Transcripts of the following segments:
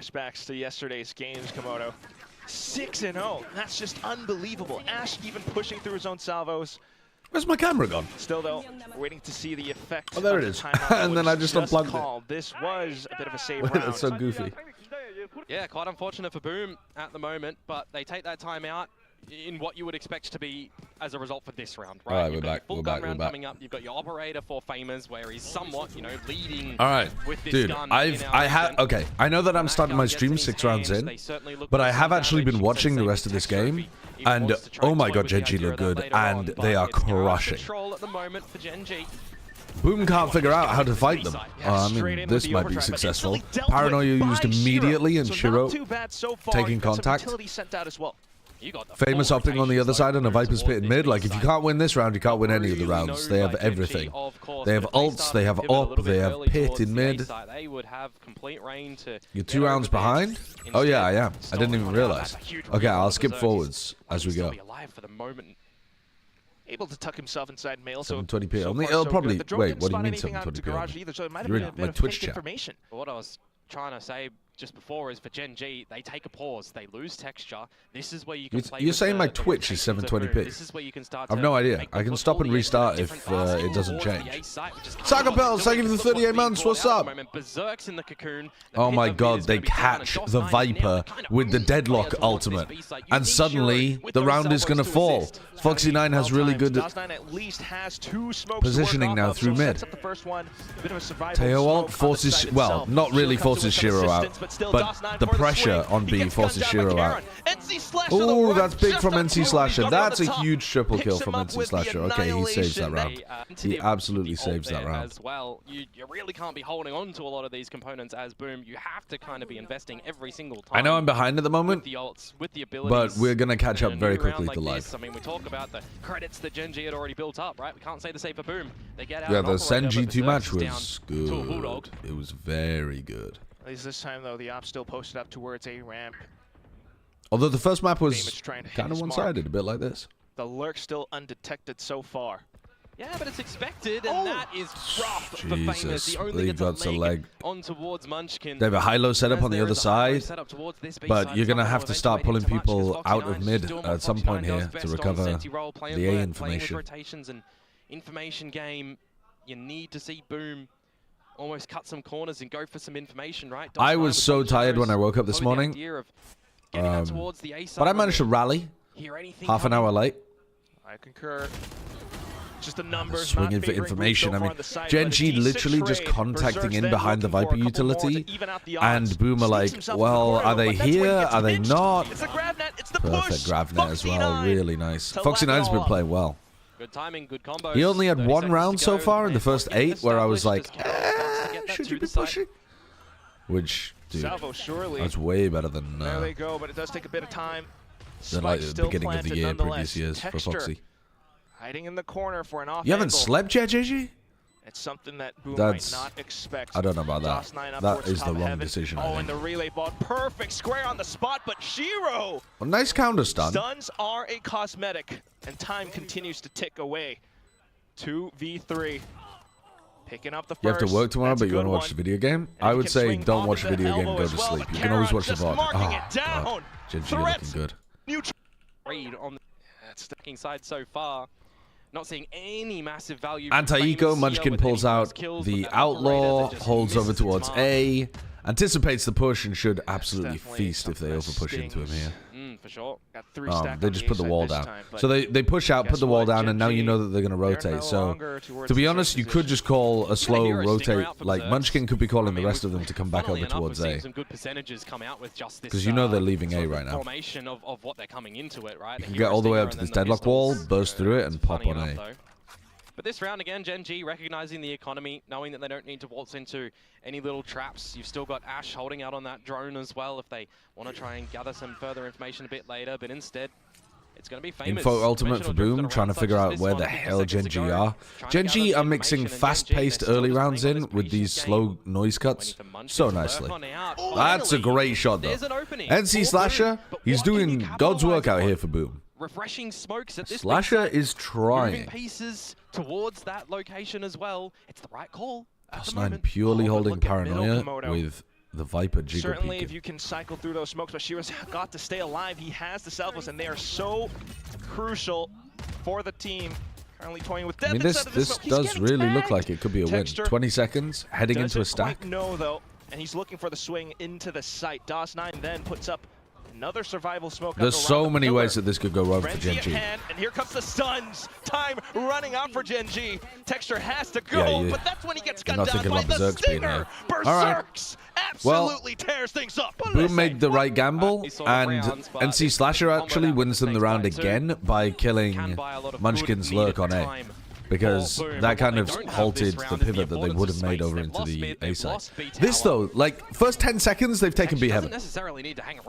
flashbacks to yesterday's games, Komodo. 6-0. That's just unbelievable. Ash even pushing through his own salvos. Where's my camera gone? Still, though, waiting to see the effect. Oh, there it is. And then I just unplugged it. This was a bit of a save round. That's so goofy. Yeah, quite unfortunate for Boom at the moment, but they take that time out in what you would expect to be as a result for this round, right? All right, You've we're got back. your full We're gun back. round We're back. coming up. You've got your operator for Famers, where he's somewhat, you know, leading. All right, with this dude. gun Okay. I know that I'm starting my stream 6 rounds in, but I have actually been watching the rest of this game, and oh my god, GenG look good, and they are crushing. Boom can't figure out how to fight them. I mean, this might be successful. Paranoia used immediately, and Shiro taking contact. Famous opting on the other side and a Viper's pit in mid. Like, if you can't win this round, you can't win any of the rounds. They have everything. They have ults, they have up, they have pit in mid. You're 2 rounds behind? Oh yeah, I am. I didn't even realize. Okay, I'll skip forwards as we go. Able to tuck himself inside mail. 720p. Only it'll probably wait. What do you mean 720p? You're in my Twitch chat. What I was trying to say just before is for GenG, they take a pause, they lose texture. This is where you can play. You're saying my Twitch is 720p? This is where you can start. I've no idea. I can stop and restart if it doesn't change. Sagapels, thank you for the 38 months. What's up? Oh my god, they catch the Viper with the deadlock ultimate, and suddenly the round is gonna fall. Foxy9 has really good positioning now through mid. Teo ult forces, well, not really forces Shiro out, but the pressure on B forces Shiro out. Oh, that's big from NC Slasher. That's a huge triple kill from NC Slasher. Okay, he saves that round. He absolutely saves that round. As well, you really can't be holding on to a lot of these components as Boom. You have to kind of be investing every single time. I know I'm behind at the moment, but we're gonna catch up very quickly to live. I mean, we talk about the credits that GenG had already built up, right? We can't say the same for Boom. They get out. Yeah, the Sen G2 match was good. It was very good. At least this time, though, the op still posted up towards a ramp. Although the first map was kind of one-sided, a bit like this. The lurk still undetected so far. Yeah, but it's expected, and that is rough for Famous. Jesus, He only they gets got a leg on towards Munchkin. They have a high-low setup on the other side, but you're going to have to start pulling people out of mid at some point here to recover the A information. Information game, you need to see Boom almost cut some corners and go for some information, right? I was so tired when I woke up this morning, but I managed to rally half an hour late. I concur. Just the numbers. Swinging for information. I mean, GenG literally just contacting in behind the Viper utility, and Boom are like, well, are they here? Are they not? Perfect grab net as well. Really nice. Foxy9's been playing well. Good timing, good combos. He only had 1 round so far in the first 8 where I was like, should you be pushing? Which, dude, that's way better than there they go, but it does take a bit of time. Than like the beginning of the year, previous years for Foxy. Hiding in the corner for an off. You haven't slept yet, JG? It's something that Boom might not expect. I don't know about that. That is the wrong decision. Oh, and the relay ball, perfect square on the spot, but Shiro. A nice counter stun. Stuns are a cosmetic, and time continues to tick away. 2v3. Picking up the first. You have to work tomorrow, but you want to watch the video game? I would say don't watch the video game, go to sleep. You can always watch the VOD. Oh, God. GenG looking good. Read on the stacking side so far. Not seeing any massive value. Anti-eco, Munchkin pulls out the Outlaw, holds over towards A, anticipates the push, and should absolutely feast if they overpush into him here. For sure. They just put the wall down. So they push out, put the wall down, and now you know that they're going to rotate. So, to be honest, you could just call a slow rotate. Like, Munchkin could be calling the rest of them to come back over towards A. Because you know they're leaving A right now. You can get all the way up to this deadlock wall, burst through it, and pop on A. But this round again, GenG recognizing the economy, knowing that they don't need to waltz into any little traps. You've still got Ash holding out on that drone as well if they want to try and gather some further information a bit later. But instead, it's going to be Famous. Info ultimate for Boom, trying to figure out where the hell GenG are. GenG are mixing fast-paced early rounds in with these slow noise cuts so nicely. That's a great shot, though. NC Slasher, he's doing God's work out here for Boom. Refreshing smokes at this Slasher is trying. Pieces towards that location as well. It's the right call. Ascendant purely holding Paranoia with the Viper jiggle Certainly, peeking. if you can cycle through those smokes, but Shira's got to stay alive. He has the salvos, and they are so crucial for the team. Currently toying with death. I mean, this does really look like it could be a win. 20 seconds, heading into a stack. No, though, and he's looking for the swing into the site. DOS9 then puts up another survival smoke. There's so many ways that this could go wrong for GenG. And here comes the stuns. Time running out for GenG. Texture has to go, but that's when he gets gunned down by the Stinger. Berserks absolutely tears things up. Boom made the right gamble, and NC Slasher actually wins them the round again by killing Munchkin's lurk on A. Because that kind of halted the pivot that they would have made over into the A side. This, though, like, first 10 seconds, they've taken B Heaven.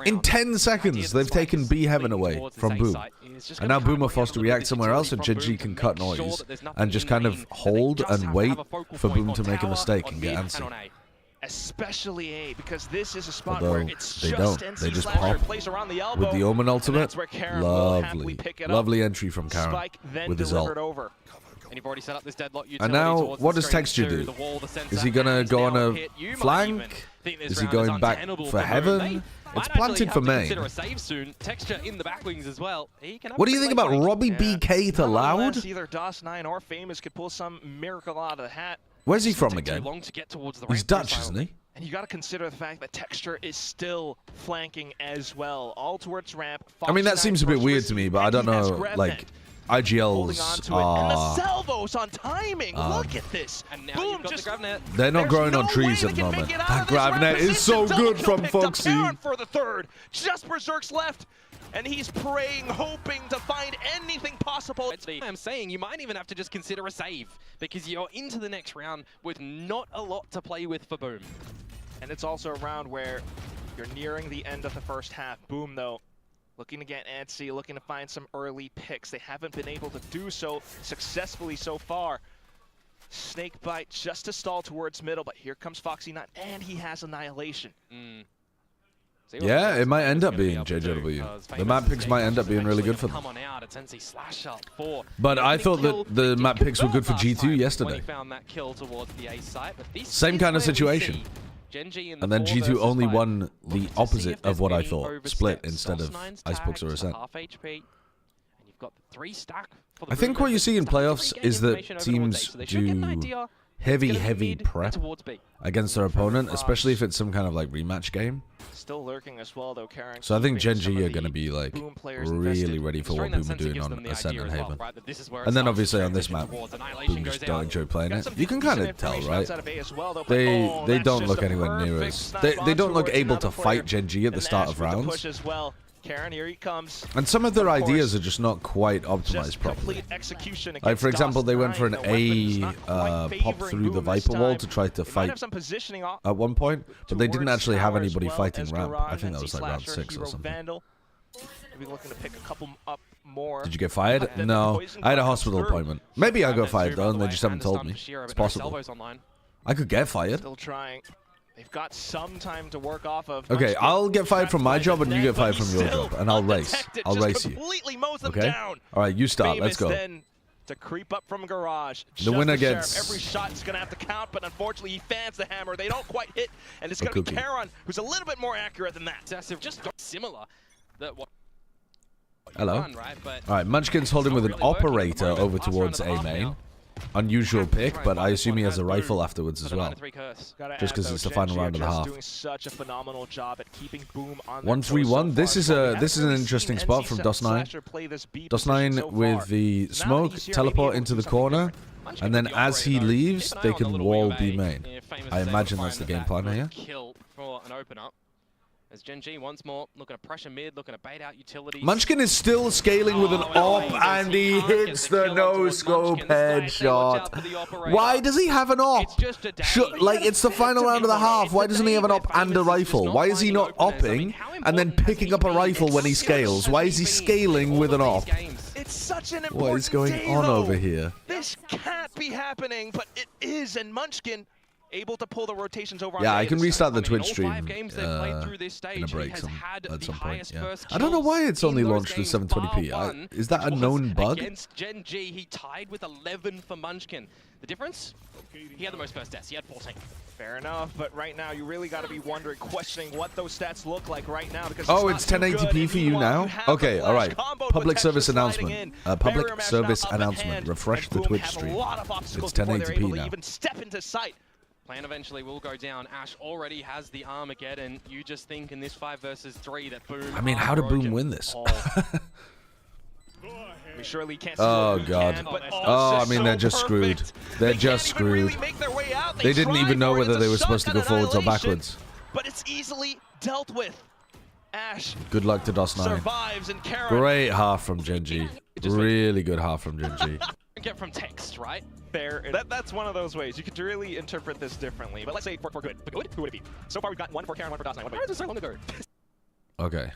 In 10 seconds, they've taken B Heaven away from Boom. And now Boom are forced to react somewhere else, and GenG can cut noise and just kind of hold and wait for Boom to make a mistake and get antsy. Especially A, because this is a spot Although where it's they just don't. NC They just Slasher pop plays around the elbow, with the Omen ultimate. Lovely. Lovely entry from Karen with his ult. And you've already set up this deadlock utility. And now, what does Texture do? Is he going to go on a flank? Is he going back for Heaven? It's planted for main. Texture in the back wings as well. What do you think about Robbie BK to Loud? Either DOS9 or Famous could pull some miracle out of the hat. Where's he from again? He's Dutch, isn't he? And you got to consider the fact that Texture is still flanking as well, all towards ramp. I mean, that seems a bit weird to me, but I don't know, like, IGLs are... And the salvos on timing, look at this. And now Boom, just they're not growing on trees at the moment. That Gravnet is so good from Foxy. For the third, just Berserk's left, and he's praying, hoping to find anything possible. I'm saying you might even have to just consider a save, because you're into the next round with not a lot to play with for Boom. And it's also a round where you're nearing the end of the first half. Boom, though, looking to get antsy, looking to find some early picks. They haven't been able to do so successfully so far. Snake bite just to stall towards middle, but here comes Foxy9, and he has Annihilation. Yeah, it might end up being JJW. The map picks might end up being really good for them. But I thought that the map picks were good for G2 yesterday. Same kind of situation. And then G2 only won the opposite of what I thought, split instead of Icebox or Ascent. I think what you see in playoffs is that teams do heavy prep against their opponent, especially if it's some kind of like rematch game. Still lurking as well, though, Karen. So I think GenG are going to be like really ready for what Boom are doing on Ascent and Haven. And then obviously on this map, Boom just don't enjoy playing it. You can kind of tell, right? They don't look anywhere near us. They don't look able to fight GenG at the start of rounds. Karen, here he comes. And some of their ideas are just not quite optimized properly. Like, for example, they went for an A pop through the Viper wall to try to fight at one point, but they didn't actually have anybody fighting ramp. I think that was like round 6 or something. Did you get fired? No, I had a hospital appointment. Maybe I got fired though, and they just haven't told me. It's possible. I could get fired. Still trying. They've got some time to work off of. Okay, I'll get fired from my job and you get fired from your job, and I'll race. I'll race you. Okay? All right, you start. Let's go. To creep up from garage. The winner gets... Every shot's going to have to count, but unfortunately he fans the hammer. They don't quite hit, and it's going to be Karon, who's a little bit more accurate than that. Just similar. Hello. All right, Munchkin's holding with an operator over towards A main. Unusual pick, but I assume he has a rifle afterwards as well. Just because it's the final round of the half. 1-3-1. This is an interesting spot from DOS9. DOS9 with the smoke, teleport into the corner, and then as he leaves, they can wall B main. I imagine that's the game plan here. As GenG once more looking to pressure mid, looking to bait out utilities. Munchkin is still scaling with an op, and he hits the no-scope headshot. Why does he have an op? Like, it's the final round of the half. Why doesn't he have an op and a rifle? Why is he not opping and then picking up a rifle when he scales? Why is he scaling with an op? It's such an important What is going on over here? This can't be happening, but it is, and Munchkin able to pull the rotations over. Yeah, I can restart the Twitch stream in a break at some point. Yeah. I don't know why it's only launched with 720p. Is that a known bug? Against GenG, he tied with 11 for Munchkin. The difference? He had the most first deaths. He had 14. Fair enough, but right now you really got to be wondering, questioning what those stats look like right now. Because it's 1080p for you now? Okay, all right. Public service announcement. Public service announcement. Refresh the Twitch stream. It's 1080p now. Even step into sight. Plan eventually will go down. Ash already has the Armageddon. You just think in this 5 versus 3 that Boom. I mean, how did Boom win this? We surely can't see God. I mean, they're just screwed. They're just screwed. They didn't even know whether they were supposed to go forwards or backwards. But it's easily dealt with. Ash. Good luck to DOS9. Survives, and Karen. Great half from GenG. Really good half from GenG. Get from text, right? Fair. That's one of those ways. You could really interpret this differently. But let's say for good. For good, who would it be? So far, we've got 1 for Karen, 1 for DOS9. Why is it so long ago? Okay.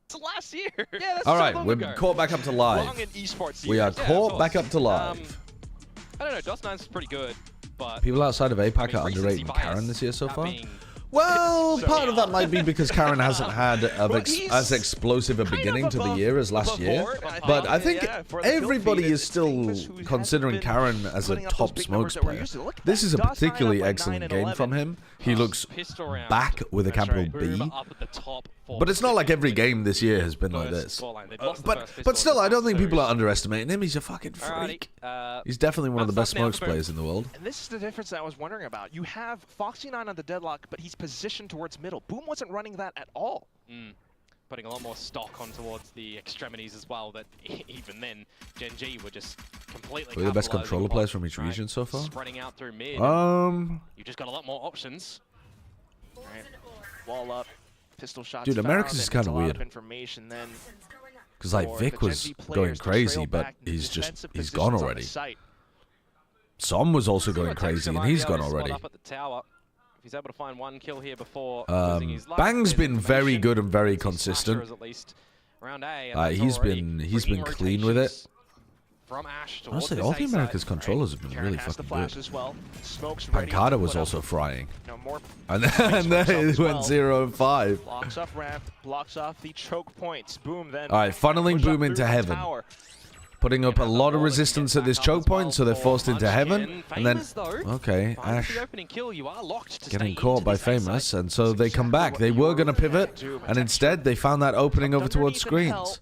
It's last year. Yeah, that's all right, we're caught back up to live. Long in esports we are caught back up to live. I don't know, DOS9's pretty good, but people outside of APAC are underrating Karen this year so far. Well, part of that might be because Karen hasn't had as explosive a beginning to the year as last year. But I think everybody is still considering Karen as a top smokes player. This is a particularly excellent game from him. He looks back with a capital B. But it's not like every game this year has been like this. But still, I don't think people are underestimating him. He's a fucking freak. He's definitely one of the best smokes players in the world. And this is the difference that I was wondering about. You have Foxy9 on the deadlock, but he's positioned towards middle. Boom wasn't running that at all. Putting a lot more stock on towards the extremities as well, that even then, GenG were just completely We're the best controller players from each region so far. Spreading out through mid. You just got a lot more options. Right. Wall up, pistol shots. Dude, Americas is kind of weird. Because like Vic was going crazy, but he's gone already. Som was also going crazy, and he's gone already. Up at the tower. If he's able to find 1 kill here before Bang's been very good and very consistent. He's been clean with it. Honestly, all the Americas controllers have been really fucking good. Pancada was also frying. And then it went 0-5. Blocks off ramp, blocks off the choke points. Boom, then. Alright, funneling Boom into heaven. Putting up a lot of resistance at this choke point, so they're forced into heaven. And then, okay, Ash getting caught by Famous, and so they come back. They were going to pivot, and instead they found that opening over towards screens.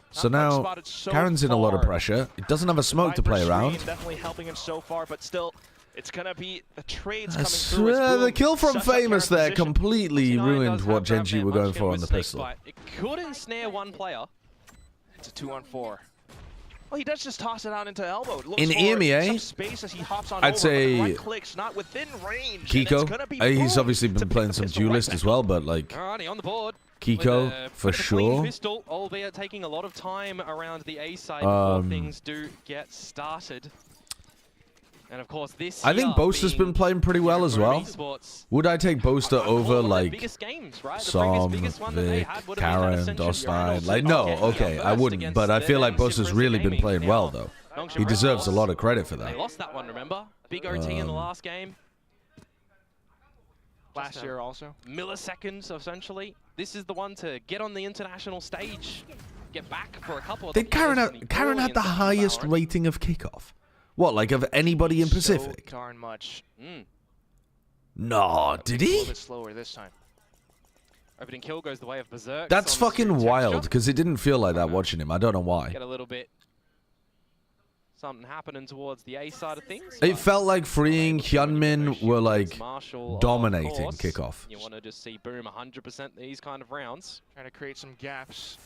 So now, Karen's in a lot of pressure. He doesn't have a smoke to play around. Definitely helping him so far, but still, it's going to be the trades coming through. The kill from Famous there completely ruined what GenG were going for on the pistol. It could ensnare 1 player. It's a 2-on-4. Well, he does just toss it out into elbow. In EMEA, I'd say not within range, Kiko. He's obviously been playing some duelist as well, but like on the board. Kiko for sure. Pistol, albeit taking a lot of time around the A side before things do get started. And of course, this I think Boaster's been playing pretty well as well. Would I take Boaster over like Som, Vic, Karen, DOS9? Like, no, okay, I wouldn't. But I feel like Boaster's really been playing well, though. He deserves a lot of credit for that. They lost that one, remember? Big OT in the last game. Last year also. Milliseconds, essentially. This is the one to get on the international stage, get back for a couple of. Did Karen had the highest rating of kickoff? What, like of anybody in Pacific? So darn much. No, did he? A little bit slower this time. Opening kill goes the way of Berserk. That's fucking wild, because it didn't feel like that watching him. I don't know why. Get a little bit something happening towards the A side of things. It felt like Freeing, Hyunmin were like dominating kickoff. You want to just see Boom 100% these kind of rounds. Trying to create some gaps.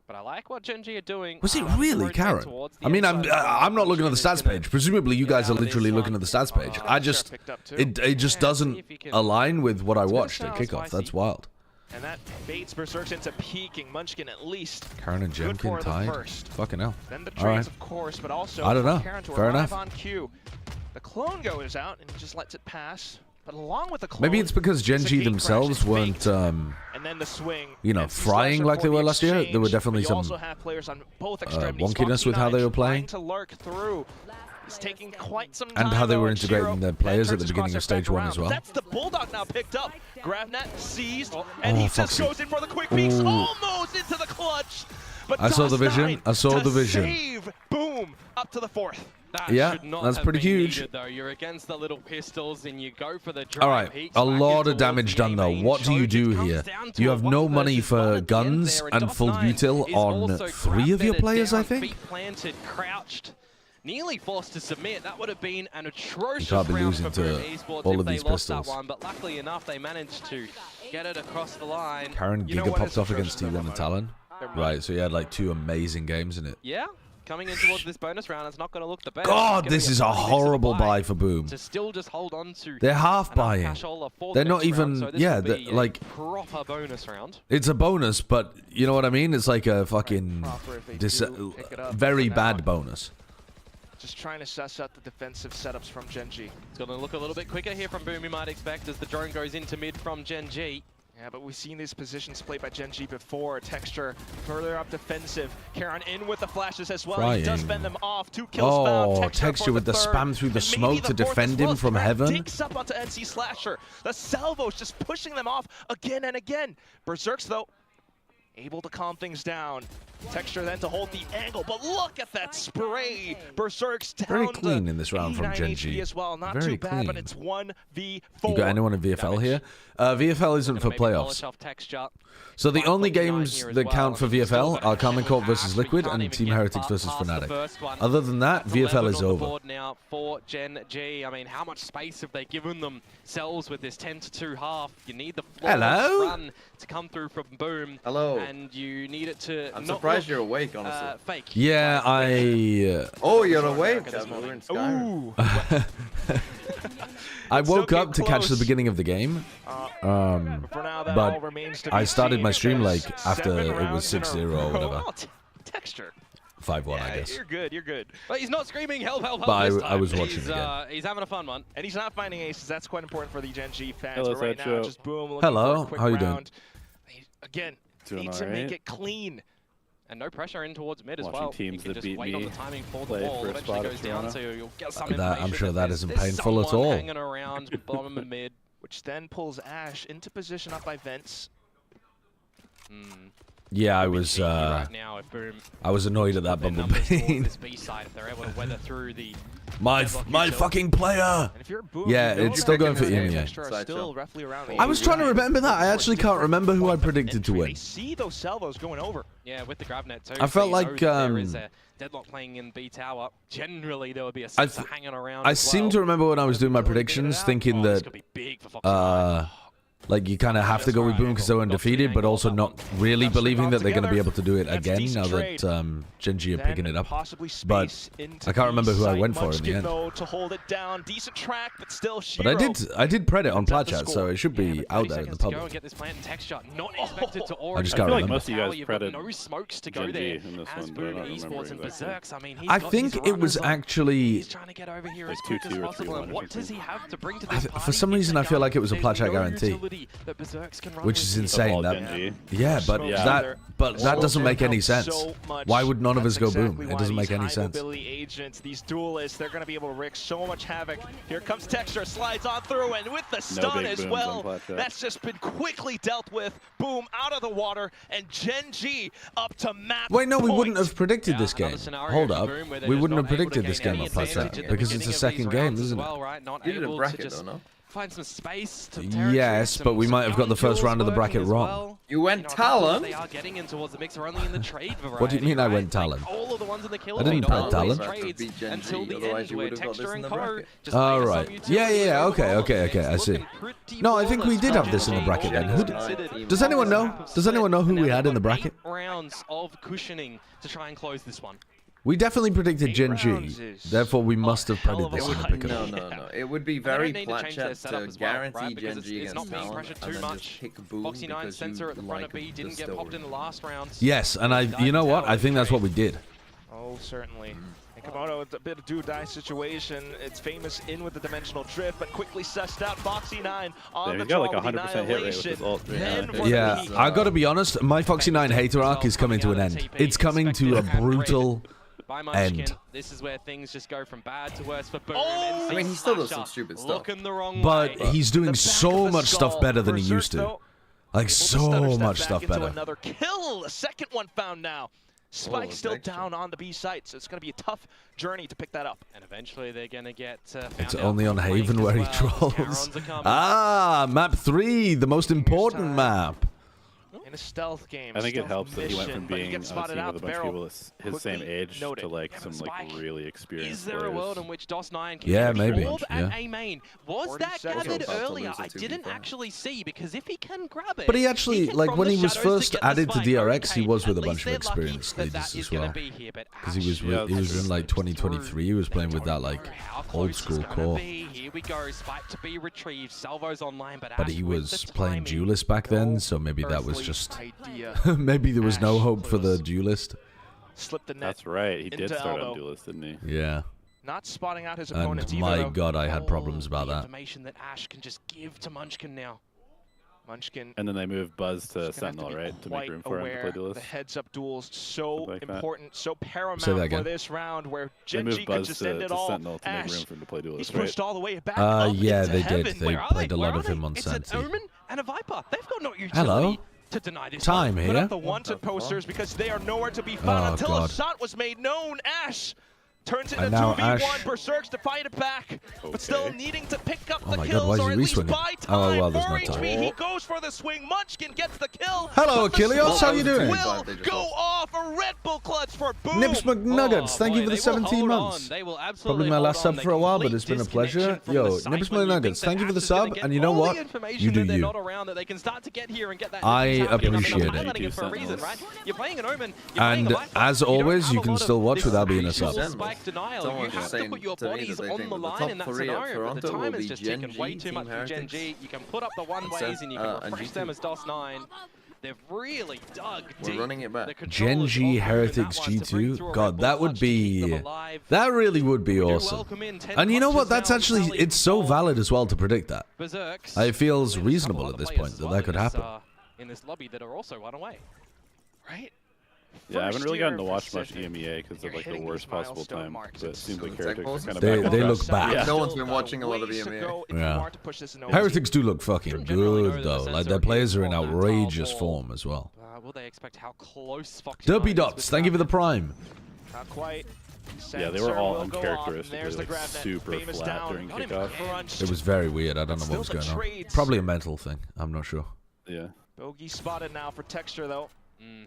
But I like what GenG are doing. Was it really Karen? I mean, I'm not looking at the stats page. Presumably, you guys are literally looking at the stats page. It just doesn't align with what I watched at kickoff. That's wild. And that baits Berserk into peaking. Munchkin at least. Karen and Jemkin tied. Fucking hell. Then the trades, of course, but also I don't know. Karen to Fair enough. On cue. The clone goes out and he just lets it pass. But along with the clone, maybe it's because GenG themselves weren't, and then the swing, you know, frying like they were last year. There were definitely some wonkiness with how they were playing. To lurk through. It's taking quite some time, and how they were integrating their players at the beginning of stage 1 as well. That's the Bulldog now picked up. Gravnet seized, and he just goes in for the quick peeks, almost into the clutch. But I saw the vision. I saw the vision. Save. Boom. Up to the 4th. Yeah, that's pretty huge. Needed, though. You're against the little pistols and you go for the all right, a lot of damage done though. What do you do here? You have no money for guns and full util on 3 of your players, I think. Feet planted, crouched, nearly forced to submit. That would have been an atrocious You can't be round losing for to Boom Esports all if of they these lost pistols. that one. But luckily enough, they managed to get it across the line. Karen Giga popped off against T1 and Talon. Right, so he had like 2 amazing games in it. Yeah. Coming in towards this bonus round, it's not going to look the best. God, this is a horrible buy for Boom. To still just hold on to. They're half buying. They're not even. So yeah, like proper bonus round. It's a bonus, but you know what I mean. It's like a fucking very bad bonus. Just trying to suss out the defensive setups from GenG. It's going to look a little bit quicker here from Boom, you might expect, as the drone goes into mid from GenG. Yeah, but we've seen these positions played by GenG before. Texture further up defensive. Karen in with the flashes as well. He does fend them off. 2 kills found. Texture with the spam through the smoke to defend him from heaven. Digs up onto NC Slasher. The salvos just pushing them off again and again. Berserks, though, able to calm things down. Texture then to hold the angle, but look at that spray. Berserk's down. Very clean in this round from GenG. As well. Not very too bad, clean. But it's 1v4. You got anyone in VFL here? VFL isn't for playoffs. So the only games that count for VFL are Common Corp versus Liquid and Team Heretics versus Fnatic. Other than that, VFL is over. Now for GenG. I mean, how much space have they given themselves with this 10-2 half? You need the flawless run to come through from Boom. Hello. And you need it to. I'm surprised you're awake, honestly. Fake. Yeah, Oh, you're awake. We're in Skyrim. I woke up to catch the beginning of the game, but I started my stream like after it was 6-0 or whatever. Texture. 5-1, I guess. You're good, you're good. But he's not screaming help, help, help. But I was watching again. He's having a fun one. And he's not finding aces. That's quite important for the GenG fans. Hello, but right now, just Boom. Hello, how you doing? Again, Doing need to make it clean. And no pressure in towards mid as Watching well. teams you can that just beat wait on me the timing for the play ball. for a Eventually spot at goes down, Toronto. so you'll get some I'm sure that isn't there's painful at someone all. hanging around bottom and mid. Which then pulls Ash into position up by Vents. Yeah, I was right now, if Boom I was annoyed at that Bumblebee. this B side, if they're able to weather through the my fucking player. And if you're Boom, Yeah, it's still going for EMEA. I was trying to remember that. I actually can't remember who I predicted to win. See those salvos going over. Yeah, with the grab net too. I felt like there is a deadlock playing in B tower. Generally, there would be a sensor hanging around. I seem to remember when I was doing my predictions, thinking that like you kind of have to go with Boom because they're undefeated, but also not really believing that they're going to be able to do it again now that GenG are picking it up. But I can't remember who I went for in the end. To hold it down, decent track, but still But I did pred it on Platchat, so it should be out there in the public. Get this plant texture. Not expected to I just can't like remember. most of you guys predded no smokes to go there. As Boom Esports and Berserks, I mean, I think it was actually. He's trying to get over here as quick as possible. And what does he have to bring to this For some reason, I feel like it was a Platchat guarantee. Which is insane. Yeah, but that doesn't make any sense. Why would none of us go Boom? It doesn't make any sense. Agents, these duelists, they're going to be able to wreak so much havoc. Here comes Texture, slides on through, and with the stun as well. That's just been quickly dealt with. Boom out of the water, and GenG up to map. Wait, no, we wouldn't have predicted this game. Hold up, we wouldn't have predicted this game on Platchat because it's a second game, isn't it? You did a bracket, though, no? Find some space to yes, but we might have got the first round of the bracket wrong. You went Talon? They are getting in towards the mix, are only in the trade variety. What do you mean I went Talon? All of the ones in the kill I didn't put Talon. Until the end where Texture and Co. All right. Yeah. Okay. I see. No, I think we did have this in the bracket then. Does anyone know? Does anyone know who we had in the bracket? Rounds of cushioning to try and close this one. We definitely predicted GenG, therefore we must have predicted this in the pick. No. It would be very Platchat to guarantee GenG against Talon and then just pick Boom because sensor at the front you of B like didn't get popped in the last round. Yes, and you know what? I think that's what we did. Oh, certainly. And Komodo, it's a bit of do-die situation. It's famous in with the dimensional drift, but quickly sussed out. Foxy9 on the got like draw 100% hit rate with his ult. Yeah, I gotta be honest, my Foxy9 hater arc is coming to an end. It's coming to a brutal end. This is where things just go from bad to worse for Boom. I mean, he still does some stupid stuff. But he's doing so much stuff better than he used to. Like, so much stuff better. Another kill, a second one found now. Spike still down on the B site, so it's going to be a tough journey to pick that up. And eventually they're going to get it's only on Haven where he trolls. Ah, map 3, the most important map. In a stealth game, I think it helps that he went from being on a team with a bunch of people his same age to like some like really experienced Is there players. a world in which DOS9 can yeah, be maybe. rolled Yeah. at A main? Was that gathered earlier? I didn't actually see, because if he can grab it... But he actually, like when he was first added to DRX, he was with a bunch of experienced ladies as well. Because he was in like 2023, he was playing with that like old school core. Here we go, Spike to be retrieved, Salvo's online, but he was playing Duelist back then, so maybe that was just... idea. Maybe there was no hope for the Duelist. Slipped the net. That's right, he did start on Duelist, didn't he? Yeah. Not spotting out his opponents and either. my god, I had problems about that. Information that Ash can just give to Munchkin now. Munchkin. And then they moved Buzz to Sentinel, right? To make room for him to play Duelist. The heads-up duels so important, so paramount for this round, where GenG could just end it all. Sentinel to make room for him to play Duelist, he's pushed all the way back up yeah, into they heaven. did. They played a lot of him on Senti. It's an Omen and a Viper. They've got no utility. Hello. To deny this Time one. Put here. up the wanted posters because they are nowhere to be found until a shot was made known. Ash turns into 2v1, Berserks to fight it back, but still needing to pick up the kills, or at least buy time. Oh, well, there's no HP, time. he goes for the swing, Munchkin gets the kill. Hello, Achilles, how you doing? Will go off, a Red Bull clutch for Boom. Nips McNuggets, thank you for the 17 months. Probably my last sub for a while, but it's been a pleasure. Yo, Nips McNuggets, thank you for the sub, and you know what? You do you. I appreciate it. And as always, you can still watch without being a sub. Denial. You have to put your bodies on the line in that scenario, but the time is just taken way too much for GenG. You can put up the one-ways and you can refresh them as DOS9. They've really dug deep. We're running it back. GenG Heretics G2? God, that would be... That really would be awesome. And you know what? That's actually... It's so valid as well to predict that. It feels reasonable at this point that that could happen. In this lobby that are also run away. Right? Yeah, I haven't really gotten to watch much EMEA because of like the worst possible time, but it seems like Heretics are kind of They look bad. Yeah. No one's been watching a lot of EMEA. Yeah. Heretics do look fucking good though. Like their players are in outrageous form as well. Will they expect how close Fox Derpy Dots, thank you for the prime. Not quite. Yeah, they were all uncharacteristically like super flat during kickoff. It was very weird. I don't know what was going on. Probably a mental thing. I'm not sure. Yeah. Bogey spotted now for Texture though.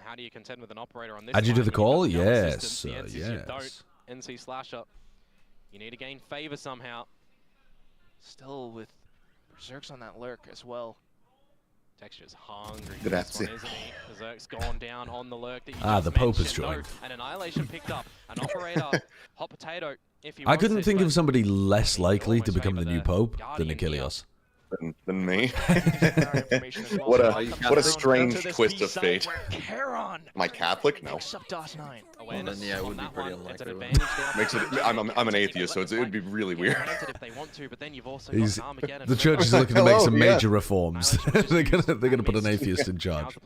How do you contend with an operator on this? Add you to the call? Yes. Yes. NC Slasher. You need to gain favor somehow. Still with Berserk's on that lurk as well. Texture's hungry. Good this one, isn't he? Berserk's gone down on the lurk that you the Pope has joined. An Annihilation picked up. An operator, Hot Potato. If he I couldn't think of somebody less likely to become the new Pope than Achilles. Than me. What a strange twist of fate. Am I Catholic? No. Well, then, yeah, it would be pretty unlikely. Makes it. I'm an atheist, so it would be really weird. The church is looking to make some major reforms. they're gonna put an atheist in charge.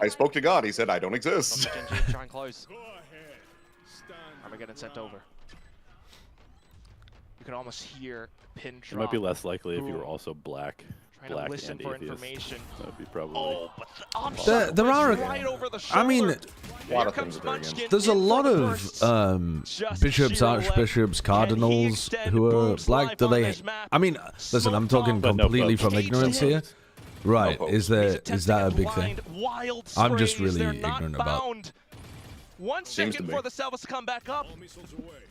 I spoke to God. He said I don't exist. I'm getting sent over. You can almost hear a pin drop. It might be less likely if you were also black. Trying to listen for information. That would be probably. There are. I mean, a lot of things are against. there's a lot of bishops, archbishops, cardinals who are black. Do they? I mean, listen, I'm talking completely from ignorance here. Right? Is that a big thing? I'm just really ignorant about. 1 second for the Salvas to come back up.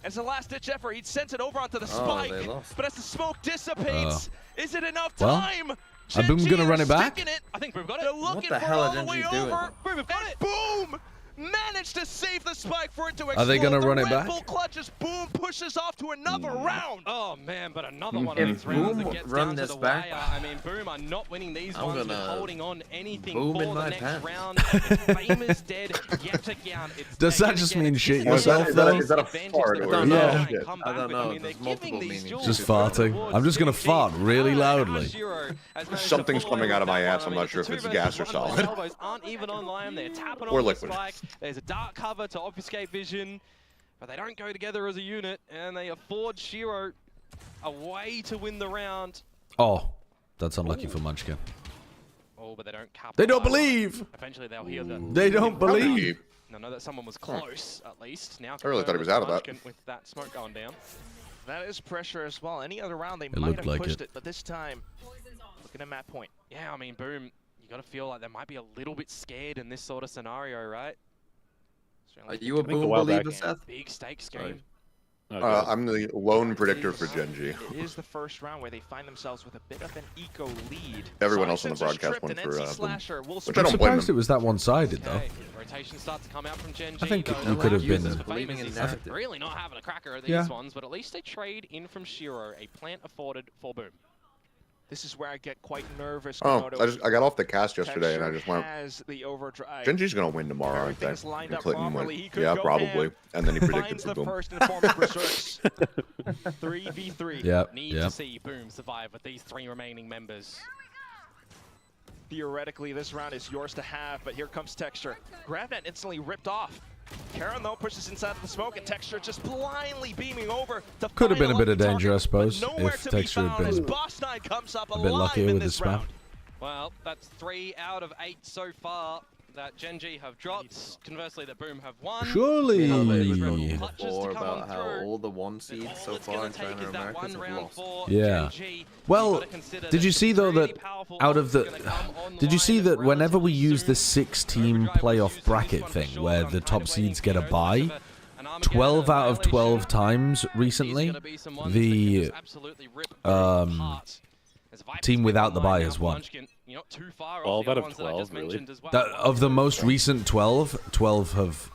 As a last-ditch effort, he sends it over onto the spike. But as the smoke dissipates, is it enough time? Are Boom gonna run it back? I think we've got it. They're looking what the hell are GenG doing? Boom, we've got it. Boom! Managed to save the spike for it to explode. Are they gonna run it back? Red Bull clutches. Boom pushes off to another round. Oh man, but another one of these rounds that gets down to the wire. I mean, Boom are not winning these ones, but holding on anything for the next round. Famous dead yet again. Does that just mean shit yourself though? Is that a fart? Yeah. I don't know. There's multiple meanings. Just farting. I'm just gonna fart really loudly. Something's coming out of my ass. I'm not sure if it's gas or solid. Aren't even online. They're tapping Or on the liquid. spike. There's a dark cover to obfuscate vision, but they don't go together as a unit, and they afford Shiro a way to win the round. Oh, that's unlucky for Munchkin. Oh, but they don't cap. They don't believe. Eventually they'll hear the. They don't believe. I know that someone was close, at least. Now I really thought he was out of that. With that smoke going down. That is pressure as well. Any other round, they might have pushed it, but this time, looking at map point. Yeah, I mean, Boom, you got to feel like they might be a little bit scared in this sort of scenario, right? Are you a Boom believer, Seth? Big stakes game. I'm the lone predictor for GenG. It is the first round where they find themselves with a bit of an eco lead. Everyone else on the broadcast went for Boom. Which I don't blame them. It was that one-sided though. Rotation starts to come out from GenG. I think you could have been really not having a cracker at these ones, but at least they trade in from Shiro, a plant afforded for Boom. This is where I get quite nervous. Oh, I got off the cast yesterday and I just went, GenG's going to win tomorrow, aren't they? And Clinton went, yeah, probably. And then he predicted for Boom. First informant berserks. 3v3. Yeah. Need to see Boom survive with these 3 remaining members. Theoretically, this round is yours to have, but here comes Texture. GravNet instantly ripped off. Karon, though, pushes inside of the smoke, and Texture just blindly beaming over. Could have been a bit of danger, I suppose, if Texture had been a bit luckier with his spam. Well, that's 3 out of 8 so far that GenG have dropped. Conversely, that Boom have won. Surely. Before about how all the 1 seeds so far in China and America have lost. Yeah. Well, did you see though that out of the... Did you see that whenever we use the 6-team playoff bracket thing, where the top seeds get a bye, 12 out of 12 times recently, the team without the bye has won. 12 out of 12, really? Of the most recent 12, 12 have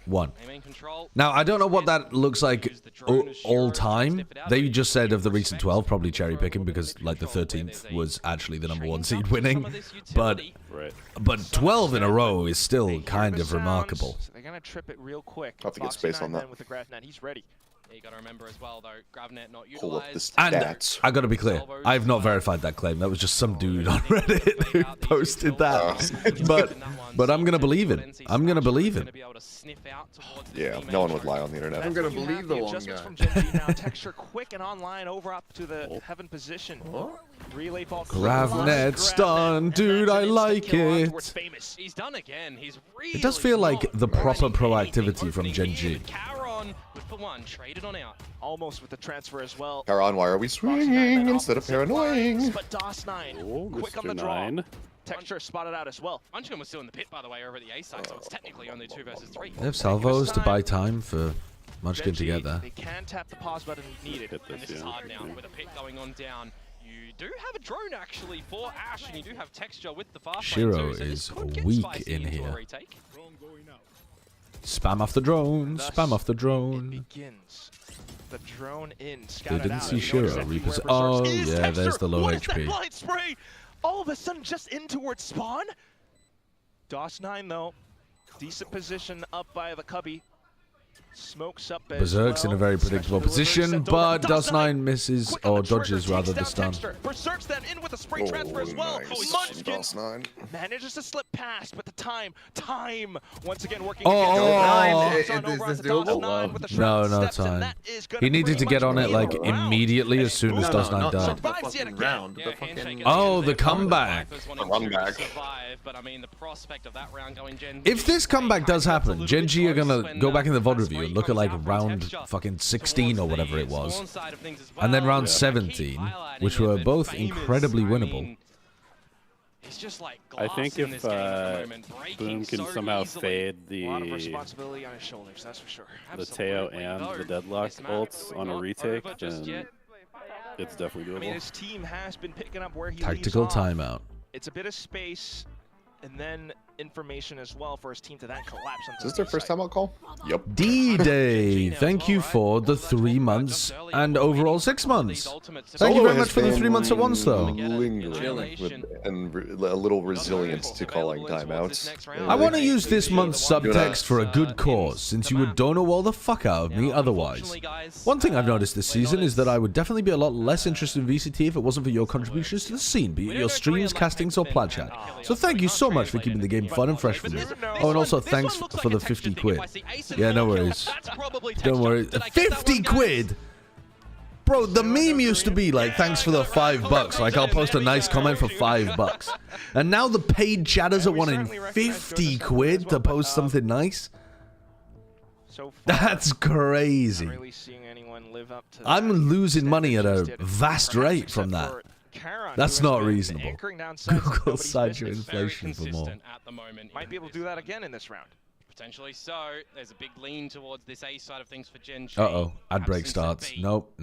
won. Now, I don't know what that looks like all time. They just said of the recent 12, probably cherry picking because like the 13th was actually the #1 seed winning. But 12 in a row is still kind of remarkable. They're going to trip it real quick. I'll have to get space on that. With the GravNet, he's ready. You got to remember as well, though, GravNet not Pull up the utilized. stats. I gotta be clear, I have not verified that claim. That was just some dude on Reddit who posted that. But I'm gonna believe it. I'm gonna believe it. Yeah, no one would lie on the internet. I'm gonna believe the one guy. From GenG now. Texture quick and online over up to the heaven position. Relay ball. GravNet stun, dude, I like it. He's done again. He's really It does feel like the proper proactivity from GenG. with the 1 traded on out. Almost with the transfer as well. Karon, why are we swinging instead of paranoying? But DOS9 Oh, quick on the Mr. draw. 9. Texture spotted out as well. Munchkin was still in the pit, by the way, over at the A side, so it's technically only 2 versus 3. They have salvos to buy time for Munchkin to get there. They can tap the pause button needed. And this is hard now with a pit going on down. You do have a drone actually for Ash, and you do have Texture with the fast Shiro is weak in here. Spam off the drone, spam off the drone. It begins. The drone in. They didn't see Shiro. Oh, yeah, there's the low HP. Blind spray! All of a sudden, just in towards spawn. DOS9, though, decent position up by the cubby. Smokes up as Berserk's in a very predictable position, but DOS9 misses, or dodges rather, the stun. Berserk's then in with a spray transfer as well. Munchkin manages to slip past, but the time once again working is this doable? No time. He needed to get on it like immediately as soon as DOS9 died. The fucking round. The fucking... Oh, the comeback. Run back. If this comeback does happen, GenG are gonna go back in the VOD review and look at like round fucking 16 or whatever it was, and then round 17, which were both incredibly winnable. I think if Boom can somehow fade the Teo and the Deadlock ults on a retake, then it's definitely doable. I mean, his team has been picking up where he Tactical timeout. It's a bit of space, and then information as well for his team to then collapse. Is this their first time out call? Yep. D-Day, thank you for the 3 months and overall 6 months. Thank you very much for the 3 months at once, though. Lingering and a little resilience to calling timeouts. I want to use this month's subtext for a good cause, since you would donor the fuck out of me otherwise. One thing I've noticed this season is that I would definitely be a lot less interested in VCT if it wasn't for your contributions to the scene, be it your streams, castings, or plaid chat. So thank you so much for keeping the game fun and fresh for me. Oh, and also thanks for the 50 quid. Yeah, no worries. Don't worry. 50 quid! Bro, the meme used to be like, thanks for the $5. Like, I'll post a nice comment for $5. And now the paid chatters are wanting 50 quid to post something nice? That's crazy. I'm losing money at a vast rate from that. That's not reasonable. Google side your inflation for more. Might be able to do that again in this round. Potentially so. There's a big lean towards this A side of things for GenG. Uh-oh. Ad break starts. Nope.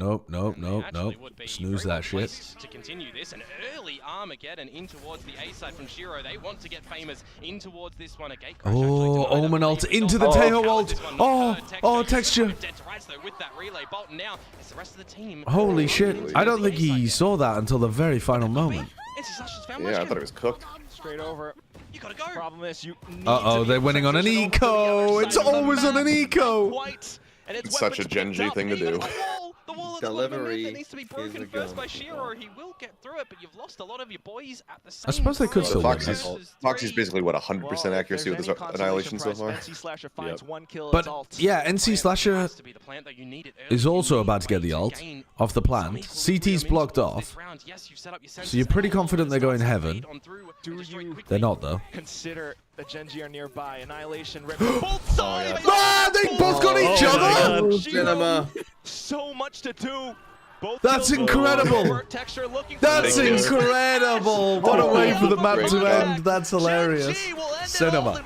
Snooze that shit. To continue this, an early Armageddon in towards the A side from Shiro. They want to get famous in towards this one. A gate crash. Oh, Omen ult into the Teho ult. Oh, texture. Holy shit. I don't think he saw that until the very final moment. Yeah, I thought it was cooked. Straight over. You gotta go. Problem is, you uh-oh, they're winning on an eco. It's always on an eco. It's such a GenG thing to do. The wall delivery that needs to be broken first by Shiro. He will get through it, but you've lost a lot of your boys at the same I suppose they could still win. Foxy's basically, what, 100% accuracy with his Annihilation so far? Yep. But, yeah, NC Slasher is also about to get the ult off the plant. CT's blocked off. So you're pretty confident they're going heaven. They're not, though. Consider the GenG are nearby. Annihilation rip. Both sides! Ah, they both got each other! Cinema. So much to do. That's incredible. That's incredible. What a way for the map to end. That's hilarious. Cinema.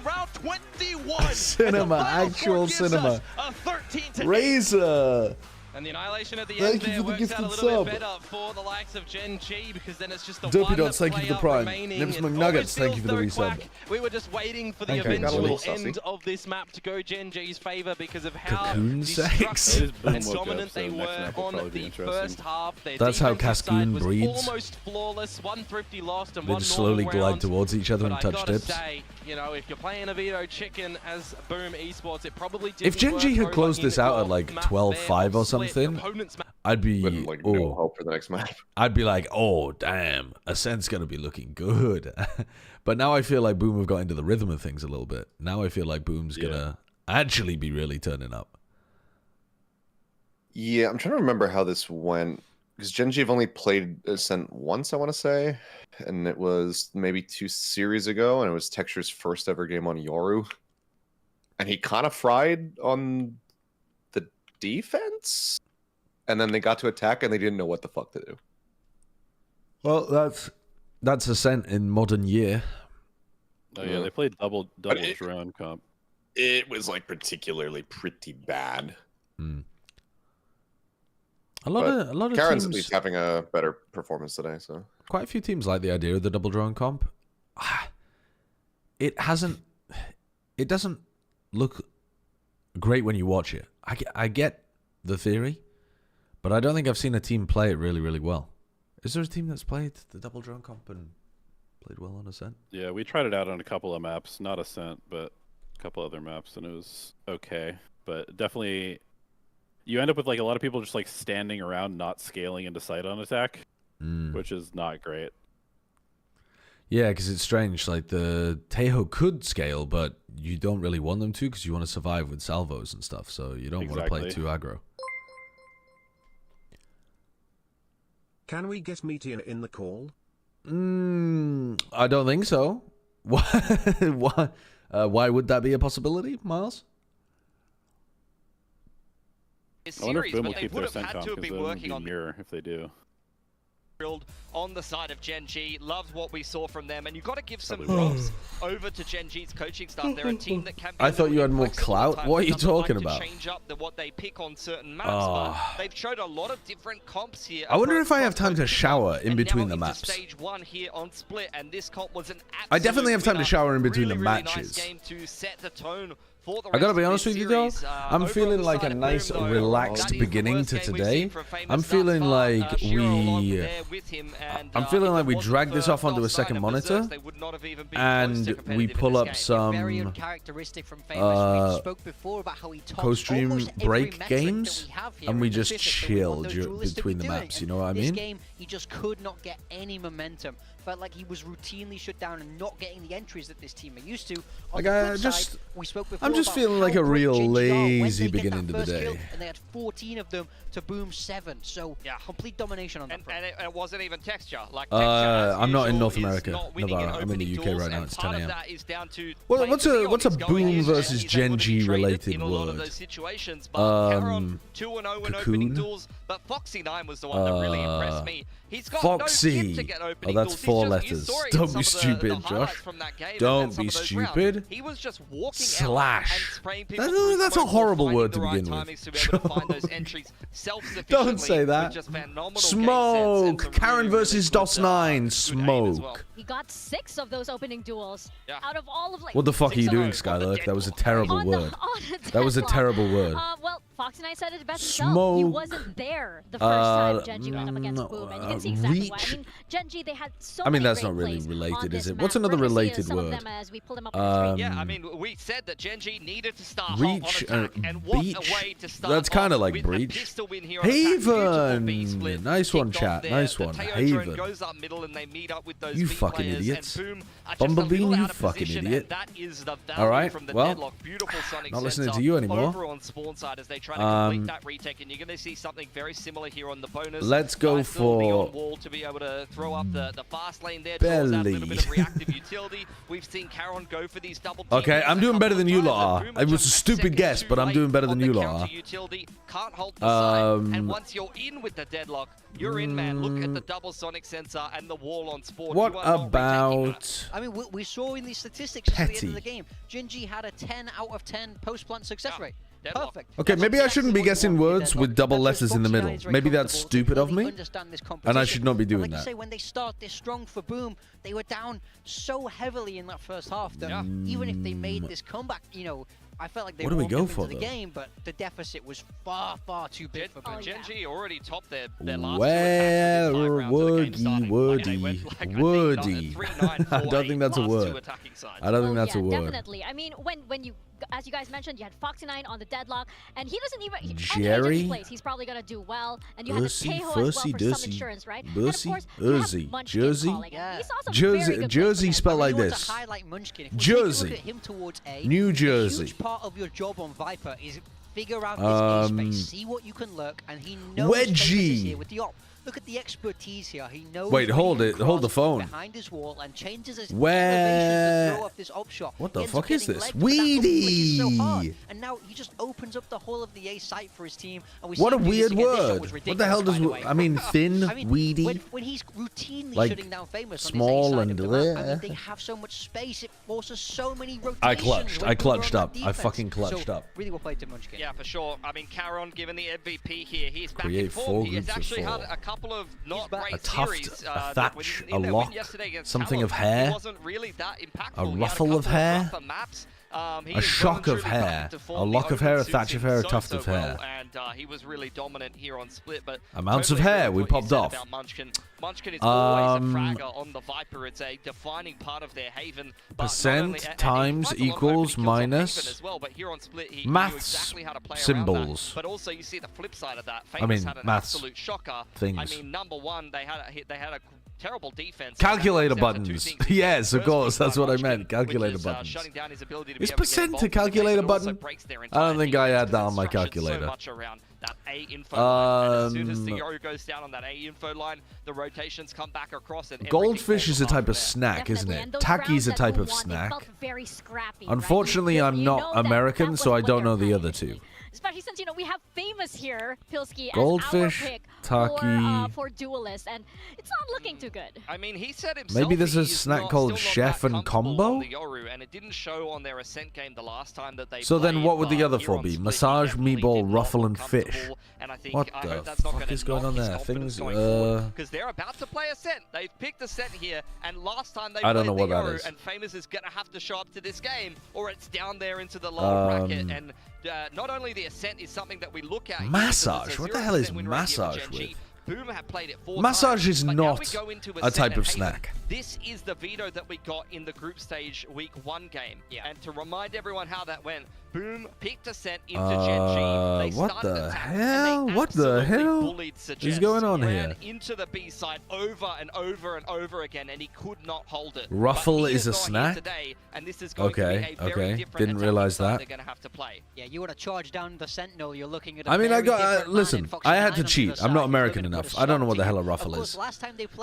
Cinema. Actual cinema. Razor. And the Annihilation at the end there works out a little bit better for the likes of GenG, because then it's just the Dopey one Dots, thank you for the prime. Nims McNuggets, thank you for the resub. We were just waiting for the eventual end of this map to go GenG's favor because of how destructive and dominant they were on the first half. That's how Cascoon breeds. Almost flawless, one thrifty lost and they one just slowly normal glide round. towards each other and touch dips. You know, if you're playing a Veto chicken as Boom Esports, it probably didn't If GenG had closed this out at like 12-5 or something, I'd be like, no hope for the next match. I'd be like, oh damn, Ascent's gonna be looking good. But now I feel like Boom have got into the rhythm of things a little bit. Now I feel like Boom's gonna actually be really turning up. Yeah, I'm trying to remember how this went, because GenG have only played Ascent once, I want to say, and it was maybe 2 series ago, and it was Texture's first ever game on Yoru, and he kind of fried on the defense, and then they got to attack and they didn't know what the fuck to do. Well, that's Ascent in modern year. Oh yeah, they played double drone comp. It was like particularly pretty bad. A lot of Karen's teams, at least having a better performance today, so quite a few teams like the idea of the double drone comp. It doesn't look great when you watch it. I get the theory, but I don't think I've seen a team play it really, really well. Is there a team that's played the double drone comp and played well on Ascent? Yeah, we tried it out on a couple of maps, not Ascent, but a couple other maps, and it was okay. But definitely, you end up with like a lot of people just like standing around, not scaling into sight on attack, which is not great. Yeah, because it's strange. Like the Teho could scale, but you don't really want them to because you want to survive with salvos and stuff. So you don't want to play too aggro. Can we get Meteor in the call? I don't think so. Why would that be a possibility, Miles? I wonder if Boom will keep their Ascent comp, because then it would be mirror if they do. On the side of GenG, loved what we saw from them, and you've got to give some props over to GenG's coaching staff. They're a team that can be I thought you had more clout. What are you talking about? Change up what they pick on certain maps, but they've showed a lot of different comps here. I wonder if I have time to shower in between the maps. Stage 1 here on Split, and this comp was an I definitely have time to shower in between the matches. Nice game to set the tone. I gotta be honest with you though, I'm feeling like a nice relaxed beginning to today. I'm feeling like we drag this off onto a second monitor and we pull up some co-stream break games and we just chill between the maps, you know what I mean? This game, he just could not get any momentum felt like he was routinely shut down and not getting the entries that this team are used to. Like, I'm just feeling like a real lazy beginning to the day. And they had 14 of them to Boom 7, so complete domination on that front. And it wasn't even texture. Like I'm not in North America, Navarra. I'm in the UK right now. It's 10 a.m. Well, what's a Boom versus GenG related word? Cocoon. But Foxy9 was the one that really impressed me. He's got Foxy. No to get Oh, that's 4 letters. Don't be stupid, Josh. Don't be stupid. He was just walking Slash. out and spraying people. That's a horrible word to begin with. Don't say that. Smoke. Karen versus DOS9. Smoke. He got 6 of those opening duels out of all of like. What the fuck are you doing, Skylark? That was a terrible word. That was a terrible word. Well, Foxy9 said it best himself. He wasn't there the first time GenG went up against Boom, and you can see exactly why. I mean, GenG, they had so many that's not really related, is it? What's another related word? Yeah, I mean, we said that GenG needed to start Reach and what a way to start. That's kind of like Breach. Haven! Nice one, chat. Nice one. Haven. You fucking idiots. Bumblebee, you fucking idiot. Alright, well, not listening to you anymore. That retake, and you're going to see something very similar here on the bonus. Let's go for wall to be able to throw up the fast lane there. Belly. A little bit of reactive utility. We've seen Caron go for these double teams. Okay, I'm doing better than you lot are. It was a stupid guess, but I'm doing better than you lot are. Can't hold the side, and once you're in with the deadlock, you're in, man. Look at the double sonic sensor and the wall on spawn. What about? I mean, we saw in the statistics at the end of the game, GenG had a 10 out of 10 post-plant success rate. Perfect. Okay, maybe I shouldn't be guessing words with double letters in the middle. Maybe that's stupid of me, and I should not be doing that. Like you say, when they start this strong for Boom, they were down so heavily in that first half that even if they made this comeback, you know, I felt like they were into the game, but the deficit was far, far too big for Boom. GenG already topped their last Woody. I don't think that's a word. I don't think that's a word. Definitely. I mean, when you, as you guys mentioned, you had Foxy9 on the deadlock, and he doesn't even. Jerry. Place, he's probably gonna do well, and you had the Teho as well for some insurance, right? And of course, Jersey. Jersey spelled like this. Jersey. New Jersey. Huge part of your job on Viper is figure out his space, see what you can lurk, and he knows here with the op. Look at the expertise here. He knows. Wait, hold the phone. Behind his wall and changes his where? to throw off this op shot. What the fuck is this? Weedy. And now he just opens up the whole of the A site for his team. And we what a weird word. What the hell does? I mean, thin, weedy. When he's routinely like shutting down Famous small on and the A side of the map, I mean, they have so much space. It forces so many rotations. I clutched up. I fucking clutched up. Really well played to Munchkin. Yeah, for sure. I mean, Caron given the MVP here. He's back in form. He has actually had a couple of not a tuft, a thatch, a lock, something of hair, a ruffle of hair, a shock of hair, a lock of hair, a thatch of hair, a tuft of hair. And he was really dominant here on Split, but amounts of hair we popped off. Munchkin is always a fragger on the Viper. It's a defining part of their Haven. Percent times equals minus as well, but here on Split, he maths exactly how to play symbols. But also you see the flip side of that. I mean, had an maths absolute shocker. Things. I mean, number one, they had a terrible defense. Calculator buttons. Yes, of course. That's what I meant. Calculator buttons. Is percent a calculator button? I don't think I had that on my calculator. That A info line. As soon as the Yoru goes down on that A info line, the rotations come back across. And goldfish is a type of snack, isn't it? Taki's a type of snack. Unfortunately, I'm not American, so I don't know the other two. Especially since, you know, we have Famous here, Pilsky, Goldfish, as our pick Taki. for Duelist, and it's not looking too good. I mean, he said himself maybe there's a snack called Chef and Combo? Yoru, and it didn't show on their Ascent game the last time that they so played, then what would the other four be? Massage, meatball, ruffle, and fish. And I think, what the fuck is going on there? Things, because they're about to play Ascent. They've picked Ascent here, and last time they I don't know played what the that Yoru, is. and Famous is going to have to show up to this game, or it's down there into the lower bracket. And not only the Ascent is something that we look at. Massage? What the hell is massage with? Boom have played it 4 massage times, is not a type of snack. This is the Veto that we got in the group stage week 1 game. And to remind everyone how that went, Boom picked Ascent into GenG. They What the attack, hell? What the hell is going on here? Into the B side over and over and over again, and he could not hold it. Ruffle is a snack? Today, and this is going to be a very different Didn't realize that. They're going to have to play. Yeah, you want to charge down the Sentinel, you're looking at I mean, listen, I had to cheat. I'm not American enough. I don't know what the hell a Ruffle is.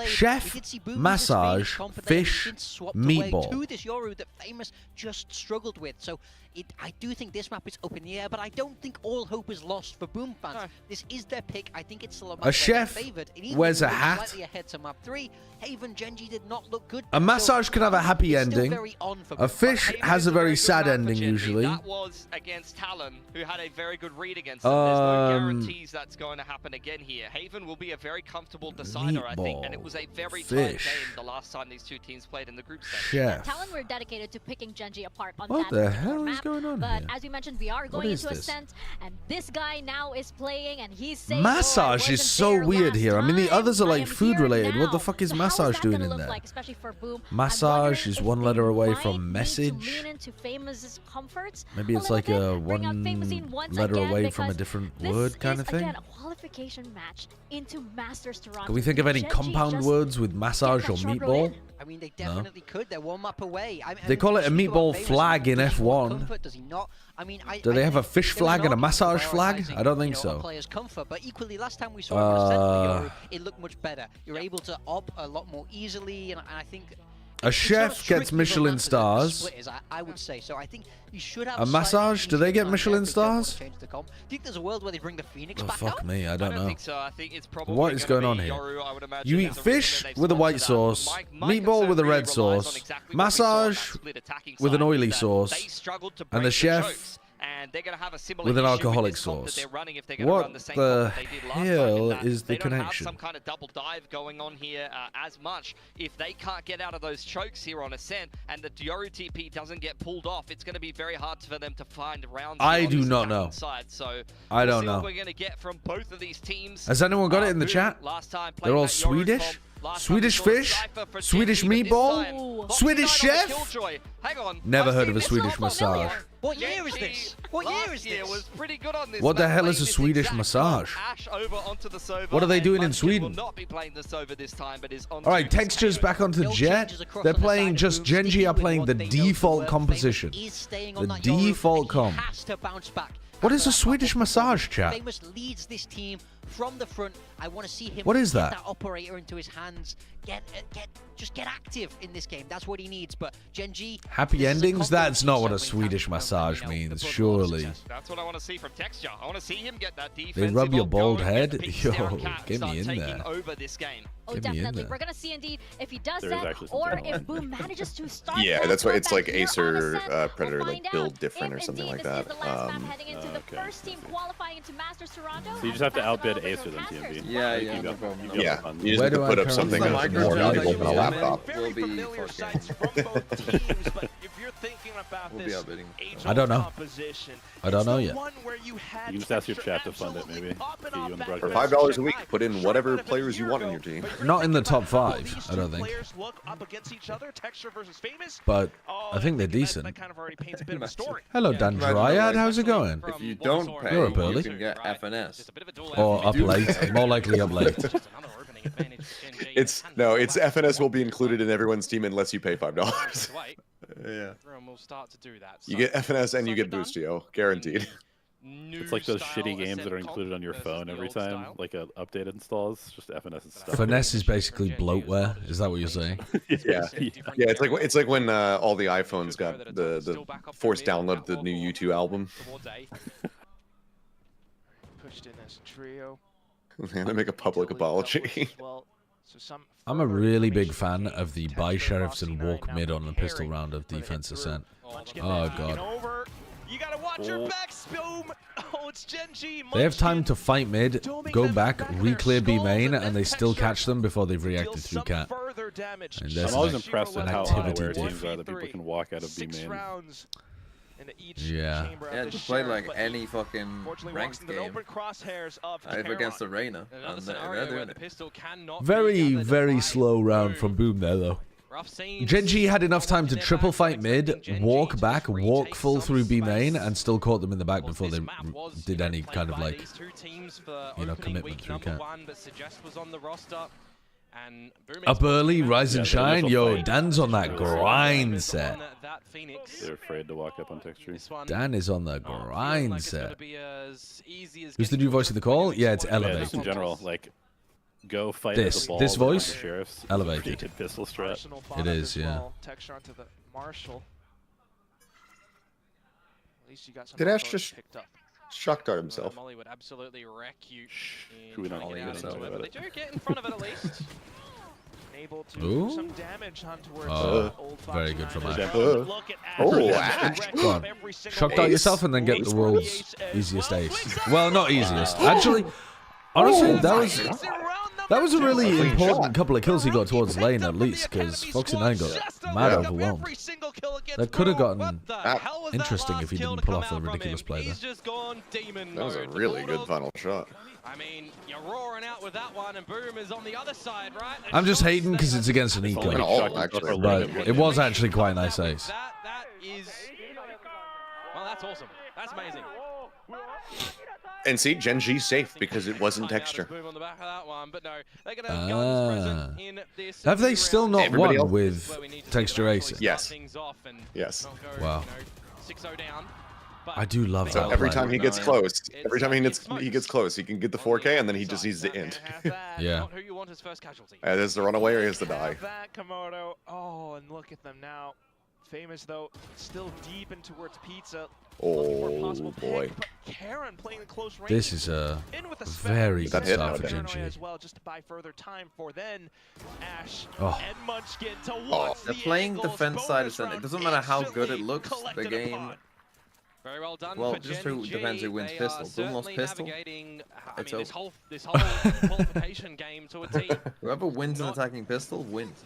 Chef, massage, fish, meatball. To this Yoru that Famous just struggled with. So I do think this map is up in the air, but I don't think all hope is lost for Boom fans. No. This is their pick. I think it's still a chef wears a hat. Slightly ahead to map 3. Haven GenG did not look good. A massage could have a happy ending. A fish has a very sad ending usually. That was against Talon, who had a very good read against them. There's no guarantees that's going to happen again here. Haven will be a very comfortable decider, I think, and it was a very tight game the last time these two teams played in the group stage. Chef. Talon were dedicated to picking GenG apart on what that the hell map, is going on but here? as we mentioned, we are going into Ascent, and this guy now is playing, and he's saying, massage is so weird here. I mean, the others are like food related. What the fuck is massage doing in there? Like, especially for Boom? Massage is one letter away from message. Maybe it's like a one letter away from a different word kind of thing. Again, a qualification match into Masters Toronto. Can we think of any compound words with massage or meatball? I mean, they definitely could. They're one map away. They call it a meatball flag in F1. Does he not? I mean, do they have a fish flag and a massage flag? I don't think so. Players' comfort, but equally, last time we saw it looked much better. You're able to op a lot more easily, and I think a chef gets Michelin stars. I would say so. I think you should have a massage. Do they get Michelin stars? Do you think there's a world where they bring the Phoenix back fuck out? me, I don't know. Think so. I think it's probably what is going on here? Yoru, you eat fish with a white sauce, meatball with a red sauce, massage with an oily sauce, and the chef and they're going to have a similar with an issue alcoholic with this comp sauce. that they're running if they're going to run the same comp that they did last hell time, is the they don't connection? have some kind of double dive going on here as much. If they can't get out of those chokes here on Ascent and the Yoru TP doesn't get pulled off, it's going to be very hard for them to find rounds. I do not know. Side. So I don't know. What we're going to get from both of these teams. Has anyone got it in the chat? Last time they're all Swedish. Swedish fish, Swedish meatball, Swedish chef. Hang on. Never heard of a Swedish massage. What year is this? What year is this? Was pretty good on this. What the hell is a Swedish massage? What are they doing in Sweden? Not be playing the Sova this time, but is on. All right, textures back onto Jet. They're playing just GenG are playing the default composition. The default comp. What is a Swedish massage, chat? Famous leads this team from the front. I want to see him what is that? Get that operator into his hands. Just get active in this game. That's what he needs. But GenG, happy endings? That's not what a Swedish massage means, surely. That's what I want to see from Texture. I want to see him get that defense. They rub your bald head? Yo, get me in there. Over this game. Oh, definitely. We're going to see indeed if he does that, or if Boom manages to start. Yeah, that's why it's like Acer Predator, like build different or something like that. Heading into the first team qualifying into Masters Toronto. So you just have to outbid Acer then, TMV. Yeah. You just have to put up something that's more valuable than a laptop. We'll be I don't know. I don't know yet. You can just ask your chat to fund it, maybe. For $5 a week, put in whatever players you want in your team. Not in the top 5, I don't think. But I think they're decent. Hello, Dan Dryad. How's it going? If you don't pay, you're up early. You can get FNS. Or up late. More likely up late. It's FNS will be included in everyone's team unless you pay $5. Yeah. You get FNS and you get Boostio, guaranteed. It's like those shitty games that are included on your phone every time, like an update installs. Just FNS and stuff. Finesse is basically bloatware. Is that what you're saying? Yeah. It's like when all the iPhones got the forced download of the new U2 album. Pushed in as a trio. They make a public apology. I'm a really big fan of the buy sheriffs and walk mid on the pistol round of defense Ascent. Oh god. You gotta watch your backs, Boom. Oh, it's GenG. They have time to fight mid, go back, re-clear B main, and they still catch them before they've reacted through cat. And I'm always impressed with how aware teams are that people can walk out of B main. Yeah. Just play like any fucking ranked game. Against the Reyna. Very, very slow round from Boom there, though. GenG had enough time to triple fight mid, walk back, walk full through B main, and still caught them in the back before they did any kind of like, you know, commitment through camp. Up early, rise and shine. Yo, Dan's on that grind set. They're afraid to walk up on texture. Dan is on the grind set. Who's the new voice of the call? Yeah, it's Elevate. Yeah, just in general, like, go fight at the ball. This voice? Sheriff's Elevated. Pistol strat. It is, yeah. Texture onto the Marshall. At least you got some Did Ash just shock dart himself? Molly would absolutely wreck you. We don't get out into it, but they do get in front of it at least. Able to do some damage on towards old very good from Ash. Ash. Go on. Shock dart yourself and then get the world's easiest ace. Well, not easiest. Actually, honestly, that was a really important couple of kills he got towards lane at least, because Foxy9 got mad overwhelmed. That could have gotten interesting if he didn't pull off a ridiculous play there. That was a really good final shot. I mean, you're roaring out with that one, and Boom is on the other side, right? I'm just hating because it's against an eco. But it was actually quite a nice ace. That is... Well, that's awesome. That's amazing. And see, GenG safe because it wasn't texture. Have they still not won with texture ace? Yes. Yes. Wow. I do love that. Every time he gets close, he gets close, he can get the 4K and then he just needs to int. Yeah. There's the runaway or he has to die. Oh, and look at them now. Famous though, still deep in towards Pizza. Oh boy. Karen playing close range. This is a very good start for GenG. As well, just to buy further time for then Ash and Munchkin towards they're playing defense side of Ascendant. It doesn't matter how good it looks, the game. Very well done. Well, just who depends who wins pistol. Boom lost pistol. It's this whole qualification game to a team. Whoever wins an attacking pistol wins.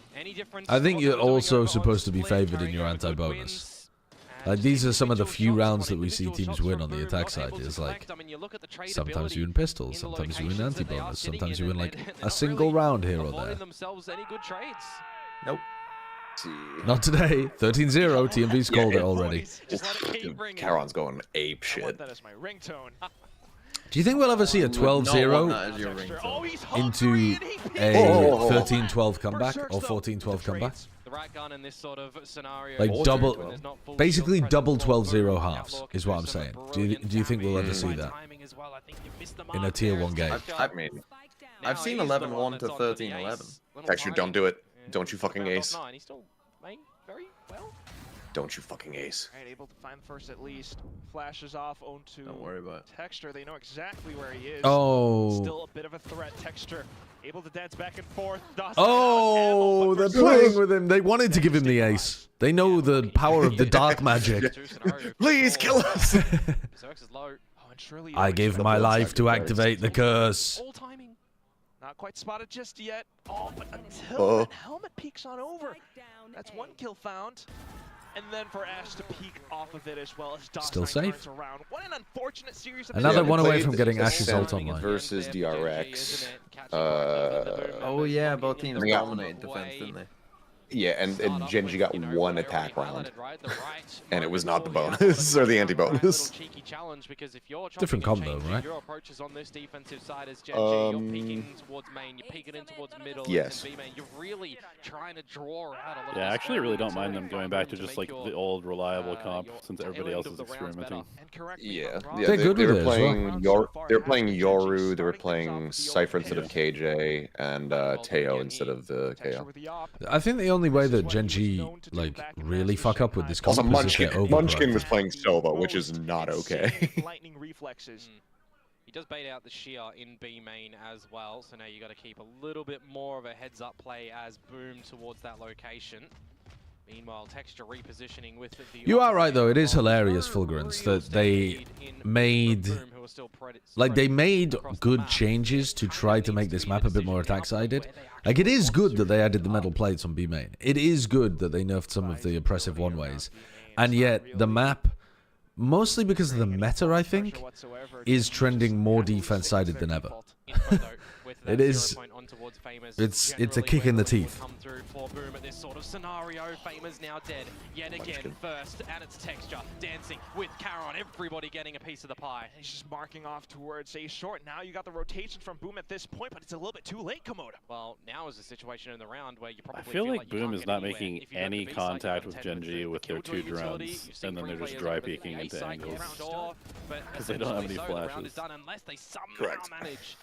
I think you're also supposed to be favored in your anti-bonus. Like, these are some of the few rounds that we see teams win on the attack side. It's like, sometimes you win pistols, sometimes you win anti-bonus, sometimes you win like a single round here or there. Nope. Not today. 13-0. TMV's called it already. Charon's going ape shit. Do you think we'll ever see a 12-0 into a 13-12 comeback or 14-12 comeback? Like double, basically double 12-0 halves is what I'm saying. Do you think we'll ever see that in a tier 1 game? I've seen 11-1 to 13-11. Texture, don't do it. Don't you fucking ace. Don't you fucking ace. Right, able to find first at least. Flashes off onto Don't worry about it. Texture. They know exactly where he is. Oh. Still a bit of a threat. Texture able to dance back and forth. Oh, they're playing with him. They wanted to give him the ace. They know the power of the dark magic. Please kill us. I give my life to activate the curse. Not quite spotted just yet. Oh, but until that helmet peeks on over. That's one kill found. And then for Ash to peek off of it as well as Doc still safe. Around. What an unfortunate series of another one away from getting Ash's ult online. Versus DRX. Oh yeah, both teams dominated defense, didn't they? Yeah, and GenG got one attack round. And it was not the bonus or the anti-bonus. Different combo, right? Yes. Yeah, I actually really don't mind them going back to just like the old reliable comp since everybody else is experimenting. Yeah, they're good with it as well. They were playing Yoru, they were playing Cypher instead of KJ, and Teo instead of the KO. I think the only way that GenG like really fuck up with this comp also, is Munchkin was playing Sova, which is not okay. Lightning reflexes. He does bait out the shear in B main as well, so now you got to keep a little bit more of a heads-up play as Boom towards that location. Meanwhile, Texture repositioning with the... You are right, though. It is hilarious, Fulgurance, that they made... Like, they made good changes to try to make this map a bit more attack-sided. Like, it is good that they added the metal plates on B main. It is good that they nerfed some of the oppressive one-ways. And yet, the map, mostly because of the meta, I think, is trending more defense-sided than ever. It is. It's a kick in the teeth. Come through for Boom at this sort of scenario. Famous now dead yet again. First, and it's Texture dancing with Charon. Everybody getting a piece of the pie. He's just marking off towards a short. Now you got the rotation from Boom at this point, but it's a little bit too late, Komodo. Well, now is a situation in the round where you probably I feel like Boom is not making any contact with GenG with their 2 drones, and then they're just dry peeking into angles because they don't have any flashes. Unless they somehow manage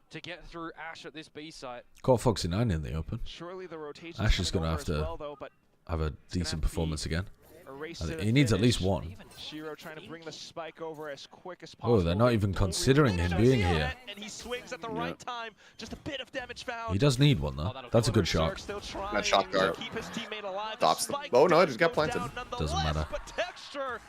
to get through Ash at this B site. Caught Foxy 9 in the open. Surely the rotation. Ash is going to have to have a decent performance again. He needs at least one. Shiro trying to bring the spike over as quick as possible. Oh, they're not even considering him being here. And he swings at the right time. Just a bit of damage found. He does need one though. That's a good shot. That shot guard stops them. Oh no, it just got planted. Doesn't matter.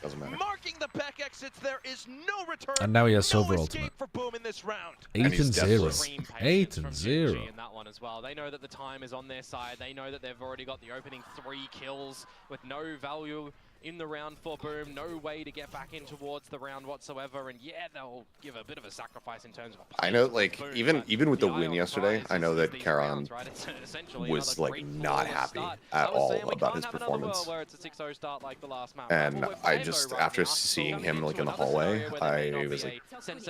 Doesn't matter. Marking the back exits, there is no return. And now he has Silver Ultimate. For Boom in this round. 8-0. 8-0. In that one as well. They know that the time is on their side. They know that they've already got the opening 3 kills with no value in the round for Boom. No way to get back in towards the round whatsoever. And yeah, they'll give a bit of a sacrifice in terms of I know, like, even with the win yesterday, I know that Charon was, like, not happy at all about his performance. And I just, after seeing him, like, in the hallway, I was like,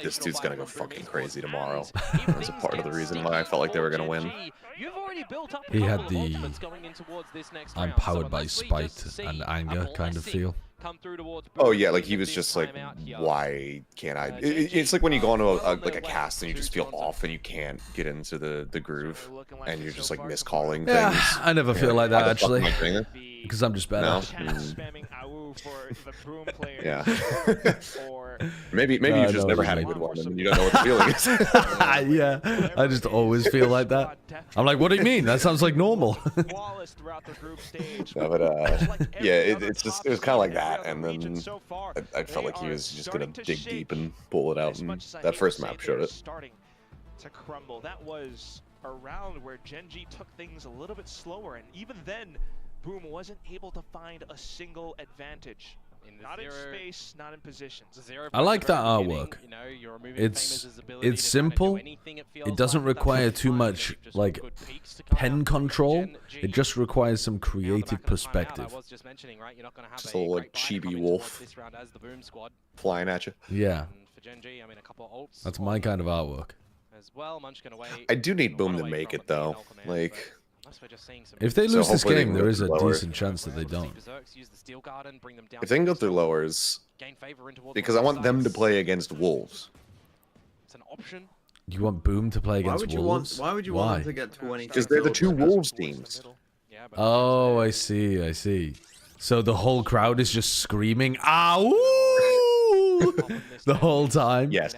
this dude's gonna go fucking crazy tomorrow. That was a part of the reason why I felt like they were gonna win. He had the I'm powered by spite and anger kind of feel. Oh yeah, like he was just like, why can't I? It's like when you go into like a cast and you just feel off and you can't get into the groove and you're just like miscalling things. Yeah, I never feel like that actually, because I'm just better. No. Yeah. maybe you just never had a good one and you don't know what the feeling is. Yeah, I just always feel like that. I'm like, what do you mean? That sounds like normal. No, but yeah, it was kind of like that, and then I felt like he was just gonna dig deep and pull it out, and that first map showed it. Starting to crumble. That was a round where GenG took things a little bit slower, and even then, Boom wasn't able to find a single advantage. Not in space, not in positions. I like that artwork. It's simple. It doesn't require too much like pen control. It just requires some creative perspective. Just a little like chibi wolf flying at you. Yeah. That's my kind of artwork. I do need Boom to make it though. Like, if they lose this game, there is a decent chance that they don't. If they can go through lowers, because I want them to play against Wolves. It's an option. You want Boom to play against Wolves? Why would you want them to get 20? Because they're the 2 Wolves teams. Oh, I see, I see. So the whole crowd is just screaming, "Ow!" the whole time. Yes.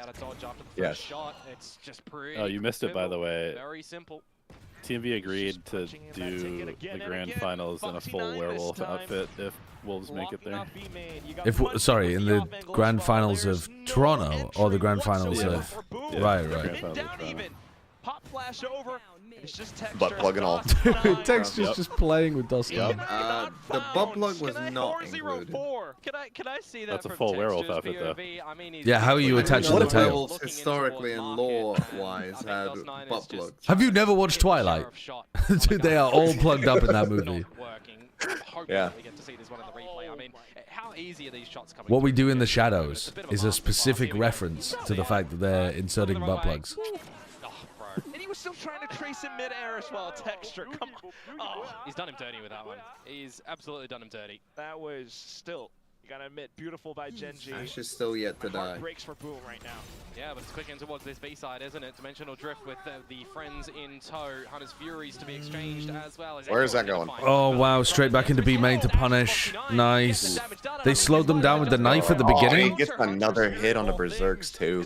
Yes. Oh, you missed it, by the way. Very simple. TMV agreed to do the grand finals in a full werewolf outfit if Wolves make it there. Sorry, in the grand finals of Toronto or the grand finals of right. Pop flash over. It's just butt plug and all. Texture's just playing with Dusty. The butt plug was not included. Can I see that? That's a full werewolf outfit, though. Yeah, how are you attaching the tail? Werewolves historically and lore-wise had butt plugs. Have you never watched Twilight? Dude, they are all plugged up in that movie. Yeah. What we do in the shadows is a specific reference to the fact that they're inserting butt plugs. And he was still trying to trace in mid-air as well. Texture, come on. Oh, he's done him dirty with that one. He's absolutely done him dirty. That was still, you gotta admit, beautiful by GenG. Ash is still yet to die. Breaks for Boom right now. Yeah, but it's quick in towards this B side, isn't it? Dimensional drift with the friends in tow. Hunter's Furies to be exchanged as well. Where is that going? Oh, wow. Straight back into B main to punish. Nice. They slowed them down with the knife at the beginning. He gets another hit on the Berserks, too.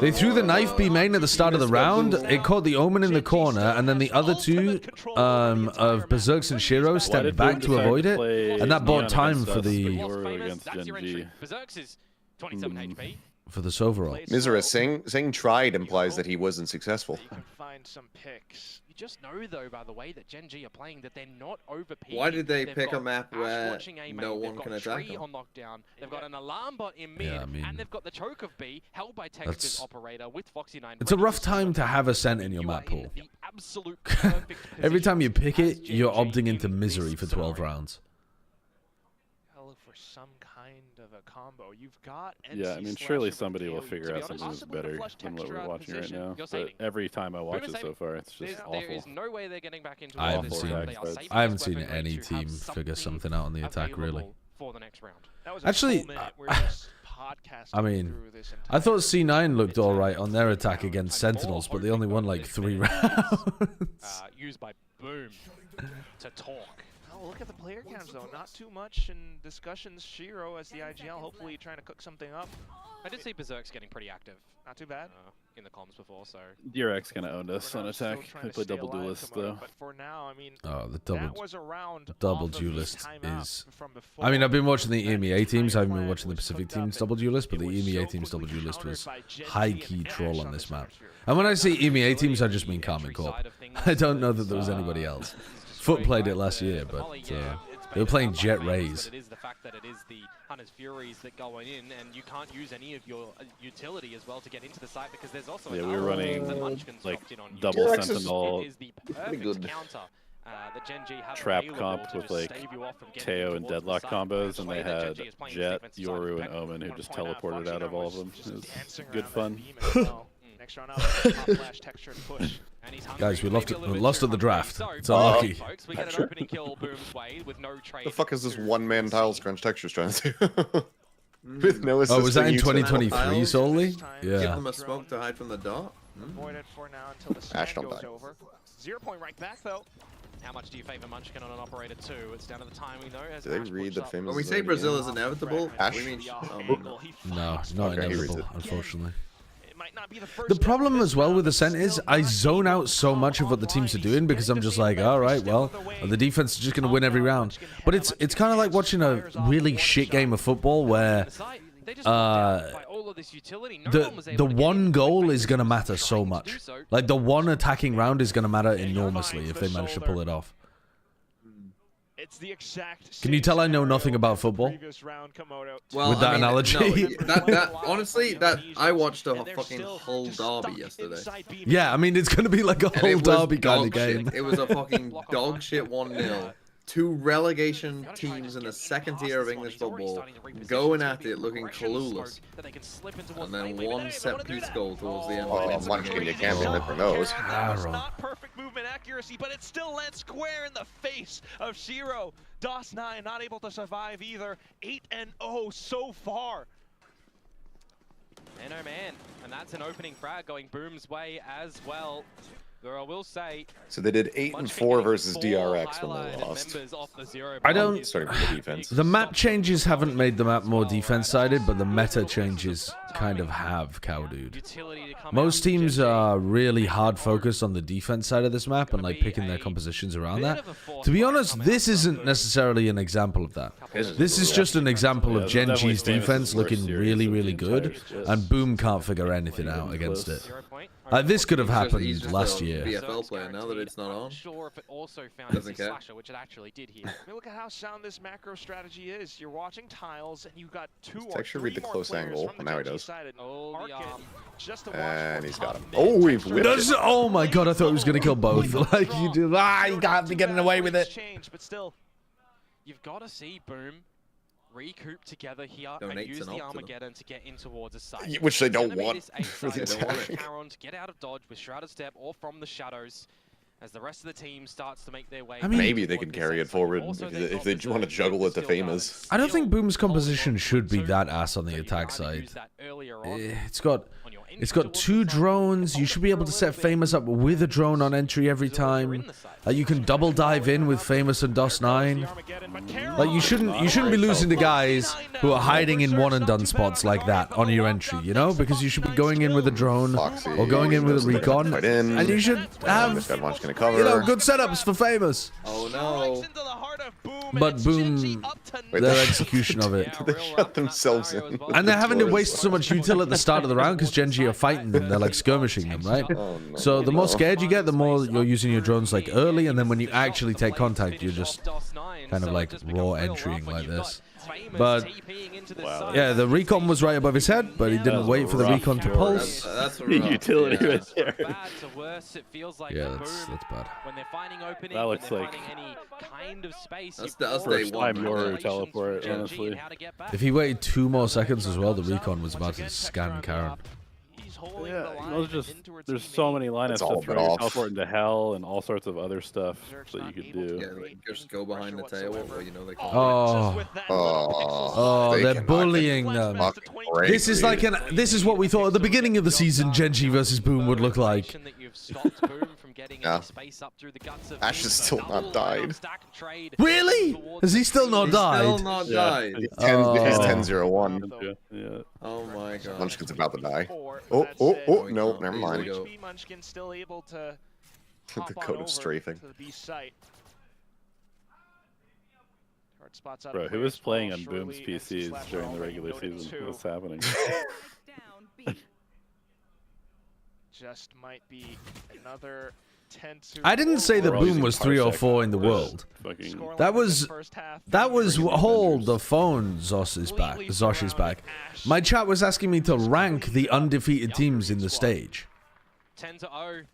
They threw the knife B main at the start of the round. It caught the Omen in the corner, and then the other two of Berserks and Shiro stepped back to avoid it. And that bought time for the... against GenG. Berserks is 27 HP. for this overall. Mizra, saying tried implies that he wasn't successful. You can find some picks. You just know, though, by the way that GenG are playing, that they're not overpeaking. Why did they pick a map where no one can attack them? On lockdown. They've got an alarm bot in mid, and they've got the choke of B held by Texture's operator with Foxy9. It's a rough time to have Ascent in your map pool. Every time you pick it, you're opting into misery for 12 rounds. Look for some kind of a combo. You've got yeah, I mean, surely somebody will figure out something that's better than what we're watching right now. But every time I watch it so far, it's just awful. There is no way they're getting back into I haven't seen any team figure something out on the attack, really. For the next round. Actually, I mean, I thought C9 looked all right on their attack against Sentinels, but they only won like 3 rounds. Used by Boom to talk. Oh, look at the player counts, though. Not too much in discussions. Shiro as the IGL, hopefully trying to cook something up. I did see Berserk's getting pretty active. Not too bad. In the comms before, so... DRX kind of owned us on attack. They played double duelist, though. But for now, I mean, the double duelist is... I mean, I've been watching the EMEA teams. I haven't been watching the Pacific team's double duelist, but the EMEA team's double duelist was high-key troll on this map. And when I say EMEA teams, I just mean Karmine Corp. I don't know that there was anybody else. Foot played it last year, but they were playing Jet Rays. It is the fact that it is the Hunter's Furies that go in, and you can't use any of your utility as well to get into the site because there's also we were running like double Sentinel counter. The GenG have trap comp with like Teo and Deadlock combos, and they had Jet, Yoru, and Omen who just teleported out of all of them. It was good fun. Next round up, flash texture push. Guys, we lost at the draft. It's unlucky. The fuck is this one-man tile scrunch textures trying to do? With no assist. Oh, was that in 2023 solely? Yeah. Give them a smoke to hide from the dot. Avoid it for now until the sand goes over. 0 point right back, though. How much do you favor Munchkin on an operator too? It's down to the timing though. Do they read the famous? When we say Brazil is inevitable, we mean no, not inevitable, unfortunately. The problem as well with Ascent is I zone out so much of what the teams are doing because I'm just like, all right, well, the defense is just going to win every round. But it's kind of like watching a really shit game of football where the one goal is going to matter so much. Like the one attacking round is going to matter enormously if they manage to pull it off. It's the exact Can you tell I know nothing about football? Well, with that analogy? No, honestly, I watched a fucking whole derby yesterday. Yeah, I mean, it's going to be like a whole derby kind of game. It was a fucking dog shit 1-0. 2 relegation teams in the second tier of English football going at it looking clueless. And then 1 set-piece goal towards the end. Oh, Munchkin, you can't be for those. Not perfect movement accuracy, but it still lands square in the face of Shiro. DOS9 not able to survive either. 8-0 so far. Man, oh man. And that's an opening frag going Boom's way as well. Though I will say, so they did 8-4 versus DRX when they lost. I don't. Starting with the defense. The map changes haven't made the map more defense-sided, but the meta changes kind of have, cow dude. Most teams are really hard focused on the defense side of this map and like picking their compositions around that. To be honest, this isn't necessarily an example of that. This is just an example of GenG's defense looking really, really good, and Boom can't figure anything out against it. This could have happened last year. BFL player now that it's not on. Sure if it also found a slasher, which it actually did here. I mean, look at how sound this macro strategy is. You're watching tiles, and you've got 2 or 3 read the close angle. Now he does. And he's got him. Oh, he does. Oh my god! I thought he was gonna kill both. Like you do. You can't be getting away with it. But still, you've got to see Boom recoup together here and use the Armageddon to get in towards a site. Which they don't want. Charon to get out of dodge with Shrouded Step or from the shadows as the rest of the team starts to make their way. I mean, maybe they can carry it forward if they want to juggle it to famous. I don't think Boom's composition should be that ass on the attack side. It's got 2 drones. You should be able to set Famous up with a drone on entry every time. You can double dive in with Famous and DOS9. Like you shouldn't be losing to guys who are hiding in one and done spots like that on your entry, you know? Because you should be going in with a drone or going in with a recon, and you should have good setups for Famous. Oh no! But Boom, their execution of it. They shut themselves in. And they're having to waste so much util at the start of the round because GenG are fighting them. They're like skirmishing them, right? Oh, no, So the more scared you get, the more you're using your drones like early, and then when you actually take contact, you're just kind of like raw entrying like this. But yeah, the recon was right above his head, but he didn't wait for the recon to pulse. That's utility right there. Yeah, that's bad. That looks like That's the first time Yoru teleport, honestly. If he waited 2 more seconds as well, the recon was about to scan Karen. Yeah, there's so many lineups to throw teleport into hell and all sorts of other stuff that you could do. Yeah, like just go behind the tail, or you know they call They're bullying them. This is like this is what we thought at the beginning of the season GenG versus Boom would look like. Yeah. Ash has still not died. Really? Has he still not died? Still not died. He's 10-0-1. Yeah. Oh my god. Munchkin's about to die. Oh, no, never mind. Munchkin still able to The code of strafing. Bro, who was playing on Boom's PCs during the regular season? What's happening? Just might be another 10-2. I didn't say that Boom was 3 or 4 in the world. That was hold the phone. Zosh is back. My chat was asking me to rank the undefeated teams in the stage. 10-0.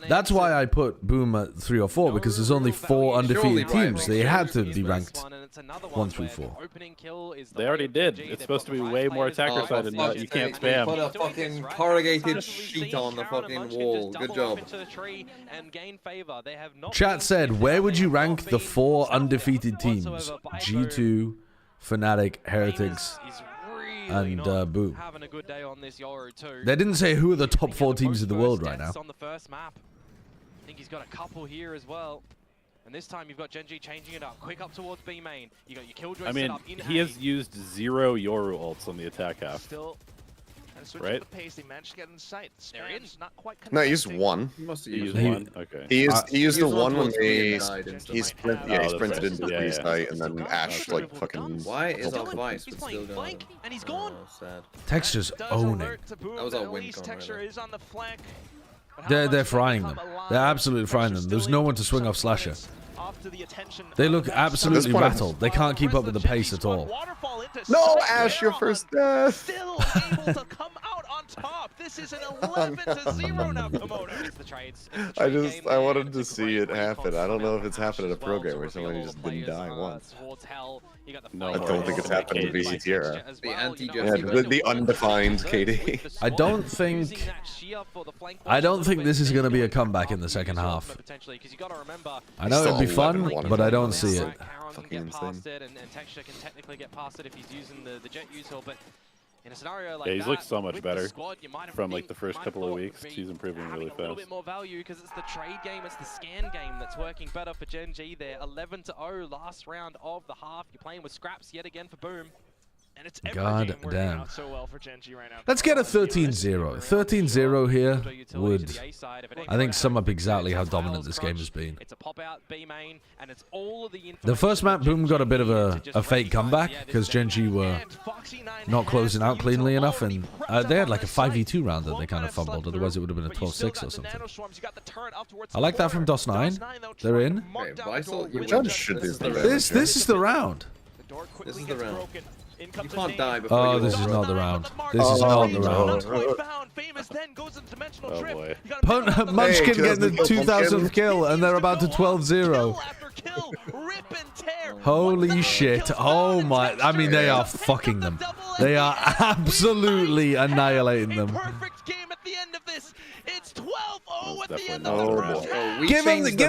That's why I put Boom at 3 or 4, because there's only 4 undefeated teams. They had to be ranked 1 through 4. They already did. It's supposed to be way more attacker side than that. You can't spam. Put a fucking corrugated sheet on the fucking wall. Good job. Chat said, where would you rank the 4 undefeated teams? G2, Fnatic, Heretics, and Boom. They didn't say who are the top 4 teams in the world right now. On the first map. I think he's got a couple here as well. And this time you've got GenG changing it up. Quick up towards B main. You got your Killjoy set up in he has used 0 Yoru ults on the attack half. Still trying to switch right? up the pace. They managed to get in sight. They're in. Not quite No, he used 1. He must have He used used one. 1? Okay. He used the one when he He's sprinted into the site, and then Ash like fucking. Why is our Vice still going? And he's gone. Oh, sad. Texture's owning. That was our win con, Texture really. is on the flank. They're frying them. They're absolutely frying them. There's no one to swing off Slasher. They look absolutely rattled. They can't keep up with the pace at all. No, Ash, your first death. Still able to come out on top. This is an 11-0 now, Komodo. I wanted to see it happen. I don't know if it's happened in a pro game where somebody just didn't die once. No, I don't think it's happened in the VCT era. The The undefined KD. I don't think this is going to be a comeback in the second half. I know it'd be fun, but I don't see it. Fucking insane. And Texture can technically get past it if he's using the jet util, but in a scenario like Yeah, he's that, looked so much with the better squad, you might have from like think- the first might couple of thought weeks. would be He's improving really having a little fast. bit more value because it's the trade game, it's the scan game that's working better for GenG. They're 11-0 last round of the half. You're playing with scraps yet again for Boom. And it's every God game working damn. out so well for GenG right now. Let's get a 13-0. 13-0 here would, I think, sum up exactly how dominant this game has been. It's a pop out B main, and it's all of the The first map, Boom got a bit of a fake comeback because GenG were not closing out cleanly enough, and they had like a 5v2 round that they kind of fumbled. Otherwise, it would have been a 12-6 or something. I like that from DOS9. They're in. Judge should be the This is the round. This is the round. You can't die before Oh, you this is over. not the round. This is not the round. Oh boy. Munchkin getting the 2000th kill, and they're about to 12-0. Holy shit. Oh my. I mean, they are fucking them. They are absolutely annihilating them. Perfect game at the end of this. It's 12-0 at the end Oh, of the boy. first half. Give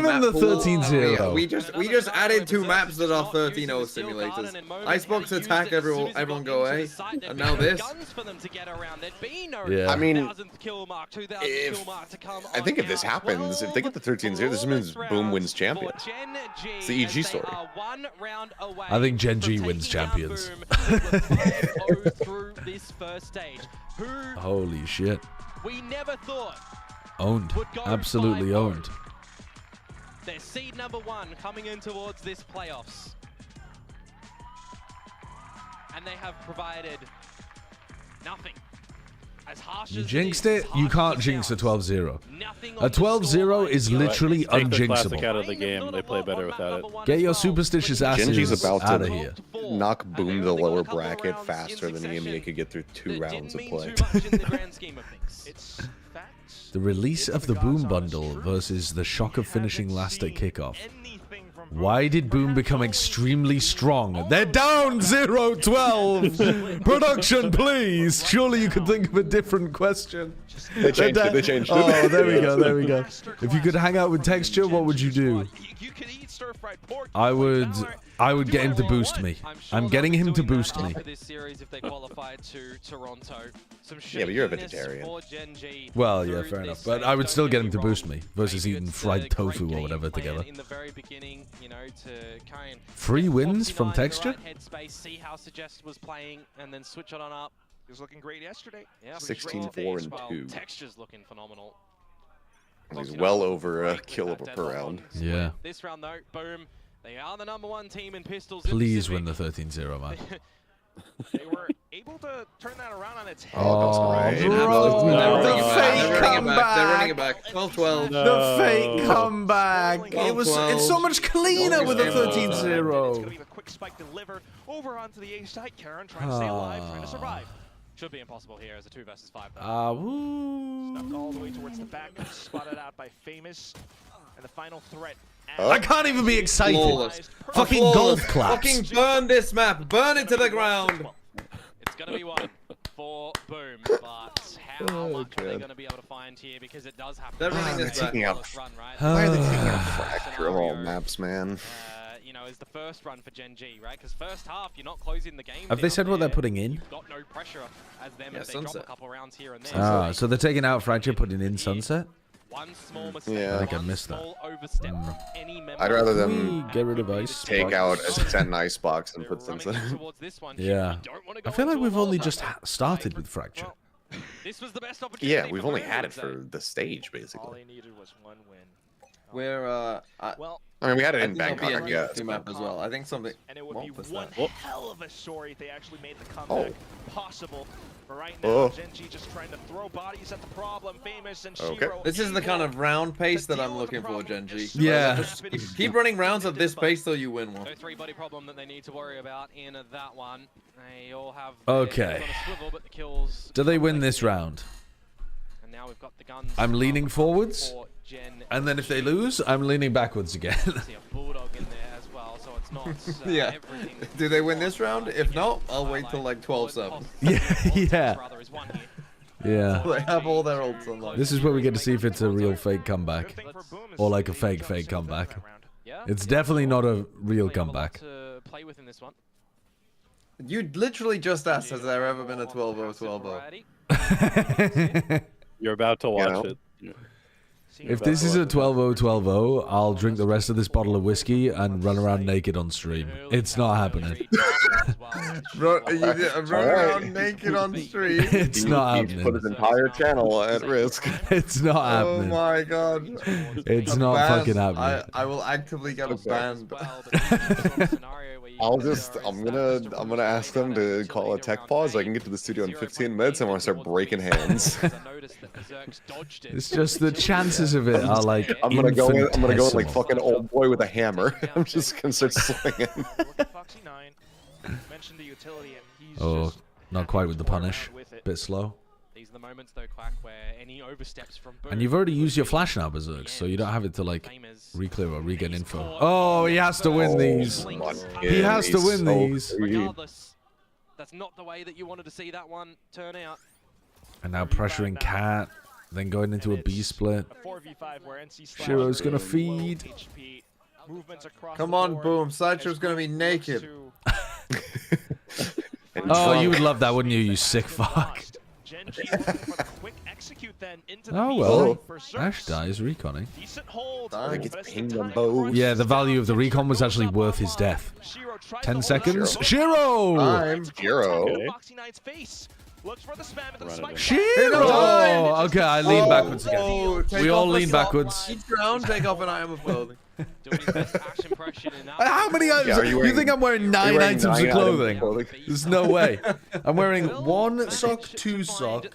him the 13-0. We just added 2 maps that are 13-0 simulators. Icebox attack, everyone go A, and now this. Yeah. I mean, I think if this happens, if they get the 13-0, this means Boom wins champions. It's the EG story. I think GenG wins champions. Holy shit. We never thought Owned. would go Absolutely 5-0. owned. They're seed number 1 coming in towards this playoffs. and they have provided nothing. As harsh You as jinxed is, it. You can't jinx a 12-0. nothing A on the 12-0 is scoreline. literally Take the classic unjinxable. out of the game. They play better without it. Get your superstitious GenG's asses about out to of here. knock Boom to the lower bracket faster than EMEA could get through 2 rounds of play. The release of the Boom bundle versus the shock of finishing last at kickoff. Why did Boom become extremely strong? They're down 0-12! Production, please! Surely you could think of a different question. They changed it. They changed it. Oh, there we go. There we go. If you could hang out with texture, what would you do? I would get him to boost me. I'm getting him to boost me. Yeah, but you're a vegetarian. Well, yeah, fair enough. But I would still get him to boost me versus eating fried tofu or whatever together. 3 wins from texture? He was looking great yesterday. 16-4-2. Texture's looking phenomenal. He's well over a kill per round. Yeah. This round though, Boom. They are the #1 team in pistols. Please win the 13-0, man. They were able to turn that around on its head. Oh, right. bro. The fake comeback. They're running it back. 12-12. The fake comeback. It's so much cleaner with a It's going to 13-0. be the quick spike deliver over onto the A side. Karen trying to stay alive, trying to survive. Should be impossible here as a 2 versus 5. Though. Woo. Snuck all the way towards the back, spotted out by Famous, and the final threat. I can't even be excited. Flawless. Fucking Flawless. golf claps. Fucking burn this map. Burn it to the ground. It's going to be one for Boom, but how much are they going to be able to find here? Because it does happen. They're running this back. Run, right? Why are they taking out Fracture of all maps, man? You know, is the first run for GenG, right? Because first half, you're not closing the game. Have they said what they're putting in? You've got no pressure as them as they drop a couple rounds here and there. Ah, so they're taking out Fracture, putting in Sunset? One small mistake, Yeah. I think I missed that. overstep from any member. I'd rather them Get rid of Ice. take out Ascendant Icebox and put Sunset. Yeah. I feel like we've only just started with Fracture. This was the best opportunity. Yeah, we've only had it for the stage, All basically. they needed was 1 win. We're Well, I mean, we had it I in think it'll Bangkok, be a I new guess. map as well. I think something. and it would What be was one that? hell of a story if they actually made the comeback possible. But right now, Oh. GenG just trying to throw bodies at the problem. Famous and Okay. Shiro. This is the kind able of round pace to that I'm deal with the looking for, problem GenG. as soon Yeah. as it's been Keep running rounds at this pace till you win one. No 3-body problem that they need to worry about in that one. They all have Okay. their heads on a swivel, but the kills Do they win this round? And now we've got the guns. I'm leaning forwards, for Gen and then if they lose, I'm leaning backwards again. See a bulldog in there as well, so it's not Yeah. everything. Do they win this round? If not, I'll wait till like 12-7. Yeah. Rather is one here. Yeah. They have all their ults on. This is where we get to see if it's a real fake comeback. Good thing for Boom is Or like a they fake jumped smooth in comeback. that round. Yeah. It's definitely not a real They have a lot comeback. to play with in this one. You literally just asked, has there ever been a 12-0, 12-0? Variety. You're about to watch know? it. If this is a 12-0, 12-0, I'll drink the rest of this bottle of whiskey and run around naked on stream. It's not happening. Run around naked on stream. It's not happening. Put his entire channel at risk. It's not Oh happening. my god. It's A not ban. fucking happening. I will actively get a banned. I'm gonna ask them to call a tech pause so I can get to the studio in 15 minutes and I want to start breaking hands. It's just the chances of it are like I'm gonna go in like infinitesimal. fucking old boy with a hammer. I'm just gonna start swinging. Foxy 9 mentioned the utility, and he's Oh, just not quite with the happy to toy punish. around with it. Bit slow. These are the moments though, Quack, where any oversteps from Boom And you've already used your flash now, Berserk, so you don't have it to like re-clear or regain info. Oh, he has to win these. He has to win these. Regardless, that's not the way that you wanted to see that one turn out. And now pressuring Cat, then going into a B split. A 4v5 where NC Slash Shiro's gonna is low feed. HP, movements across Come the on, board Boom. as Sideshow's gonna be Boom naked. looks to Oh, you would love that, wouldn't you, you sick fuck? GenG looking for the quick execute then into the Oh B well, side for Zerx. Ash dies reconning. Decent hold. Dang. Gets but as the pinged on time both. crunches Yeah, the value of the down, recon was Texture actually goes worth up his online. death. Shiro tries 10 to seconds. hold Shiro! I'm Hero. Foxy 9's face. Looks for the spam into the spike. Shiro! Okay, I lean backwards again. We all lean backwards. Each round, take off an item of clothing. How many items? You think I'm wearing 9 items of clothing? There's no way. I'm wearing 1 sock, 2 sock,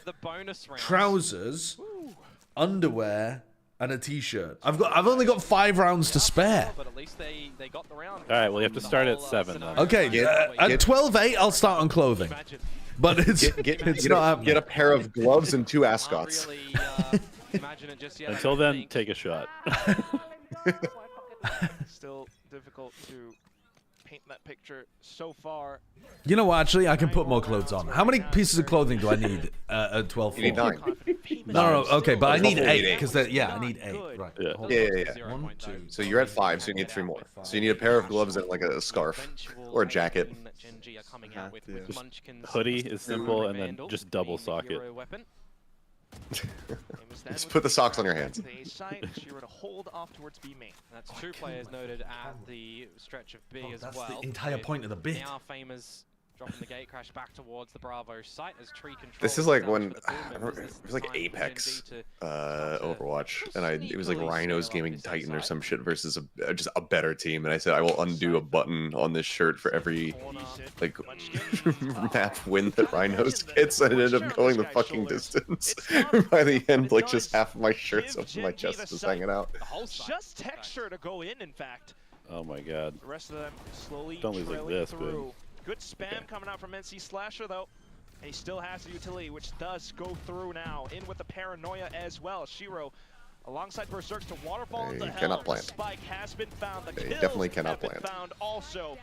trousers, underwear, and a t-shirt. I've only got 5 rounds to spare. But at least they got the round. All right, well you have to start at 7 then. Okay, at 12-8, I'll start on clothing. But it's not happening. Get a pair of gloves and 2 ascots. Until then, take a shot. Still difficult to paint that picture so far. You know what, actually, I can put more clothes on. How many pieces of clothing do I need at 12? You need 9. No, okay, but I need 8, because yeah, I need 8. Right. Yeah. 1, 2. So you're at 5, so you need 3 more. So you need a pair of gloves and like a scarf or a jacket. Hoodie is simple, and then just double sock it. Just put the socks on your hands. Shiro to hold off towards B main. That's 2 players noted at the stretch of B as well. That's the entire point of the bit. Now Famous dropping the gate crash back towards the Bravo site as tree control. This is like when it was like Apex Overwatch, and it was like Rhinos Gaming Titan or some shit versus just a better team, and I said I will undo a button on this shirt for every like map win that Rhinos gets, and it ended up going the fucking distance. By the end, like just half of my shirt's up to my chest just hanging out. Just texture to go in fact. Oh my god. The rest of them slowly don't lose like this, through. Good spam coming out from NC Slasher though. And he still has the utility, which does go through now. In with the paranoia as well. Shiro alongside Berserks to waterfall into hell. Cannot plant. The spike has been found. The kills definitely cannot have been plant. found also.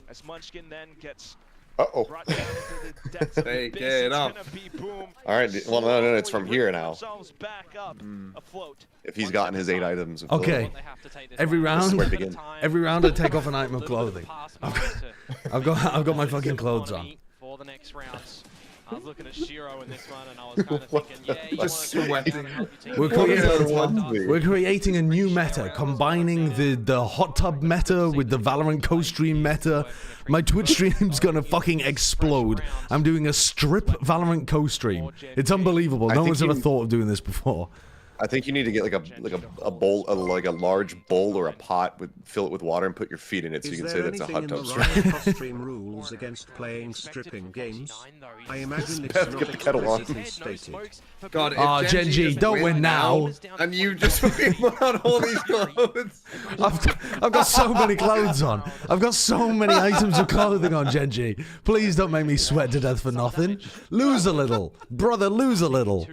As Munchkin then gets brought down into the depths of the abyss. It's gonna be Boom. All right, well no, it's from here now. Back up, afloat. If he's gotten his 8 items of okay, every round I take off an item of clothing. I've got my fucking clothes on. For the next rounds. I was looking at Shiro in this one, and I was kind of thinking, yeah, you just sweating. We're creating a new meta, combining the hot tub meta with the Valorant co-stream meta. My Twitch stream's gonna fucking explode. I'm doing a strip Valorant co-stream. It's unbelievable. No one's ever thought of doing this before. I think you need to get like a bowl, like a large bowl or a pot, fill it with water and put your feet in it, so you can say that's a hot tub stream. Stream rules against playing stripping games? I imagine it's Get the kettle on. God, oh, GenG, don't win now. And you just put on all these clothes. I've got so many clothes on. I've got so many items of clothing on, GenG. Please don't make me sweat to death for nothing. Lose a little, brother. Lose a little.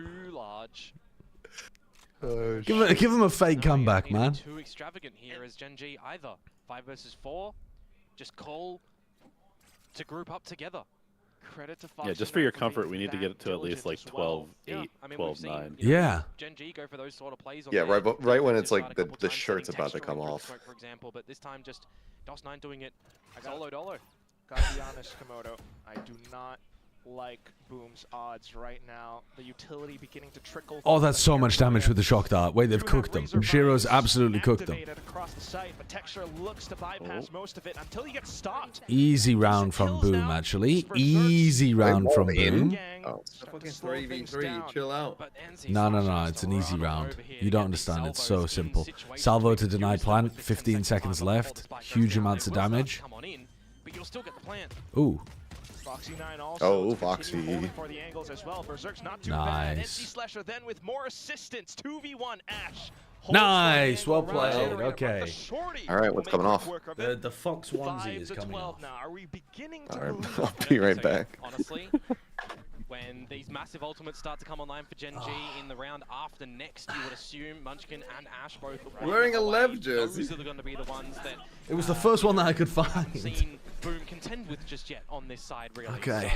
Give him a fake comeback, man. Too extravagant here as GenG either 5 versus 4. Just call to group up together. Credit to Fox. Yeah, just for your comfort, we need to get it to at least like 12-8, 12-9. Yeah. GenG go for those sort of plays. Yeah, right when it's like the shirt's about to come off. For example, but this time just DOS9 doing it solo dolo. Gotta be honest, Komodo, I do not like Boom's odds right now. The utility beginning to trickle. Oh, that's so much damage with the shock dart. Wait, they've cooked them. Shiro's absolutely cooked them. Across the site, but Texture looks to bypass most of it until he gets stopped. Easy round from Boom, actually. Easy round from Boom. Fucking 3v3, chill out. No, it's an easy round. You don't understand, it's so simple. Salvo to deny plant, 15 seconds left. Huge amounts of damage. Ooh. Foxy 9 also Foxy. For the angles as well. Berserk's not too bad. NC Slasher then with more assistance. 2v1 Ash. Nice, well played. Okay. All right, what's coming off? The Fox onesie is coming off. Now. Are we beginning to I'll be right back. Honestly, when these massive ultimates start to come online for GenG in the round after next, you would assume Munchkin and Ash both wearing a Lev jersey. Those are going to be the ones that it was the first one that I could find. Seen Boom contend with just yet on this side, really. Okay.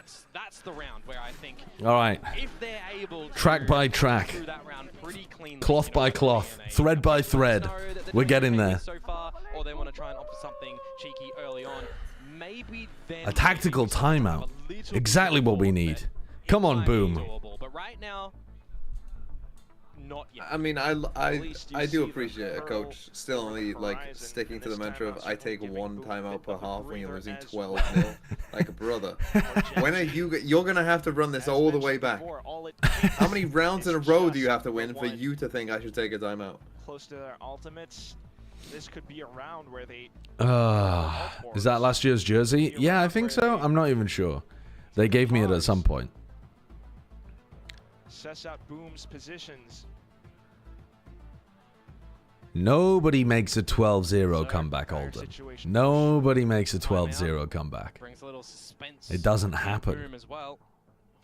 So that's the round where I think. All right. If they're able to track by track, that round pretty cleanly, cloth by cloth, thread by thread, we're getting there. So far, or they want to try and offer something cheeky early on. Maybe then a tactical timeout. Exactly what we need. Come on, Boom. But right now, not yet. I mean, I do appreciate a coach still only like sticking to the mantra of I take one timeout per half when you're losing 12-0. Like, brother, when are you're gonna have to run this all the way back? How many rounds in a row do you have to win for you to think I should take a timeout? Close to their ultimates. This could be a round where they. Is that last year's jersey? Yeah, I think so. I'm not even sure. They gave me it at some point. Assess out Boom's positions. Nobody makes a 12-0 comeback, Alden. Nobody makes a 12-0 comeback. It doesn't happen. For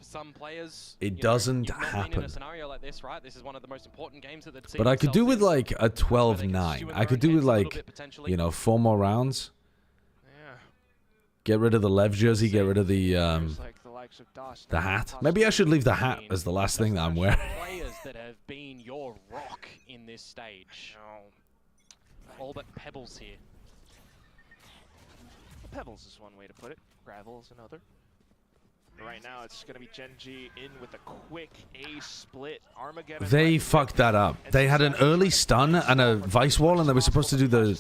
some players, it doesn't happen. In a scenario like this, right? This is one of the most important games that they'd see. But I could do with like a 12-9. I could do with like, you know, 4 more rounds. Yeah. Get rid of the Lev jersey. Get rid of the hat. Maybe I should leave the hat as the last thing that I'm wearing. Players that have been your rock in this stage. All but Pebbles here. Pebbles is one way to put it. Gravel is another. Right now, it's going to be GenG in with a quick A split. Armageddon. They fucked that up. They had an early stun and a vice wall, and they were supposed to do the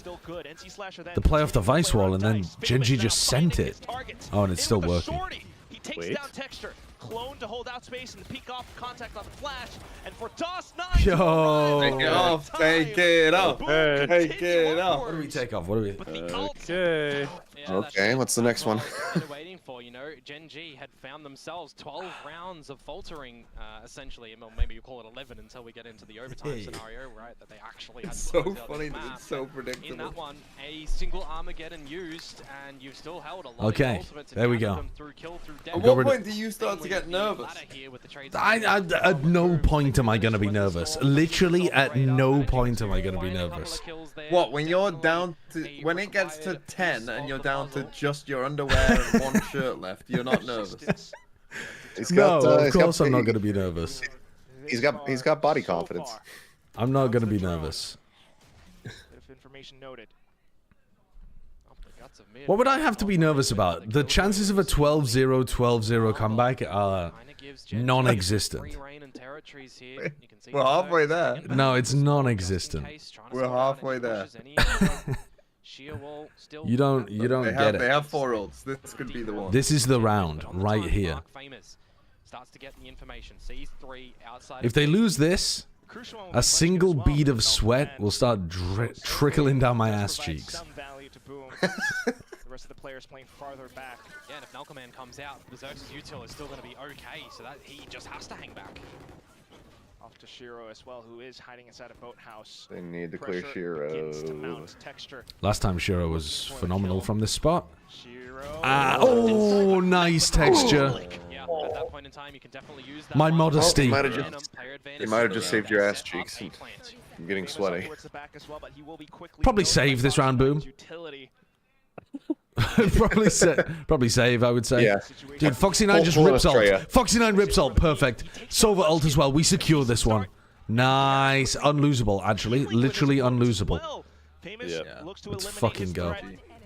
play off the vice wall, and then GenG just sent it. Oh, and it's still working. He takes down Texture. Clone to hold out space and pick off contact on the flash. And for DOS9, yo, take it off, take it off, take it off. What do we take off? What do we? Okay. Okay, what's the next one? Waiting for, you know, GenG had found themselves 12 rounds of faltering, essentially. Well, maybe you call it 11 until we get into the overtime scenario, right? That they actually had. It's so funny that it's so predictable. In that one, a single Armageddon used, and you've still held a lot okay, of there we go. At what point do you start to get nervous? At no point am I going to be nervous. Literally, at no point am I going to be nervous. What, when you're down to, when it gets to 10 and you're down to just your underwear and one shirt left, you're not nervous? No, of course I'm not going to be nervous. He's got body confidence. I'm not going to be nervous. Information noted. What would I have to be nervous about? The chances of a 12-0, 12-0 comeback are non-existent. We're halfway there. No, it's non-existent. We're halfway there. You don't get it. They have 4 ults. This could be the one. This is the round right here. If they lose this, a single bead of sweat will start trickling down my ass cheeks. The rest of the players playing farther back. Yeah, and if Nalcoman comes out, Berserk's util is still going to be okay, so that he just has to hang back. Off to Shiro as well, who is hiding inside a boathouse. They need to clear Shiro. Last time Shiro was phenomenal from this spot. Oh, nice texture. Yeah, at that point in time, you can definitely use that. My modesty. They might have just saved your ass cheeks. I'm getting sweaty. Probably save this round, Boom. probably save, I would say. Yeah. Dude, Foxy9 just rips ult. Foxy9 rips ult, perfect. Sova ult as well. We secure this one. Nice. Unlosable, actually. Literally unlosable. Let's fucking go.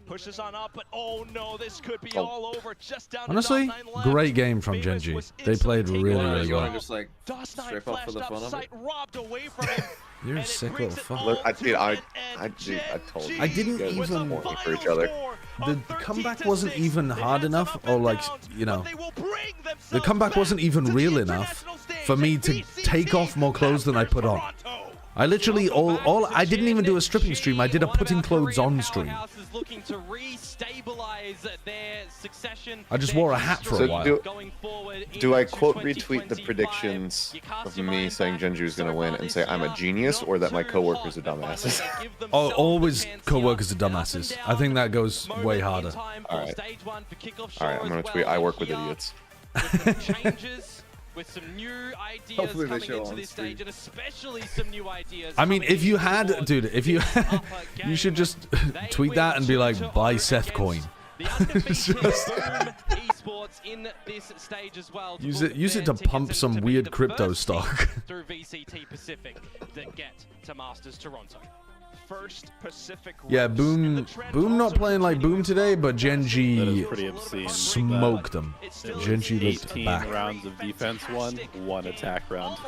Pushes on up, but oh no, this could be all over. Just down honestly, great game from GenG. They played really well. Just like strip off for the fun of it. You're a sick little fuck. Look, I told you. I didn't even working for each other. The comeback wasn't even hard enough, or like, you know, the comeback wasn't even real enough for me to take off more clothes than I put on. I literally I didn't even do a stripping stream. I did a putting clothes on stream. I just wore a hat for a while. Do I quote retweet the predictions of me saying GenG is going to win and say I'm a genius, or that my coworkers are dumbasses? Oh, always coworkers are dumbasses. I think that goes way harder. Alright, I'm going to tweet I work with idiots. With some new ideas coming into this stage, and especially some new ideas. I mean, if you had, dude, if you you should just tweet that and be like, buy Seth coin. Esports in this stage as well. Use it to pump some weird crypto stock. Through VCT Pacific that get to Masters Toronto. first Pacific Yeah, Boom not playing like Boom today, but GenG smoked them. GenG looked 18 back. rounds of defense won, 1 attack round.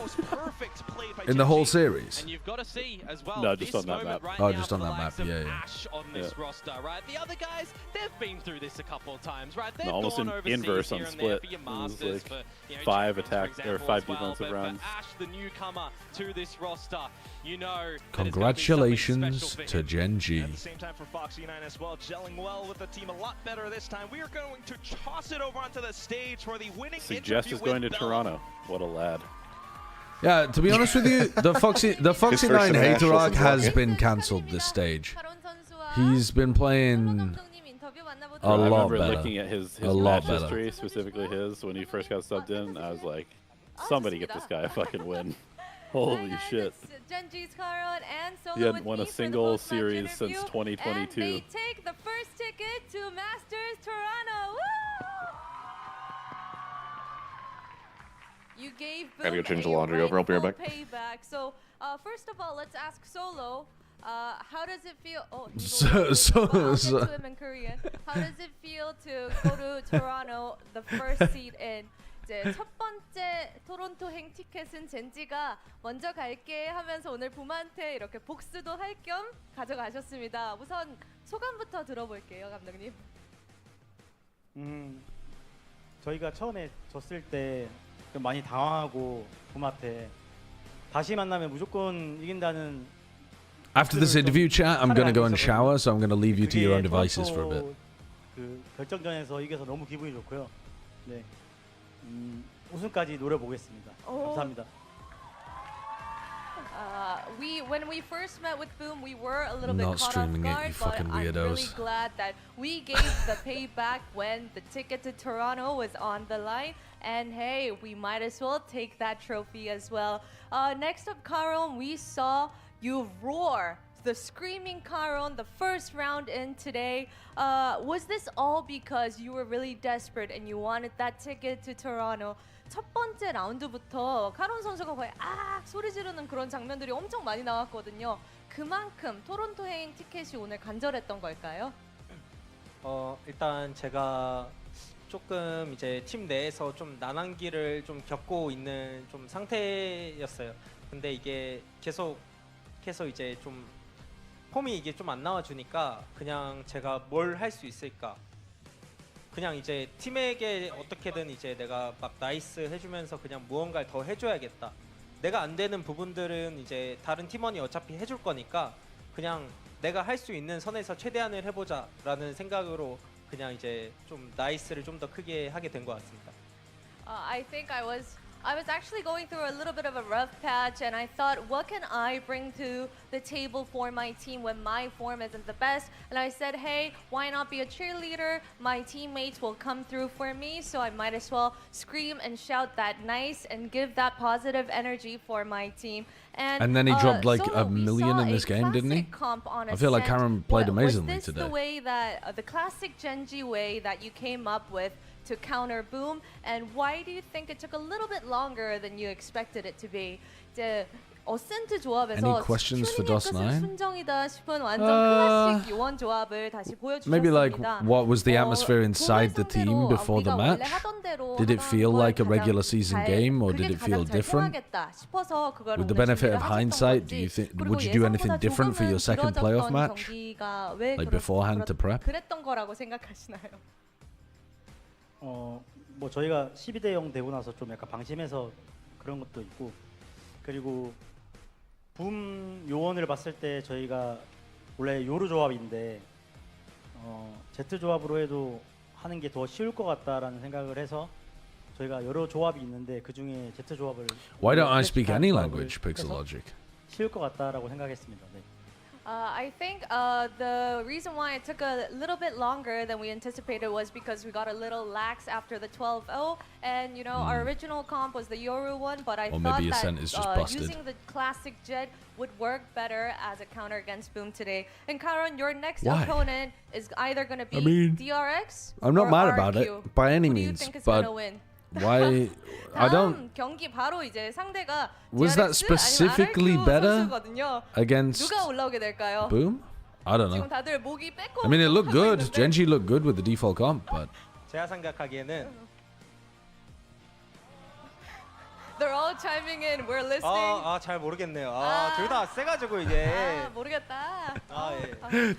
In the whole series? And you've got to see as well. No, just on that map. Right Oh, just on that map, yeah. Ash on this roster, right? The other guys, they've been through this a couple of times, right? They've almost gone in inverse on split. For your It was masters, like for, you know, 5 champions, attack for or example, 5 as well. defensive But rounds. Ash, the newcomer to this roster, you know. Congratulations to GenG. At the same time for Foxy 9 as well, gelling well with the team a lot better this time. We are going to toss it over onto the stage for the winning Suggest is going to Toronto. What a lad. Yeah, to be honest with you, the Foxy 9 hater arc has been cancelled this stage. He's been playing a lot remember better. looking at his match history, specifically his, when he first got subbed in, I was like, somebody get this guy a fucking win. Holy shit. He hadn't won a single series since 2022. And they take the first ticket to Masters Toronto. Woo! You gave Boom Gotta go change the laundry over. I'll be right back. Payback. So, first of all, let's ask Solo. How does it feel? Oh, so to him in Korean. How does it feel to go to Toronto, the first seat in? 이제 첫 번째 토론토 행 티켓은 젠지가 먼저 갈게 하면서 오늘 붐한테 이렇게 복수도 할 겸 가져가셨습니다. 우선 소감부터 들어볼게요, 감독님. 저희가 처음에 졌을 때 좀 많이 당황하고 붐한테 다시 만나면 무조건 이긴다는. After this interview chat, I'm gonna go and shower, so I'm gonna leave you to your own devices for a bit. 그 결정전에서 이겨서 너무 기분이 좋고요. 네, 우승까지 노려보겠습니다. 감사합니다. When we first met with Boom, we were a little bit Not caught off streaming it, guard, you but fucking I'm really weirdos. glad that we gave the payback when the ticket to Toronto was on the line. And hey, we might as well take that trophy as well. Next up, Karon, we saw you roar. The screaming Karon, the first round in today. Was this all because you were really desperate and you wanted that ticket to Toronto? 첫 번째 라운드부터 카론 선수가 거의 소리 지르는 그런 장면들이 엄청 많이 나왔거든요. 그만큼 토론토행 티켓이 오늘 간절했던 걸까요? 일단 제가 조금 이제 팀 내에서 좀 난항기를 좀 겪고 있는 좀 상태였어요. 근데 이게 계속 이제 좀 폼이 이게 좀 안 나와주니까 그냥 제가 뭘 할 수 있을까? 그냥 이제 팀에게 어떻게든 이제 내가 막 나이스 해주면서 그냥 무언가를 더 해줘야겠다. 내가 안 되는 부분들은 이제 다른 팀원이 어차피 해줄 거니까 그냥 내가 할 수 있는 선에서 최대한을 해보자라는 생각으로 그냥 이제 좀 나이스를 좀 더 크게 하게 된 것 같습니다. I think I was actually going through a little bit of a rough patch, and I thought, what can I bring to the table for my team when my form isn't the best? And I said, hey, why not be a cheerleader? My teammates will come through for me, so I might as well scream and shout that nice and give that positive energy for my team. And then he dropped like Solo, $1 million in this game, didn't he? I feel like Karon played amazingly was this today. The way that the classic GenG way that you came up with to counter Boom, and why do you think it took a little bit longer than you expected it to be? 이제 어센트 조합에서 Any questions for DOS9? 순정이다 싶은 완전 클래식 요원 조합을 다시 보여주셨습니다. Maybe like what was the atmosphere inside the team before the match? Did it feel like a regular season game, or did it feel different? With the benefit of hindsight, do you think would you do anything different for your second playoff match, like beforehand to prep? 그랬던 거라고 생각하시나요? 뭐 저희가 12대 0 되고 나서 좀 약간 방심해서 그런 것도 있고, 그리고 붐 요원을 봤을 때 저희가 원래 요루 조합인데 제트 조합으로 해도 하는 게 더 쉬울 것 같다라는 생각을 해서 저희가 여러 조합이 있는데 그 중에 제트 조합을 Why don't I speak any language, Pixel Logic? 쉬울 것 같다라고 생각했습니다. 네. I think the reason why it took a little bit longer than we anticipated was because we got a little lax after the 12-0, and you know our original comp was the Yoru one, but I thought that using the classic Jet would work better as a counter against Boom today. And Karon, your next opponent is either going to be DRX I'm not or mad RRQ. about it by any Who do you means, think is but gonna win? Why? I don't. 경기 바로 이제 상대가 Was that specifically better against 누가 올라오게 될까요? Boom? I don't know. 지금 다들 목이 빼고 I mean, it looked good. GenG looked good with the default comp, but 제가 생각하기에는 They're all chiming in. We're listening. 잘 모르겠네요. 둘 다 세가지고 이제. 모르겠다.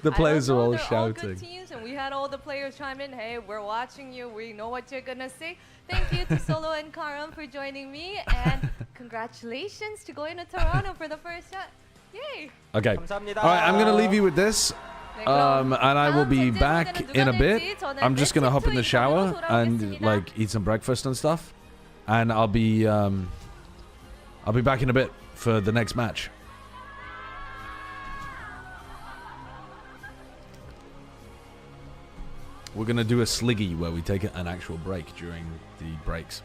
the players are all they're all good shouting. teams, and we had all the players chime in. Hey, we're watching you. We know what you're gonna say. Thank you to Solo and Karam for joining me, and congratulations to going to Toronto for the first shot. Yay! Okay. 감사합니다. All right, I'm gonna leave you with this. And I will be back in a bit. I'm just gonna hop in the shower and like eat some breakfast and stuff, and I'll be back in a bit for the next match. We're gonna do a sliggy where we take an actual break during the breaks.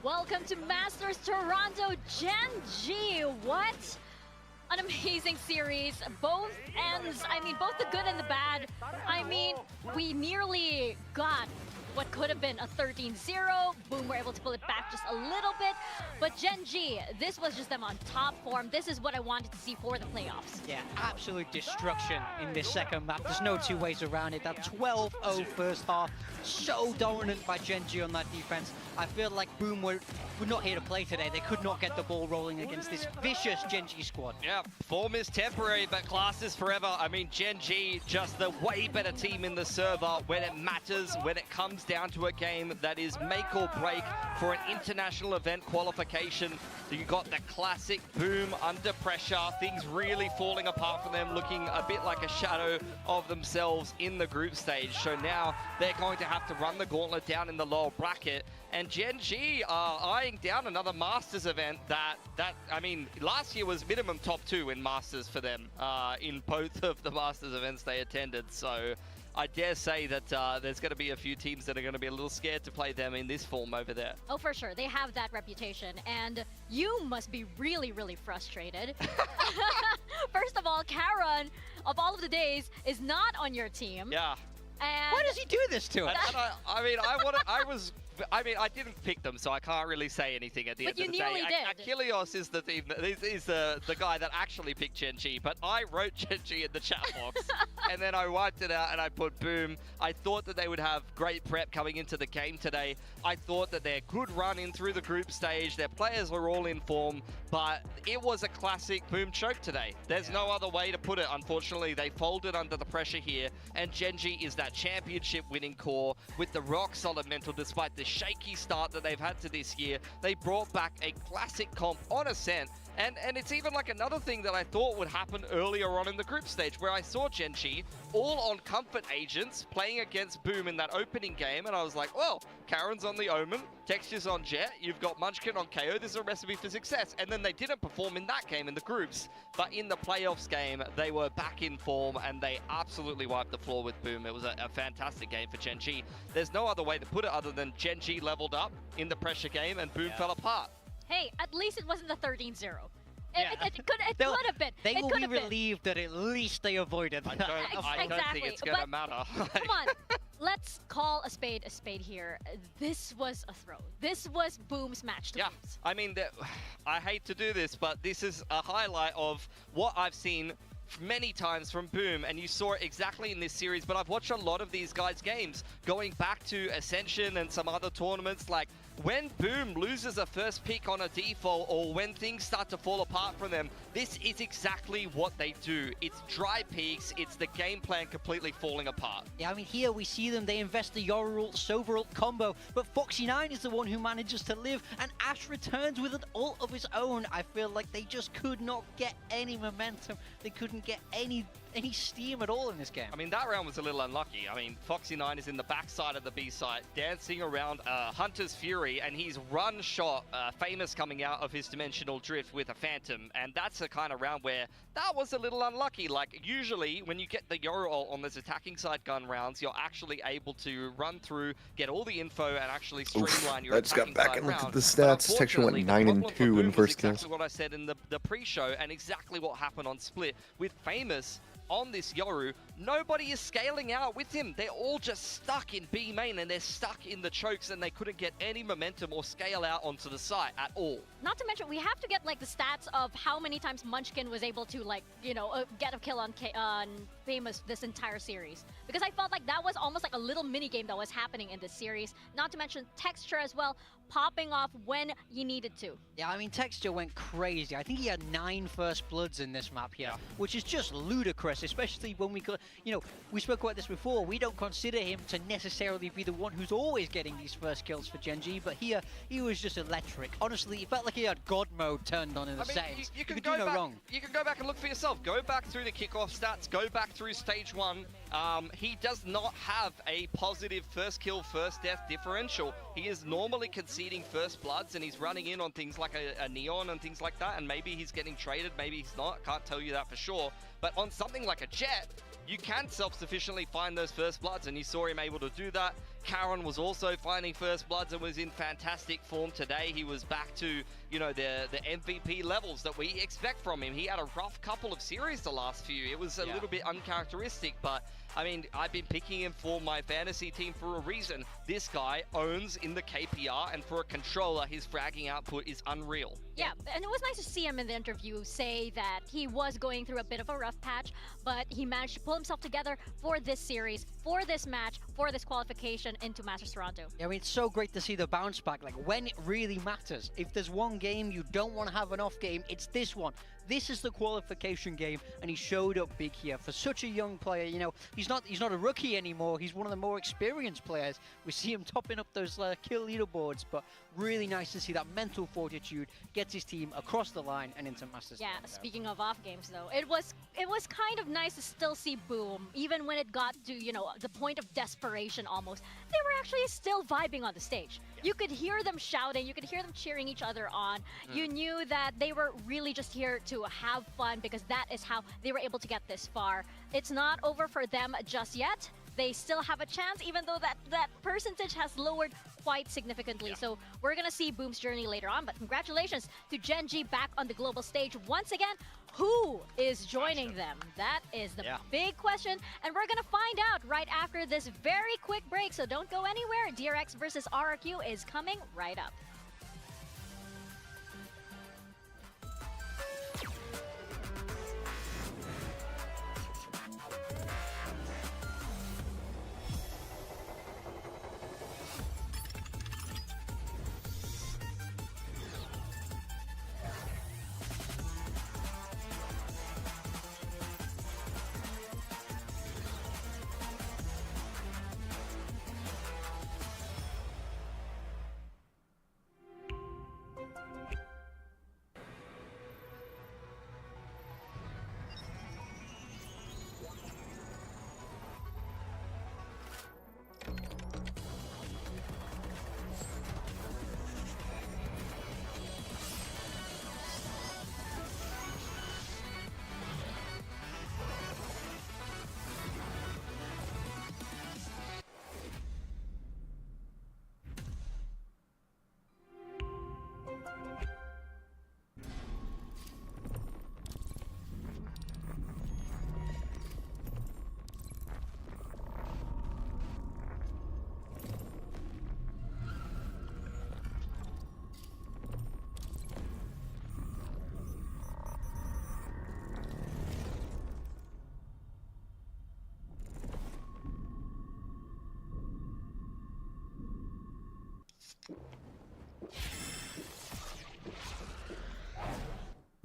Welcome to Masters Toronto GenG. What an amazing series. Both ends, I mean, both the good and the bad. I mean, we nearly got what could have been a 13-0. Boom, we're able to pull it back just a little bit. But GenG, this was just them on top form. This is what I wanted to see for the playoffs. Yeah, absolute destruction in this second map. There's no two ways around it. That 12-0 first half, so dominant by GenG on that defense. I feel like Boom were not here to play today. They could not get the ball rolling against this vicious GenG squad. Yeah, form is temporary, but class is forever. I mean, GenG, just the way better team in the server when it matters, when it comes down to a game that is make or break for an international event qualification. You got the classic Boom under pressure, things really falling apart for them, looking a bit like a shadow of themselves in the group stage. So now they're going to have to run the gauntlet down in the lower bracket. And GenG are eyeing down another Masters event that I mean, last year was minimum top 2 in Masters for them in both of the Masters events they attended. So I dare say that there's going to be a few teams that are going to be a little scared to play them in this form over there. Oh, for sure. They have that reputation. And you must be really, really frustrated. First of all, Karen, of all of the days, is not on your team. Yeah. And why does he do this to us? I mean, I didn't pick them, so I can't really say anything at the end of the day. But you nearly did. Achilleos is the team, is the guy that actually picked GenG, but I wrote GenG in the chat box, and then I wiped it out and I put Boom. I thought that they would have great prep coming into the game today. I thought that their good run in through the group stage, their players were all in form, but it was a classic Boom choke today. There's no other way to put it, unfortunately. They folded under the pressure here, and GenG is that championship winning core with the rock solid mental despite the shaky start that they've had to this year. They brought back a classic comp on Ascent, and it's even like another thing that I thought would happen earlier on in the group stage, where I saw GenG all on comfort agents playing against Boom in that opening game, and I was like, well, Karen's on the Omen, Texture's on Jet, you've got Munchkin on KO, this is a recipe for success. And then they didn't perform in that game in the groups, but in the playoffs game, they were back in form and they absolutely wiped the floor with Boom. It was a fantastic game for GenG. There's no other way to put it other than GenG leveled up in the pressure game and Boom fell apart. Hey, at least it wasn't the 13-0. It could have been. They will be relieved that at least they avoided that. I don't think it's going to matter. Come on, let's call a spade here. This was a throw. This was Boom's match to lose. I mean, I hate to do this, but this is a highlight of what I've seen many times from Boom, and you saw it exactly in this series, but I've watched a lot of these guys' games going back to Ascension and some other tournaments. Like, when Boom loses a first pick on a default, or when things start to fall apart from them, this is exactly what they do. It's dry peaks, it's the game plan completely falling apart. Yeah, I mean, here we see them, they invest the Yoru ult, Sova ult combo, but Foxy9 is the one who manages to live, and Ash returns with an ult of his own. I feel like they just could not get any momentum. They couldn't get any any steam at all in this game. I mean, that round was a little unlucky. I mean, Foxy9 is in the backside of the B site, dancing around Hunter's Fury, and he's run shot Famous coming out of his dimensional drift with a Phantom, and that's the kind of round where that was a little unlucky. Like, usually when you get the Yoru ult on those attacking side gun rounds, you're actually able to run through, get all the info, and actually streamline your attacking got back side and looked round. at the stats. Texture went 9 and 2 in first kills. Exactly what I said in the pre-show, and exactly what happened on Split with Famous on this Yoru. Nobody is scaling out with him. They're all just stuck in B main, and they're stuck in the chokes, and they couldn't get any momentum or scale out onto the site at all. Not to mention, we have to get like the stats of how many times Munchkin was able to, like, you know, get a kill on Famous this entire series. Because I felt like that was almost like a little mini game that was happening in this series. Not to mention Texture as well, popping off when you needed to. Yeah, I mean, Texture went crazy. I think he had 9 first bloods in this map here, which is just ludicrous, especially when we could, you know, we spoke about this before. We don't consider him to necessarily be the one who's always getting these first kills for GenG, but here, he was just electric. Honestly, it felt like he had God mode turned on in the settings. You could go do no back, wrong. You can go back and look for yourself. Go back through the kickoff stats. Go back through stage 1. He does not have a positive first kill, first death differential. He is normally conceding first bloods, and he's running in on things like a Neon and things like that, and maybe he's getting traded, maybe he's not. Can't tell you that for sure. But on something like a Jet, you can self-sufficiently find those first bloods, and you saw him able to do that. Karen was also finding first bloods and was in fantastic form today. He was back to, you know, the MVP levels that we expect from him. He had a rough couple of series the last few. It was a little bit uncharacteristic, but I mean, I've been picking him for my fantasy team for a reason. This guy owns in the KPR, and for a controller, his fragging output is unreal. Yeah, and it was nice to see him in the interview say that he was going through a bit of a rough patch, but he managed to pull himself together for this series, for this match, for this qualification into Masters Toronto. Yeah, I mean, it's so great to see the bounce back, like when it really matters. If there's one game you don't want to have an off game, it's this one. This is the qualification game, and he showed up big here for such a young player. You know, he's not a rookie anymore. He's one of the more experienced players. We see him topping up those kill leaderboards, but really nice to see that mental fortitude gets his team across the line and into Masters. Yeah, speaking of off games though, it was kind of nice to still see Boom, even when it got to, you know, the point of desperation almost. They were actually still vibing on the stage. You could hear them shouting, you could hear them cheering each other on. You knew that they were really just here to have fun, because that is how they were able to get this far. It's not over for them just yet. They still have a chance, even though that percentage has lowered quite significantly. So we're gonna see Boom's journey later on, but congratulations to GenG back on the global stage once again. Who is joining them? That is the big question, and we're gonna find out right after this very quick break, so don't go anywhere. DRX versus RRQ is coming right up.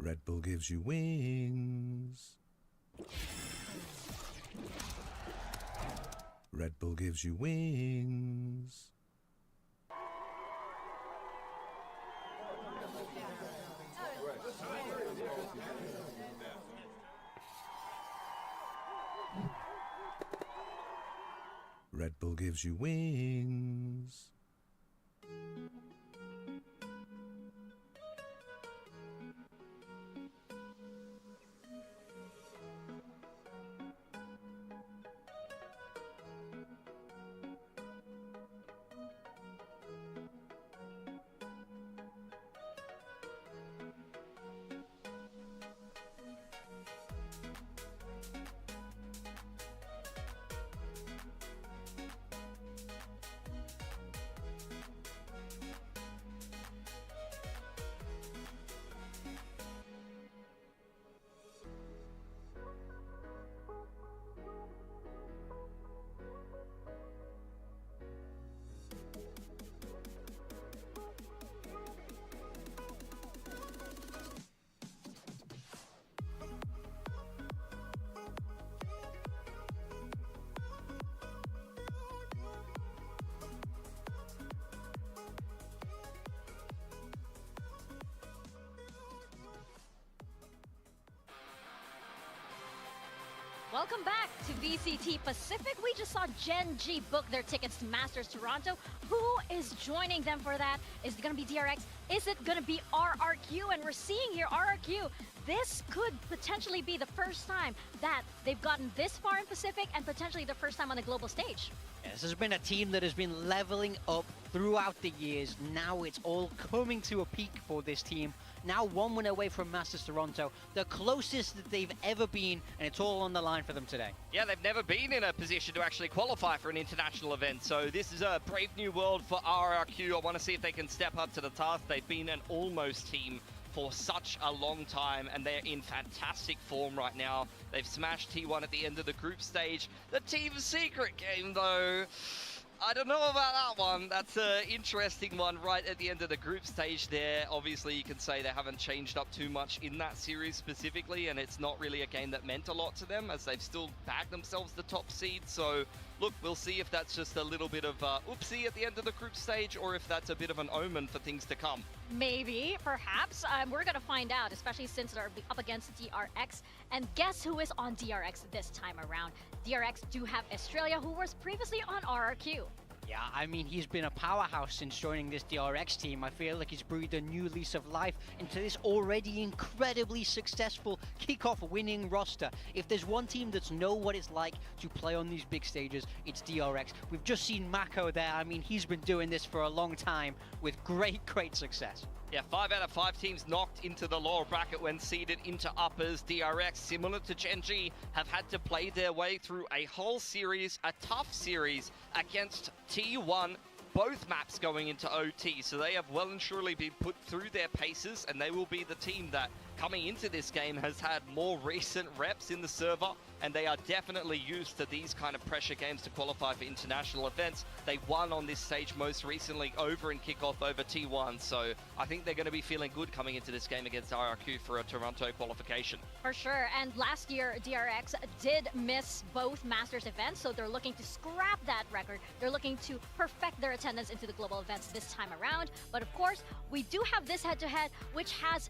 Red Bull gives you wings. Red Bull gives you wings. Red Bull gives you wings. Welcome back to VCT Pacific. We just saw GenG book their tickets to Masters Toronto. Who is joining them for that? Is it going to be DRX? Is it going to be RRQ? And we're seeing here RRQ. This could potentially be the first time that they've gotten this far in Pacific and potentially the first time on the global stage. Yeah, this has been a team that has been leveling up throughout the years. Now it's all coming to a peak for this team. Now 1 win away from Masters Toronto, the closest that they've ever been, and it's all on the line for them today. Yeah, they've never been in a position to actually qualify for an international event, so this is a brave new world for RRQ. I want to see if they can step up to the task. They've been an almost team for such a long time, and they're in fantastic form right now. They've smashed T1 at the end of the group stage. The team secret game, though, I don't know about that one. That's an interesting one right at the end of the group stage there. Obviously, you can say they haven't changed up too much in that series specifically, and it's not really a game that meant a lot to them as they've still bagged themselves the top seed. So, look, we'll see if that's just a little bit of oopsie at the end of the group stage or if that's a bit of an omen for things to come. Maybe, perhaps. We're going to find out, especially since they're up against DRX. And guess who is on DRX this time around? DRX do have Australia, who was previously on RRQ. Yeah, I mean, he's been a powerhouse since joining this DRX team. I feel like he's breathed a new lease of life into this already incredibly successful kickoff winning roster. If there's one team that's know what it's like to play on these big stages, it's DRX. We've just seen Mako there. I mean, he's been doing this for a long time with great success. Yeah, 5 out of 5 teams knocked into the lower bracket when seeded into uppers. DRX, similar to GenG, have had to play their way through a whole series, a tough series, against T1, both maps going into OT. So they have well and surely been put through their paces, and they will be the team that, coming into this game, has had more recent reps in the server, and they are definitely used to these kind of pressure games to qualify for international events. They won on this stage most recently over in kickoff over T1, so I think they're going to be feeling good coming into this game against RRQ for a Toronto qualification. For sure, and last year DRX did miss both Masters events, so they're looking to scrap that record. They're looking to perfect their attendance into the global events this time around. But of course, we do have this head-to-head, which has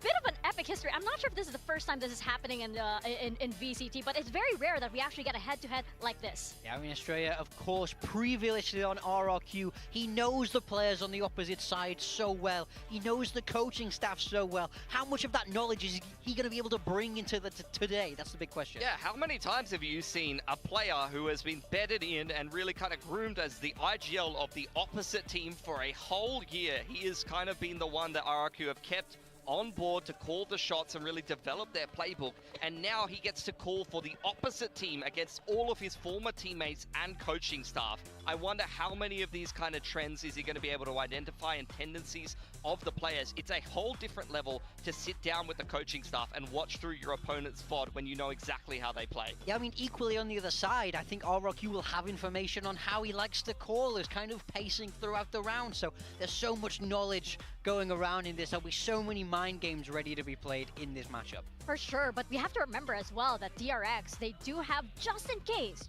bit of an epic history. I'm not sure if this is the first time this is happening in VCT, but it's very rare that we actually get a head-to-head like this. Yeah, I mean, Australia, of course, previously on RRQ, he knows the players on the opposite side so well. He knows the coaching staff so well. How much of that knowledge is he going to be able to bring into today? That's the big question. Yeah, how many times have you seen a player who has been bedded in and really kind of groomed as the IGL of the opposite team for a whole year? He has kind of been the one that RRQ have kept on board to call the shots and really develop their playbook, and now he gets to call for the opposite team against all of his former teammates and coaching staff. I wonder how many of these kind of trends is he going to be able to identify and tendencies of the players. It's a whole different level to sit down with the coaching staff and watch through your opponent's VOD when you know exactly how they play. Yeah, I mean, equally on the other side, I think RRQ will have information on how he likes to call, is kind of pacing throughout the round, so there's so much knowledge going around in this. There'll be so many mind games ready to be played in this matchup. For sure, but we have to remember as well that DRX, they do have, just in case,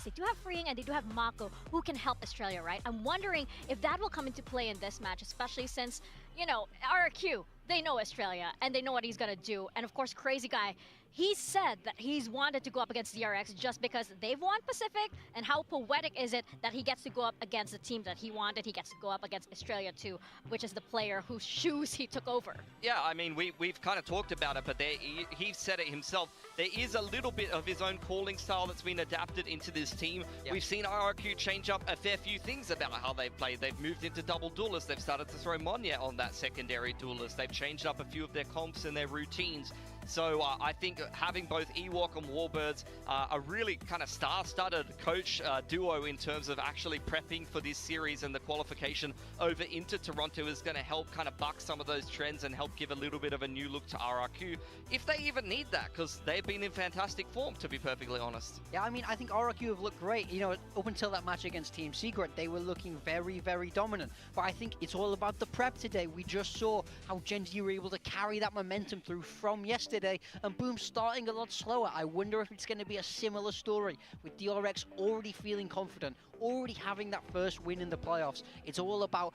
they do have Freeing and they do have Mako who can help Australia, right? I'm wondering if that will come into play in this match, especially since, you know, RRQ, they know Australia, and they know what he's gonna do. And of course, Crazy Guy, he said that he's wanted to go up against DRX just because they've won Pacific, and how poetic is it that he gets to go up against the team that he wanted. He gets to go up against Australia too, which is the player whose shoes he took over. Yeah, I mean, we've kind of talked about it, but he said it himself. There is a little bit of his own calling style that's been adapted into this team. Yep. We've seen RRQ change up a fair few things about how they play. They've moved into double duelists. They've started to throw Monya on that secondary duelist. They've changed up a few of their comps and their routines. So I think having both Ewok and Warbirds a really kind of star-studded coach duo in terms of actually prepping for this series and the qualification over into Toronto is going to help kind of buck some of those trends and help give a little bit of a new look to RRQ, if they even need that, because they've been in fantastic form, to be perfectly honest. Yeah, I mean, I think RRQ have looked great. You know, up until that match against Team Secret, they were looking very, very dominant. But I think it's all about the prep today. We just saw how GenG were able to carry that momentum through from yesterday, and Boom starting a lot slower. I wonder if it's going to be a similar story with DRX already feeling confident, already having that first win in the playoffs. It's all about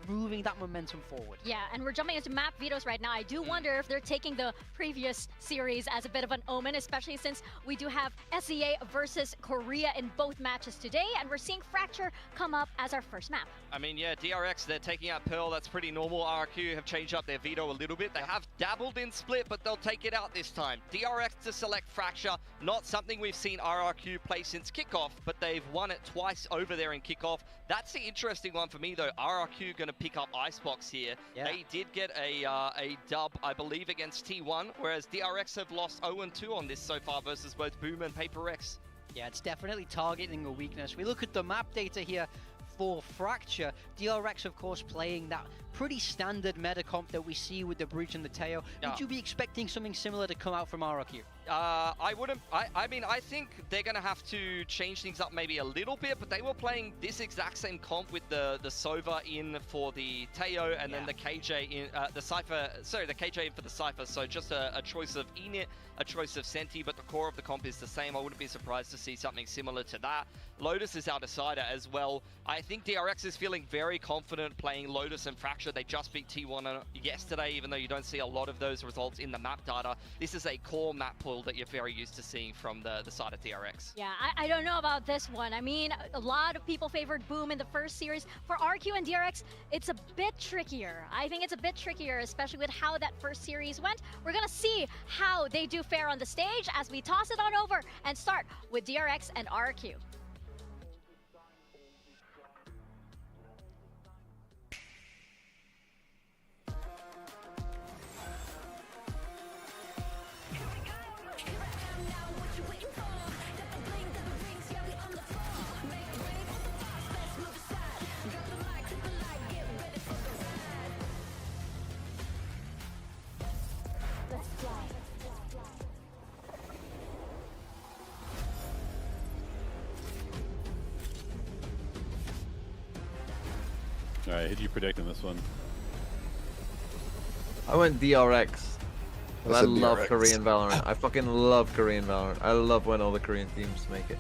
moving that momentum forward. Yeah, and we're jumping into map vetoes right now. I do wonder if they're taking the previous series as a bit of an omen, especially since we do have SEA versus Korea in both matches today, and we're seeing Fracture come up as our first map. I mean, yeah, DRX, they're taking out Pearl. That's pretty normal. RRQ have changed up their veto a little bit. They have dabbled in Split, but they'll take it out this time. DRX to select Fracture, not something we've seen RRQ play since kickoff, but they've won it twice over there in kickoff. That's the interesting one for me, though. RRQ going to pick up Icebox here. Yeah. They did get a dub, I believe, against T1, whereas DRX have lost 0-2 on this so far versus both Boom and Paper X. Yeah, it's definitely targeting a weakness. We look at the map data here for Fracture. DRX, of course, playing that pretty standard meta comp that we see with the Breach and the Teo. Yeah. Would you be expecting something similar to come out from RRQ? I wouldn't. I mean, I think they're going to have to change things up maybe a little bit, but they were playing this exact same comp with the Sova in for the Teo and then the KJ in the Cypher. Sorry, the KJ in for the Cypher. So just a choice of Enit, a choice of Senti, but the core of the comp is the same. I wouldn't be surprised to see something similar to that. Lotus is our decider as well. I think DRX is feeling very confident playing Lotus and Fracture. They just beat T1 yesterday, even though you don't see a lot of those results in the map data. This is a core map pool that you're very used to seeing from the side of DRX. Yeah, I don't know about this one. I mean, a lot of people favored Boom in the first series. For RQ and DRX, it's a bit trickier. I think it's a bit trickier, especially with how that first series went. We're gonna see how they do fare on the stage as we toss it on over and start with DRX and RQ. Alright, who'd you predict in this one? I went DRX. I love DRX. Korean Valorant. I fucking love Korean Valorant. I love when all the Korean teams make it.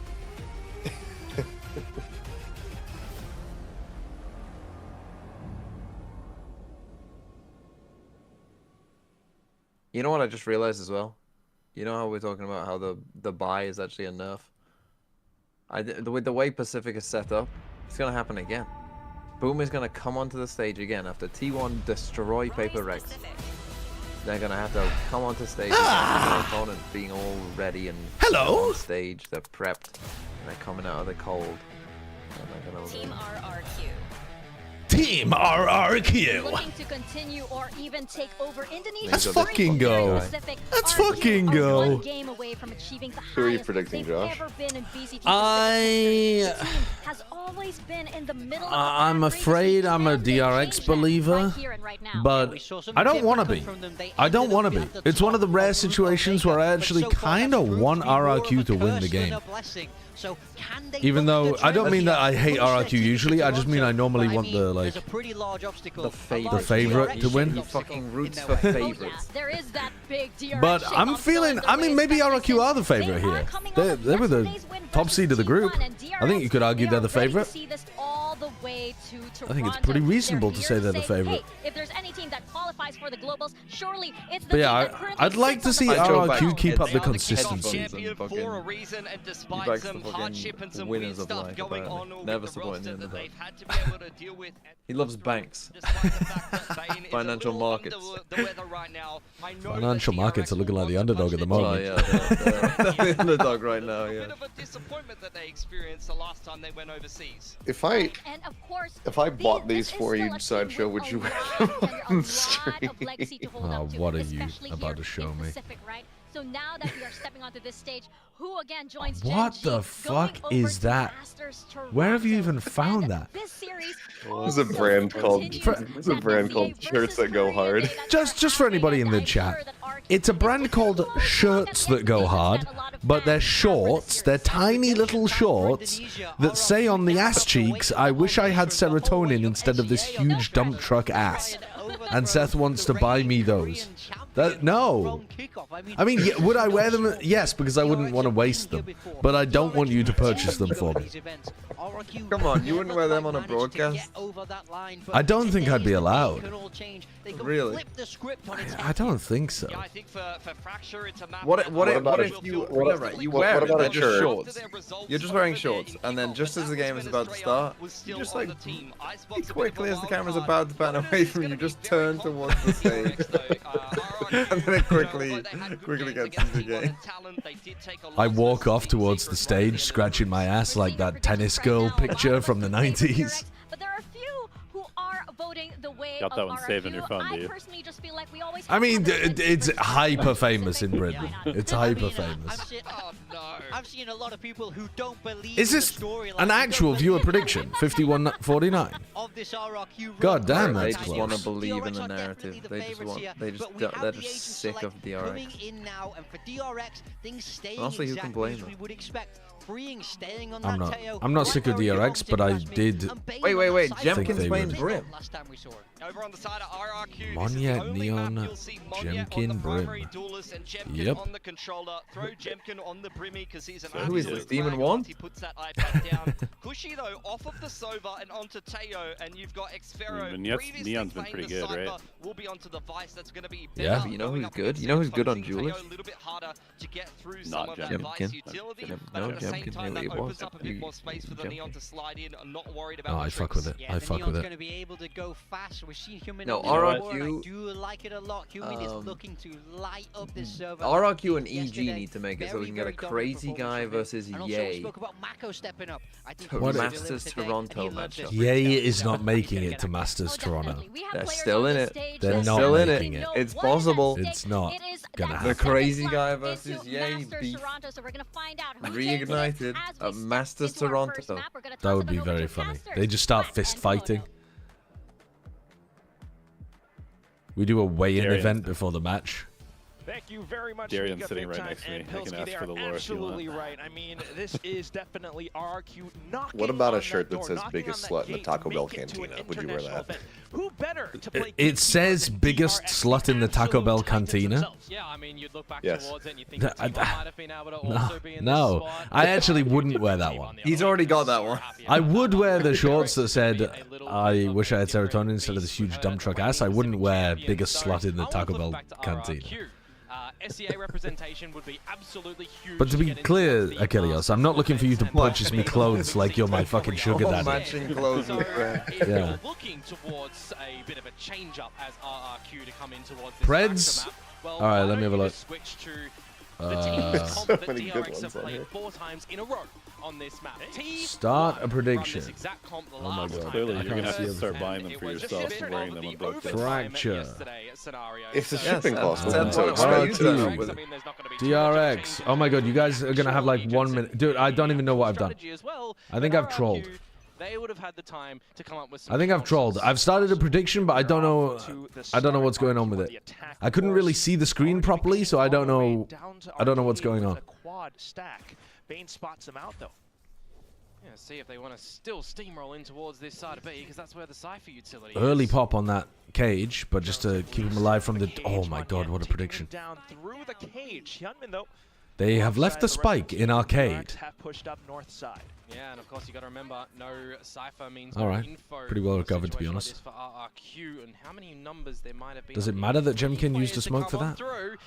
You know what I just realized as well? You know how we're talking about how the buy is actually a nerf? With the way Pacific is set up, it's going to happen again. Boom is going to come onto the stage again after T1 destroy Paper Rex. They're going to have to come onto stage with their opponent being all ready and on stage. They're prepped. And they're coming out of the cold. And they're gonna Team RRQ. Team RRQ. Looking to continue or even take over Indonesia. Let's fucking go. Let's fucking go. One game away from achieving the Who are you highest predicting, they've Josh? ever been in VCT. I has always been in the middle of I'm afraid I'm a DRX believer, but I don't want to be. I don't want to be. It's one of the rare situations where I actually kind of want RRQ to win the game. Even though I don't mean that I hate RRQ usually, I just mean I normally want the favorite to win. He fucking roots for favorites. There is that big DRX. But I'm feeling, I mean, maybe RRQ are the favorite here. They were the top seed of the group. I think you could argue they're the favorite. I think it's pretty reasonable to say they're the favorite. If there's any team that qualifies device for the globals. Surely it's the But yeah, I'd like to see RRQ keep up the consistency. For a reason, and despite some hardship and some weird stuff going on with the roster that they've had to be able to deal with. He loves banks. Financial markets. Financial markets are looking like the underdog at the moment. Oh, yeah, they're the underdog right now, yeah. Bit of a disappointment that they experienced the last time they went overseas. If I bought these for you, Sideshow, would you wear them on stream? Oh, what are you about to show me? So now that we are stepping onto this stage, who again joins What the fuck is that? Where have you even found that? There's a brand called Shirts That Go Hard. Just for anybody in the chat, it's a brand called Shirts That Go Hard, but they're shorts, they're tiny little shorts that say on the ass cheeks, "I wish I had serotonin instead of this huge dump truck ass." And Seth wants to buy me those. No. I mean, would I wear them? Yes, because I wouldn't want to waste them. But I don't want you to purchase them for me. Come on, you wouldn't wear them on a broadcast? I don't think I'd be allowed. Really? I don't think so. What if you wear it, they're just shorts. You're just wearing shorts, and then just as the game is about to start, you just like, quickly as the camera's about to pan away from you, just turn towards the stage. And then it quickly gets into the game. I walk off towards the stage, scratching my ass like that tennis girl picture from the 90s. But there are a few who are voting the way Got that one saved on your phone, do you? I personally just feel like we always I mean, it's hyper famous in Britain. It's hyper famous. I've seen a lot of people who don't believe Is this an actual viewer prediction? 51-49. God damn, that's They just want to believe in the narrative. They're just sick of DRX. Honestly, who can blame them? I'm not sick of DRX, but I did. Wait. Jemkin's playing Brim. Over on the side of RRQ, Monyet, Neon, Jemkin, Brim. Yep. On the controller, throw Jemkin on the Brimmy because he's an who is this, Demon 1? He puts that iPad down. Cushy though, off of the Sova and onto Teo, and you've got Xfero. Neon's been pretty good, right? Will be onto the Vice. That's going to be yeah. You know who's good? You know who's good on Julius? A little bit harder to get through Not Jemkin. No, Jemkin really was. Oh, I fuck with it. I fuck with it. No, RRQ. RRQ and EG need to make it so we can get a crazy guy versus Yay. Masters Toronto matchup. Yay is not making it to Masters Toronto. They're still in it. They're not still in making it. it. It's possible. It's not gonna The happen. crazy guy versus Yay beef reignited at Masters Toronto. That would be very funny. They just start fist fighting. We do a weigh-in event before the match. Thank you very much. Darian's sitting right next to me. I can ask for the lore if you want. Absolutely right. I mean, this is definitely RRQ knocking. What about a on shirt that that says door, biggest knocking on slut in the that Taco gate Bell to make it to an cantina? Would you wear international that? event? Who better to play It says biggest slut in the Taco Bell cantina. Yeah, I mean, you'd look back Yes. towards it and you think the team might have been able to also be in No, this spot. I actually wouldn't wear that one. He's already got that one. I would wear the shorts that said, "I wish I had serotonin instead of this huge dump truck ass." I wouldn't wear biggest slut in the Taco Bell cantina. SEA representation would be absolutely huge. But to be clear, Achilles, I'm not looking for you to purchase me clothes like you're my fucking sugar All daddy. matching clothes with If Yeah. you're looking towards a bit of a change up as RRQ to come in towards this Preds. map, well, All right, let me have a look. Switch to the team's comp So that many good DRX ones have on played here. 4 times in a row on this map. Start a prediction. Oh my god. Clearly, you're going to have to start buying them for yourself and wearing them on broadcast. Fracture. If the shipping cost wasn't that's so what I expensive. use DRX. Oh my god, you guys are gonna have like 1 minute. Dude, I don't even know what I've done. I think I've trolled. They would have had the time to come up with some I think I've trolled. I've started a prediction, but I don't know. I don't know what's going on with it. I couldn't really see the screen properly, so I don't know. I don't know what's going on. Quad stack. Bane spots him out though. Yeah, see if they want to still steamroll in towards this side of B, because that's where the Cypher utility Early is. pop on that cage, but just to keep him alive from the. Oh my god, what a prediction! Down through the cage. Hyunmin though. They have left the spike in arcade. Have pushed up north side. Yeah, and of course you got to remember, no cipher means All no right. info. Pretty well recovered, to be honest. For RRQ, and how many numbers there might have been. Does it matter that GenG used to smoke for that?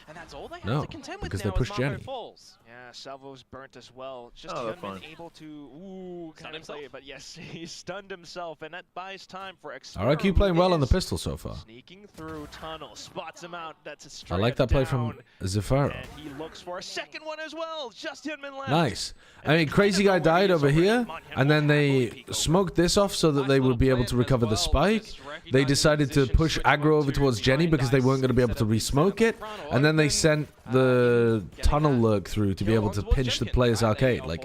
And that's all they have No, to contend with because now they pushed as Marco Jenny. falls. Yeah, Salvo's burnt as well. Just Oh, haven't they're been fine. able to kind of play it, but yes, he stunned himself, and that buys time for RRQ playing well on the pistol so far. Sneaking through tunnel, spots him out. That's a I straight like that play down, from Zafaro. and he looks for a second one as well. Just him and left. Nice. I mean, Crazy Guy died over here, and then they smoked this off so that they would be able to recover the spike. They decided to push aggro over towards Jenny because they weren't going to be able to re-smoke it, and then they sent the tunnel lurk through to be able to pinch the player's arcade. Like,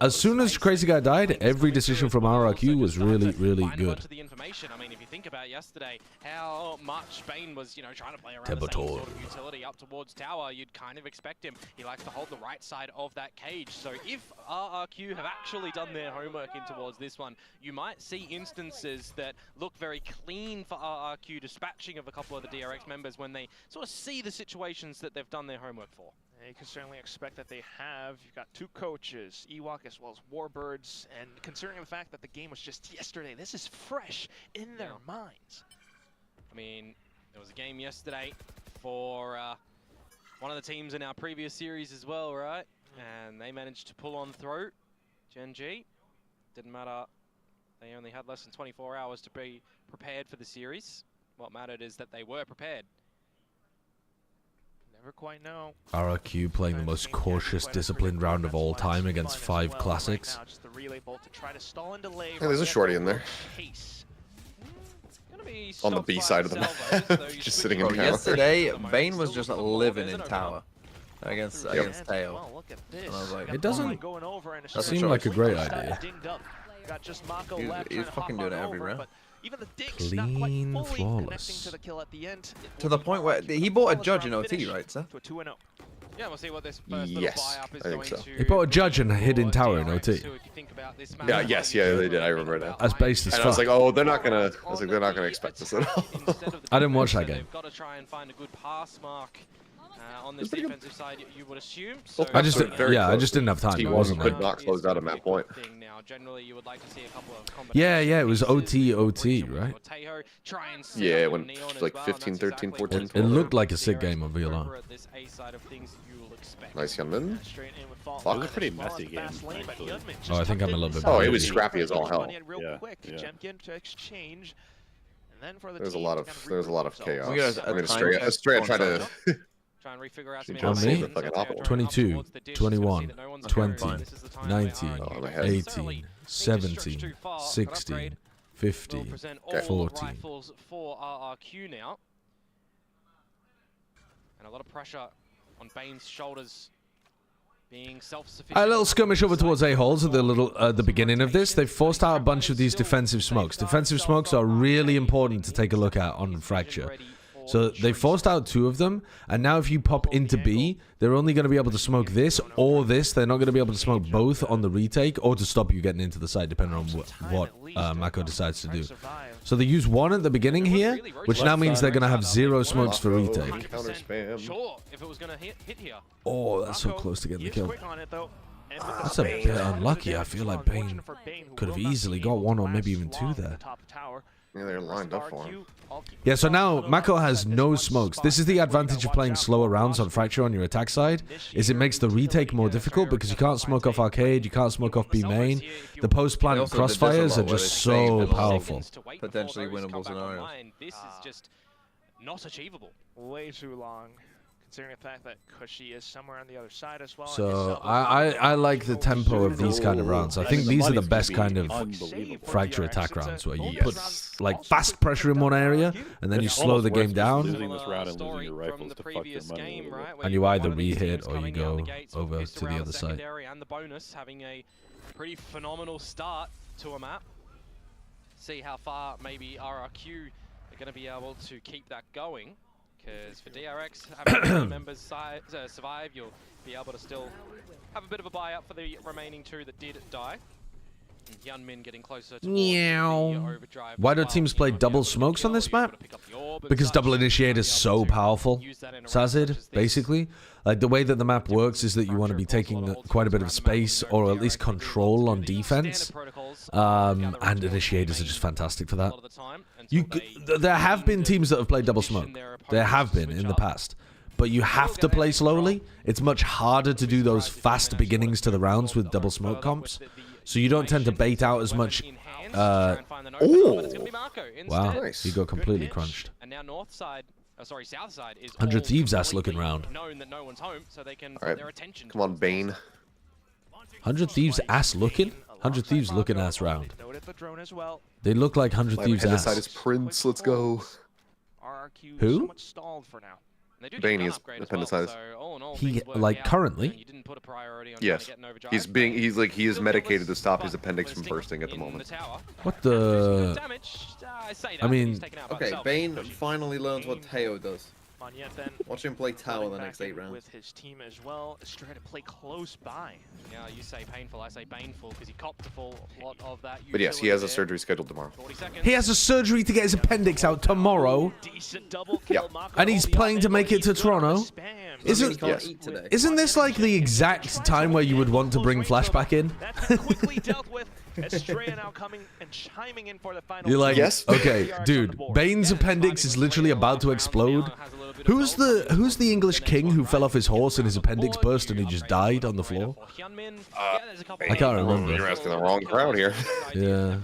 as soon as Crazy Guy died, every decision from RRQ was really, really good. I mean, if you think about yesterday, how much Bane was, trying to play around the same sort of utility up towards tower, you'd kind of expect him. He likes to hold the right side of that cage. So if RRQ have actually done their homework in towards this one, you might see instances that look very clean for RRQ, dispatching of a couple of the DRX members when they sort of see the situations that they've done their homework for. You can certainly expect that they have. You've got two coaches, Ewok as well as Warbirds, and considering the fact that the game was just yesterday, this is fresh in their minds. I mean, there was a game yesterday for one of the teams in our previous series as well, right? And they managed to pull on through. GenG, didn't matter. They only had less than 24 hours to be prepared for the series. What mattered is that they were prepared. Never quite know. RRQ playing the most cautious, disciplined round of all time against 5 classics. Hey, there's a shorty in there. On the B side of the map. Just sitting in tower. Yesterday, Bane was just living in tower against Teo. And I was like, it doesn't seem like a great idea. He's fucking doing it every round. Even the Dinks Clean, not quite fully flawless. to the kill at the end. To the point where he bought a judge in OT, right, sir? To a 2-0. Yeah, we'll see what this first Yes, little buy-up is I think going so. to... He put a judge and hid in tower in OT. Yeah, yes, yeah, they did. I remember now. That's based as And fuck. I was like, oh, they're not gonna. I was like, they're not gonna expect this at all. I didn't watch that game. They've got to try and find a good pass mark on this defensive side, you would assume. So I just didn't have time. It wasn't could like. not close out at that point. now. Generally, you would like to see a couple of Yeah, it was OT, right? Yeah, it went like 15, 13, 14. It looked like a sick game on VLR. Nice Hyunmin. It was a pretty messy game, actually. Oh, I think I'm a little bit. Oh, it was scrappy as all hell. Exchange. And then for the There's a lot of chaos. We got I'm gonna straight try to. Try and refigure out On some me? information. 22, 21, 20, 19, Oh, my head. 18, 17, 16, 15, 14. Rifles for RRQ now. And a lot of pressure on Bane's shoulders. Being self-sufficient. A little skirmish over towards A-holes at the beginning of this. They've forced out a bunch of these defensive smokes. Defensive smokes are really important to take a look at on Fracture. So they forced out 2 of them, and now if you pop into B, they're only going to be able to smoke this or this. They're not going to be able to smoke both on the retake or to stop you getting into the site, depending on what Mako decides to do. So they use 1 at the beginning here, which now means they're going to have 0 smokes for retake. Oh, that's so close to getting the kill. That's a bit unlucky. I feel like Bane could have easily got 1 or maybe even 2 there. Yeah, they're lined up for him. Yeah, so now Mako has no smokes. This is the advantage of playing slower rounds on Fracture on your attack side, is it makes the retake more difficult because you can't smoke off arcade, you can't smoke off B main. The post-plant crossfires are just so powerful. Potentially winnable scenarios. This is just not achievable. Way too long. Considering the fact that Cushy is somewhere on the other side as well. So I like the tempo of these kind of rounds. I think these are the best kind of Fracture attack rounds where you put like fast pressure in one area and then you slow the game down. And you either re-hit or you go over to the other side. And the bonus having a pretty phenomenal start to a map. See how far maybe RRQ are going to be able to keep that going. Because for DRX, having members survive, you'll be able to still have a bit of a buy-up for the remaining 2 that did die. Hyunmin getting closer Meow. Why do teams play double smokes on this map? Because double initiate is so powerful, Sazid, basically. Like, the way that the map works is that you want to be taking quite a bit of space, or at least control on defense. And initiators are just fantastic for that. There have been teams that have played double smoke. There have been in the past. But you have to play slowly. It's much harder to do those fast beginnings to the rounds with double smoke comps. So you don't tend to bait out as much. Oh! Wow, Nice. he got completely crunched. And now north side, sorry, south side is 100 Thieves ass looking round. known that no one's home, so they can All right. their attention. Come on, Bane. 100 Thieves ass looking? 100 Thieves looking ass round. Noted the drone as well. They look like 100 Thieves This side ass. is Prince. Let's go. RRQ Who? somewhat stalled for now. Bane is appendicitis. He, like, currently? Yes. He is medicated to stop his appendix from bursting at the moment. What the... I mean... Okay, Bane finally learns what Teo does. On yet then. Watch him play tower the Back next 8 in rounds. With his team as well. Is trying to play close by. Yeah, you say painful, I say baneful, because he copped a full lot of that. But yes, he has a surgery scheduled tomorrow. He has a surgery to get his appendix out tomorrow. Decent double kill. And he's playing to make it to Toronto. Isn't this like the exact time where you would want to bring Flashback in? Quickly dealt with. Estrella now coming and chiming in for the final. You're like, yes. Okay, dude, Bane's appendix is literally about to explode. Who's the English king who fell off his horse and his appendix burst and he just died on the floor? I can't remember. You're asking the wrong crowd here. Yeah.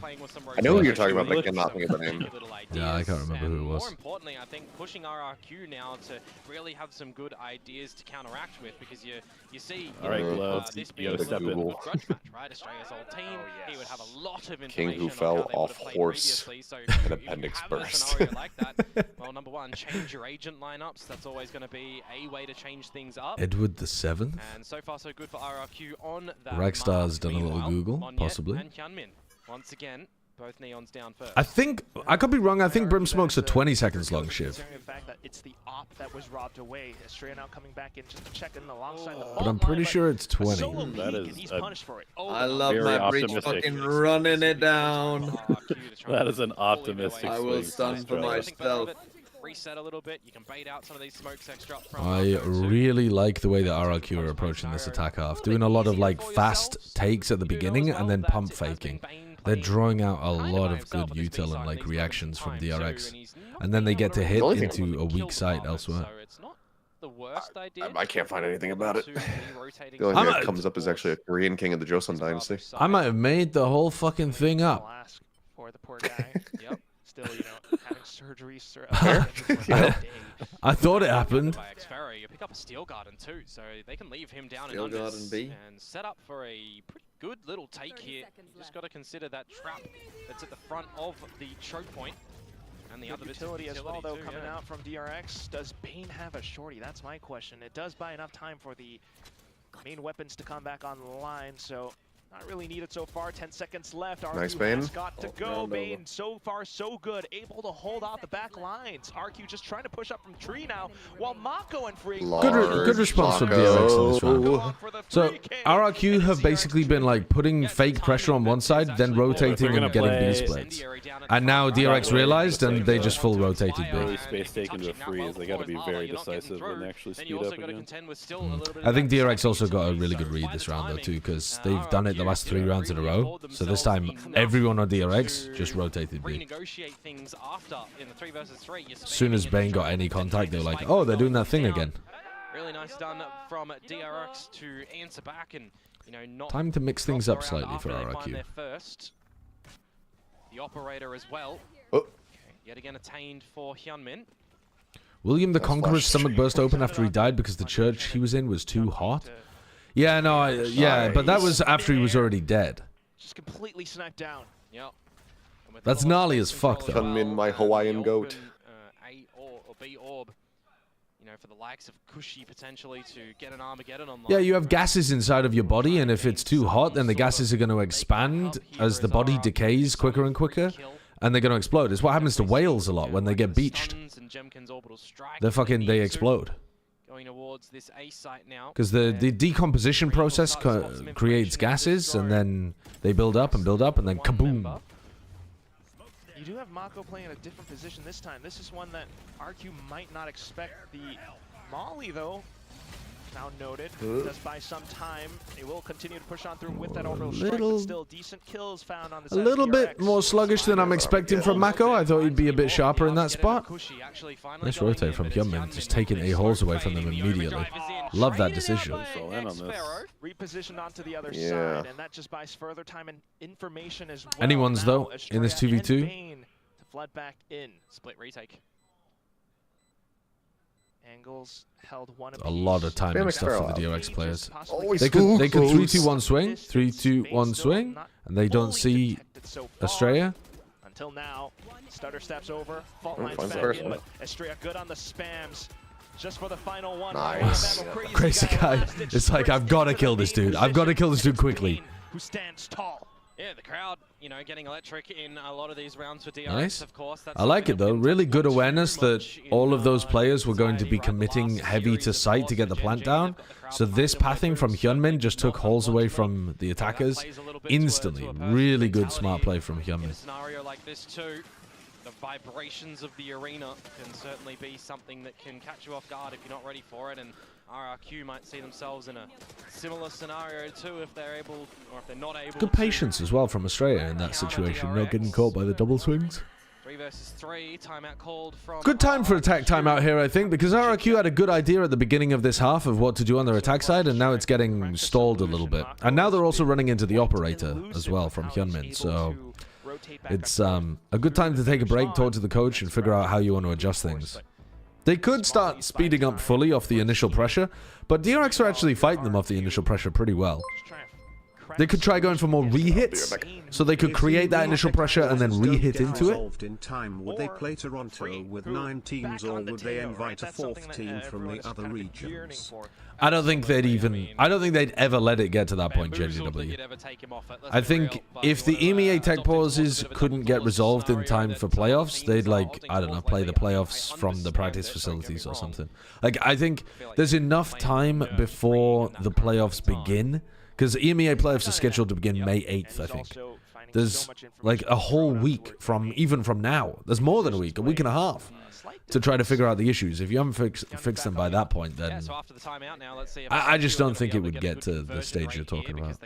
I know who you're talking about, but I cannot think of the name. Yeah, I can't remember who it was. More importantly, I think pushing RRQ now to really have some good ideas to counteract with, because you see, All right, Glow, this you being gotta step in. grudge match, right? Australia's old team, he would have a lot of King information who on fell how they off would've played horse previously, so and if you appendix have a burst. scenario like that, well, number one, change your agent lineups. That's always going to be a way to change things up. Edward the Seventh? And so far, so good for RRQ on that. Ragstar's done a little Meanwhile, Google, Monyet possibly. And Hyunmin, once again, both Neons down first. I think, I could be wrong, I think Brimsmoke's a 20 seconds long shift. Considering the fact that it's the op that was robbed away. Estrella now coming back in just to check in alongside the But I'm pretty sure it's 20. That is he's punished for it. I love very my breach optimistic. fucking running it down. That is an optimistic I will swing stun for Australia. myself. Reset a little bit. You can bait out some of these smokes extra up front. I really like the way that RRQ are approaching this attack half. Doing a lot of like fast takes at the beginning and then pump faking. They're drawing out a lot of good util and like reactions from DRX. And then they get to hit into a weak site elsewhere. I can't find anything about it. The only thing that comes up is actually a Korean king of the Joseon dynasty. I might have made the whole fucking thing up. For the poor guy. Yep. Still, having surgeries. I thought it happened. You pick up a Steel Garden too, so they can leave him down Steel in Garden B. and set up for a pretty good little take here. You just got to consider that trap that's at the front of the choke point. And the other utility as well, though, too, coming out from DRX. Does Bane have a shorty? That's my question. It does buy enough time for the main weapons to come back online, so not really needed so far. 10 seconds left. Nice, RQ Bane. has got to go. Bane, so far, so good. Able to hold out the back lines. RQ just trying to push up from tree now, while Mako and Free. Good response from DRX on this round. So RRQ have basically been like putting fake pressure on one side, then rotating and getting B splits. And now DRX realized and they just full rotated Really B. space take into a freeze. They got to be very decisive when they actually speed up again. I think DRX also got a really good read this round though too, because they've done it the last 3 rounds in a row. So this time everyone on DRX just rotated B. As soon as Bane got any contact, they were like, oh, they're doing that thing again. Really nice done from DRX to answer back and not Time to mix things up slightly for RRQ. The operator as well. Oh. Yet again attained for Hyunmin. William the Conqueror's stomach burst open after he died because the church he was in was too hot. Yeah, no, yeah, but that was after he was already dead. Just completely sniped down. Yep. That's gnarly as fuck, though. Hyunmin, my Hawaiian goat. A or B orb. For the likes of Kushi potentially to get an Armageddon online. Yeah, you have gases inside of your body, and if it's too hot, then the gases are going to expand as the body decays quicker and quicker, and they're going to explode. It's what happens to whales a lot when they get beached. They explode. towards this A site now. Because the decomposition process creates gases, and then they build up, and then kaboom. You do have Mako playing a different position this time. This is one that RQ might not expect. The Molly, though, now noted, does buy some time. They will continue to push on through with that orbital strike, but still decent kills found on the side A little of bit DRX. more sluggish than I'm expecting from Mako. I thought he'd be a bit sharper in that spot. Nice rotate from Hyunmin, just taking A-holes away from them immediately. Love that decision. Repositioned onto the other side, and that just buys further time and information as well. Anyone's, though, in this 2v2. To flood back in. Split retake. Angles held one A lot of timing stuff for the DRX players. Always They could 3-2-1 swing, 3-2-1 swing, and they don't see Estrella. Until now, Stutter steps over, fault lines back in, but Estrella good on the spams. Just for the final one. Nice. Crazy guy. It's like, I've got to kill this dude. I've got to kill this dude quickly. Who stands tall. Yeah, the crowd, you know, getting electric in a lot of these rounds for DRX, Nice. of course. That's I like it, though. Really good awareness that all of those players were going to be committing heavy to site to get the plant down. So this pathing from Hyunmin just took holes away from the attackers instantly. Really good smart play from In Hyunmin. a scenario like this too, the vibrations of the arena can certainly be something that can catch you off guard if you're not ready for it, and RRQ might see themselves in a similar scenario too if they're able, or if they're not able. Good patience as well from Estrella in that situation, not getting caught by the double swings. 3 versus 3, timeout called from. Good time for attack timeout here, I think, because RRQ had a good idea at the beginning of this half of what to do on their attack side, and now it's getting stalled a little bit. And now they're also running into the operator as well from Hyunmin, so it's a good time to take a break, talk to the coach, and figure out how you want to adjust things. They could start speeding up fully off the initial pressure, but DRX are actually fighting them off the initial pressure pretty well. They could try going for more re-hits, so they could create that initial pressure and then re-hit into it. In time, would they play Toronto with 9 teams, or would they invite a 4th team from the other regions? I don't think they'd ever let it get to that point, GenG. I think if the EMEA tech pauses couldn't get resolved in time for playoffs, they'd, like, I don't know, play the playoffs from the practice facilities or something. Like, I think there's enough time before the playoffs begin, because EMEA playoffs are scheduled to begin May 8th, I think. There's, like, a whole week even from now. There's more than a week and a half. To try to figure out the issues. If you haven't fixed them by that point, then I just don't think it would get to the stage you're talking about.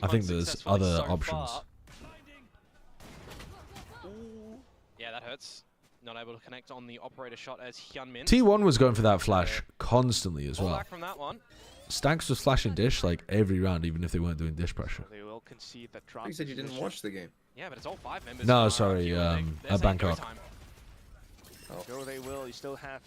I think there's other options. Yeah, that hurts. Not able to connect on the operator shot as Hyunmin. T1 was going for that flash constantly as well. Back from that one. Stacks was flashing dish like every round, even if they weren't doing dish pressure. They will concede that drop. You said you didn't watch the game. Yeah, but it's all 5 members. No, sorry, at Bangkok. Go they will. You still have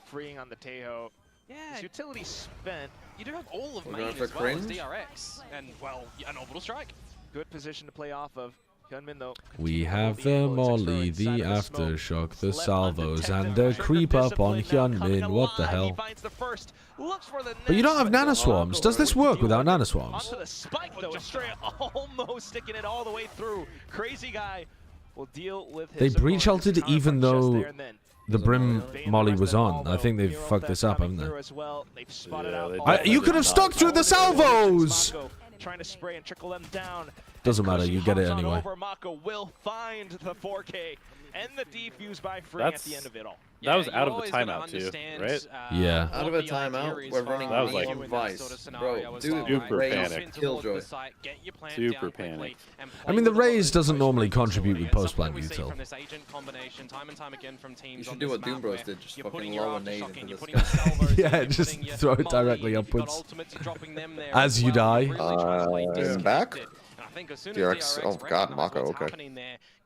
freeing on the Tejo. Yeah. His utility spent. You do have all of main as well as DRX. And, well, an orbital strike. Good position to play off of. Hyunmin, though. We have the molly, the aftershock, the salvos, and a creep up on Hyunmin. What the hell? But you don't have nanoswarms. Does this work without nanoswarms? Onto the spike, though. Estrella almost sticking it all the way through. Crazy guy will deal with his. They breach ulted even though the Brim molly was on. I think they've fucked this up, haven't they? You could have stuck through the salvos! Trying to spray and trickle them down. Doesn't matter, you get it anyway. Mako will find the 4K and the defuse by free at the end of it all. That was out of the timeout too, right? Yeah. Out of a timeout, we're running that was like Vice. Bro, dude, super panic. Killjoy. Super panic. I mean, the Raze doesn't normally contribute with post-plant util. You should do what Doom Bros did, just fucking low a nade into this guy. Yeah, just throw it directly upwards. As you die. Back? DRX, oh god, Mako, okay.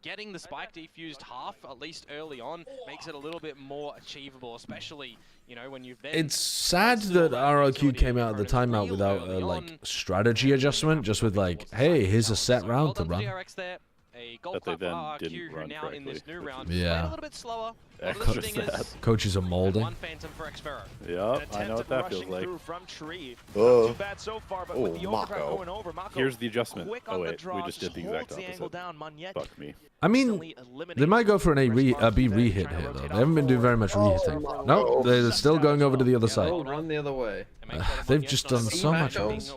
Getting the spike defused half, at least early on, makes it a little bit more achievable, especially, you know, when you've then... It's sad that RRQ came out of the timeout without a, like, strategy adjustment, just with, like, hey, here's a set round to run. A gold that they clap then for RRQ, didn't who run now correctly. in this new round Yeah. a little bit slower, Extra sad. Coaches are molding. One phantom for Xfero. Yep, I know what that feels like. Oh, Mako. Here's the adjustment. Oh wait, we just did the exact opposite. Fuck me. I mean, they might go for an A B re-hit here, though. They haven't been doing very much re-hitting. No, they're still going over to the other side. Run the other way. They've just done so much else.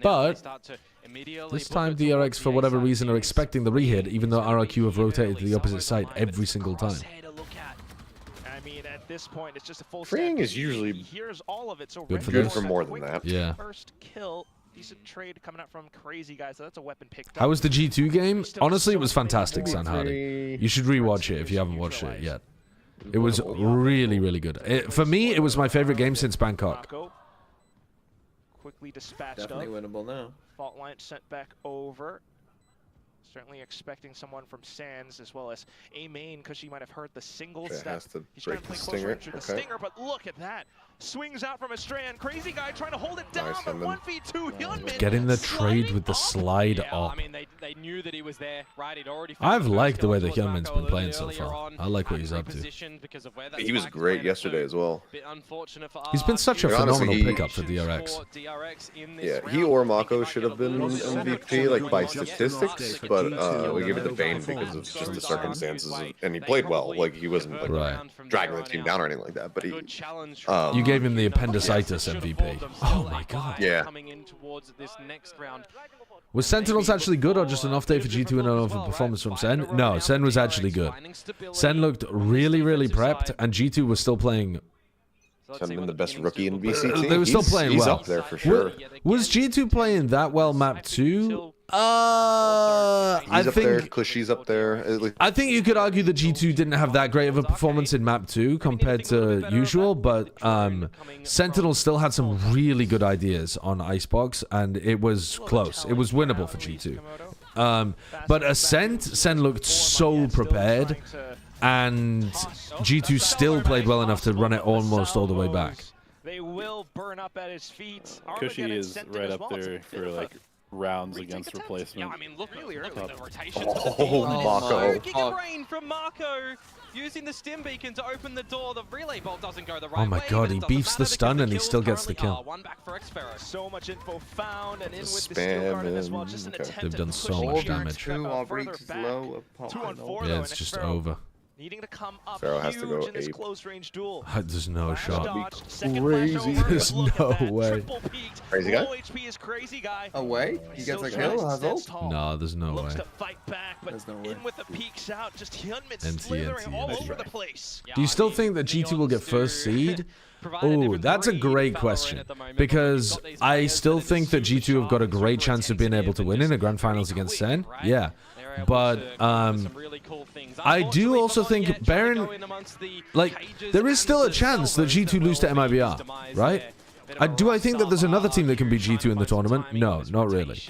But this time DRX, for whatever reason, are expecting the re-hit, even though RRQ have rotated to the opposite side every single time. I mean, at this point, it's just a full freeing step. is usually Here's all of it, so good for more than that. Yeah. First kill, decent trade coming out from Crazy Guy, so that's a weapon picked up. How was the G2 game? Honestly, it was fantastic, San Hardy. You should rewatch it if you haven't watched it yet. It was really, really good. For me, it was my favorite game since Bangkok. Quickly dispatched Definitely winnable now. Fault line sent back over. Certainly expecting someone from Sands as well as a main, because she might have heard the single step. He's trying to play close range with the stinger, but look at that. Swings out from a strand. Crazy Guy trying to hold it down, but 1v2 Hyunmin. Getting the trade with the slide up. I mean, they knew that he was there, right? He'd already I've liked the way that Hyunmin's been playing so far. I like what he's up to. He was great yesterday as well. He's been such a phenomenal pickup for DRX. Yeah, he or Mako should have been MVP, like, by statistics, but we gave it to Bane because of just the circumstances, and he played well. Like, he wasn't like dragging the team down or anything like that, but he... You gave him the appendicitis MVP. Oh my god. Yeah. Was Sentinels actually good or just an off day for G2 and an over performance from Sen? No, Sen was actually good. Sen looked really, really prepped, and G2 was still playing... Sen been the best rookie in VCT. They were still playing he's well. Up there for sure. Was G2 playing that well map 2? I think there, Cushy's up there. I think you could argue that G2 didn't have that great of a performance in map 2 compared to usual, but Sentinel still had some really good ideas on Icebox, and it was close. It was winnable for G2. But Ascent, Sen looked so prepared, and G2 still played well enough to run it almost all the way back. They will burn up at his feet. Cushy is right up there for like rounds against replacement. Yeah, I mean, look at the rotations. Oh, Mako. Giga Rain from Mako, using the stim beacon to open the door. The relay bolt doesn't go the right way. Oh my god, he beefs the stun and he still gets the kill. One back for Xfero. So much info found, and in with the Spam Steel as well. Just an attempt. They've done so much damage. Our breach is low. 2-on-4 Yeah, it's just over. Needing to come up Pharaoh has to go in this ape. close range duel. There's no shot. Crazy. There's no way. Crazy Guy? Low HP is Crazy Guy. Away? He gets a kill, has ult? No, there's no way. Looks to fight back, but in with the peeks out, just Hyunmin slithering all over the place. Do you still think that G2 will get first seed? Oh, that's a great question, because I still think that G2 have got a great chance of being able to win in a grand finals against Sen. Yeah. But I do also think, there is still a chance that G2 lose to MIBR, right? Do I think that there's another team that can beat G2 in the tournament? No, not really.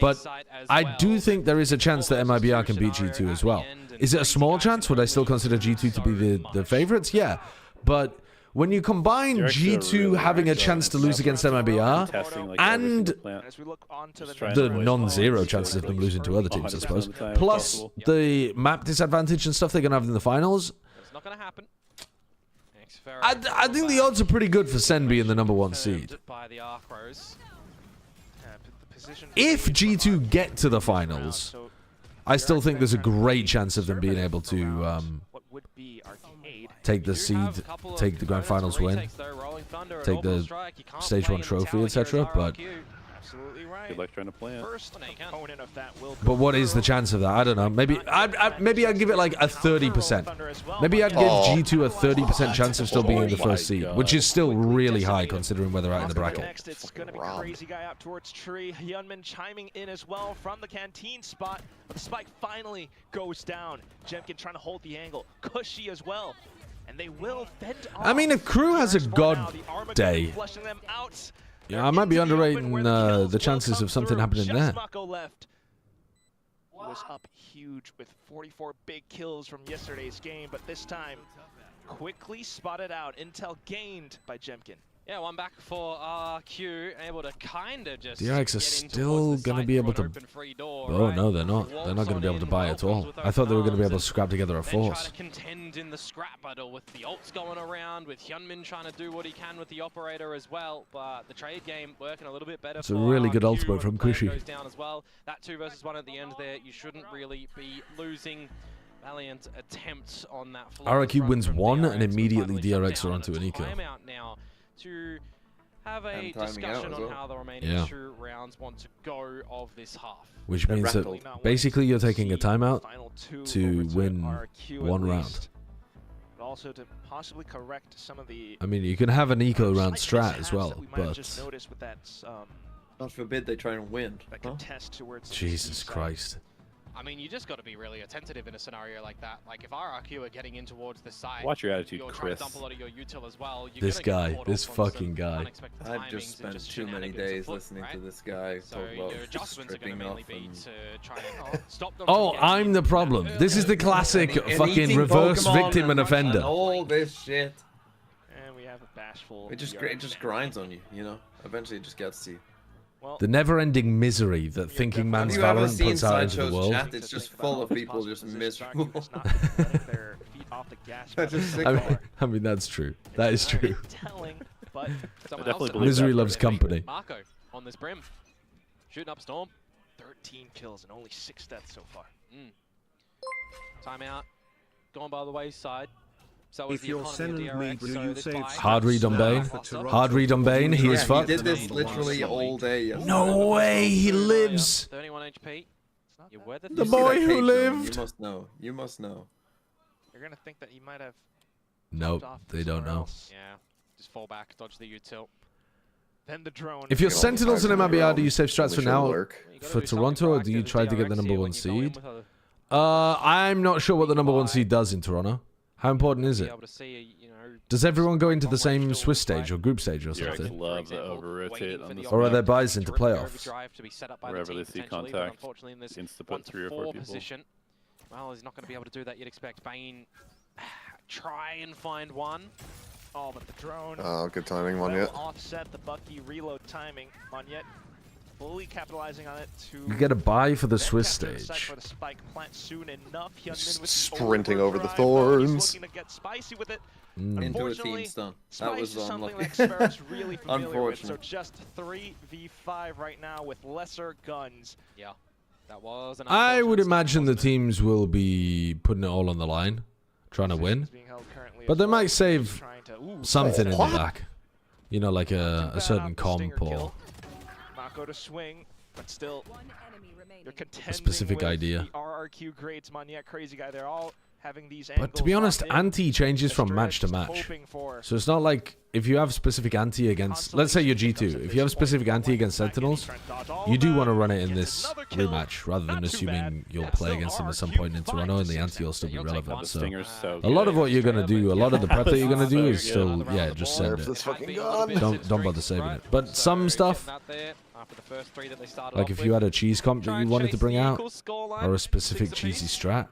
But I do think there is a chance that MIBR can beat G2 as well. Is it a small chance? Would I still consider G2 to be the favorites? Yeah. But when you combine G2 having a chance to lose against MIBR and the non-zero chances of them losing to other teams, I suppose, plus the map disadvantage and stuff they're going to have in the finals, It's not going to happen. I think the odds are pretty good for Sen being the #1 seed. If G2 get to the finals, I still think there's a great chance of them being able to take the seed, take the grand finals win, take the stage 1 trophy, etc. But good luck trying to plan. But what is the chance of that? I don't know. Maybe I'd give it like a 30%. Maybe I'd give G2 a 30% chance of still being in the first seed, which is still really high considering where they're at in the bracket. Next, it's going to be Crazy Guy out towards Tree. Hyunmin chiming in as well from the canteen spot. But the spike finally goes down. Jemkin trying to hold the angle. Cushy as well. And they will fend off. I mean, if Crew has a god day, yeah, I might be underrating the chances of something happening there. Was up huge with 44 big kills from yesterday's game, but this time quickly spotted out. Intel gained by Jemkin. Yeah, one back for RRQ, able to kind of just DRX are still going to be able to... Oh, no, they're not. They're not going to be able to buy at all. I thought they were going to be able to scrap together a force. Try to contend in the scrap battle with the ults going around, with Hyunmin trying to do what he can with the operator as well, but the trade game working a little bit better. It's a really good ultimate from Kushi. Goes down as well. That 2 versus 1 at the end there, you shouldn't really be losing. Valiant attempts on that. RRQ wins 1 and immediately DRX are onto an eco. Timeout now to have a discussion on how the remaining 2 rounds want to go of this half. Which means that basically you're taking a timeout to win 1 round. But also to possibly correct some of the... I mean, you can have an eco round strat as well, but... God forbid they try and win. Jesus Christ. I mean, you just got to be really attentive in a scenario like that. Like, if RRQ are getting in towards the side, watch your attitude, you're Chris. trying to dump a lot of your util as well. This guy, this fucking guy. I've just spent too many days listening to this guy talk about stripping off Oh, I'm the problem. This is the classic fucking reverse victim and offender. All this shit. And we have a bashful... It just grinds on you, you know? Eventually it just gets to you. The never-ending misery that thinking man's Valorant puts out into the world. Chat? It's just full of people just miserable. I mean, that's true. That is true. Definitely misery loves company. Marco on this brim, shooting up Storm. 13 kills and only 6 deaths so far. Timeout, gone by the wayside. So if you're sending me, will you save hard read on Bane? Hard read on Bane, he is fucked. He did this literally all day yesterday. No way, he lives! 31 HP. The boy who lived! You must know. You must know. You're gonna think that he might have... Nope, they don't know. Yeah, just fall back, dodge the util. Then the drone. If you're Sentinels and MIBR, do you save strats for now for Toronto, or do you try to get the #1 seed? I'm not sure what the #1 seed does in Toronto. How important is it? Does everyone go into the same Swiss stage or group stage or something? Love the over-rotate on this or are there buys into playoffs? Wherever they see contact, insta-put 3 or 4 people. Well, he's not going to be able to do that. You'd expect Bane try and find one. Oh, but the drone... Oh, good timing, Monyet. Offset the Bucky reload timing. Monyet fully capitalizing on it to... You get a buy for the Swiss stage. For the spike plant soon enough. Sprinting over the thorns. Looking to get spicy with it. Into a team stun. That was unlucky. Really unfortunate. So just 3v5 right now with lesser guns. Yeah, that was an I would imagine the teams will be putting it all on the line, trying to win. But they might save something in the back. You know, like a certain comp or to swing, but still a specific idea. RRQ grades, Monyet, crazy guy. They're all having these. But to be honest, anti changes from match to match. So it's not like if you have specific anti against, let's say you're G2, if you have specific anti against Sentinels, you do want to run it in this rematch rather than assuming you'll play against them at some point in Toronto and the anti will still be relevant. So a lot of what you're going to do, a lot of the prep that you're going to do is still, yeah, just send it. Don't bother saving it. But some stuff, like if you had a cheese comp that you wanted to bring out, or a specific cheesy strat,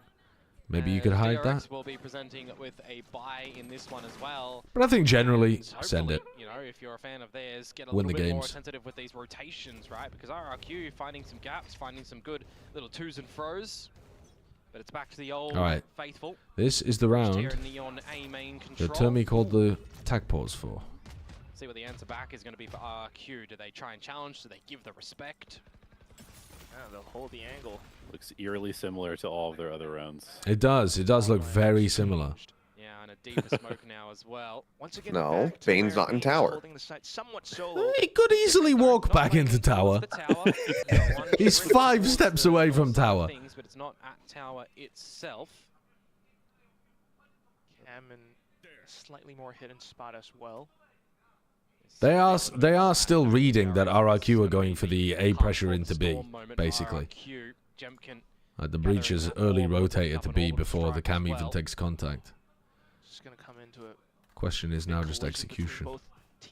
maybe you could hide that. Will be presenting with a buy in this one as well. But I think generally, send it. You know, if you're a fan of theirs, get a win little the bit more games. attentive with these rotations, right? Because RRQ finding some gaps, finding some good little twos and fro's. But it's back to the old faithful. This is the round that Termi called the tag pause for. See what the answer back is going to be for RRQ. Do they try and challenge? Do they give the respect? Yeah, they'll hold the angle. Looks eerily similar to all of their other rounds. It does. It does look very similar. Yeah, and a deeper smoke now as well. Once again, no, Bane's not in tower. He could easily walk back into tower. He's 5 steps away from tower. But it's not at tower itself. Cam and slightly more hidden spot as well. They are still reading that RRQ are going for the A pressure into B, basically. The breaches early rotated to B before the cam even takes contact. Question is now just execution.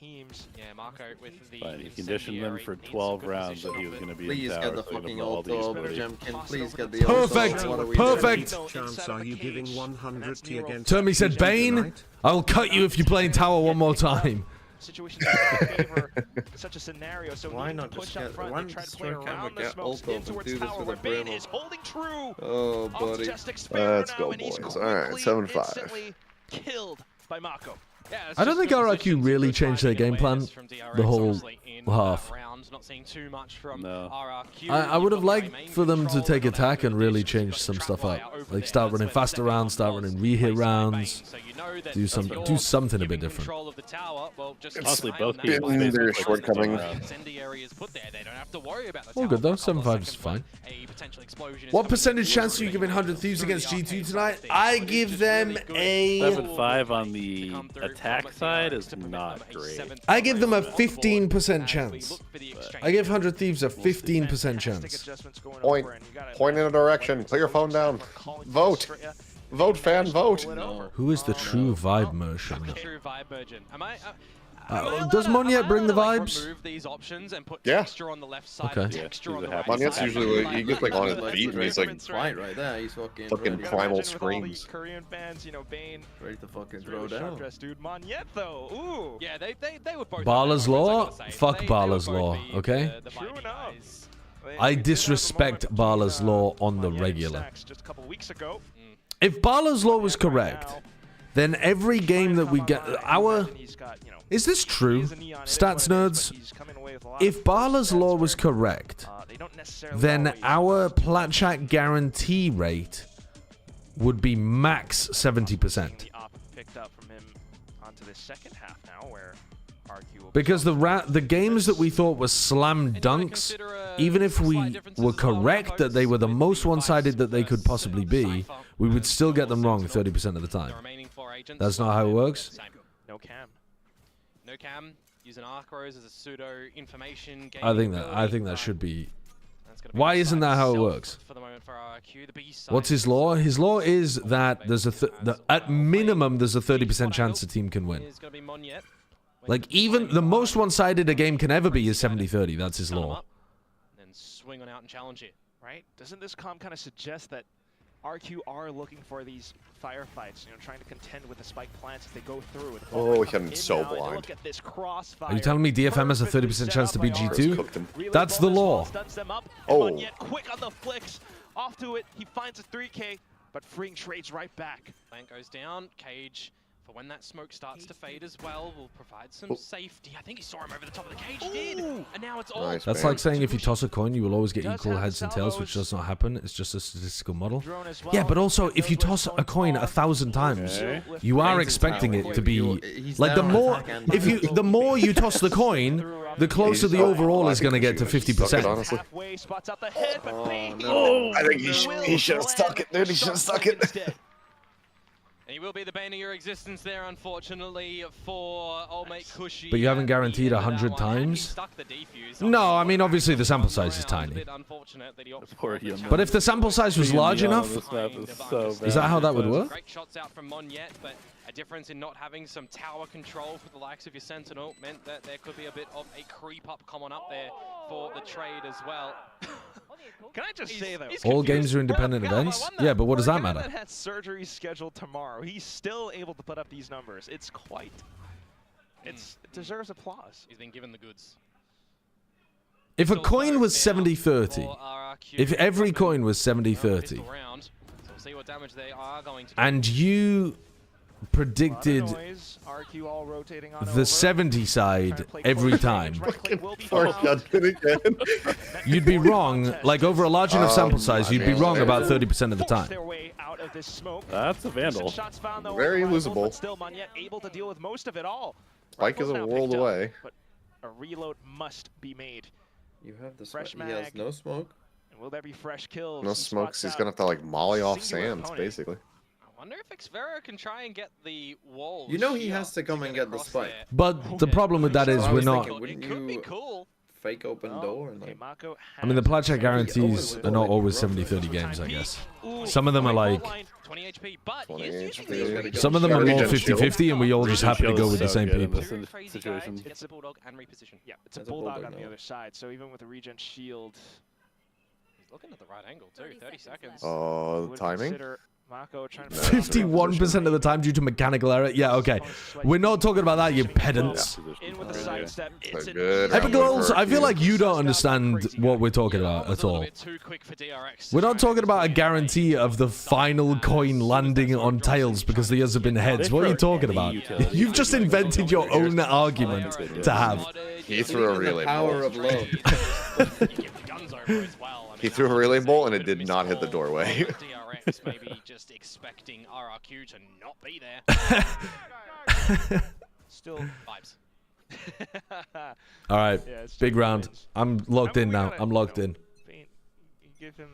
Yeah, Marco with the but he conditioned them for 12 rounds that he was going to be in tower. Get the fucking ult over, Gemkin. Please get the perfect, perfect. Chance are you giving 100 T against? Termi said, Bane, I'll cut you if you play in tower one more time. situation does not favor such a scenario. So why not push just up get front, one they try to play around the get smokes ult up in and towards do this tower, with where a Bane Brimble. is holding true. Oh, buddy. Let's go, boys. All right, 7-5. Instantly killed by Mako. Yeah, I don't think RRQ really changed their game plan the whole half. Not seeing too much from No. RRQ. I would have liked for them to take attack and really change some stuff up. Like start running faster rounds, start running re-hit rounds, do something a bit different. Honestly, both Been people. their shortcomings. All good though, 7-5 is fine. What percentage chance are you giving 100 Thieves against G2 tonight? I give them a... 7-5 on the attack side is not great. I give them a 15% chance. I give 100 Thieves a 15% chance. Point in a direction. Put your phone down. Vote. Vote, fan, vote. Who is the true vibe merchant? True vibe merchant. Does Monyet bring the vibes? Yeah. Okay. Monyet's usually he gets like on his feet and he's like Fight right there. He's fucking primal screams. Korean fans, you know, Bane ready to fucking throw down. Dude, Monyet though. Ooh. Yeah, they were both. Balor's Law? Fuck Balor's Law, okay? True enough. I disrespect Balor's Law on the regular. Just a couple weeks ago. If Balor's Law was correct, then every game that we get... Is this true? Stats nerds? If Balor's Law was correct, then our plat chat guarantee rate would be max 70%. Because the games that we thought were slam dunks, even if we were correct that they were the most one-sided that they could possibly be, we would still get them wrong 30% of the time. That's not how it works. No cam. No cam. Using Arcros as a pseudo information game. I think that should be. Why isn't that how it works? What's his law? His law is that there's at minimum there's a 30% chance a team can win. Like even the most one-sided a game can ever be is 70-30. That's his law. Then swing on out and challenge it. Right? Doesn't this comm kind of suggest that RQ are looking for these firefights, you know, trying to contend with the spike plants if they go through it? Oh, I'm so blind. Look at this crossfire. Are you telling me DFM has a 30% chance to beat G2? That's the law. Oh. Quick on the flicks. Off to it. He finds a 3K, but freeing trades right back. Plant goes down. Cage, for when that smoke starts to fade as well, will provide some safety. I think he saw him over the top of the cage. He did. And now it's all. Nice, That's like saying if you toss a coin, you will always get equal heads and tails, which does not happen. It's just a statistical model. Yeah, but also if you toss a coin 1,000 times, you are expecting it to be like the more you toss the coin, the closer the overall is going to get to 50%. Honestly. Oh, I think he should have stuck it, dude. He should have stuck it. And he will be the bane of your existence there, unfortunately, for old mate Cushy. But you haven't guaranteed 100 times? No, I mean, obviously the sample size is tiny. But if the sample size was large enough, is that how that would work? Great shots out from Monyet, but a difference in not having some tower control for the likes of your Sentinel meant that there could be a bit of a creep-up coming up there for the trade as well. Can I just say though? All games are independent events? Yeah, but what does that matter? That has surgery scheduled tomorrow. He's still able to put up these numbers. It's quite. It deserves applause. He's been given the goods. If a coin was 70-30, if every coin was 70-30, and you predicted the 70 side every time, you'd be wrong. Like over a large enough sample size, you'd be wrong about 30% of the time. That's a Vandal. Very losable. Still, Monyet able to deal with most of it all. Spike is a world away. But a reload must be made. You have the fresh mag. He has no smoke. And will there be fresh kills? No smokes. He's gonna have to like molly off Sands, basically. I wonder if Xvera can try and get the wall. You know he has to come and get the spike. But the problem with that is we're not. Wouldn't you fake open door? And like... I mean, the plat check guarantees are not always 70-30 games, I guess. Some of them are like. 20 HP, but 20 HP. Some of them are more 50-50, and we all just happen to go with the same people. Situation. It's a bulldog and reposition. Yeah, it's a bulldog on the other side. So even with the regen shield, he's looking at the right angle too. 30 seconds. Oh, the timing. 51% of the time due to mechanical error. Yeah, okay. We're not talking about that, you pedants. the sidestep. It's a good Epic Goals, I feel like you don't understand what we're talking about at all. We're not talking about a guarantee of the final coin landing on tails because the others have been heads. What are you talking about? You've just invented your own argument to have. He threw a relay power bolt. of love. He threw a relay bolt and it did not hit the doorway. DRX maybe just expecting RRQ to not be there. Still vibes. All right, big round. I'm locked in now. I'm locked in. You give him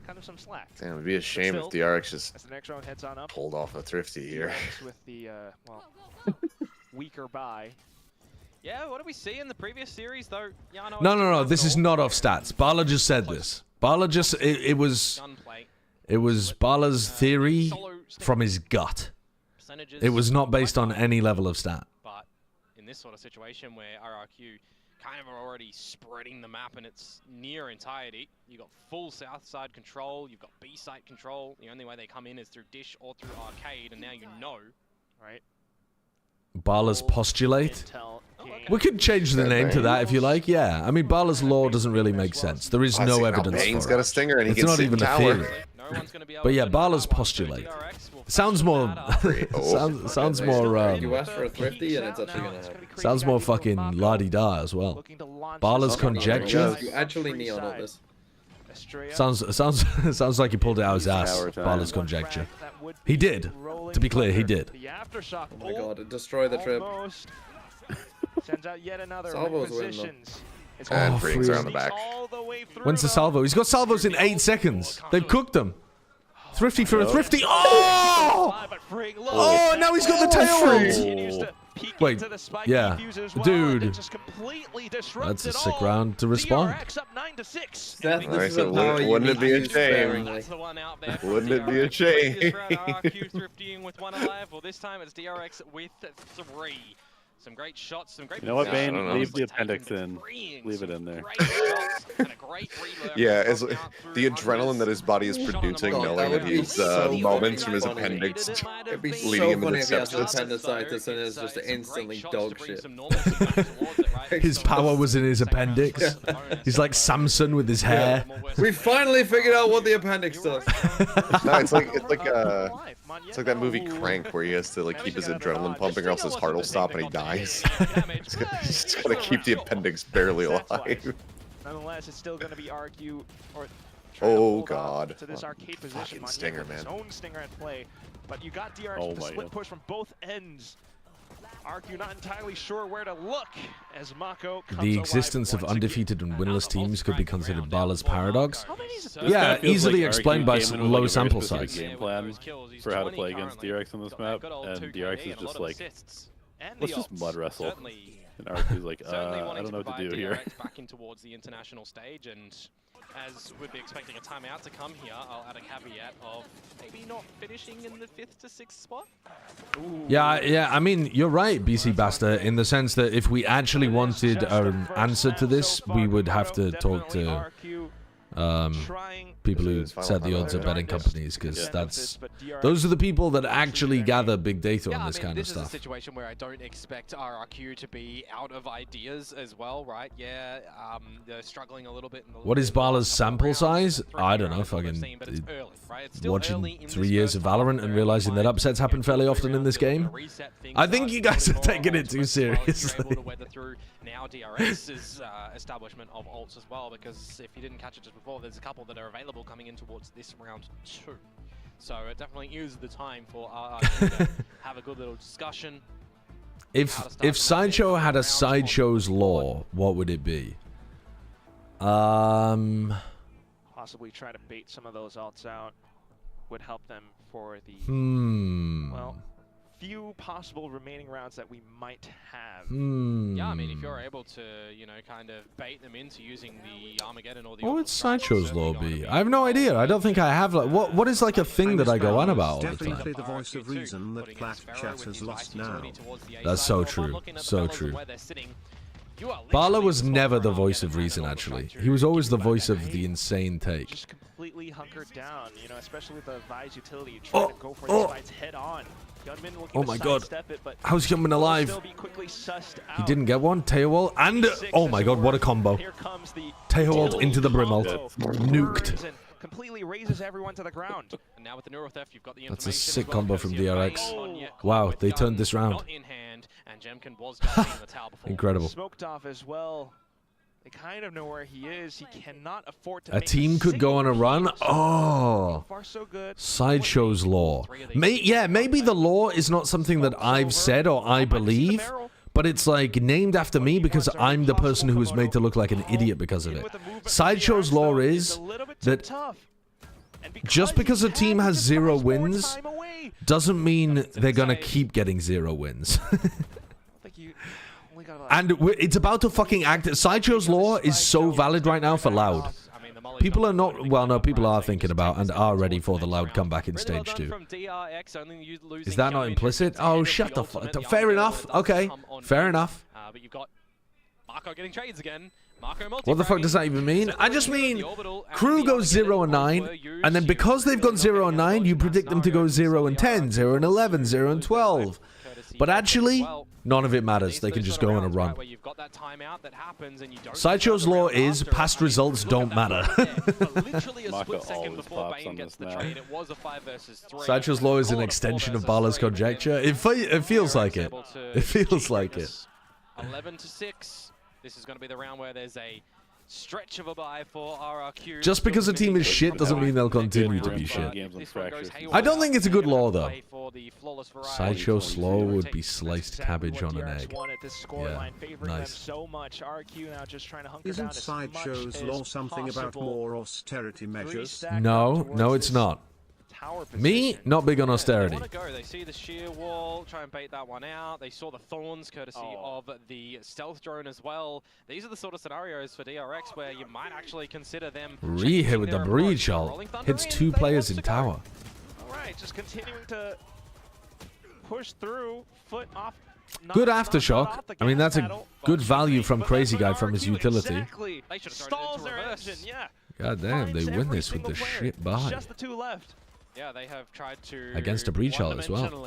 kind of some slack. Damn, it'd be a shame if DRX just as the next round heads on up, pulled off a thrifty here. With the weaker buy. Yeah, what did we see in the previous series though? No. This is not off stats. Bala just said this. Bala just it was Bala's theory from his gut. It was not based on any level of stat. But in this sort of situation where RRQ kind of are already spreading the map and it's near entirety, you've got full south side control, you've got B site control. The only way they come in is through dish or through arcade, and now you know, right? Bala's postulate. We could change the name to that if you like. Yeah, I mean Bala's law doesn't really make sense. There is no evidence Bane's for got it. a stinger and he It's can not sit even in a tower. theory. But yeah, Bala's postulate sounds more sounds more You asked for a thrifty and it's actually gonna happen. sounds more fucking la-di-da as well. Bala's conjecture You actually neon on this. sounds like he pulled it out of his ass. Bala's conjecture. He did. To be clear, he did. Oh my god, destroy the trip. Sends out yet another Salvo's positions. And Freak's around the back. When's the salvo? He's got salvos in 8 seconds. They've cooked them. Thrifty for a thrifty. Oh! Oh, now he's got the tail. Wait, yeah. Dude. That's a sick round to respond. Seth, this is a Wouldn't power you it need be to a use shame? sparingly. Wouldn't it be a shame? RRQ thriftying with 1 alive. Well, this time it's DRX with 3. Some great shots, some great. You know what, Bane? I don't know. Leave the appendix in. Leave it in there. Yeah, it's the adrenaline that his body is producing, knowing that he's moments from his appendix It'd be leading so him funny into if he has sepsis. appendicitis and it's just instantly dog shit. His power was in his appendix. He's like Samson with his hair. We finally figured out what the appendix does. No, it's like that movie Crank where he has to like keep his adrenaline pumping or else his heart will stop and he dies. He's just gotta keep the appendix barely alive. Nonetheless, it's still going to be RRQ or Oh god. to this arcade position. Fucking stinger, man. His own stinger at play, but you got DRX with the split push from both ends. RRQ not entirely sure where to look as Mako comes The alive existence of once undefeated and winless teams could be considered Bala's paradox. This Yeah, feels easily like explained RRQ by came in some with, low like, a very sample specific size. game plan for how to play against DRX on this map, and DRX is just like, let's just mud wrestle. And RRQ's like, I don't know what to do here. Back in towards the international stage, and as we'd be expecting a timeout to come here, I'll add a caveat of maybe not finishing in the 5th to 6th spot. Yeah, I mean, you're right, BC Basta, in the sense that if we actually wanted an answer to this, we would have to talk to people who set the odds at betting companies, because those are the people that actually gather big data on this kind of This stuff. is a situation where I don't expect RRQ to be out of ideas as well, right? Yeah, they're struggling a little bit. What is Bala's sample size? I don't know, fucking watching 3 years of Valorant and realizing that upsets happen fairly often in this game. I think you guys are taking it too seriously. Now DRX's establishment of ults as well, because if you didn't catch it just before, there's a couple that are available coming in towards this round 2. So it definitely is the time for RRQ to have a good little discussion. If Sideshow had a Sideshow's law, what would it be? Possibly try to bait some of those ults out would help them for the well, few possible remaining rounds that we might have. Yeah, I mean, if you're able to, you know, kind of bait them into using the Armageddon or the... What would Sideshow's law be? I have no idea. I don't think I have. Like, what is like a thing that I go on about all the Definitely time? the voice of reason that Plat Chat has lost now. That's so true. So true. Bala was never the voice of reason, actually. He was always the voice of the insane take. Just completely hunkered down, you know, especially with the Vi's utility, trying to go for these fights head on. Oh my god. How's Hyunmin alive? He didn't get one. Tail ult and oh my god, what a combo. Tail ult into the Brim ult. Nuked. Completely raises everyone to the ground. And now with the neural theft, you've got the That's a sick combo from DRX. Wow, they turned this round. Incredible. Smoked off as well. They kind of know where he is. He cannot afford to. A team could go on a run. Oh, Sideshow's law. Maybe the law is not something that I've said or I believe, but it's like named after me because I'm the person who was made to look like an idiot because of it. Sideshow's law is that just because a team has 0 wins doesn't mean they're gonna keep getting 0 wins. And it's about to fucking act. Sideshow's law is so valid right now for Loud. People are not, well, no, people are thinking about and are ready for the Loud comeback in stage 2. Is that not implicit? Oh, shut the fuck. Fair enough. Okay, fair enough. But you've got Marco getting trades again. What the fuck does that even mean? I just mean crew goes 0 and 9, and then because they've gone 0 and 9, you predict them to go 0 and 10, 0 and 11, 0 and 12. But actually, none of it matters. They can just go on a run. Sideshow's law is past results don't matter. Sideshow's law is an extension of Bala's conjecture. It feels like it. It feels like it. 11-6. This is going to be the round where there's a stretch of a bye for RRQ. Just because a team is shit doesn't mean they'll continue to be shit. I don't think it's a good law, though. Sideshow's law would be sliced cabbage on an egg. Yeah, nice. Isn't Sideshow's law something about more austerity measures? No, no, it's not. Me, not big on austerity. They see the sheer wall, try and bait that one out. They saw the thorns courtesy of the stealth drone as well. These are the sort of scenarios for DRX where you might actually consider them. Re-hit with the breach ult. Hits 2 players in tower. Alright, just continuing to push through, foot off. Good aftershock. I mean, that's a good value from Crazy Guy from his utility. Stalls their engine, yeah. God damn, they win this with the shit buy. Just the 2 left. Yeah, they have tried to against a breach ult as well. And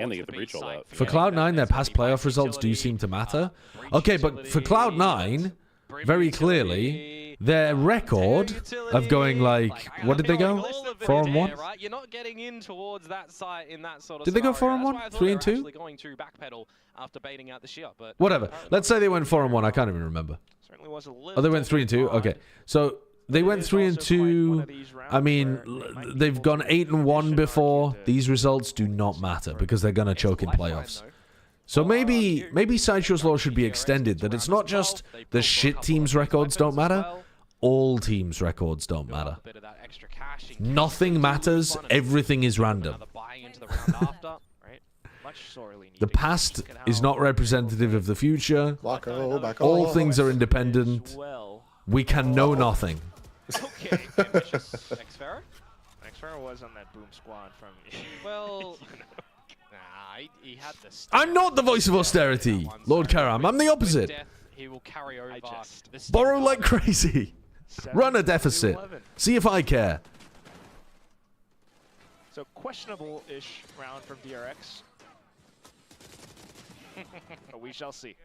they get the breach ult out. For Cloud9, their past playoff results do seem to matter. Okay, but for Cloud9, very clearly, their record of going like, what did they go? 4-1? You're not getting in towards that site in that sort of. Did they go 4-1? 3-2? Going to backpedal after baiting out the shear, but whatever. Let's say they went 4-1. I can't even remember. Oh, they went 3-2. Okay, so they went 3-2. I mean, they've gone 8-1 before. These results do not matter because they're gonna choke in playoffs. So maybe Sideshow's law should be extended. That it's not just the shit teams' records don't matter. All teams' records don't matter. Nothing matters. Everything is random. The past is not representative of the future. All things are independent. We can know nothing. Okay, ambitious. Xferra? Xferra was on that boom squad from. Well, he had this. I'm not the voice of austerity, Lord Karam. I'm the opposite. He will carry over. Borrow like crazy. Run a deficit. See if I care. So questionable-ish round from DRX. But we shall see.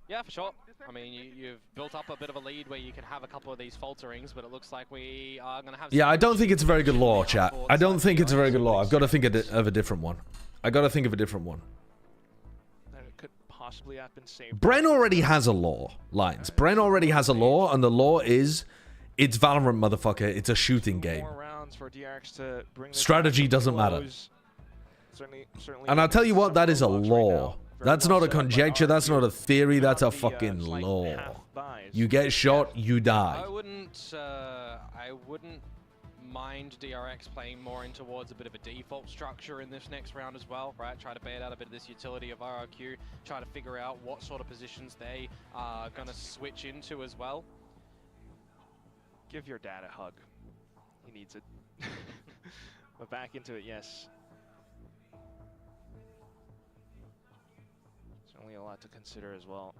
Yeah, for sure. I mean, you've built up a bit of a lead where you can have a couple of these falterings, but it looks like we are going to have... Yeah, I don't think it's a very good law, chat. I don't think it's a very good law. I've got to think of a different one. I got to think of a different one. That could possibly have been saved. Bren already has a law, Lines. Bren already has a law, and the law is... It's Valorant, motherfucker. It's a shooting game. Strategy doesn't matter. And I'll tell you what, that is a law. That's not a conjecture, that's not a theory, that's a fucking law. You get shot, you die. I wouldn't mind DRX playing more in towards a bit of a default structure in this next round as well, right? Try to bait out a bit of this utility of RRQ, try to figure out what sort of positions they are going to switch into as well. Give your dad a hug. He needs it. But back into it, yes. Certainly a lot to consider as well.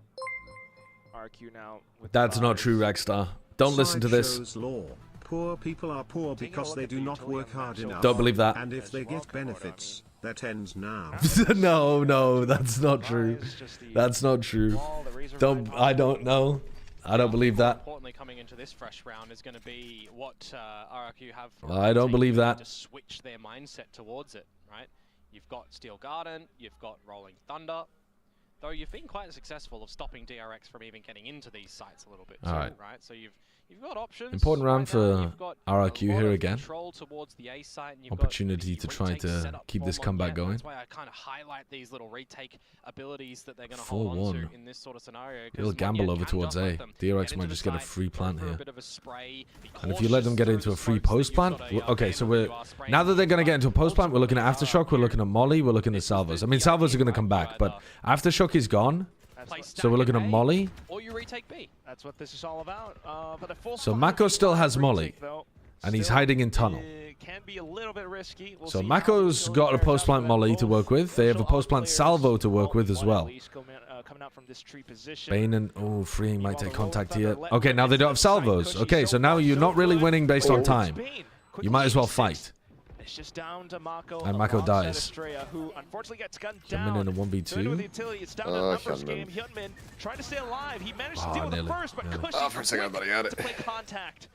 RRQ now with That's not true, Rexstar. Don't listen to this. Law. Poor people are poor because they do not work hard enough. Don't believe that. And if they get benefits, that ends now. No, that's not true. That's not true. I don't know. I don't believe that. Importantly, coming into this fresh round is going to be what RRQ have. I don't believe that. To switch their mindset towards it, right? You've got Steel Garden, you've got Rolling Thunder. Though you've been quite successful of stopping DRX from even getting into these sites a little bit too, right? So you've got options. Important round for RRQ here again. Towards the A site, and Opportunity to try to keep this comeback going. That's why I kind of highlight these little retake abilities that they're going to hold on to in this sort of scenario. They'll gamble over towards A. DRX might just get a free plant here. And if you let them get into a free post plant, okay, so now that they're going to get into a post plant, we're looking at Aftershock, we're looking at Molly, we're looking at Salvos. I mean, Salvos are going to come back, but Aftershock is gone. So we're looking at Molly. Or you retake B. That's what this is all about. But a full So Mako still has Molly, and he's hiding in tunnel. Can be a little bit risky. So Mako's got a post plant Molly to work with. They have a post plant Salvo to work with as well. Bane and Freeing might take contact here. Okay, now they don't have salvos. Okay, so now you're not really winning based on time. You might as well fight. It's just down to Mako, and Mako dies. Estrella, who unfortunately gets gunned down. Hyunmin in a 1v2. It's down to a numbers game. Hyunmin trying to stay alive. He managed to deal with the first, but Cushy for a second, buddy, had it. to play contact.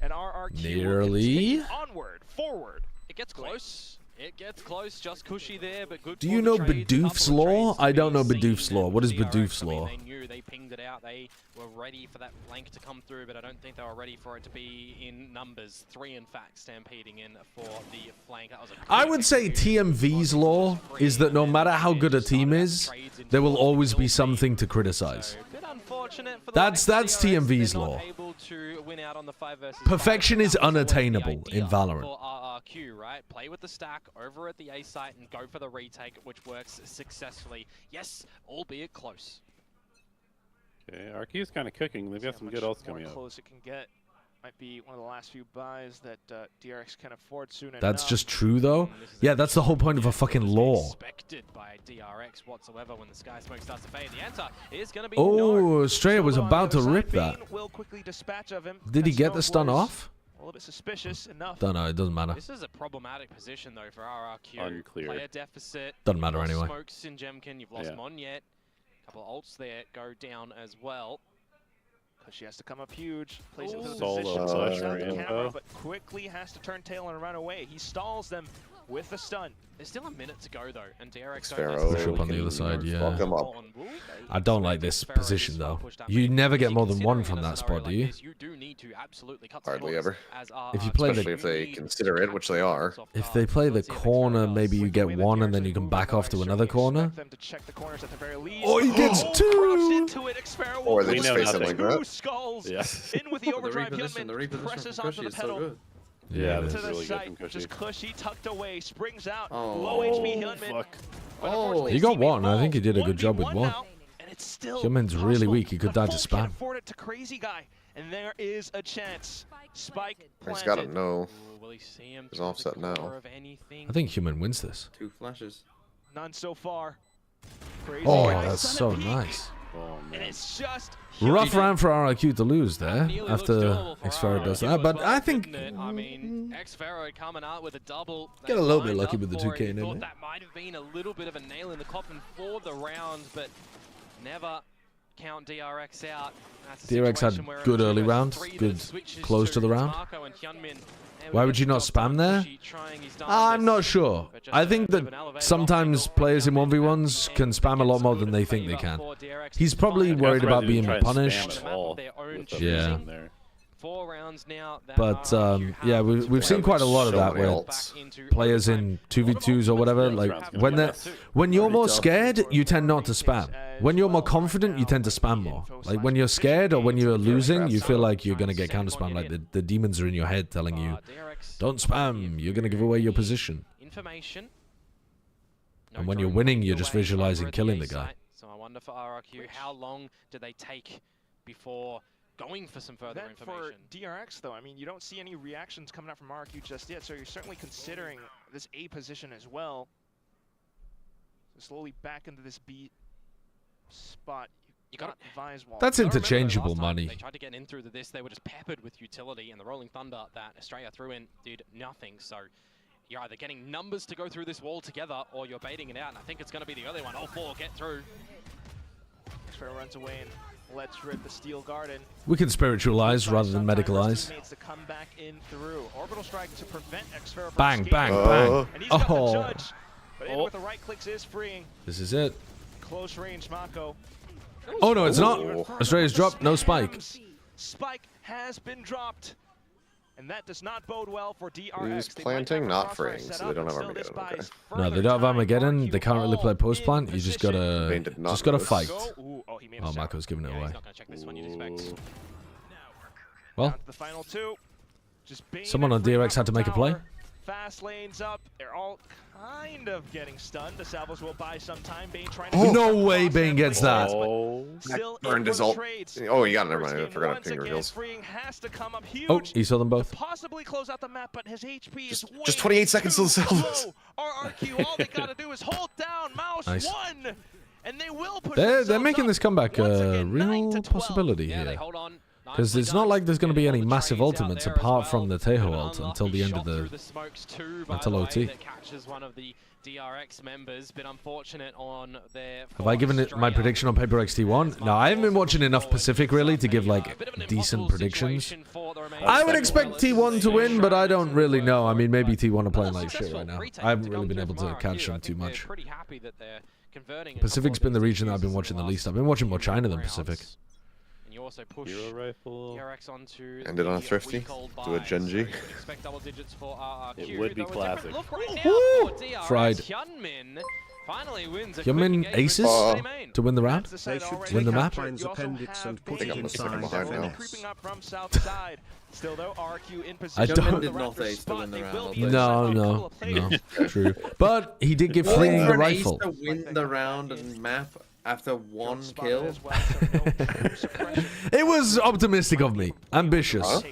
And RRQ nearly onward, forward. It gets close. It gets close. Just Cushy there, but good. Do you know Bidoof's law? I don't know Bidoof's law. What is Bidoof's law? They knew, they pinged it out. They were ready for that flank to come through, but I don't think they were ready for it to be in numbers. 3, in fact, stampeding in for the flank. That was I would say TMV's law is that no matter how good a team is, there will always be something to criticize. That's TMV's law. Perfection is unattainable in Valorant. RRQ, right? Play with the stack over at the A site and go for the retake, which works successfully. Yes, albeit close. Okay, RQ is kind of cooking. They've got some good ults coming up. Close it can get. Might be one of the last few buys that DRX can afford soon enough. That's just true, though. Yeah, that's the whole point of a fucking law. Expected by DRX whatsoever when the sky smoke starts to fade. The answer is going to be no. Estrella was about to rip that. Did he get the stun off? A little bit suspicious enough. Don't know. It doesn't matter. This is a problematic position though for RRQ. Unclear. Player deficit. Doesn't matter anyway. Smokes in Gemkin. You've lost Mon yet. A couple of ults there go down as well. She has to come up huge. Plays into the Solo position. The camera, but quickly has to turn tail and run away. He stalls them with the stun. There's still a minute to go though, and DRX push up on the other side. Yeah. I don't like this position though. You never get more than one from that spot, do you? Hardly ever. If you play especially if they consider it, which they are. If they play the corner, maybe you get one and then you can back off to another corner. Oh, he gets two! Or they just face it like that. Skulls. In with the overdrive. Hyunmin presses onto the pedal. Yeah, this to is the really site, good from just Cushy fucked away, springs out, Oh, low HP Hyunmin. Oh, he got one. I think he did a good job with one. Hyunmin's really weak. He could die to spam. Afford it to Crazy Guy, and there is a chance. Spike he's got to know. Will he see him He's offset now. I think Hyunmin wins this. 2 flashes. None so far. Crazy Oh, Guy that's so nice. Oh, man. And it's just Rough round for RRQ to lose there after Xfero does that, but I think I mean, Xfero coming out with a double. Get a little bit lucky with the 2K in it. That might have been a little bit of a nail in the coffin for the round, but never count DRX out. DRX had good early round, good close to the round. Why would you not spam there? I'm not sure. I think that sometimes players in 1v1s can spam a lot more than they think they can. He's probably worried about being punished. Yeah. But yeah, we've seen quite a lot of that where players in 2v2s or whatever, like when you're more scared, you tend not to spam. When you're more confident, you tend to spam more. Like when you're scared or when you're losing, you feel like you're gonna get counter spam. Like the demons are in your head telling you, "Don't spam. You're gonna give away your position." And when you're winning, you're just visualizing killing the guy. So I wonder for RRQ, how long do they take before going for some further information? For DRX, though, I mean, you don't see any reactions coming out from RRQ just yet, so you're certainly considering this A position as well. So slowly back into this B spot. You got Vise wall. That's interchangeable money. They tried to get in through this. They were just peppered with utility, and the Rolling Thunder that Australia threw in did nothing. So you're either getting numbers to go through this wall together, or you're baiting it out, and I think it's going to be the early one. All four get through. Xferro runs away and lets rip the steel garden. We can spiritualize rather than medicalize. To come back in through. Orbital strike to prevent Xferro from bang, escaping. bang, bang. And he's got the judge, but in with the right clicks is freeing. This is it. Close range, Mako. Oh, no, it's not. Australia's dropped. No spike. Spike has been dropped. And that does not bode well for DRX. Who's planting? Not freeing, so they don't have Armageddon. Okay. No, they don't have Armageddon. They can't really play post plant. You just gotta fight. Oh, Mako's giving it away. Well, the final two. Someone on DRX had to make a play. Fast lanes up. They're all kind of getting stunned. The salvos will buy some time. Bane trying to no way Bane gets that. Still burned his ult. Oh, you got it. Never mind. I forgot to ping reveals. Has to come up huge. Oh, he saw them both. Possibly close out the map, but his HP is just 28 seconds to the salvos. RRQ, all they gotta do is hold down mouse nice. one, and they will push. They're making this comeback a real possibility here. Because it's not like there's going to be any massive ultimates apart from the Tejo ult until the end of the... until OT. Have I given it my prediction on Paper XT1? No, I haven't been watching enough Pacific really to give like decent predictions. I would expect T1 to win, but I don't really know. I mean, maybe T1 are playing like shit right now. I haven't really been able to catch them too much. Pacific's been the region that I've been watching the least. I've been watching more China than Pacific. You also push DRX onto ended on a thrifty. Do a GenG. It would be classic. Fried. Hyunmin aces to win the round? Win the map? I think I'm second behind now. Still though, RRQ in I don't. Did not ace to win the round. No, true. But he did give freeing the rifle. To win the round and map after one kill. It was optimistic of me. Ambitious.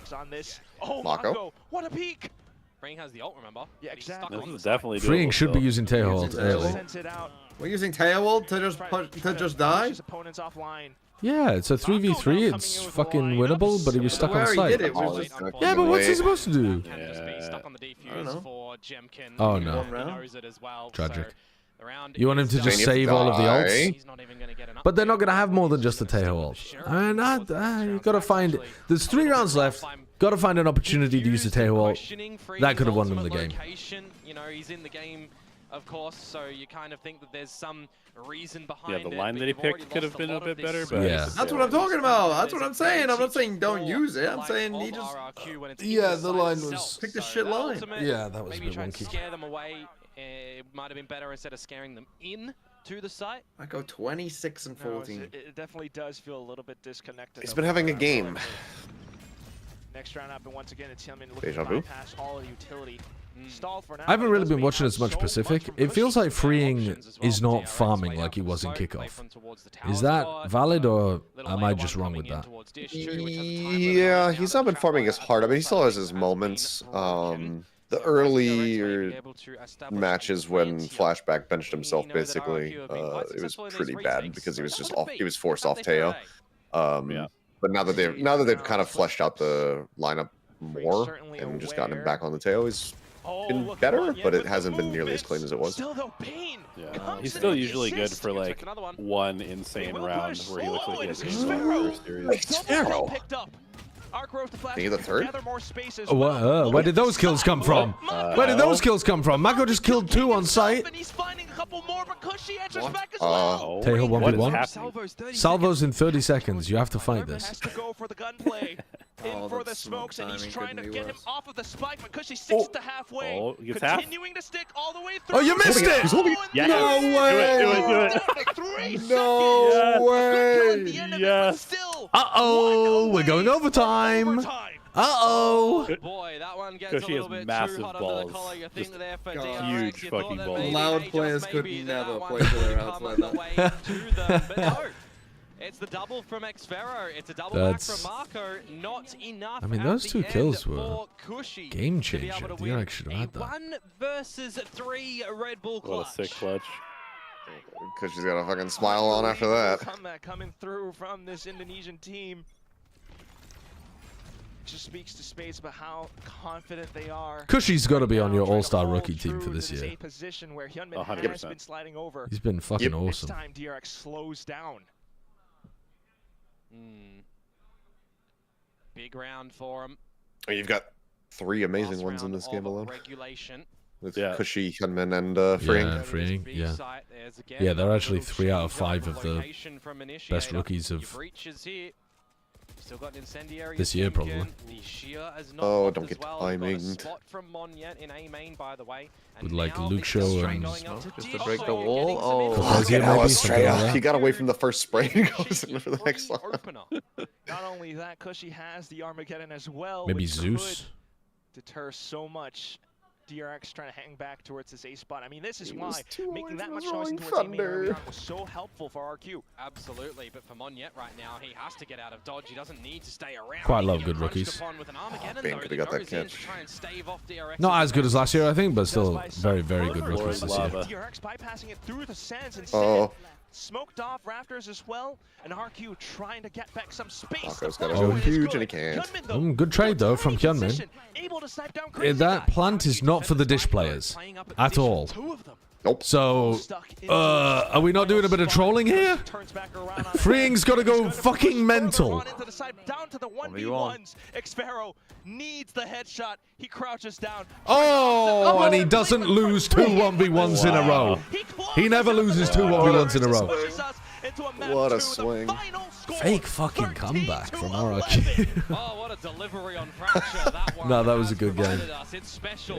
Oh, Mako. What a peek! Freeing has the ult, remember? Yeah, exactly. This is definitely Freeing should be using Tejo ult early. We're using Tejo ult to just die? Yeah, it's a 3v3. It's fucking winnable, but he was stuck on site. Yeah, but what's he supposed to do? I don't know. Oh no. Tragic. You want him to just save all of the ults? But they're not going to have more than just the Tejo ult. And you got to find... There's 3 rounds left. Got to find an opportunity to use the Tejo ult. That could have won them the game. You know, he's in the game, of course, so you kind of think that there's some reason behind it. Yeah, the line that he picked could have been a bit better, but... Yeah. That's what I'm talking about. That's what I'm saying. I'm not saying don't use it. I'm saying he just... Yeah, the line was... Pick the shit line. Yeah, that was a bit wonky. Scare them away. It might have been better instead of scaring them in to the site. I go 26 and 14. It definitely does feel a little bit disconnected. He's been having a game. Next round up, and once again, it's Hyunmin looking to bypass all utility. Stalled for now. I haven't really been watching as much Pacific. It feels like freeing is not farming like he was in kickoff. Is that valid, or am I just wrong with that? Yeah, he's not been farming as hard. I mean, he still has his moments. The earlier matches when Flashback benched himself, basically, it was pretty bad because he was just off. He was forced off Tejo. But now that they've kind of fleshed out the lineup more and just gotten him back on the Tejo, he's been better, but it hasn't been nearly as clean as it was. Yeah, he's still usually good for like one insane round where he looks like he has a first series. Need the third? Where did those kills come from? Where did those kills come from? Mako just killed 2 on site. Tejo 1v1. Salvos in 30 seconds. You have to fight this. In for the smokes, and he's trying to get him off of the spike, but Cushy sticks to halfway, continuing to stick all the way through. Oh, you missed it! Yes. No way! Do it. No way! Yes. Uh-oh, we're going overtime. Uh-oh. Boy, that one gets Cushy a little has bit massive too hot balls. under the collar. You think there for Just DRX, huge you fucking thought balls. that Loud maybe, players just could maybe never that one play to their could outs come like on the way that. to them, but no. It's the double from Xferro. It's a double back from Marco. Not enough. I mean, those 2 kills were game changer. DRX should have had that. 1 versus 3 Red Bull clutch. What a sick clutch. Because she's got a fucking smile on after that. Comeback coming through from this Indonesian team. just speaks to spades about how confident they are. Cushy's got to be on your all-star rookie team for this year. A position where Hyunmin has been sliding over. He's been fucking awesome. This time DRX slows down. Big round for him. You've got 3 amazing ones in this game alone. Regulation. With Cushy, Hyunmin, and Freeing. Yeah, Freeing, yeah. Yeah, they're actually 3 out of 5 of the best rookies of this year, probably. Oh, don't get timing. With like Luke Shaw and just to break the wall. Oh, he got away from the first spray and goes in for the next one. Not only that, Cushy has the Armageddon as well. Maybe which Zeus. Could deter so much. DRX trying to hang back towards this A spot. I mean, this is why making that much noise towards A main early on was so helpful for RRQ. Absolutely, but for Monyet right now, he has to get out of dodge. He doesn't need to stay around. Quite a lot of good rookies. Bane could have got that catch. Not as good as last year, I think, but still very, very good rookies this year. DRX bypassing it through the sands instead. Smoked off Raptors as well, and RQ trying to get back some space. Marco's got to go huge, and he can't. Good trade, though, from Hyunmin. That plant is not for the dish players at all. Nope. So, are we not doing a bit of trolling here? Freeing's got to go fucking mental. Down to the 1v1s. Xpharaoh needs the headshot. He crouches down. Oh, and he doesn't lose 2 1v1s in a row. He never loses 2 1v1s in a row. What a swing. Fake fucking comeback from RRQ. Oh, what a delivery on Fracture that one. No, that was a good game. That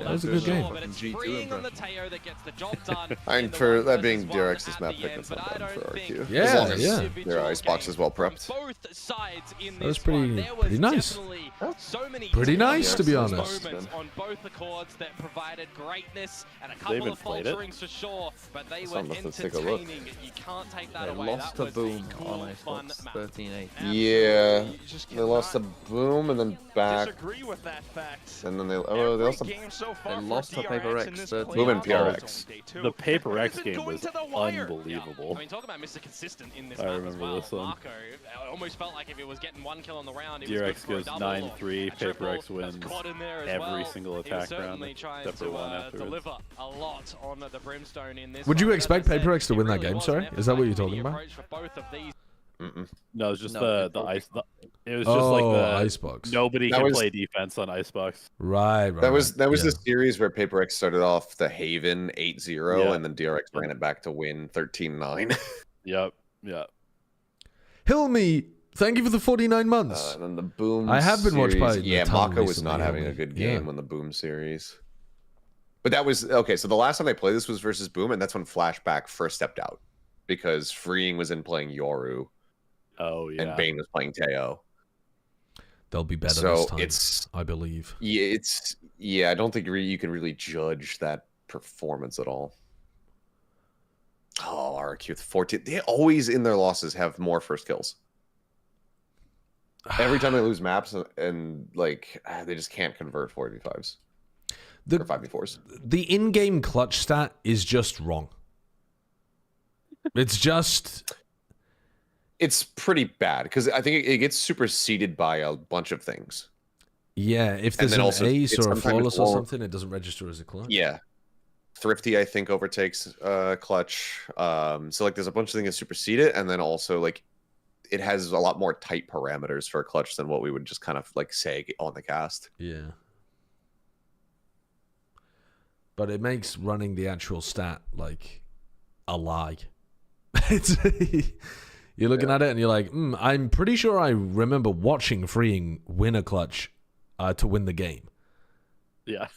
was a good game. But it's freeing on the Teo that gets the job done. And for that being DRX's map pick, that's not bad for RRQ. Yeah, as long as their icebox is well prepped. That was pretty nice. Pretty nice, to be honest. On both the chords that provided greatness and a couple of falterings for sure, but they were entertaining. You can't take that away. Lost to Boom on Xbox 13-8. Yeah, they lost to Boom and then back. Disagree with that fact. And then they lost to Paper X. Boom and PRX. The Paper X game was unbelievable. I mean, talk about Mr. Consistent in this I map as remember well. this one. Marco almost felt like if it was getting 1 kill on the round, it DRX was goes 9-3, Paper X wins every every single attack round except for one afterwards. Deliver a lot on the Brimstone in this. Would you expect Paper X to win that game, sorry? Is that what you're talking about? No, it was just the ice. It was just like the icebox. Nobody can play defense on icebox. Right. That was the series where Paper X started off the Haven 8-0, and then DRX ran it back to win 13-9. Yep. Hilmi, thank you for the 49 months. And then the Boom. I have been watched by. Yeah, Mako was not having a good game when the Boom series. But that was okay. So the last time they played this was versus Boom, and that's when Flashback first stepped out because Freeing was in playing Yoru. Oh yeah. And Bane was playing Teo. They'll be better so this time, I believe. Yeah, I don't think you can really judge that performance at all. Oh, RRQ with 14. They always in their losses have more first kills. Every time they lose maps and like they just can't convert 4v5s. Or 5v4s. The in-game clutch stat is just wrong. It's pretty bad because I think it gets superseded by a bunch of things. Yeah, if there's an ace or a flawless or something, it doesn't register as a clutch. Yeah. Thrifty, I think, overtakes clutch. So like there's a bunch of things that supersede it, and then also like it has a lot more tight parameters for a clutch than what we would just kind of like say on the cast. Yeah. But it makes running the actual stat like a lie. You're looking at it and you're like, I'm pretty sure I remember watching Freeing win a clutch to win the game. Yeah.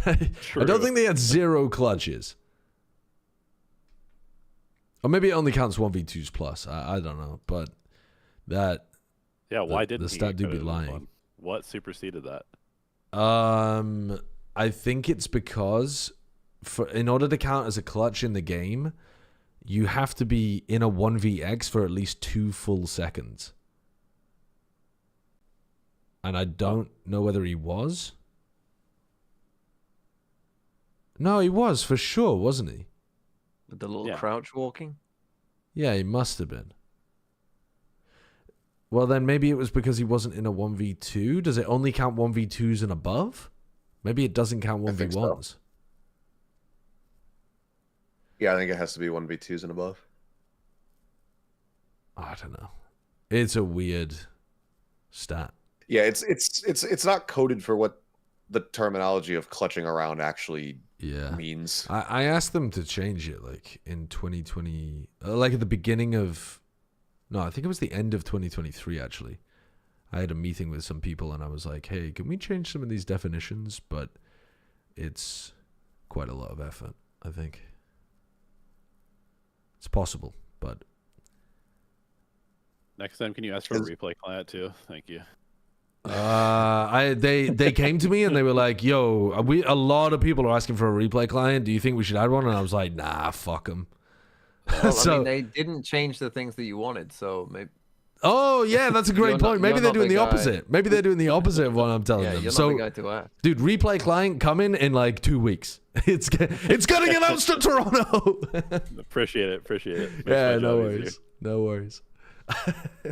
I don't think they had 0 clutches. Or maybe it only counts 1v2s plus. I don't know. But that... Yeah, why didn't the stat do be lying? What superseded that? I think it's because in order to count as a clutch in the game, you have to be in a 1vx for at least 2 full seconds. And I don't know whether he was. No, he was for sure, wasn't he? With the little crouch walking? Yeah, he must have been. Well, then maybe it was because he wasn't in a 1v2. Does it only count 1v2s and above? Maybe it doesn't count 1v1s. So. Yeah, I think it has to be 1v2s and above. I don't know. It's a weird stat. Yeah, it's not coded for what the terminology of clutching around actually means. I asked them to change it like in 2020, like at the beginning of, no, I think it was the end of 2023 actually. I had a meeting with some people and I was like, hey, can we change some of these definitions? But it's quite a lot of effort, I think. It's possible, but... Next time, can you ask for a replay client too? Thank you. They came to me and they were like, yo, a lot of people are asking for a replay client. Do you think we should add one? And I was like, nah, fuck them. Well, I mean, they didn't change the things that you wanted, so maybe... Oh, yeah, that's a great point. Maybe they're doing the opposite. Maybe they're doing the opposite of what I'm telling them. You're so, not the guy to ask. Dude, replay client coming in like 2 weeks. It's getting announced at Toronto. Appreciate it. Yeah, no worries. No worries. Yeah,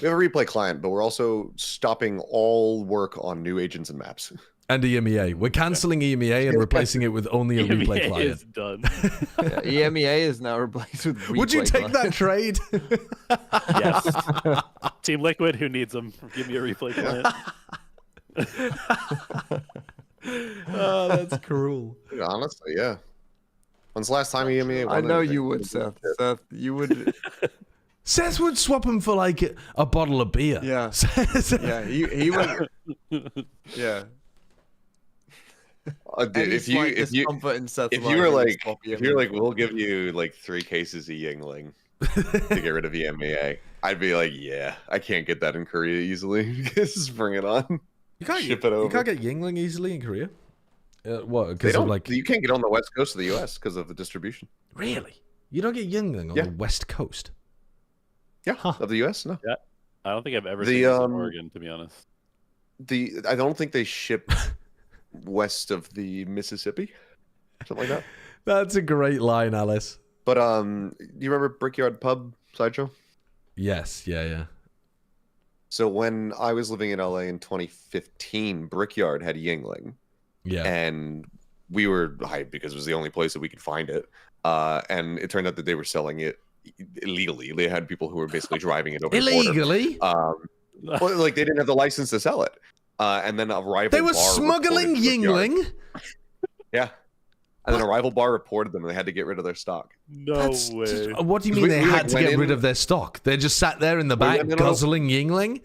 we have a replay client, but we're also stopping all work on new agents and maps. And EMEA. We're canceling EMEA and replacing it with only a replay client. Is done. EMEA is now replaced with replay. Would you take that trade? Yes. Team Liquid, who needs them? Give me a replay client. Oh, that's cruel. Honestly, yeah. When's the last time EMEA won I know anything? you would, Seth. Seth, you would... Seth would swap him for like a bottle of beer. Yeah. Yeah, he would... Yeah. Dude, if you were like, we'll give you like 3 cases of Yingling to get rid of EMEA, I'd be like, yeah, I can't get that in Korea easily. Just bring it on. You can't ship it over. You can't get Yingling easily in Korea. What? They Because don't, of like you can't get on the west coast of the U.S. because of the distribution. Really? You don't get Yingling on the west coast? Yeah, of the U.S. No. Yeah, I don't think I've ever seen this in Oregon, to be honest. I don't think they ship west of the Mississippi, something like that. That's a great line, Alice. But do you remember Brickyard Pub Sideshow? Yes, yeah. So when I was living in LA in 2015, Brickyard had Yingling. Yeah. And we were hyped because it was the only place that we could find it. And it turned out that they were selling it illegally. They had people who were basically driving it over illegally. The border. Well, like they didn't have the license to sell it. And then a rival they were smuggling Yingling. Yeah. And then a rival bar reported them and they had to get rid of their stock. No way. What do you mean they had to get rid of their stock? They just sat there in the back guzzling Yingling?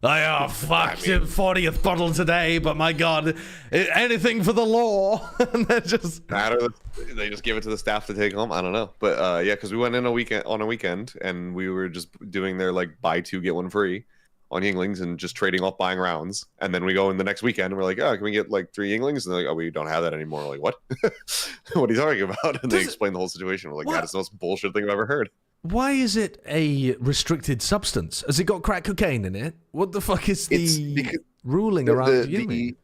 Like, oh, fuck, 40th bottle today, but my God, anything for the law. And they're just... They just give it to the staff to take home. I don't know. But yeah, because we went in on a weekend and we were just doing their like buy 2, get 1 free on Yinglings and just trading off buying rounds. And then we go in the next weekend and we're like, oh, can we get like 3 Yinglings? And they're like, oh, we don't have that anymore. We're like, what? What are you talking about? And they explain the whole situation. We're like, that is the most bullshit thing I've ever heard. Why is it a restricted substance? Has it got crack cocaine in it? What the fuck is the ruling around Yingling?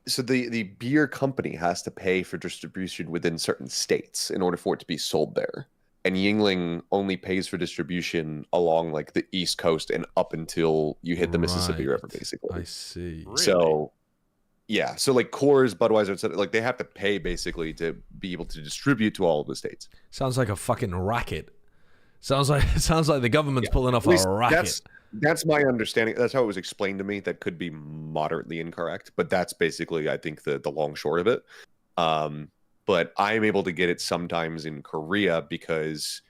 So the beer company has to pay for distribution within certain states in order for it to be sold there. And Yingling only pays for distribution along like the East Coast and up until you hit the Mississippi River, basically. I see. So, yeah. So like Coors, Budweiser, etc., like they have to pay basically to be able to distribute to all of the states. Sounds like a fucking racket. Sounds like the government's pulling off a racket. That's my understanding. That's how it was explained to me. That could be moderately incorrect, but that's basically, I think, the long short of it. But I'm able to get it sometimes in Korea because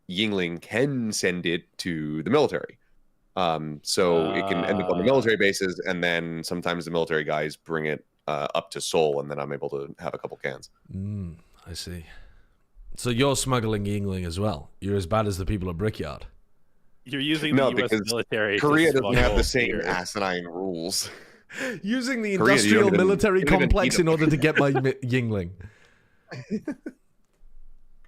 Yingling can send it to the military. So it can end up on the military bases, and then sometimes the military guys bring it up to Seoul, and then I'm able to have a couple cans. I see. So you're smuggling Yingling as well. You're as bad as the people at Brickyard. You're using the US military. Korea doesn't have the same asinine rules. Using the industrial military complex in order to get my Yingling.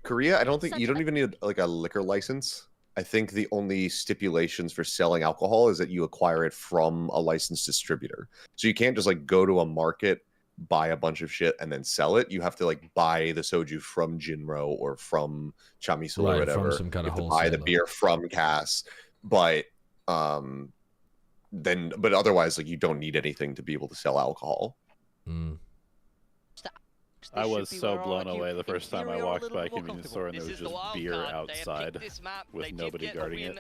Korea, I don't think you don't even need like a liquor license. I think the only stipulations for selling alcohol is that you acquire it from a licensed distributor. So you can't just like go to a market, buy a bunch of shit and then sell it. You have to like buy the soju from Jinro or from Chamisul or whatever. From some kind of you have to buy the beer from Cass, but otherwise, like, you don't need anything to be able to sell alcohol. I was so blown away the first time I walked by a convenience store and there was just beer outside with nobody guarding it.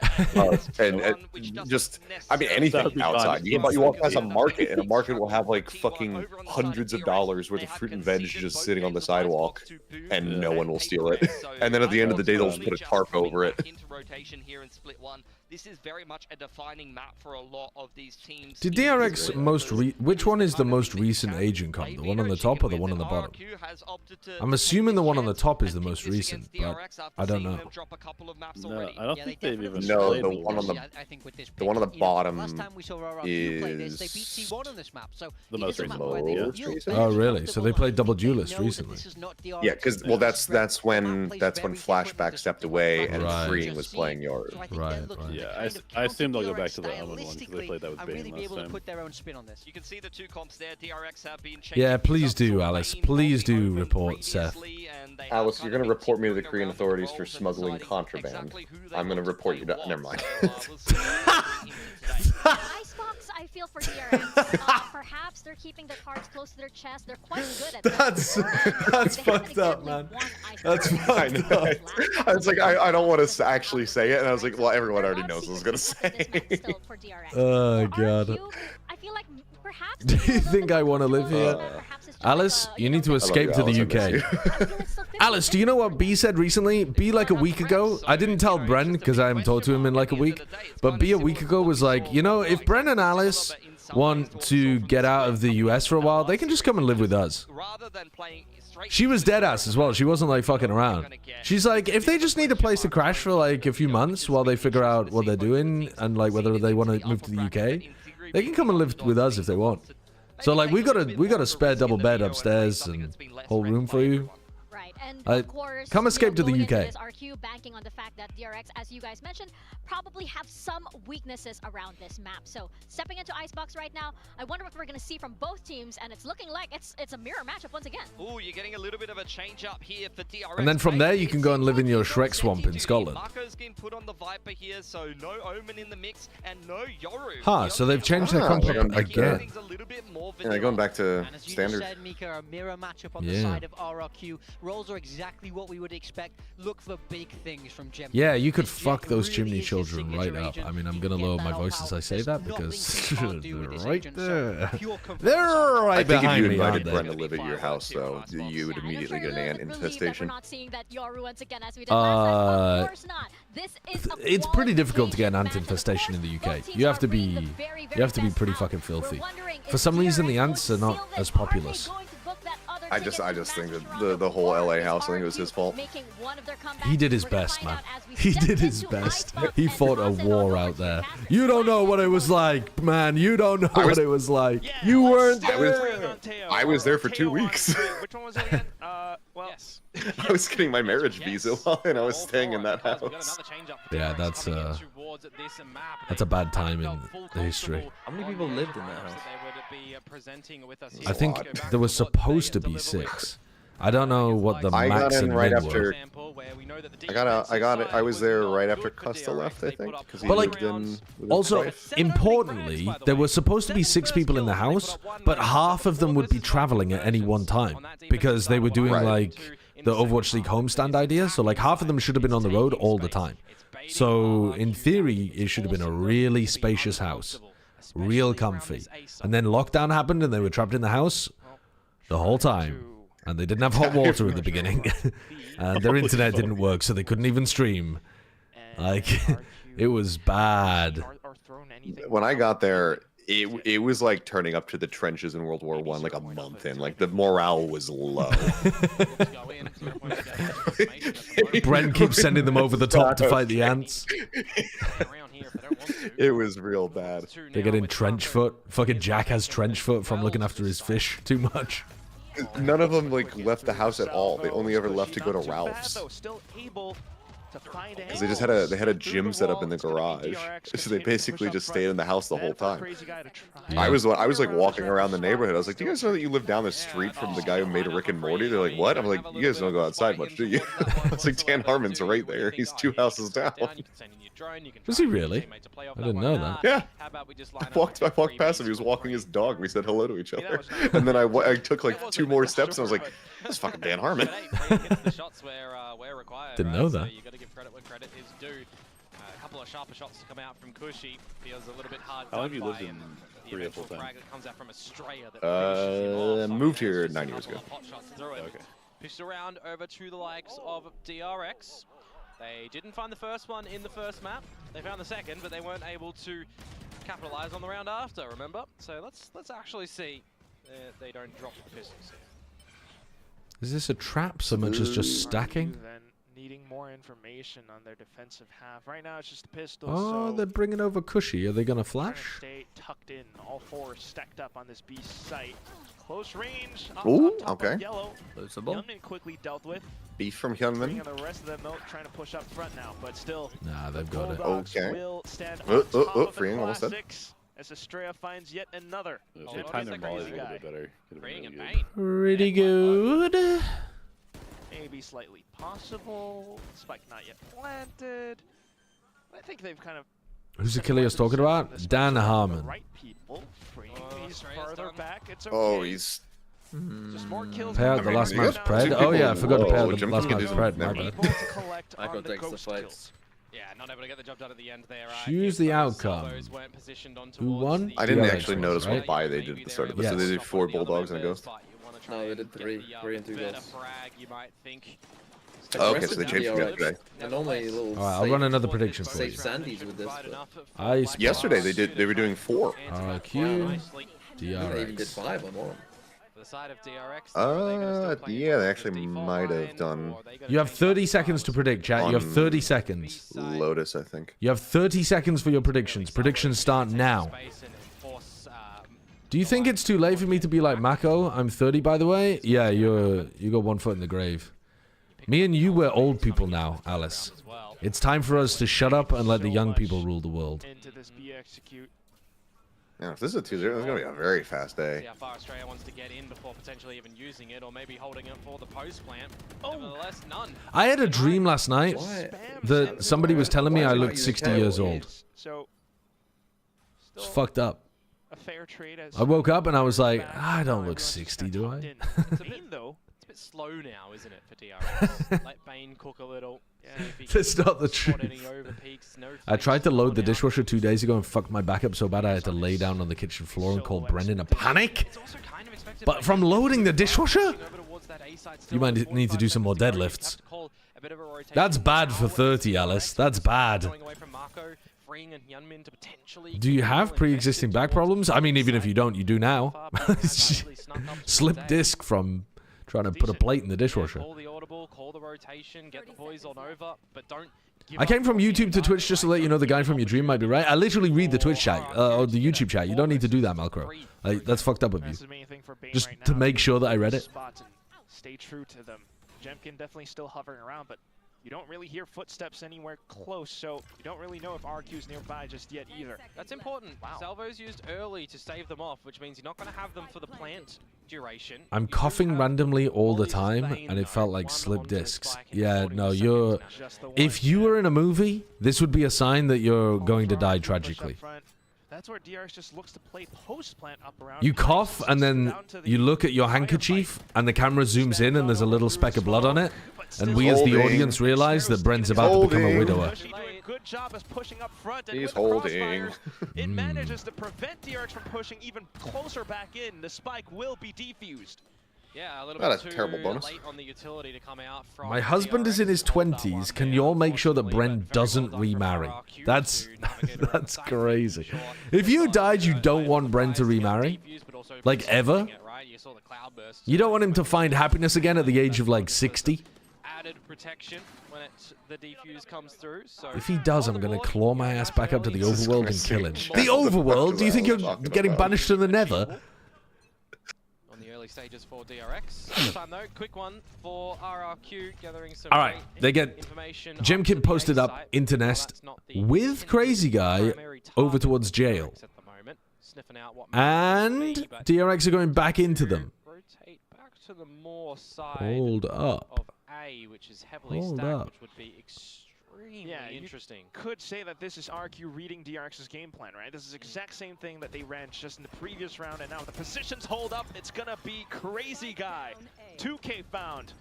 I mean, anything outside. You walk past a market, and a market will have like fucking hundreds of dollars worth of fruit and veg just sitting on the sidewalk, and no one will steal it. And then at the end of the day, they'll just put a tarp over it. Rotation here in Split 1. This is very much a defining map for a lot of these teams. Did DRX which one is the most recent agent comp? The one on the top or the one on the bottom? I'm assuming the one on the top is the most recent, but I don't know. No, I don't think they've even played the one on the bottom is the most recent. Oh, really? So they played Double Duelist recently? Yeah, because that's when Flashback stepped away and Freeing was playing Yoru. Right. Yeah, I assume they'll go back to the Omen one because they played that with Bane last time. You can see the two comps there. DRX have been Yeah, please do, Alice. Please do report Seth. Alice, you're going to report me to the Korean authorities for smuggling contraband. I'm going to report you to... Never mind. Icebox, I feel for DRX. Perhaps they're keeping their cards close to their chest. They're quite good at that. That's fucked up, man. That's fucked up. I was like, I don't want to actually say it, and I was like, well, everyone already knows what I was going to say. Oh, God. I feel like perhaps do you think I want to live here? Alice, you need to escape to the UK. Alice, do you know what B said recently? B, like a week ago, I didn't tell Bren because I haven't talked to him in like a week, but B a week ago was like, you know, if Bren and Alice want to get out of the US for a while, they can just come and live with us. She was dead ass as well. She wasn't like fucking around. She's like, if they just need a place to crash for like a few months while they figure out what they're doing and like whether they want to move to the UK, they can come and live with us if they want. So like we got a spare double bed upstairs and whole room for you. And of course, come escape to the UK. RRQ banking on the fact that DRX, as you guys mentioned, probably have some weaknesses around this map. So stepping into Icebox right now, I wonder what we're going to see from both teams, and it's looking like it's a mirror matchup once again. Oh, you're getting a little bit of a change up here for DRX. And then from there, you can go and live in your Shrek swamp in Scotland. Marco's getting put on the Viper here, so no Omen in the mix and no Yoru. Huh, so they've changed their comp again. Yeah, going back to standard. Said, Mika, a mirror matchup on the side of RRQ. Roles are exactly what we would expect. Look for big things from GenG. Yeah, you could fuck those chimney children right up. I mean, I'm gonna lower my voice as I say that because they're right there. They're right behind me. I think if you invited Bren to live at your house, though, you would immediately get an ant infestation. It's pretty difficult to get an ant infestation in the UK. You have to be pretty fucking filthy. For some reason, the ants are not as populous. I just think that the whole LA house, I think it was his fault. He did his best, man. He did his best. He fought a war out there. You don't know what it was like, man. You don't know what it was like. You weren't there. I was there for 2 weeks. Which one was it again? Yes. I was getting my marriage visa and I was staying in that house. Yeah, that's a bad time in the history. How many people lived in that house? I think there was supposed to be 6. I don't know what the max and min were. I was there right after Custa left, I think. But like, also importantly, there were supposed to be 6 people in the house, but half of them would be traveling at any one time because they were doing like the Overwatch League homestand idea. So like half of them should have been on the road all the time. So in theory, it should have been a really spacious house, real comfy. And then lockdown happened and they were trapped in the house the whole time. And they didn't have hot water in the beginning. And their internet didn't work, so they couldn't even stream. Like, it was bad. When I got there, it was like turning up to the trenches in World War I like a month in. Like, the morale was low. Brent keeps sending them over the top to fight the ants. It was real bad. They get in trench foot. Fucking Jack has trench foot from looking after his fish too much. None of them like left the house at all. They only ever left to go to Ralph's. Because they had a gym set up in the garage, so they basically just stayed in the house the whole time. Yeah. I was like walking around the neighborhood. I was like, "Do you guys know that you live down the street from the guy who made Rick and Morty?" They're like, "What?" I'm like, "You guys don't go outside much, do you?" I was like, "Dan Harmon's right there. He's 2 houses down." Was he really? I didn't know that. Yeah. I walked past him. He was walking his dog. We said hello to each other, and then I took like 2 more steps, and I was like, "That's fucking Dan Harmon." Didn't know that. You got to give credit when credit is due. A couple of sharper shots to come out from Cushy. Feels a little bit hard. How long have you lived in Korea full time? Comes out from Australia. Moved here 9 years ago. Okay. Pushed around over to the likes of DRX. They didn't find the first one in the first map. They found the second, but they weren't able to capitalize on the round after. Remember? So let's actually see. They don't drop the pistols. Is this a trap so much as just stacking? Then needing more information on their defensive half. Right now it's just the pistols. Oh, so they're bringing over Cushy. Are they gonna trying to flash? stay tucked in. All 4 stacked up on this B site. Close range. Ooh, on top okay. Of yellow. Losable. Hyunmin quickly dealt with. Beef from Bringing Hyunmin. the rest of them out, trying to push up front now, but still. Nah, they've got it. Bulldogs Okay. will stand on top of the freeing, almost dead. classics as Estrella finds yet another. If they time their mollies a little bit better, it'd Bring been and really bang. Pretty good. Maybe slightly possible. Spike not yet planted. I think they've kind of. Who's the killer you're talking about? Dan Harmon. Right people. Freeing these farther back. It's okay. Oh, he's. Just more kills. Pay out the last man's pred. Oh yeah, I forgot to pay out the last man's pred. My bad. Able to collect Micro on the takes the ghost fights. kills. Yeah, not able to get the job done at the end there. Choose the outcome. Who won? I didn't DRX actually was, notice right? what buy they did at the start of it. So Yes. they did 4 Bulldogs and a Ghost. No, they did 3 and 2 ghosts. Oh, okay, so they changed from yesterday. And normally a little. Alright, I'll run another prediction for you. Safe Sandies with this. But Yesterday they were doing 4. RRQ, they even did DRX. 5 on one. The side of DRX. Yeah, they actually might have done You have 30 seconds to predict, chat. You have 30 seconds. Lotus, I think. You have 30 seconds for your predictions. Predictions start now. Do you think it's too late for me to be like Mako? I'm 30, by the way. Yeah, you got 1 foot in the grave. Me and you, we're old people now, Alice. It's time for us to shut up and let the young people rule the world. Into this B execute. Yeah, if this is a 2-0, it's gonna be a very fast day. See how far Australia wants to get in before potentially even using it, or maybe holding it for the post plant. Nevertheless, none. I had a dream last night that somebody was telling me I looked 60 years old. So It's fucked up. a fair trade as I woke up and I was like, I don't look 60, do I? It's a bit though. It's a bit slow now, isn't it, for DRX? Let Bane cook a little. That's not the truth. I tried to load the dishwasher 2 days ago and fucked my back up so bad I had to lay down on the kitchen floor and call Brendan a panic. But from loading the dishwasher? You might need to do some more deadlifts. That's bad for 30, Alice. That's bad. Do you have pre-existing back problems? I mean, even if you don't, you do now. Slip disc from trying to put a plate in the dishwasher. I came from YouTube to Twitch just to let you know the guy from your dream might be right. I literally read the Twitch chat, or the YouTube chat. You don't need to do that, Malcro. Like, that's fucked up of you. Just to make sure that I read it. Stay true to them. Jemkin definitely still hovering around, but you don't really hear footsteps anywhere close, so you don't really know if RQ's nearby just yet either. That's important. Wow. Salvo's used early to stave them off, which means you're not going to have them for the plant duration. I'm coughing randomly all the time, and it felt like slip discs. Yeah, no, you're... If you were in a movie, this would be a sign that you're going to die tragically. That's where DRX just looks to play post-plant up around. You cough, and then you look at your handkerchief, and the camera zooms in, and there's a little speck of blood on it. And we, as the audience, realize that Brent's about to become a widower. Good job as pushing up front, and He's with the holding. it manages to prevent DRX from pushing even closer back in. The spike will be defused. Yeah, a little Not bit a terrible bonus. late on the utility to come out from My husband is in his 20s. Can you all make sure that Brent doesn't remarry? That's crazy. If you died, you don't want Brent to remarry? Like, ever? You don't want him to find happiness again at the age of, like, 60? Added protection when the defuse comes through. So If he does, I'm going to claw my ass back up to the overworld and kill him. The overworld? Do you think you're getting banished to the nether? stages for DRX. This time though, quick one for RRQ, gathering some All right, they get Jemkin posted up into nest with Crazy Guy over towards jail. And DRX are going back into them. Rotate back to the more side Hold up. of A, which is heavily stacked, which would be extremely interesting. Could say that this is RRQ reading DRX's game plan, right? This is the exact same thing that they ran just in the previous round, and now the positions hold up. It's gonna be Crazy Guy. 2K found.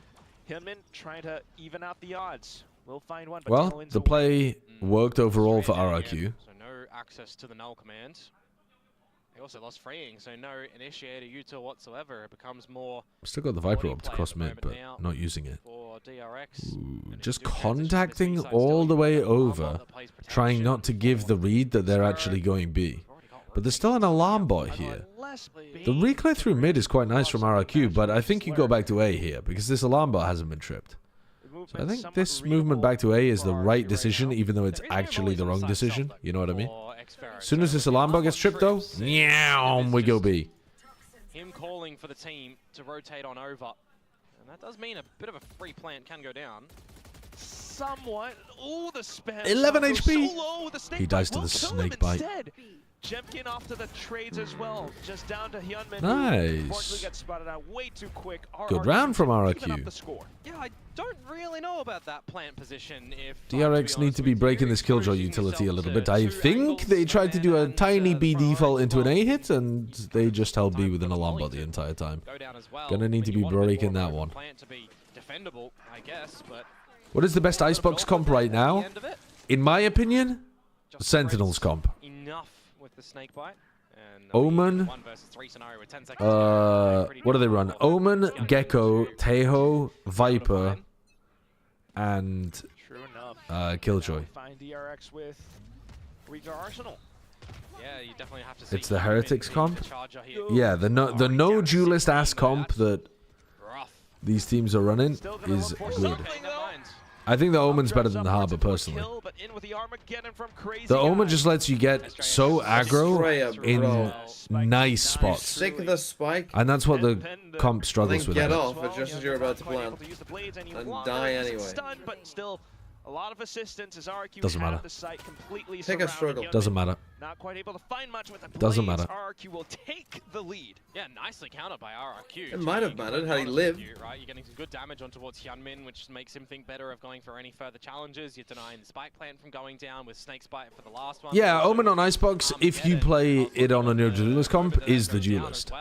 Hyunmin trying to even out the odds. We'll find one. But Well, the play worked overall for RRQ. So no access to the null command. They also lost freeing, so no initiator util whatsoever. It becomes more. Still got the Viper up to cross mid, but not using it. For DRX. Ooh, just contacting all the way over, trying not to give the read that they're actually going B. But there's still an alarm bot here. The reclear through mid is quite nice from RRQ, but I think you go back to A here, because this alarm bot hasn't been tripped. So I think this movement back to A is the right decision, even though it's actually the wrong decision. You know what I mean? As soon as this alarm bot gets tripped, though, we go B. Him calling for the team to rotate on over. And that does mean a bit of a free plant can go down. Somewhat. Ooh, the spam. 11 HP. So low. The snake He dies to the snake bite. Jemkin off to the trades as well. Just down to Hyunmin. Nice. Unfortunately got spotted out way too quick. Good round from Even up RRQ. the score. Yeah, I don't really know about that plant position. If DRX need to be breaking this killjoy utility a little bit. I think they tried to do a tiny B default into an A hit, and they just held B with an alarm bot the entire time. Gonna need to be breaking that one. What is the best Icebox comp right now? In my opinion, Sentinels comp. Enough with the snake bite. Omen. What do they run? Omen, Gecko, Teho, Viper, and Killjoy. Find DRX with weaker arsenal. Yeah, you definitely have to see. It's the Heretics comp. Yeah, the no duelist ass comp that these teams are running is good. I think the Omen's better than the Harbor, personally. The Omen just lets you get so aggro in nice spots. Stick the spike. And that's what the comp struggles with. Get off just as you're about to plant. And die anyway. A lot of assistance as RRQ Doesn't matter. the site completely Take a struggle. Doesn't matter. Not quite able to find much with the Doesn't blades. matter. RRQ will take the lead. Yeah, nicely countered by RRQ. It might have mattered had he lived. Right, you're getting some good damage on towards Hyunmin, which makes him think better of going for any further challenges. You're denying the spike plant from going down with Snake's Bite for the last one. Yeah, Omen on Icebox, if you play it on a no duelist comp, is the duelist.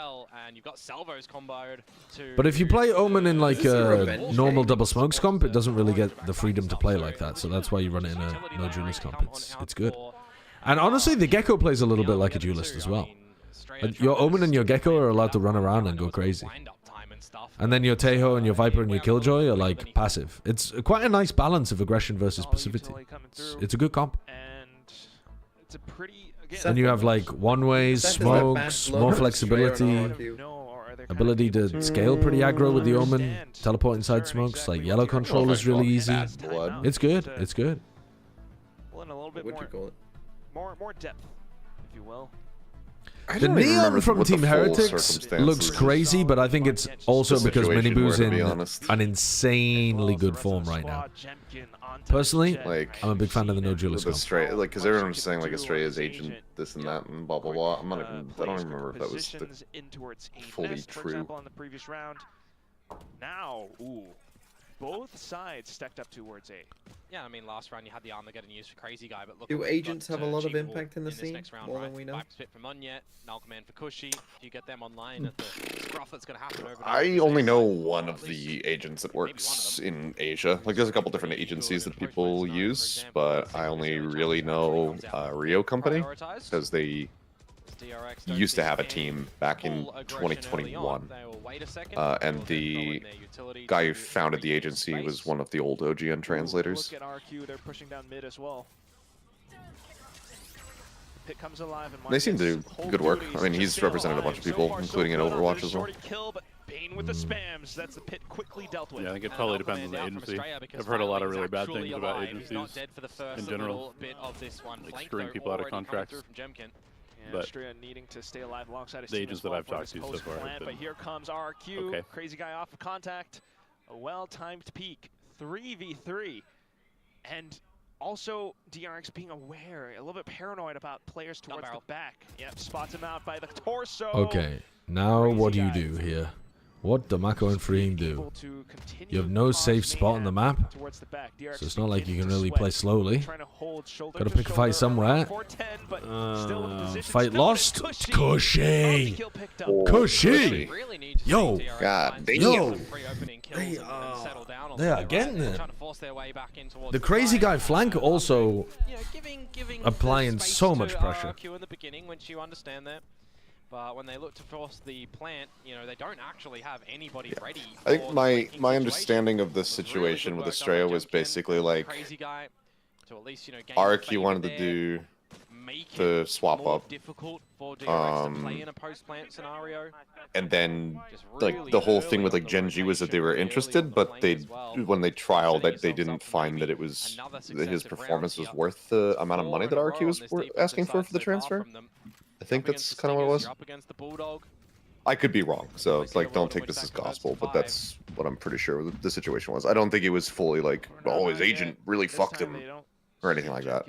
And you've got Salvos comboed to. But if you play Omen in like a normal double smokes comp, it doesn't really get the freedom to play like that. So that's why you run it in a no duelist comp. It's good. And honestly, the Gecko plays a little bit like a duelist as well. Your Omen and your Gecko are allowed to run around and go crazy. And then your Teho and your Viper and your Killjoy are like passive. It's quite a nice balance of aggression versus passivity. It's a good comp. And it's a pretty. And you have like one-ways, smokes, more flexibility, ability to scale pretty aggro with the Omen, teleport inside smokes, like yellow control is really easy. It's good, it's good. Well, and a little bit more depth, if you will. The Neon from Team Heretics looks crazy, but I think it's also because Miniboo's in an insanely good form right now. Personally, I'm a big fan of the no duelist comp. Astray, like, because everyone was saying like Astray is agent this and that and blah blah blah. I'm not even. I don't even remember if that was fully true. On the previous round. Now, ooh, both sides stacked up towards A. Yeah, I mean, last round you had the armor getting used for Crazy Guy, but look. Do agents have a lot of impact in the scene? More than we know. Spit from Munyet, Null Command for Cushy. If you get them online at the scruff that's going to happen over I only know one of the agents that works in Asia. Like, there's a couple different agencies that people use, but I only really know Rio Company because they used to have a team back in 2021, and the guy who founded the agency was one of the old OGN translators. Look at RQ, they're pushing down mid as well. Pit comes alive and they seem to do good work. I mean, he's represented a bunch of people, including in Overwatch as well. Bane with the spams. That's the Pit quickly dealt with. Yeah, I think it probably depends on the agency. I've heard a lot of really bad things about agencies in general, like screwing people out of contracts. but Austria needing to stay alive alongside his the team agents as well that I've for talked this to so far post-plant, have but been here comes RRQ, okay. crazy guy off of contact, a well-timed peek, 3v3, and also DRX being aware, a little bit paranoid about players towards the back. Yep, spots him out by the torso. Okay, now what do you do here? What do Mako and Freeing do? You have no safe spot on the map, so it's not like you can really play slowly. Gotta pick a fight somewhere. Fight lost? Cushy! Cushy! Yo! God damn! Yo! They are getting it. The crazy guy flank also applying so much pressure. But when they look to force the plant, you know, they don't actually have anybody ready. I think my understanding of the situation with Estrella was basically like RRQ wanted to do the swap up, and then like the whole thing with like GenG was that they were interested, but when they trialed that they didn't find that it was that his performance was worth the amount of money that RRQ was asking for the transfer. I think that's kind of what it was. I could be wrong, so it's like don't take this as gospel, but that's what I'm pretty sure the situation was. I don't think it was fully like, oh, his agent really fucked him or anything like that.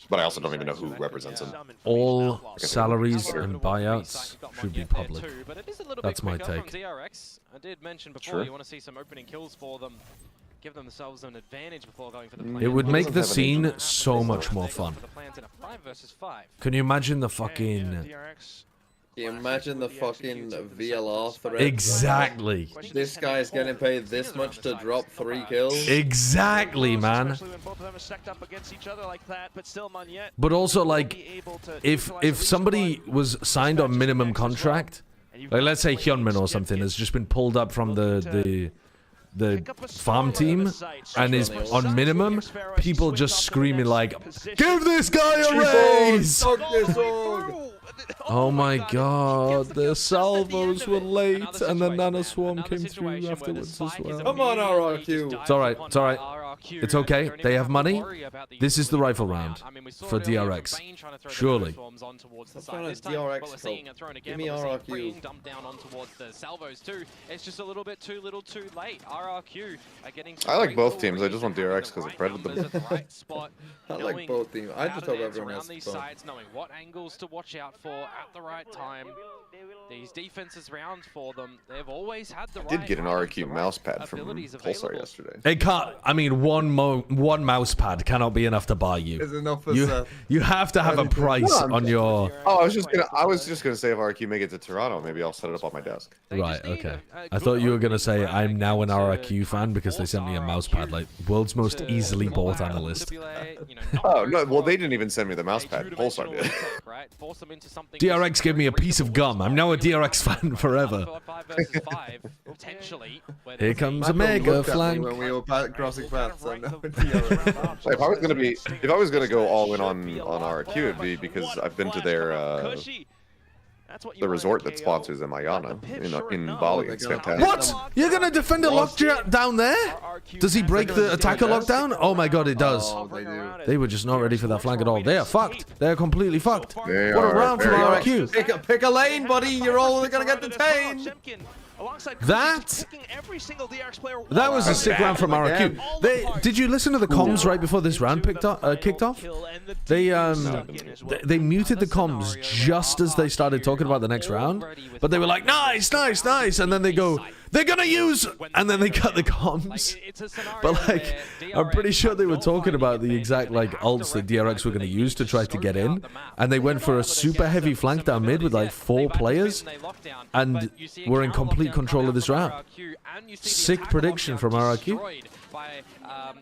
But I also don't even know who represents him. All salaries and buyouts should be public. That's my take. DRX, I did mention before you want to see some opening kills for them. Give themselves an advantage before going for the It would make the scene so much more fun. Can you imagine the fucking... Can you imagine the fucking VLR thread? Exactly. This guy's getting paid this much to drop 3 kills? Exactly, man. But also, like, if somebody was signed on minimum contract, like let's say Hyunmin or something has just been pulled up from the farm team and is on minimum, people just screaming like, give this guy a raise! Oh my god, the salvos were late and the Nano Swarm came through afterwards as well. Come on, RRQ. It's alright, it's alright. It's okay, they have money. This is the rifle round for DRX. Surely. What's trying to DRX? Give me RRQ. Dumped down on towards the salvos too. It's just a little bit too little too late. RRQ are getting I like both teams, I just want DRX because I predated them. I like both teams. I just hope everyone has these fun. sides, knowing what angles to watch out for at the right time. These defenses round for them, they've always had the right. I did get an RRQ mouse pad from Pulsar yesterday. It can't. I mean, one mouse pad cannot be enough to buy you. Is enough for you have to have a price on your. Oh, I was just gonna say if RRQ make it to Toronto, maybe I'll set it up on my desk. Right. Okay. I thought you were gonna say I'm now an RRQ fan because they sent me a mouse pad, like world's most easily bought analyst. Oh no! Well, they didn't even send me the mouse pad. Pulsar did. DRX gave me a piece of gum. I'm now a DRX fan forever. Here comes a mega flank. When we were crossing paths, I know. If I was gonna go all in on RRQ, it'd be because I've been to their the resort that sponsors them, Ayana, in Bali. It's fantastic. What? You're gonna defend a lockdown there? Does he break the attacker lockdown? Oh my god, it does. They were just not ready for that flank at all. They are fucked. They are completely fucked. What a round from RRQ. Pick a lane, buddy. You're all gonna get detained. That was a sick round from RRQ. Did you listen to the comms right before this round kicked off? They muted the comms just as they started talking about the next round, but they were like, nice, nice, nice, and then they go, they're gonna use, and then they cut the comms. But like, I'm pretty sure they were talking about the exact like ults that DRX were gonna use to try to get in, and they went for a super heavy flank down mid with like 4 players, and were in complete control of this round. Sick prediction from RRQ.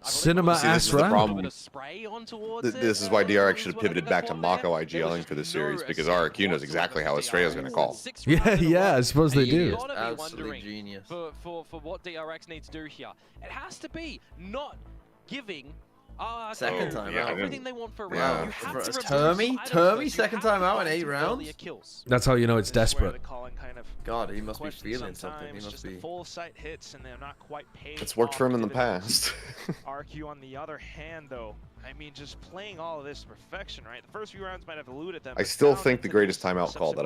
Cinema ass round. This is why DRX should have pivoted back to Mako IGLing for this series, because RRQ knows exactly how Estrella's going to call. Yeah, I suppose they do. Absolutely genius. For what DRX needs to do here, it has to be not giving Second time out. Everything they want for a Wow. round. You have to Termy second time out in 8 rounds? That's how you know it's desperate. God, he must be feeling something. He must be. Full sight hits and they're not quite paid. It's worked for him in the past. RRQ on the other hand, though, I mean, just playing all of this to perfection, right? The first few rounds might have eluded them. I still think the greatest timeout call that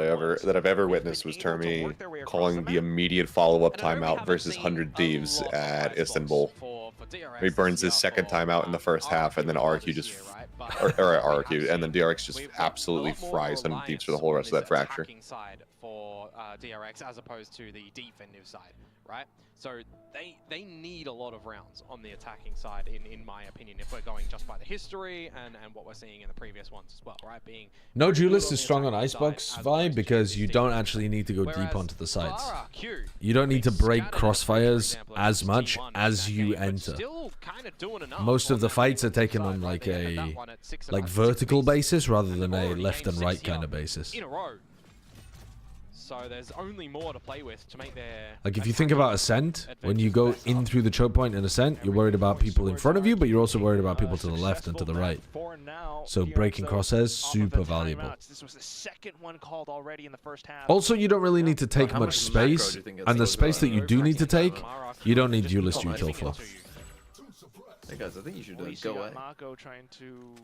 I've ever witnessed was Termy calling the immediate follow-up timeout versus 100 Thieves at Istanbul. He burns his second timeout in the first half, and then RRQ just, or RRQ, and then DRX just absolutely fries 100 Thieves for the whole rest of that fracture. Side for DRX as opposed to the defensive side, right? So they need a lot of rounds on the attacking side, in my opinion, if we're going just by the history and what we're seeing in the previous ones as well, right? Being no duelist is strong on Icebox vibe because you don't actually need to go deep onto the sides. You don't need to break crossfires as much as you enter. Most of the fights are taken on like a vertical basis rather than a left and right kind of basis. So there's only more to play with to make their... Like if you think about Ascent, when you go in through the choke point in Ascent, you're worried about people in front of you, but you're also worried about people to the left and to the right. So breaking crosshairs, super valuable. Also, you don't really need to take much space, and the space that you do need to take, you don't need duelist util for. Hey guys, I think you should go away. Trying to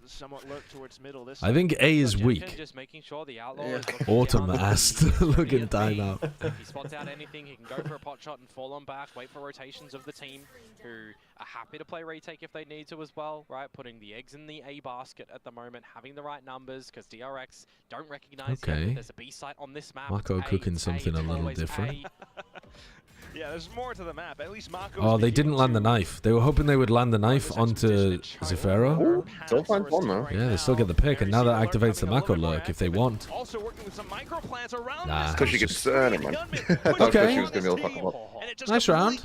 somewhat lurk towards middle this I think A is weak. Just making sure the outlaw Autumn asked. Looking timeout. If he spots out anything, he can go for a pot shot and fall on back, wait for rotations of the team who are happy to play retake if they need to as well, right? Putting the eggs in the A basket at the moment, having the right numbers, because DRX don't recognize yet there's a B site on this map. Mako cooking something a little different. Yeah, there's more to the map. At least Mako. Oh, they didn't land the knife. They were hoping they would land the knife onto Zephyro. Still find one though. Yeah, they still get the pick, and now that activates the Mako lurk if they want. Also working with some micro plants around. Nah. Because she gets never mind. Okay. She was gonna be able to fuck him up. Nice round.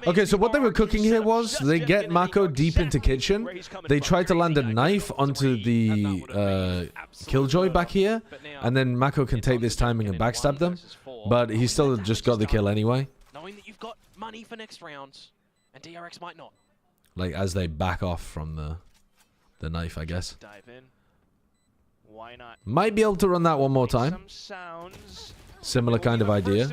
Okay, so what they were cooking here was they get Mako deep into kitchen. They try to land a knife onto the Killjoy back here, and then Mako can take this timing and backstab them. But he still just got the kill anyway. Knowing that you've got money for next round, and DRX might not. Like as they back off from the knife, I guess. Dive in. Why not? Might be able to run that one more time. Similar kind of idea.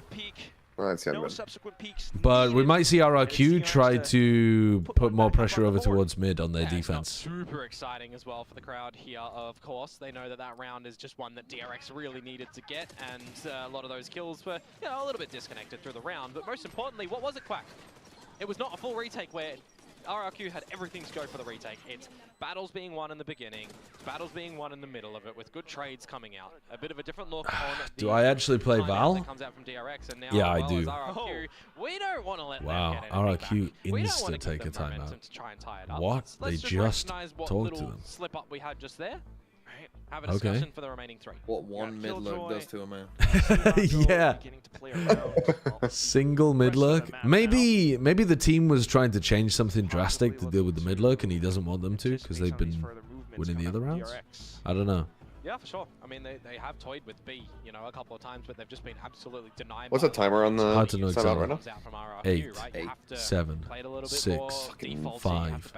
Well, that's no subsequent peaks. But we might see RRQ try to put more pressure over towards mid on their defense. Super exciting as well for the crowd here, of course. They know that that round is just one that DRX really needed to get, and a lot of those kills were, you know, a little bit disconnected through the round. But most importantly, what was it, Quack? It was not a full retake where RRQ had everything to go for the retake. It's battles being won in the beginning, battles being won in the middle of it, with good trades coming out. A bit of a different look on do I actually play Val? Comes out from DRX, and now, yeah, I do. RRQ, we don't want to let wow, RRQ insta take a timeout. What? They just talked to them. Slip up we had just there. Have a discussion for the remaining 3. What one mid lurk does to a man. Yeah. Single mid lurk. Maybe the team was trying to change something drastic to deal with the mid lurk, and he doesn't want them to because they've been winning the other rounds. I don't know. Yeah, for sure. I mean, they have toyed with B, you know, a couple of times, but they've just been absolutely denied. What's the timer on the hard to know timeout exactly. right now? 8, 7, 6, 5,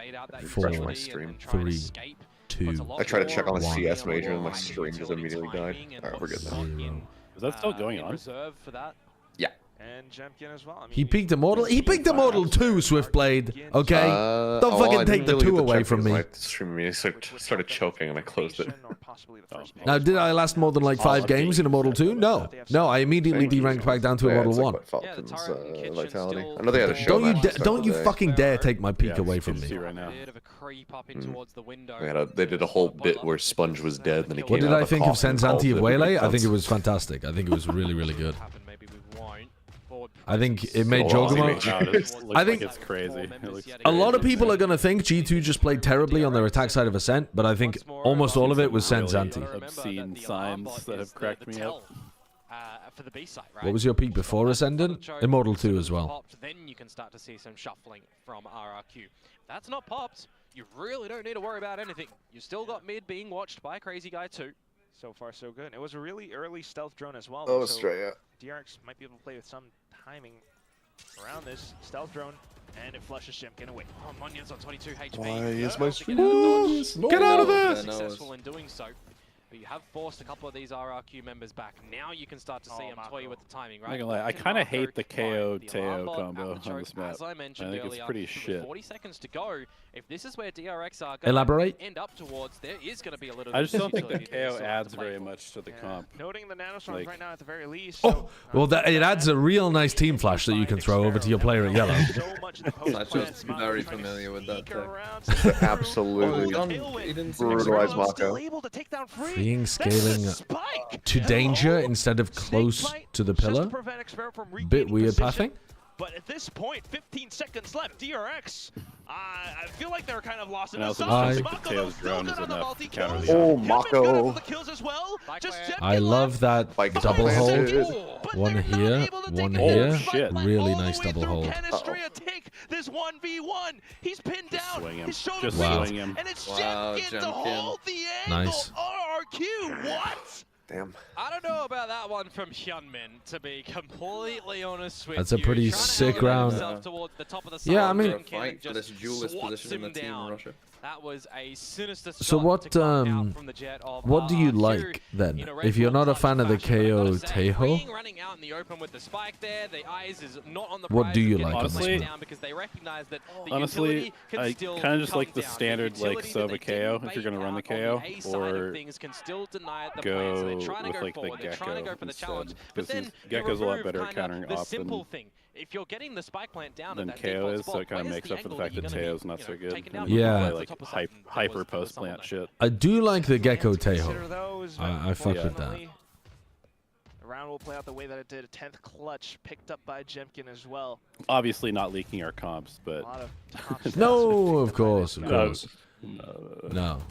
4, 3, 2. I tried to check on the CS major and my stream just immediately died. Alright, we're good now. Is that still going on? Yeah. And Jemkin as well. I mean, He peaked Immortal. He peaked Immortal 2, Swiftblade. Okay? Don't fucking take the 2 away from me. My stream immediately started choking and I closed it. Now, did I last more than like 5 games in Immortal 2? No. No, I immediately deranked back down to Immortal 1. Vitality. I know they had a show. Don't you fucking dare take my peak away from me. Right now. They did a whole bit where Sponge was dead, and then he came What did out I think of Senzanti of it. Waylay? I think it was fantastic. I think it was really, really good. I think it made Jogamo. I think it's crazy. A lot of people are going to think G2 just played terribly on their attack side of Ascent, but I think almost all of it was Senzanti. Obscene signs that have cracked me up. For the B side, right? What was your peak before Ascendant? Immortal 2 as well. Then you can start to see some shuffling from RRQ. That's not popped. You really don't need to worry about anything. You still got mid being watched by Crazy Guy 2. So far, so good. It was a really early stealth drone as well. Oh, so straight, yeah. DRX might be able to play with some timing around this. Stealth drone And it flushes Jemkin away. Oh, Munion's on 22 HP. Why is my stream? Get out of there! Successful in doing so. But you have forced a couple of these RRQ members back. Now you can start to see them toy with the timing, right? I'm not gonna lie, I kind of hate the KO-Teo combo on this map. As I mentioned think it's earlier, pretty with shit. 40 seconds to go. If this is where DRX are Elaborate. end up towards, there is going to be a little I just don't think the utility there KO still to adds play very for. much to the comp. Noting the nanostorms Like- right now at the very least. Oh, well, it adds a real nice team flash that you can throw over to your player at yellow. That's just very familiar with that tech. Absolutely brutalized Mako. Being scaling to danger instead of close to the pillar. Bit weird pathing. But at this point, 15 seconds left. DRX, I feel like they're kind of lost in And I the also sauce. don't think the Teo's drone is enough to counter the Oh, RRQ. Mako. I love that Spike double planted. hold. One here, one here. shit. Really nice double hold. Take this 1v1. He's pinned down. Swing him. His shoulder Just Wow. swing him. and it's Wow, Jemkin to Jemkin. hold the angle. Nice. RRQ, what? Damn. I don't know about that one from Hyunmin, to be completely honest with That's a you. pretty Trying to sick elevate round. himself towards the top of the Yeah, I side, mean- Jemkin Fight for just this duelist swats position in him the team in down. Russia. That was a sinister So shot what to come out from the jet of what do you RRQ like then? in a Red If you're Bull not a clutch fan of the fashion. But I've gotta say, KO-Teho, Ring running out in the open with the spike there, the eyes is not on the What prize do you of like getting on this pushed one? down because they recognize that the Honestly, utility can I still kind of just come like the down. standard The like utility that Sova they KO didn't if you're gonna bait run the out KO, on the A side of or things can still deny it the plan. So go they're trying to with go like the forward, they're trying to go Gecko for the challenge. instead. But then Because you Gecko's a lot remove better at kinda countering the off simple than thing. If you're getting the spike plant down than at that KO default is, so spot, it kind of where's makes the up for the angle fact that that you're gonna Teo's be, not you so know, good. taking down And you Yeah. can the play top of like something that hyper was post someone plant that- shit. I do like the Gecko Consider Teho. those, but I fuck with that. unfortunately, the round will play out the way that it did. A 10th clutch picked up by Jemkin as well. Obviously not leaking our comps, A but lot of top shots No, of picked up by course, this of guy. course. No.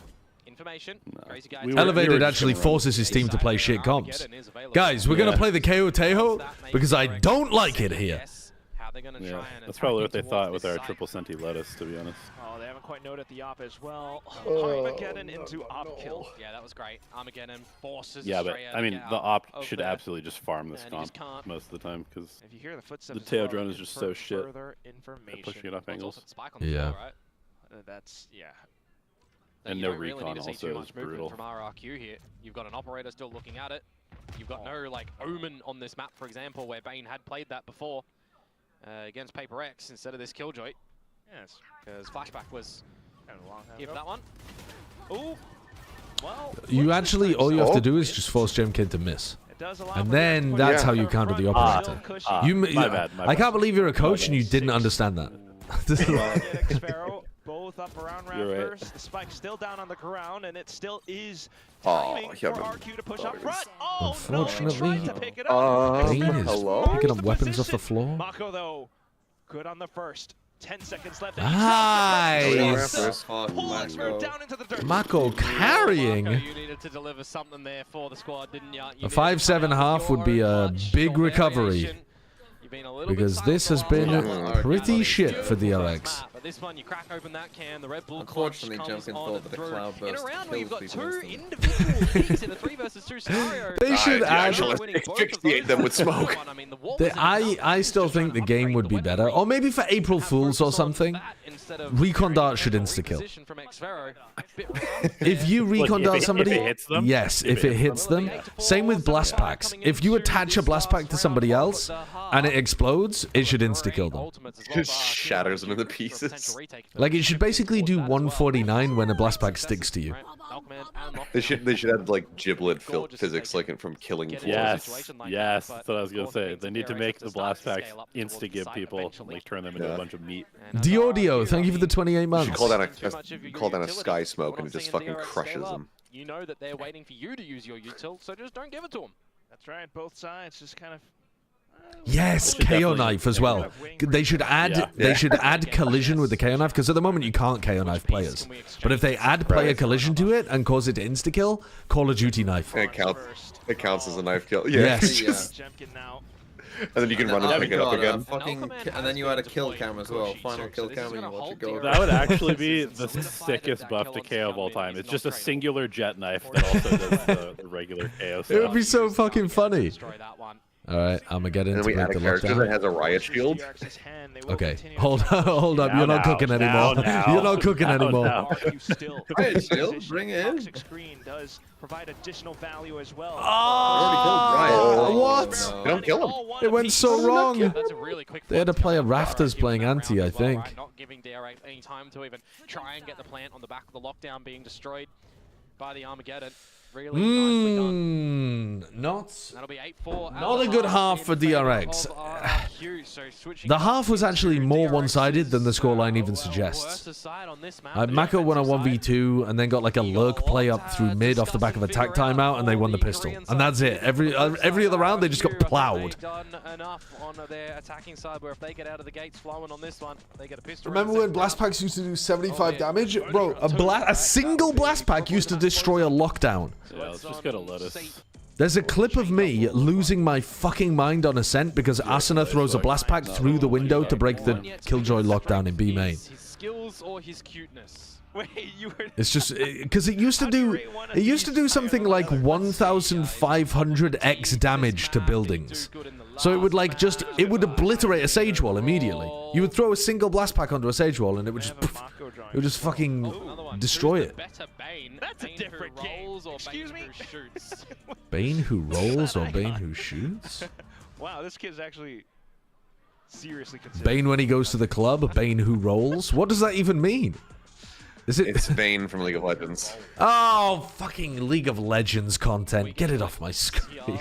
Information. Crazy guy. We were Elevated just actually gonna run forces his team to play shit comps. Guys, we're going to Yeah. play the KO Teho because I don't like it here. How they're gonna Yeah, try and that's attack probably you what they towards thought with this our side. triple senti lettuce, to be honest. Oh, they haven't quite noted the op as well. Armageddon into op kill. Yeah, that was great. Armageddon forces Yeah, but Australia I to mean, get the out op of should there. absolutely just farm this And he just comp can't. most of the time because If you hear the footsteps the as Teo well, drone you is just confirm so shit further at information. pushing it off Well, it's also angles. the spike on the Yeah. floor, right? That's, yeah. And You no don't really recon need to see also too is much movement brutal. from RRQ here. You've got an operator still looking at it. You've got no like omen on this map, for example, where Bane had played that before against Paper X instead of this Killjoy. Yes. Because Flashback was Kind of a long time here for ago. that one. Ooh. Well, You actually, all you have to do is just force Jemkin to miss. It does allow And for then the that's Yeah. how you counter the operator. my bad, my I can't bad. believe you're a coach and you didn't understand that. Sparrow, both up around You're rafters. The spike still down on the ground, and it still is Oh, timing yeah, for but- RQ to push thought up it was- front. Oh, Unfortunately, no, he tried to pick it up. Bane is hello? picking up weapons off the floor. Mako, though, good on the first. 10 seconds left. Nice. Pulling her down into the dirt. Mako carrying. Marco, you needed to deliver something there for the squad, didn't you? A 5-7 half would be a big recovery. Because this has been pretty shit for DRX. But this one, you crack open that can, the Red Bull clutch Unfortunately, comes Jemkin on thought that the through. cloud In a burst round where you've got kills two people individual peaks in a 3 versus 2 scenario. They should add. asphyxiate them with smoke. I still think the game would be better, or maybe for April Fools or something. Recon Dart should insta kill. If you recon dart somebody, yes, if it hits them. Same with blast packs. If you attach a blast pack to somebody else and it explodes, it should insta kill them. Just shatters them into pieces. Like it should basically do 149 when a blast pack sticks to you. They should add like giblet physics like from killing floors. Yes, that's what I was gonna say. They need to make the blast packs insta-give people, like turn them into a bunch of meat. Diordio, thank you for the 28 You months. should call down a sky smoke and it just fucking crushes them. You know that they're waiting for you to use your util, so just don't give it to them. That's right. Both sides just kind of. Yes, KO knife as well. They should add collision with the KO knife because at the moment you can't KO knife players. But if they add player collision to it and cause it to insta kill, Call of Duty knife. It counts as a knife kill. Yeah. Yes. Jemkin now. And then you can run and pick it up again. And then you had a kill cam as well. Final kill cam and you watch it go. That would actually be the sickest buff to KO of all time. It's just a singular jet knife that also does the regular KO It would stuff. be so fucking funny. All right, Armageddon And to then we add break a the character lockdown. that has a riot shield. Okay, hold up. You're not cooking anymore. You're not cooking anymore. Riot shield, bring it in. Screen does provide additional value as well. What? They don't kill him. It went so wrong. That's a really quick They had to play a Rafters playing anti, I think. Right, not giving DRX any time to even try and get the plant on the back of the lockdown being destroyed by the Armageddon. Really nicely done. Not That'll be 8-4. a good half for DRX. The half was actually more one-sided than the scoreline even suggests. Mako won a 1v2 and then got like a lurk play up through mid off the back of a tag timeout, and they won the pistol. And that's it. Every other round they just got plowed. Remember when blast packs used to do 75 damage? Bro, a single blast pack used to destroy a lockdown. Yeah, let's just go to Lotus. There's a clip of me losing my fucking mind on Ascent because Asuna throws a blast pack through the window to break the Killjoy lockdown in B main. His skills or his cuteness? Wait, you were... It's just because it used to do something like 1,500x damage to buildings. So it would it would obliterate a sage wall immediately. You would throw a single blast pack onto a sage wall and it would just fucking destroy it. That's a different game. Excuse me? Bane who rolls or Bane who shoots? Wow, this kid's actually seriously considered. Bane when he goes to the club, Bane who rolls? What does that even mean? Is it? It's Vayne from League of Legends. Oh, fucking League of Legends content. Get it off my screen.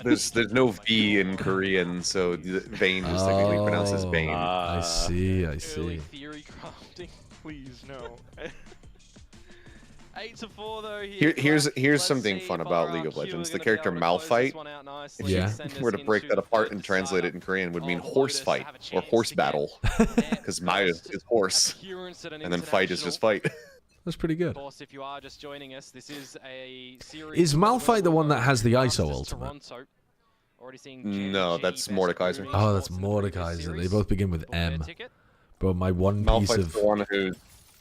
There's no V in Korean, so Vayne is technically pronounced as Bane. I see. Theory crafting, please no. 8-4 though. Here's something fun about League of Legends. The character Malphite, if you were to break that apart and translate it in Korean, would mean horse fight or horse battle, because Maya is horse, and then fight is just fight. That's pretty good. If you are just joining us, this is a series. Is Malphite the one that has the ISO ultimate? No, that's Mordekaiser. Oh, that's Mordekaiser. They both begin with M. Bro, my one piece Malphite's of... the one who's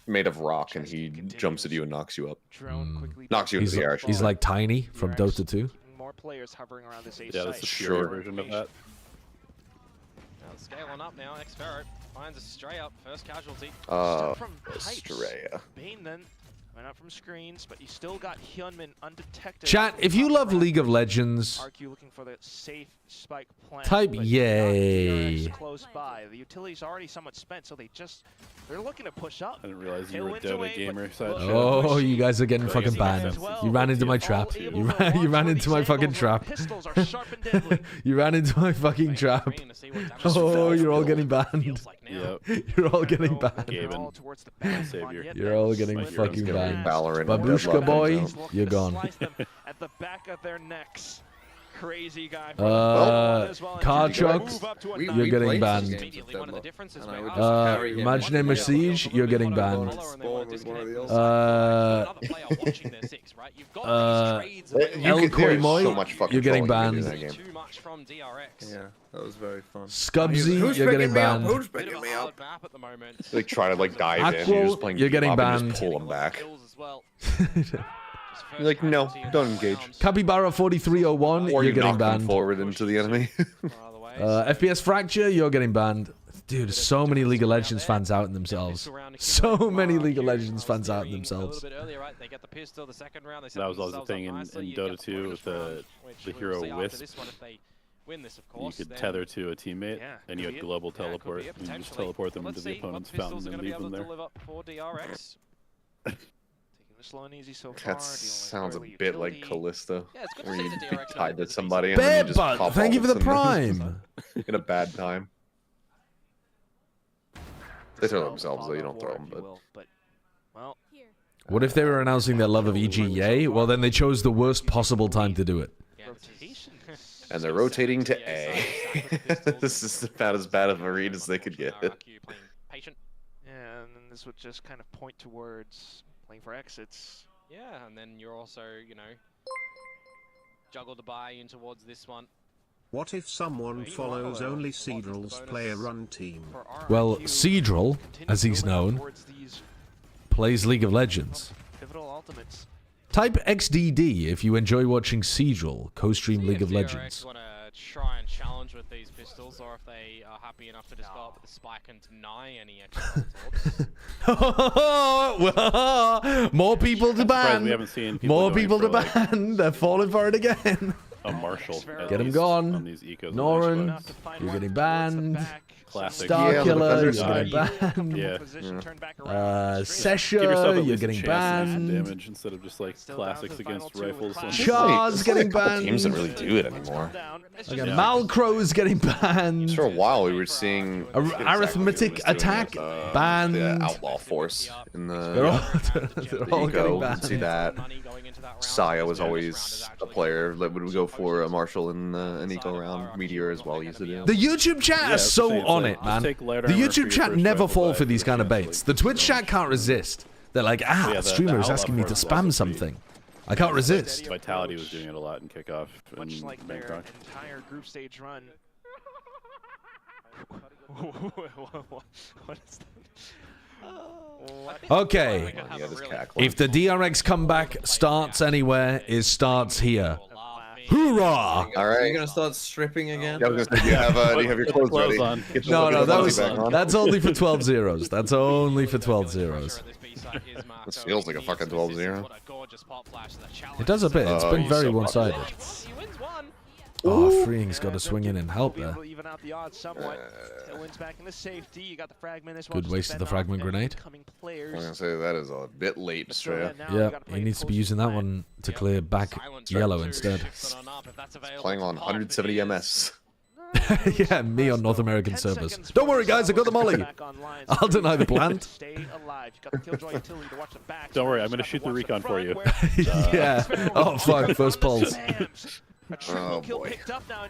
made of rock, and he jumps at you and knocks you up. Knocks you into the air. He's like Tiny from Dota 2. More players hovering around this Yeah, that's the pure version of that. Now scaling up now, Xferro finds a stray up, first casualty. Estrella. Bane then went out from screens, but you still got Hyunmin undetected. Chat, if you love League of Legends, RRQ looking for the safe spike plan, type but yay. close by. The utility's already somewhat spent, so they're looking to push up. I didn't realize you were a Dota gamer. Oh, you guys are getting fucking banned. You ran into my trap. You ran into my fucking trap. Pistols are sharp and deadly. You ran into my fucking trap. Oh, you're all getting banned. Yep. You're all getting banned. Gaben. Savior. You're all getting fucking banned. Valorant. Babushka boy, you're gone. At the back of their necks. Crazy guy. Car Chucks, you're getting banned. Imaginary Siege, you're getting banned. El Koimoy, you're getting banned. Yeah, that was very fun. Scubsy, you're getting banned. Who's picking me up? They try to like dive in. You're just playing. You're getting Bebop and banned. just pull them back. You're like, no, don't engage. Capybara 4301, Or you're you getting knock them banned. forward into the enemy. FPS Fracture, you're getting banned. Dude, so many League of Legends fans out in themselves. So many League of Legends fans out in themselves. That was also the thing in Dota 2 with the hero Wisp. You could tether to a teammate, and you had global teleport. You just teleport them into the opponent's fountain and leave them there. Slow and easy so far. That sounds a bit like Callisto, where you'd be DRX tied to somebody and then you just pop thank you off for the and prime. in a bad time. They throw themselves though, you don't throw them. But well, What if they were announcing their love of EGA? Well, then they chose the worst possible time to do it. and they're rotating to A. This is about as bad of a read as they could get. Yeah, and then this would just kind of point towards playing for exits. Yeah, and then you're also, you know, juggle the buy in towards this one. What if someone follows only Seedrill's player run team? Well, Seedrill, as he's known, plays League of Legends. Pivotal ultimates. Type XDD if you enjoy watching Seedrill co-stream League of Legends. try and challenge with these pistols, or if they are happy enough to just go up with the spike and deny any extra Well, more people to ban. We haven't seen more people to ban. They're falling for it again. A Marshall. Get him gone. On these ecos Norin, you're getting banned. Classic. Star Killer, you're getting banned. Yeah. Sesha, you're getting banned. Damage instead of just like classics against rifles. Char's getting banned. Teams don't really do it anymore. Again, Malcrow's getting banned. For a while, we were seeing Arithmetic Attack banned. The Outlaw Force in the they're all getting Eco. banned. See that. Saya was always a player that would go for a Marshall in an Eco round. Meteor as well used to do. The YouTube chat is so on it, man. The YouTube chat never fall for these kind of baits. The Twitch chat can't resist. They're like, the streamer is asking me to spam something. I can't resist. Vitality was doing it a lot in kickoff. Much like their entire group stage run. What is that? Okay. If the DRX comeback starts anywhere, it starts here. Hoorah! All right. You're gonna start stripping again. Yeah, I was gonna say, do you have your clothes ready? No, that's only for 12 zeros. That's only for 12 zeros. This feels like a fucking 12-0. It does a bit. It's been very one-sided. Oh, Freeing's got to swing in and help there. Good waste of the fragment grenade. I was gonna say that is a bit late, Estrella. Yeah, he needs to be using that one to clear back yellow instead. Playing on 170 MS. Yeah, me on North American servers. Don't worry, guys, I got the molly. I'll deny the plant. Don't worry, I'm gonna shoot the recon for you. Yeah. Oh fuck, first pulse. Oh boy.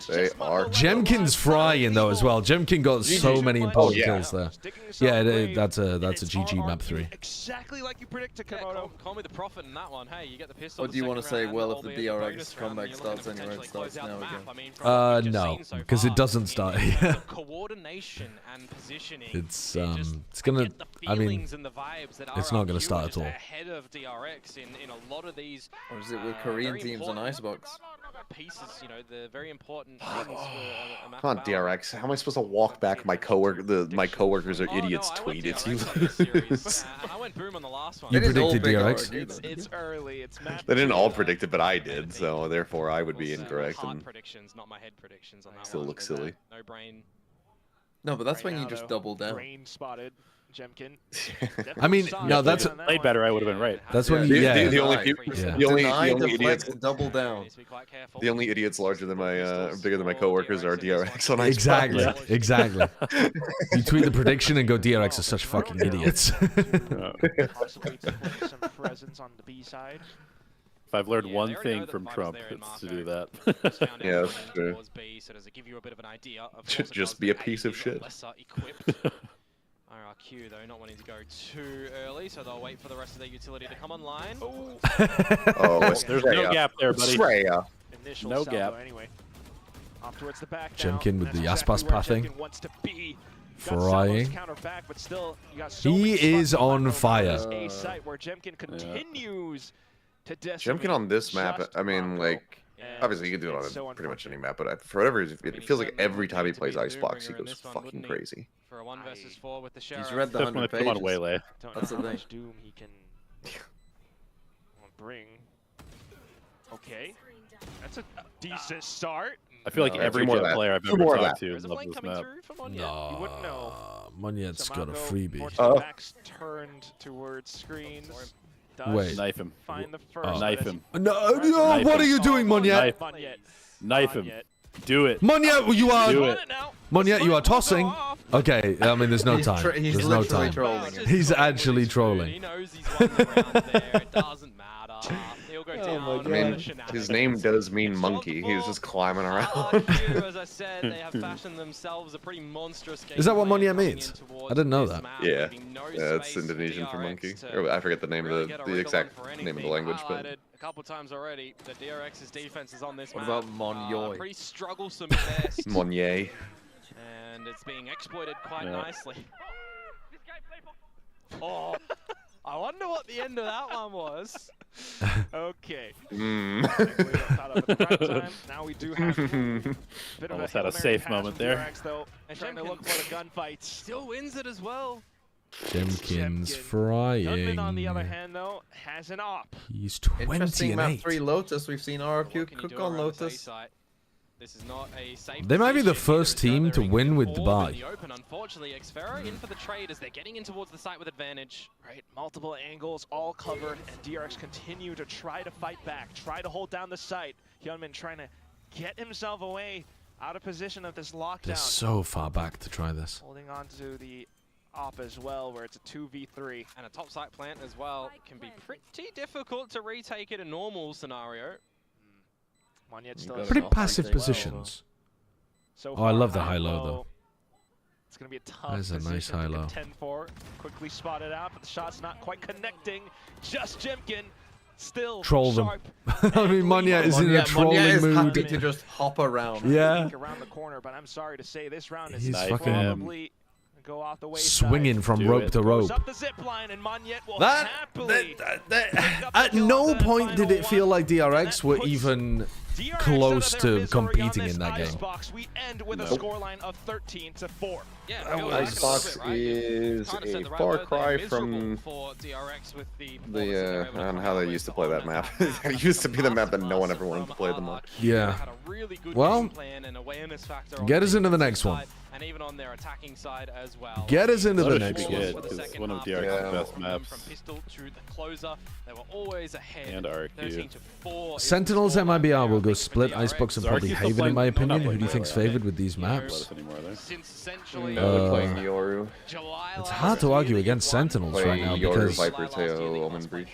They are. Jemkin's frying though as well. Jemkin got so many important kills there. Yeah, that's a GG map 3. Exactly like you predicted, Komodo. Call me the prophet in that one. Hey, you get the pistol. What do you want to say? Well, if the DRX comeback starts anywhere, it starts now again. No, because it doesn't start here. Coordination and positioning. It's gonna. I mean, it's not gonna start at all. Ahead of DRX in a lot of these. Or is it with Korean teams on Icebox? Pieces, you know, the very important things for a map. Come on, DRX. How am I supposed to walk back my coworker? My coworkers are idiots. Tweet it. You lose. I went boom on the last one. You predicted DRX. It's early. It's match. They didn't all predict it, but I did. So therefore, I would be incorrect. And predictions, not my head predictions on that. Still looks silly. No brain. No, but that's when you just double down. Brain spotted. Jemkin. I mean, no, that's played better. I would have been right. That's when you. Yeah. The only idiots. Double down. The only idiots larger than my, bigger than my coworkers are DRX on Icebox. Exactly. Exactly. You tweet the prediction and go, DRX are such fucking idiots. Possibly to put some presence on the B side. If I've learned one thing from Trump, it's to do that. Yeah, that's true. Just be a piece of shit. RRQ though not wanting to go too early, so they'll wait for the rest of their utility to come online. Oh, there's no gap there, buddy. No gap. Anyway. Off towards the back now. Jemkin with the Aspas pathing. Frying. He is on fire. Jemkin on this map, I mean, like, obviously he can do it on pretty much any map, but for whatever reason, it feels like every time he plays Icebox, he goes fucking crazy. For a 1v4 with the sheriff. He's read the 100 pages. Come on, Waylay. That's the thing. Doom he can bring. Okay, that's a decent start. I feel like every Jet player I've ever talked to loves this map. You wouldn't know. Monyet's got a freebie. Backs turned towards screens. Wait. Knife him. Find the first. Knife him. No, what are you doing, Monyet? Knife him. Do it. Monyet, you are. Do it. Monyet, you are tossing. Okay, I mean, there's no time. There's no time. He's actually trolling. He knows he's won the round there. It doesn't matter. He'll go down. I mean, his name does mean monkey. He was just climbing around. As I said, they have fashioned themselves a pretty monstrous game. Is that what Monyet means? I didn't know that. Yeah, it's Indonesian for monkey. I forget the name of the exact name of the language, but. A couple times already, the DRX's defense is on this map. What about Monyoy? Pretty strugglesome best. Monye. And it's being exploited quite nicely. Oh, I wonder what the end of that one was. Okay. Mm. Now we do have a bit Almost of had a safe moment there. DRX, though, and trying to look for the gunfights. Still wins it as well. Jemkin's frying. Gunman, on the other hand, though, has an op. He's 20 Interesting and map 8. 3 Lotus. We've seen RRQ cook on Lotus. This is not a safe They might be the position. first team to win with the buy. Unfortunately, Xfera in for the trade as they're getting in towards the site with advantage. Right, multiple angles, all covered, and DRX continue to try to fight back, try to hold down the site. Hyunmin trying to get himself away out of position of this lockdown. They're so far back to try this. Holding on to the op as well, where it's a 2v3. And a top site plant as well can be pretty difficult to retake in a normal scenario. Monyet still Pretty passive positions. So Oh, I love the high-low, though. It's going to be a tough That is a nice position to high-low. contend for. Quickly spotted out, but the shot's not quite connecting. Just Jemkin still Troll them. sharp. I mean, Monyet is in a trolling is mood. happy to just hop around. Yeah. Around the corner, but I'm sorry to say this round is He's probably go off the wayside. Swinging from rope to rope. Goes up the zip line, and Monyet will That, happily at no point did it feel like DRX were even close to competing in that game. Icebox, we end with a scoreline of 13-4. Yeah, Icebox is a far cry from the I don't know how they used to play that map. It used to be the map that no one ever wanted to play them on. Yeah. Well, get us into the next one. And even on their attacking side as well. Get us into the That next should be one. good, 'cause it's one of DRX's best maps. From pistol to the closer, they were always ahead. And RRQ. 13-4. Sentinels MIBR will go split Icebox and probably RRQ still Haven in my playing- opinion. not Who do you playing think's well, favored with these maps? Since essentially They're playing Yoru. It's hard to argue against Sentinels Play right now Yoru, because Viper Tail, Omen Breach.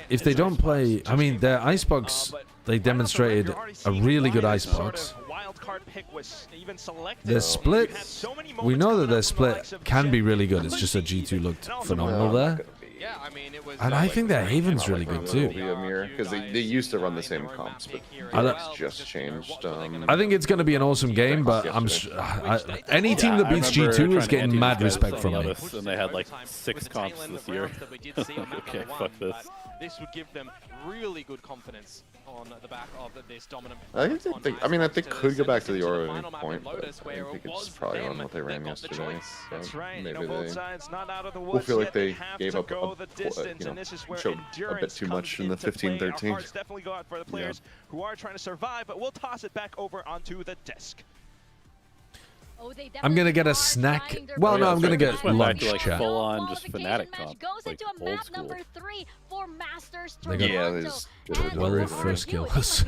if they don't play, I mean, their Icebox, they demonstrated a really good Icebox. Their split, we know that their split can be really good. It's just that G2 looked phenomenal there. And I think their Haven's really good too. Because they used to run the same comps, but it's just changed. I think it's going to be an awesome game, but any team that beats G2 is getting mad respect from me. And they had like 6 comps this year. Okay, fuck this. This would give them really good confidence on the back of this dominant. I think they could go back to the Yoru at any point, but I think it's probably on what they ran yesterday. That's right. Maybe both sides not out of the will woods feel yet. like they have gave to up go the distance, and this is where showed a bit endurance too much comes in the into play. 15-13. Our hearts definitely go out for the players who are trying to survive, but we'll toss it back over onto the desk. I'm gonna get a snack. Well, no, I'm gonna get lunch, chat. Full on just Fnatic comp, goes like into a old map school. number 3 for Masters They got Toronto. Warrior first kill us.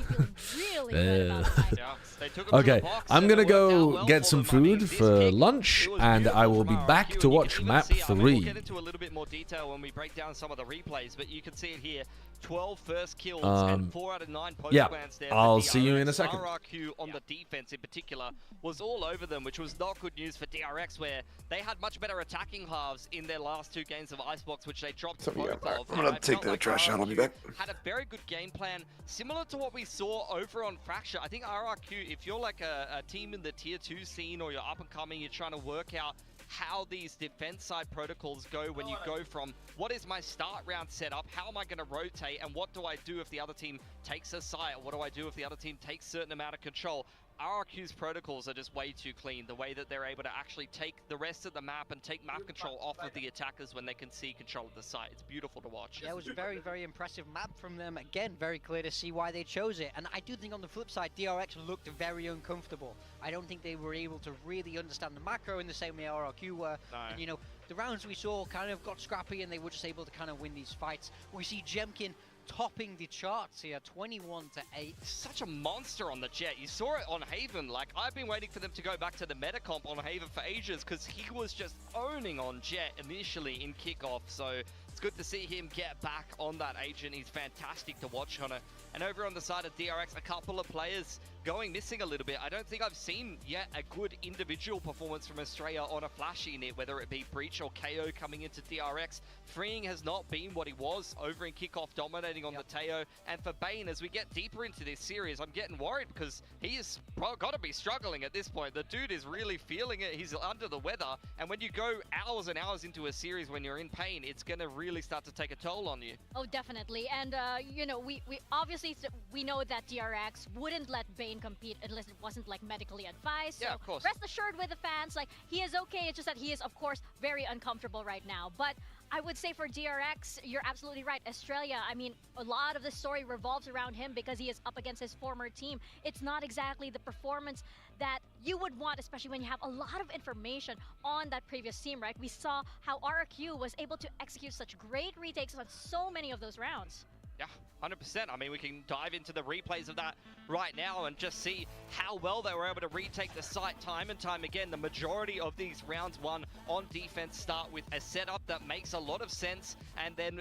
Okay, I'm gonna go get some food for lunch, and I will be back to watch map 3. We'll get into a little bit more detail when we break down some of the replays, but you can see it here. 12 first kills and 4 out of 9 post plants there. I'll see you in a second. RRQ on the defense in particular was all over them, which was not good news for DRX, where they had much better attacking halves in their last 2 games of Icebox, which they dropped both of. I'm gonna take the trash out. I'll be back. Had a very good game plan, similar to what we saw over on Fracture. I think RRQ, if you're like a team in the tier 2 scene or you're up and coming, you're trying to work out how these defense side protocols go when you go from what is my start round setup, how am I going to rotate, and what do I do if the other team takes a site, what do I do if the other team takes a certain amount of control. RRQ's protocols are just way too clean, the way that they're able to actually take the rest of the map and take map control off of the attackers when they can see control of the site. It's beautiful to watch. Yeah, it was a very, very impressive map from them. Again, very clear to see why they chose it. And I do think on the flip side, DRX looked very uncomfortable. I don't think they were able to really understand the macro in the same way RRQ were. No. And, you know, the rounds we saw kind of got scrappy and they were just able to kind of win these fights. We see Jemkin topping the charts here, 21-8. Such a monster on the Jet. You saw it on Haven. Like, I've been waiting for them to go back to the meta comp on Haven for ages because he was just owning on Jet initially in kickoff. So it's good to see him get back on that agent. He's fantastic to watch on it. And over on the side of DRX, a couple of players going missing a little bit. I don't think I've seen yet a good individual performance from Australia on a flashy unit, whether it be Breach or KO coming into DRX. Freeing has not been what he was over in kickoff, dominating on the Teo. And for Bane, as we get deeper into this series, I'm getting worried because he is got to be struggling at this point. The dude is really feeling it. He's under the weather. And when you go hours and hours into a series when you're in pain, it's going to really start to take a toll on you. Oh, definitely. And, you know, we obviously, we know that DRX wouldn't let Bane compete unless it wasn't, like, medically advised. So yeah, of course. Rest assured with the fans, like, he is okay. It's just that he is, of course, very uncomfortable right now. But I would say for DRX, you're absolutely right. Australia, I mean, a lot of the story revolves around him because he is up against his former team. It's not exactly the performance that you would want, especially when you have a lot of information on that previous team, right? We saw how RRQ was able to execute such great retakes on so many of those rounds. Yeah, 100%. I mean, we can dive into the replays of that right now and just see how well they were able to retake the site time and time again. The majority of these rounds won on defense start with a setup that makes a lot of sense, and then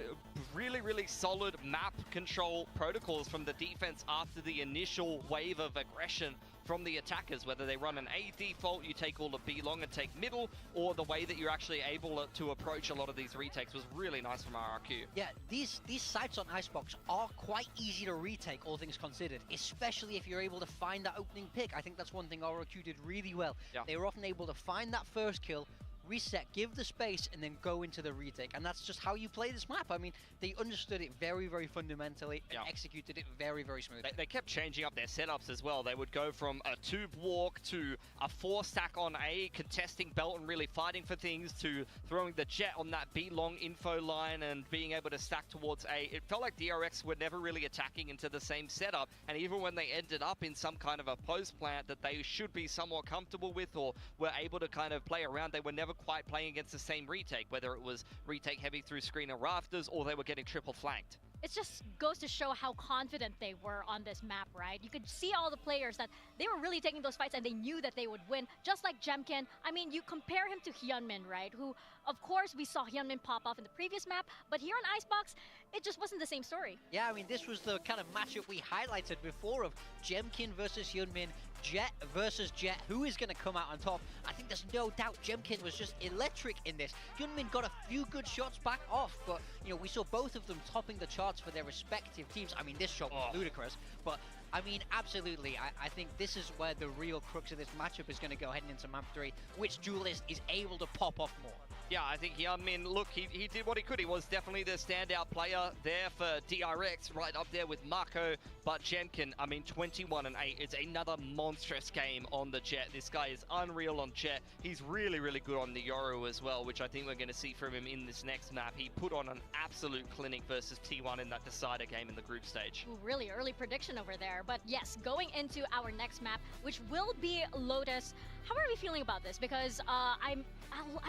really, really solid map control protocols from the defense after the initial wave of aggression from the attackers, whether they run an A default, you take all of B long and take middle, or the way that you're actually able to approach a lot of these retakes was really nice from RRQ. Yeah, these sites on Icebox are quite easy to retake, all things considered, especially if you're able to find that opening pick. I think that's one thing RRQ did really well. Yeah. They were often able to find that first kill, reset, give the space, and then go into the retake. And that's just how you play this map. I mean, they understood it very, very fundamentally and executed it very, very smoothly. They kept changing up their setups as well. They would go from a tube walk to a 4-stack on A, contesting belt and really fighting for things, to throwing the jet on that B long info line and being able to stack towards A. It felt like DRX were never really attacking into the same setup. And even when they ended up in some kind of a post plant that they should be somewhat comfortable with or were able to kind of play around, they were never quite playing against the same retake, whether it was retake heavy through screen and rafters or they were getting triple flanked. It just goes to show how confident they were on this map, right? You could see all the players that they were really taking those fights and they knew that they would win, just like Jemkin. I mean, you compare him to Hyunmin, right? Who, of course, we saw Hyunmin pop off in the previous map, but here on Icebox, it just wasn't the same story. Yeah, I mean, this was the kind of matchup we highlighted before of Jemkin versus Hyunmin, Jet versus Jet. Who is going to come out on top? I think there's no doubt Jemkin was just electric in this. Hyunmin got a few good shots back off, but, you know, we saw both of them topping the charts for their respective teams. I mean, this shot was ludicrous, but I mean, absolutely. I think this is where the real crux of this matchup is going to go heading into map 3. Which duelist is able to pop off more? Yeah, I think Hyunmin, look, he did what he could. He was definitely the standout player there for DRX, right up there with Marco. But Jemkin, I mean, 21-8. It's another monstrous game on the Jet. This guy is unreal on Jet. He's really, really good on the Yoru as well, which I think we're going to see from him in this next map. He put on an absolute clinic versus T1 in that decider game in the group stage. Ooh, really early prediction over there. But yes, going into our next map, which will be Lotus. How are we feeling about this? Because I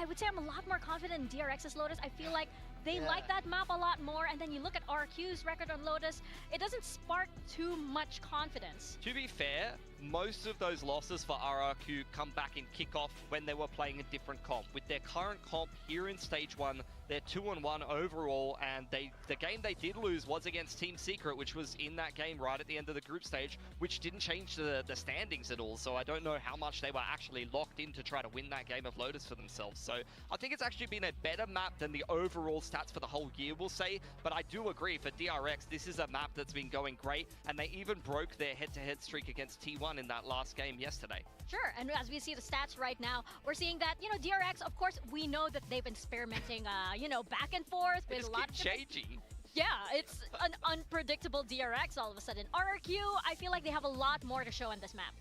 would say I'm a lot more confident in DRX's Lotus. I feel like they like that map a lot more, and then you look at RQ's record on Lotus, it doesn't spark too much confidence. To be fair, most of those losses for RRQ come back in kickoff when they were playing a different comp. With their current comp here in stage 1, they're 2-1 overall, and the game they did lose was against Team Secret, which was in that game right at the end of the group stage, which didn't change the standings at all. So I don't know how much they were actually locked in to try to win that game of Lotus for themselves. So I think it's actually been a better map than the overall stats for the whole year, we'll say. But I do agree, for DRX, this is a map that's been going great, and they even broke their head-to-head streak against T1 in that last game yesterday. Sure, and as we see the stats right now, we're seeing that, you know, DRX, of course, we know that they've been experimenting, you know, back and forth with a lot of changing. Yeah, it's an unpredictable DRX all of a sudden. RRQ, I feel like they have a lot more to show on this map.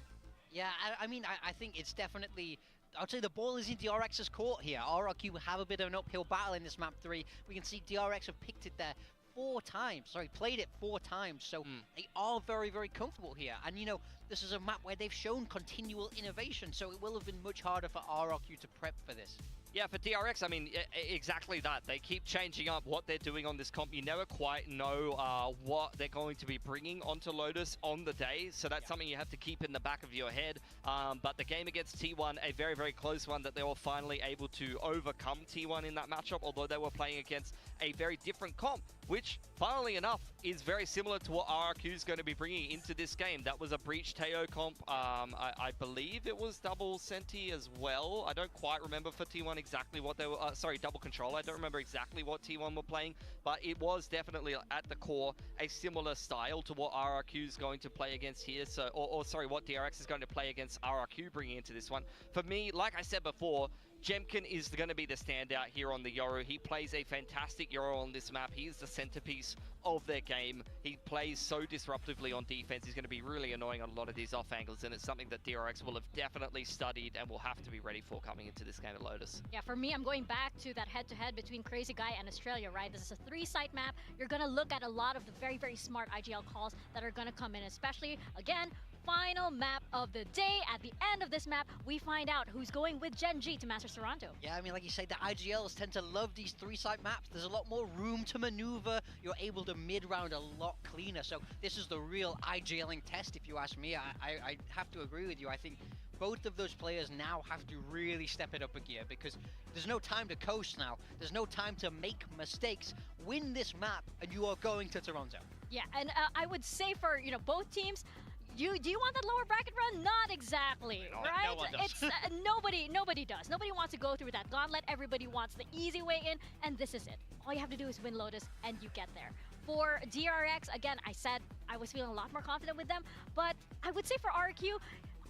Yeah, I mean, I think it's definitely... I'd say the ball is in DRX's court here. RRQ have a bit of an uphill battle in this map 3. We can see DRX have picked it there 4 times. Sorry, played it 4 times. So they are very, very comfortable here. And, you know, this is a map where they've shown continual innovation. So it will have been much harder for RRQ to prep for this. Yeah, for DRX, I mean, exactly that. They keep changing up what they're doing on this comp. You never quite know what they're going to be bringing onto Lotus on the day, so that's something you have to keep in the back of your head. But the game against T1, a very, very close one that they were finally able to overcome T1 in that matchup, although they were playing against a very different comp, which, funnily enough, is very similar to what RRQ is going to be bringing into this game. That was a Breach Teo comp. I believe it was double Senti as well. I don't quite remember for T1 exactly what they were, sorry, double control. I don't remember exactly what T1 were playing, but it was definitely at the core a similar style to what RRQ is going to play against here. So, or sorry, what DRX is going to play against RRQ bringing into this one. For me, like I said before, Jemkin is going to be the standout here on the Yoru. He plays a fantastic Yoru on this map. He is the centerpiece of their game. He plays so disruptively on defense. He's going to be really annoying on a lot of these off angles, and it's something that DRX will have definitely studied and will have to be ready for coming into this game at Lotus. Yeah, for me, I'm going back to that head-to-head between Crazy Guy and Australia, right? This is a 3-site map. You're going to look at a lot of the very, very smart IGL calls that are going to come in, especially, again, final map of the day. At the end of this map, we find out who's going with GenG to Masters Toronto. Yeah, I mean, like you say, the IGLs tend to love these 3-site maps. There's a lot more room to maneuver. You're able to mid-round a lot cleaner. So this is the real IGLing test, if you ask me. I have to agree with you. I think both of those players now have to really step it up a gear, because there's no time to coast now. There's no time to make mistakes. Win this map, and you are going to Toronto. Yeah, and I would say for, you know, both teams, do you want that lower bracket run? Not exactly, right? No one does. It's nobody does. Nobody wants to go through that gauntlet. Everybody wants the easy way in, and this is it. All you have to do is win Lotus, and you get there. For DRX, again, I said I was feeling a lot more confident with them, but I would say for RRQ,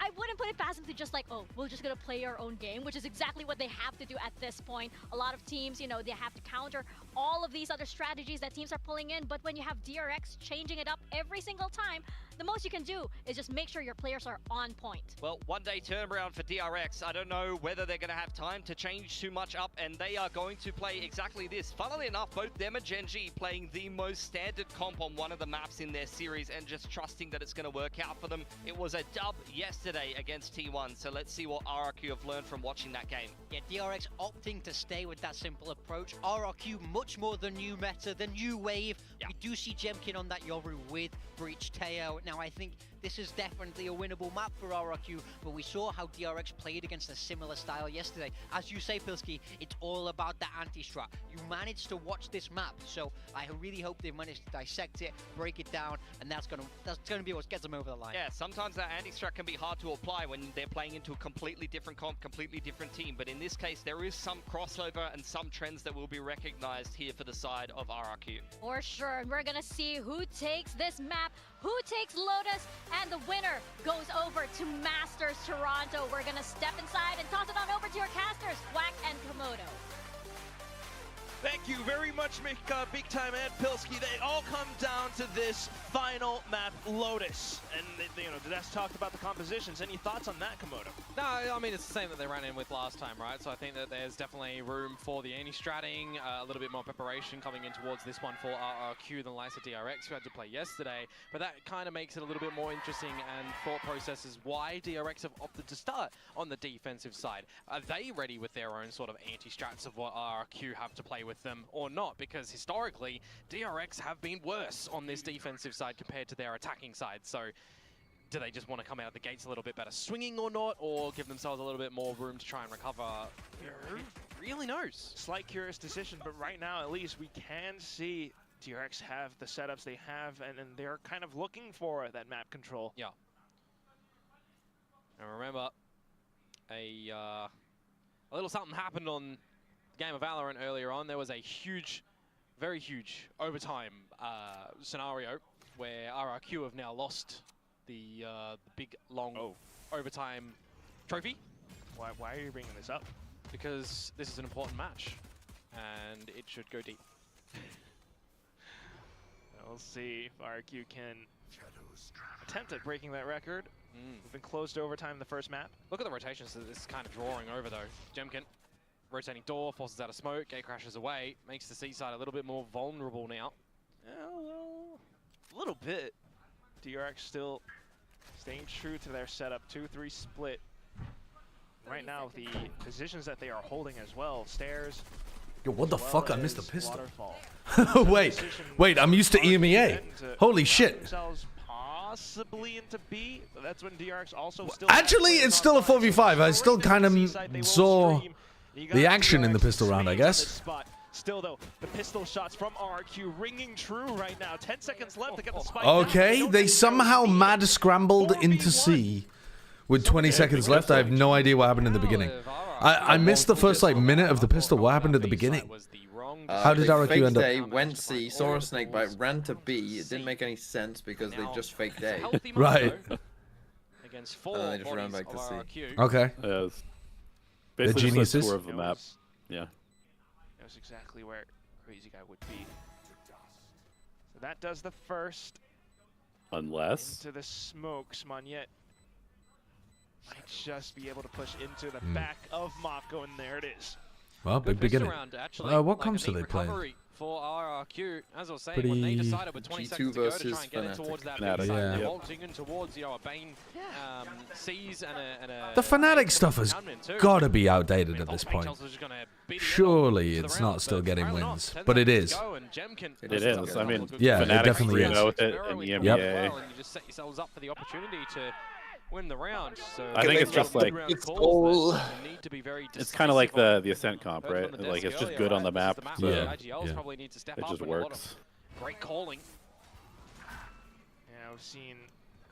I wouldn't put it past them to just like, oh, we're just gonna play our own game, which is exactly what they have to do at this point. A lot of teams, you know, they have to counter all of these other strategies that teams are pulling in, but when you have DRX changing it up every single time, the most you can do is just make sure your players are on point. Well, one-day turnaround for DRX. I don't know whether they're going to have time to change too much up, and they are going to play exactly this. Funnily enough, both them and GenG playing the most standard comp on one of the maps in their series and just trusting that it's going to work out for them. It was a dub yesterday against T1, so let's see what RRQ have learned from watching that game. Yeah, DRX opting to stay with that simple approach. RRQ much more the new meta, the new wave. Yeah. We do see Jemkin on that Yoru with Breach Teo. Now, I think this is definitely a winnable map for RRQ, but we saw how DRX played against a similar style yesterday. As you say, Pilski, it's all about the anti-strat. You managed to watch this map, so I really hope they managed to dissect it, break it down, and that's gonna be what gets them over the line. Yeah, sometimes that anti-strat can be hard to apply when they're playing into a completely different comp, completely different team, but in this case, there is some crossover and some trends that will be recognized here for the side of RRQ. For sure, and we're gonna see who takes this map, who takes Lotus, and the winner goes over to Masters Toronto. We're gonna step inside and toss it on over to your casters, Wack and Komodo. Thank you very much, Big Time and Pilski. They all come down to this final map, Lotus. And, you know, Dedes talked about the compositions. Any thoughts on that, Komodo? No, I mean, it's the same that they ran in with last time, right? So I think that there's definitely room for the anti-stratting, a little bit more preparation coming in towards this one for RRQ than Lysa DRX, who had to play yesterday. But that kind of makes it a little bit more interesting, and thought processes why DRX have opted to start on the defensive side. Are they ready with their own sort of anti-strats of what RRQ have to play with them or not? Because historically, DRX have been worse on this defensive side compared to their attacking side. So do they just want to come out of the gates a little bit better swinging or not, or give themselves a little bit more room to try and recover? Who really knows? Slight curious decision, but right now at least we can see DRX have the setups they have, and they're kind of looking for that map control. Yeah. And remember, a little something happened on the game of Valorant earlier on. There was a huge, very huge overtime scenario where RRQ have now lost the big, long overtime trophy. Why are you bringing this up? Because this is an important match, and it should go deep. We'll see if RRQ can attempt at breaking that record. We've been close to overtime in the first map. Look at the rotations that this is kind of drawing over, though. Jemkin, rotating door, forces out a smoke, gate crashes away, makes the C side a little bit more vulnerable now. Yeah, well, a little bit. DRX still staying true to their setup, 2-3 split. Right now, the positions that they are holding as well, stairs. Yo, what the fuck? I missed the pistol. wait, I'm used to EMEA. Holy shit. Possibly into B, but that's when DRX also still. Actually, it's still a 4v5. I still kind of saw the action in the pistol round, I guess. Still, though, the pistol shots from RRQ ringing true right now. 10 seconds left to get the spike. Okay, they somehow mad scrambled into C with 20 seconds left. I have no idea what happened in the beginning. I missed the first like minute of the pistol. What happened at the beginning? How did RRQ end up? A, went C, saw a snake bite, ran to B. It didn't make any sense because they just faked A. Right. Against And then they just ran back to C. Okay. Yeah, The geniuses. Tour of the map. Yeah. Knows exactly where Crazy Guy would be. So that does the first. Unless. Into the smoke, Smonyet might just be able to push into the back of Mako, and there it is. Well, big beginning. What comps are they playing? For RRQ, as I was saying, Pretty when they decided with 20 G2 seconds to go to try versus and get in towards that Fnatic. big side, Yeah. they're vaulting in towards, you know, a Bane Seas and a The Fnatic stuff has got to be outdated at this point. Surely it's not still getting wins, but it is. It is. I mean, Yeah, it Fnatic definitely is. with it in the Yep. NBA. And you just set yourselves up for the opportunity to win the round. So I think it's just like it's kind of like the Ascent comp, right? Like it's just good on the map. So Yeah. it just works. Great calling. Yeah, we've seen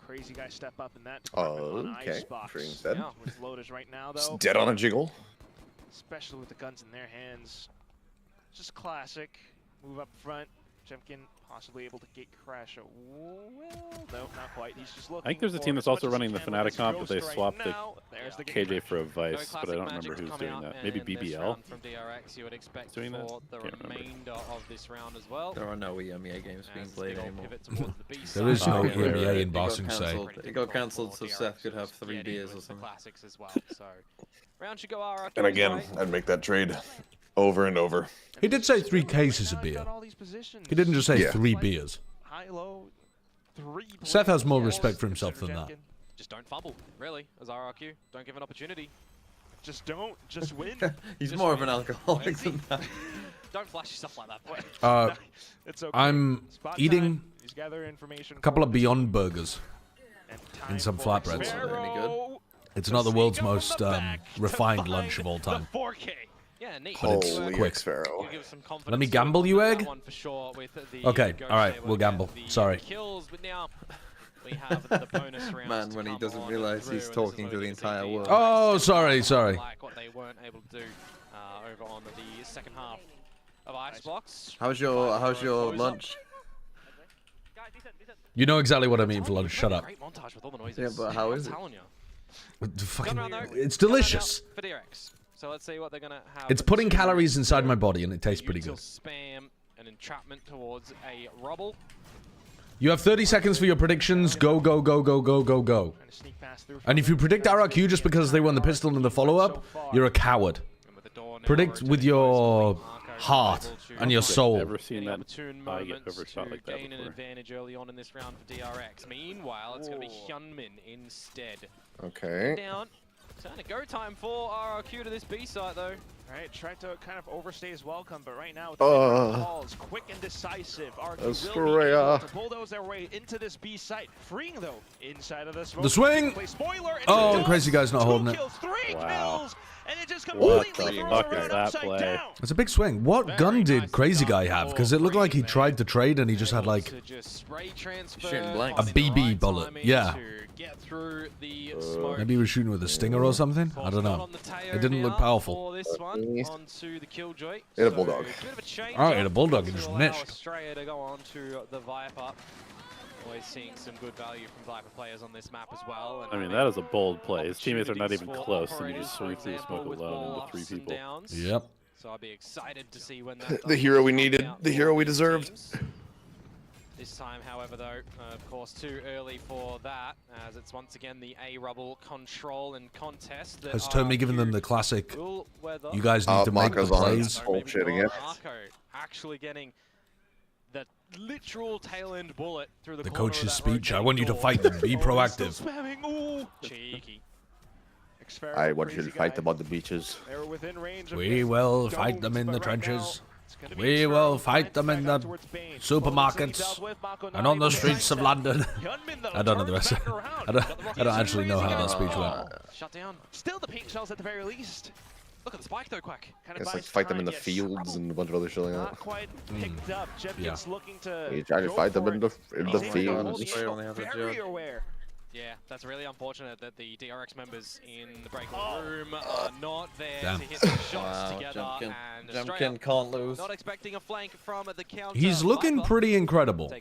Crazy Guy step up in that Oh, department on okay. Icebox. Dream's dead. With Lotus right now, It's though. dead on a jiggle. Especially with the guns in their hands. Just classic. Move up front. Jemkin possibly able to gate crash. Well, no, not quite. He's just looking. I think there's a team that's also running the Fnatic comp, but they swapped the KJ for a Vice, but I don't remember who's doing that. Maybe BBL? From DRX, you would expect doing that? for the remainder of this round as well. There are no EMEA games being played anymore. There is no right, EMEA right. in Boxing Say. It got cancelled so Seth could have 3 beers or something. Classics as well. So round should go RRQ. And again, I'd make that trade over and over. He did say 3 cases of beer. He didn't just say 3 beers. High, low, 3 Seth has more respect for himself than that. Just don't fumble, really, as RRQ. Don't give an opportunity. Just don't. Just win. He's Just more of win. an alcoholic than that. Don't flash yourself like that. It's okay. I'm Spot eating time. He's gathering information a couple for of this Beyond Burgers and and time some for flatbreads. Sparrow. It's not the world's most refined lunch of all time. The 4K. Yeah, neat. But it's Holy quick. X-Pharaoh. Let me gamble, you egg? Okay, Ghost alright, there we'll with gamble. the Sorry. Kills, but now we have the bonus rounds Man, to when he come doesn't on realize through, he's and this is talking to the only entire VCT. world. Oh, sorry. Like what they weren't able to do over on the second half of Icebox. How's your lunch? You know exactly what I mean for lunch. Shut up. Great montage with all the noises. Yeah, but how is it? I'm telling you. It's delicious. For DRX. So let's see what they're gonna have. It's putting calories inside my body and it tastes pretty good. Spam an entrapment towards a rubble. You have 30 seconds for your predictions. Go, go, go, go, go, go, go. And if you predict RRQ just because they won the pistol in the follow-up, you're a coward. Predict with your heart and your soul. Never seen that Opportune I get moments overshot to like that gain an before. advantage early on in this round for DRX. Meanwhile, it's going to be Hyunmin instead. Okay. Down. Kind of go time for RRQ to this B site though. Right, tried to kind of overstay his welcome, but right now with the calls, quick and decisive. RRQ will be able to bulldoze their way into this B site, freeing though inside of the smoke. The swing! Spoiler, and Oh, it Crazy Guy's not holding it. kills, 3 kills, and it just What completely the throws fuck her is that upside play? down. It's a big swing. What gun did Crazy Guy have? Because it looked like he tried to trade and he just had like Shooting blank. a BB bullet. Yeah. Get through the smoke. Maybe he was shooting with a stinger or something. I don't know. It didn't look powerful. For this one, onto the Killjoy. Hit a bulldog. Bit of a change Oh, hit a up, bulldog which and just will allow missed. Australia to go on to the Viper. Always seeing some good value from Viper players on this map as well. And I mean, that is a bold play. His teammates are not even close, and you just swing through the smoke alone into 3 people. Yep. So I'll be excited to see when that The hero we needed. The hero we deserved. This time, however, though, of course, too early for that, as it's once again the A-Rubble control and contest. Has Tommy given them the classic, will weather. you guys need to make the Marco's on plays? bullshitting it. Marco actually getting the literal tail end bullet through the The corner of coach's that speech, I rotating want you to door. fight them, be proactive. Spamming, ooh. Cheeky. I want you to fight them on the beaches. They were within range of We this, will don't, fight them in but the right trenches. now, it's gonna be We Sparrow will trying fight to them in back up the towards Bane. supermarkets and on the streets of London. I don't know the rest. I don't actually know how that speech went. Shut down. Still the pink shells at the very least. Look at the spike though, Quack. It's like fight them in the fields and a bunch of other shit like that. Not quite picked up. Jemkin's looking to. You try to fight them in the fields. Very aware. Yeah, that's really unfortunate that the DRX members in the break room are not there to hit the shots together. And Jemkin can't lose. Not expecting a flank from the counter. He's looking pretty incredible.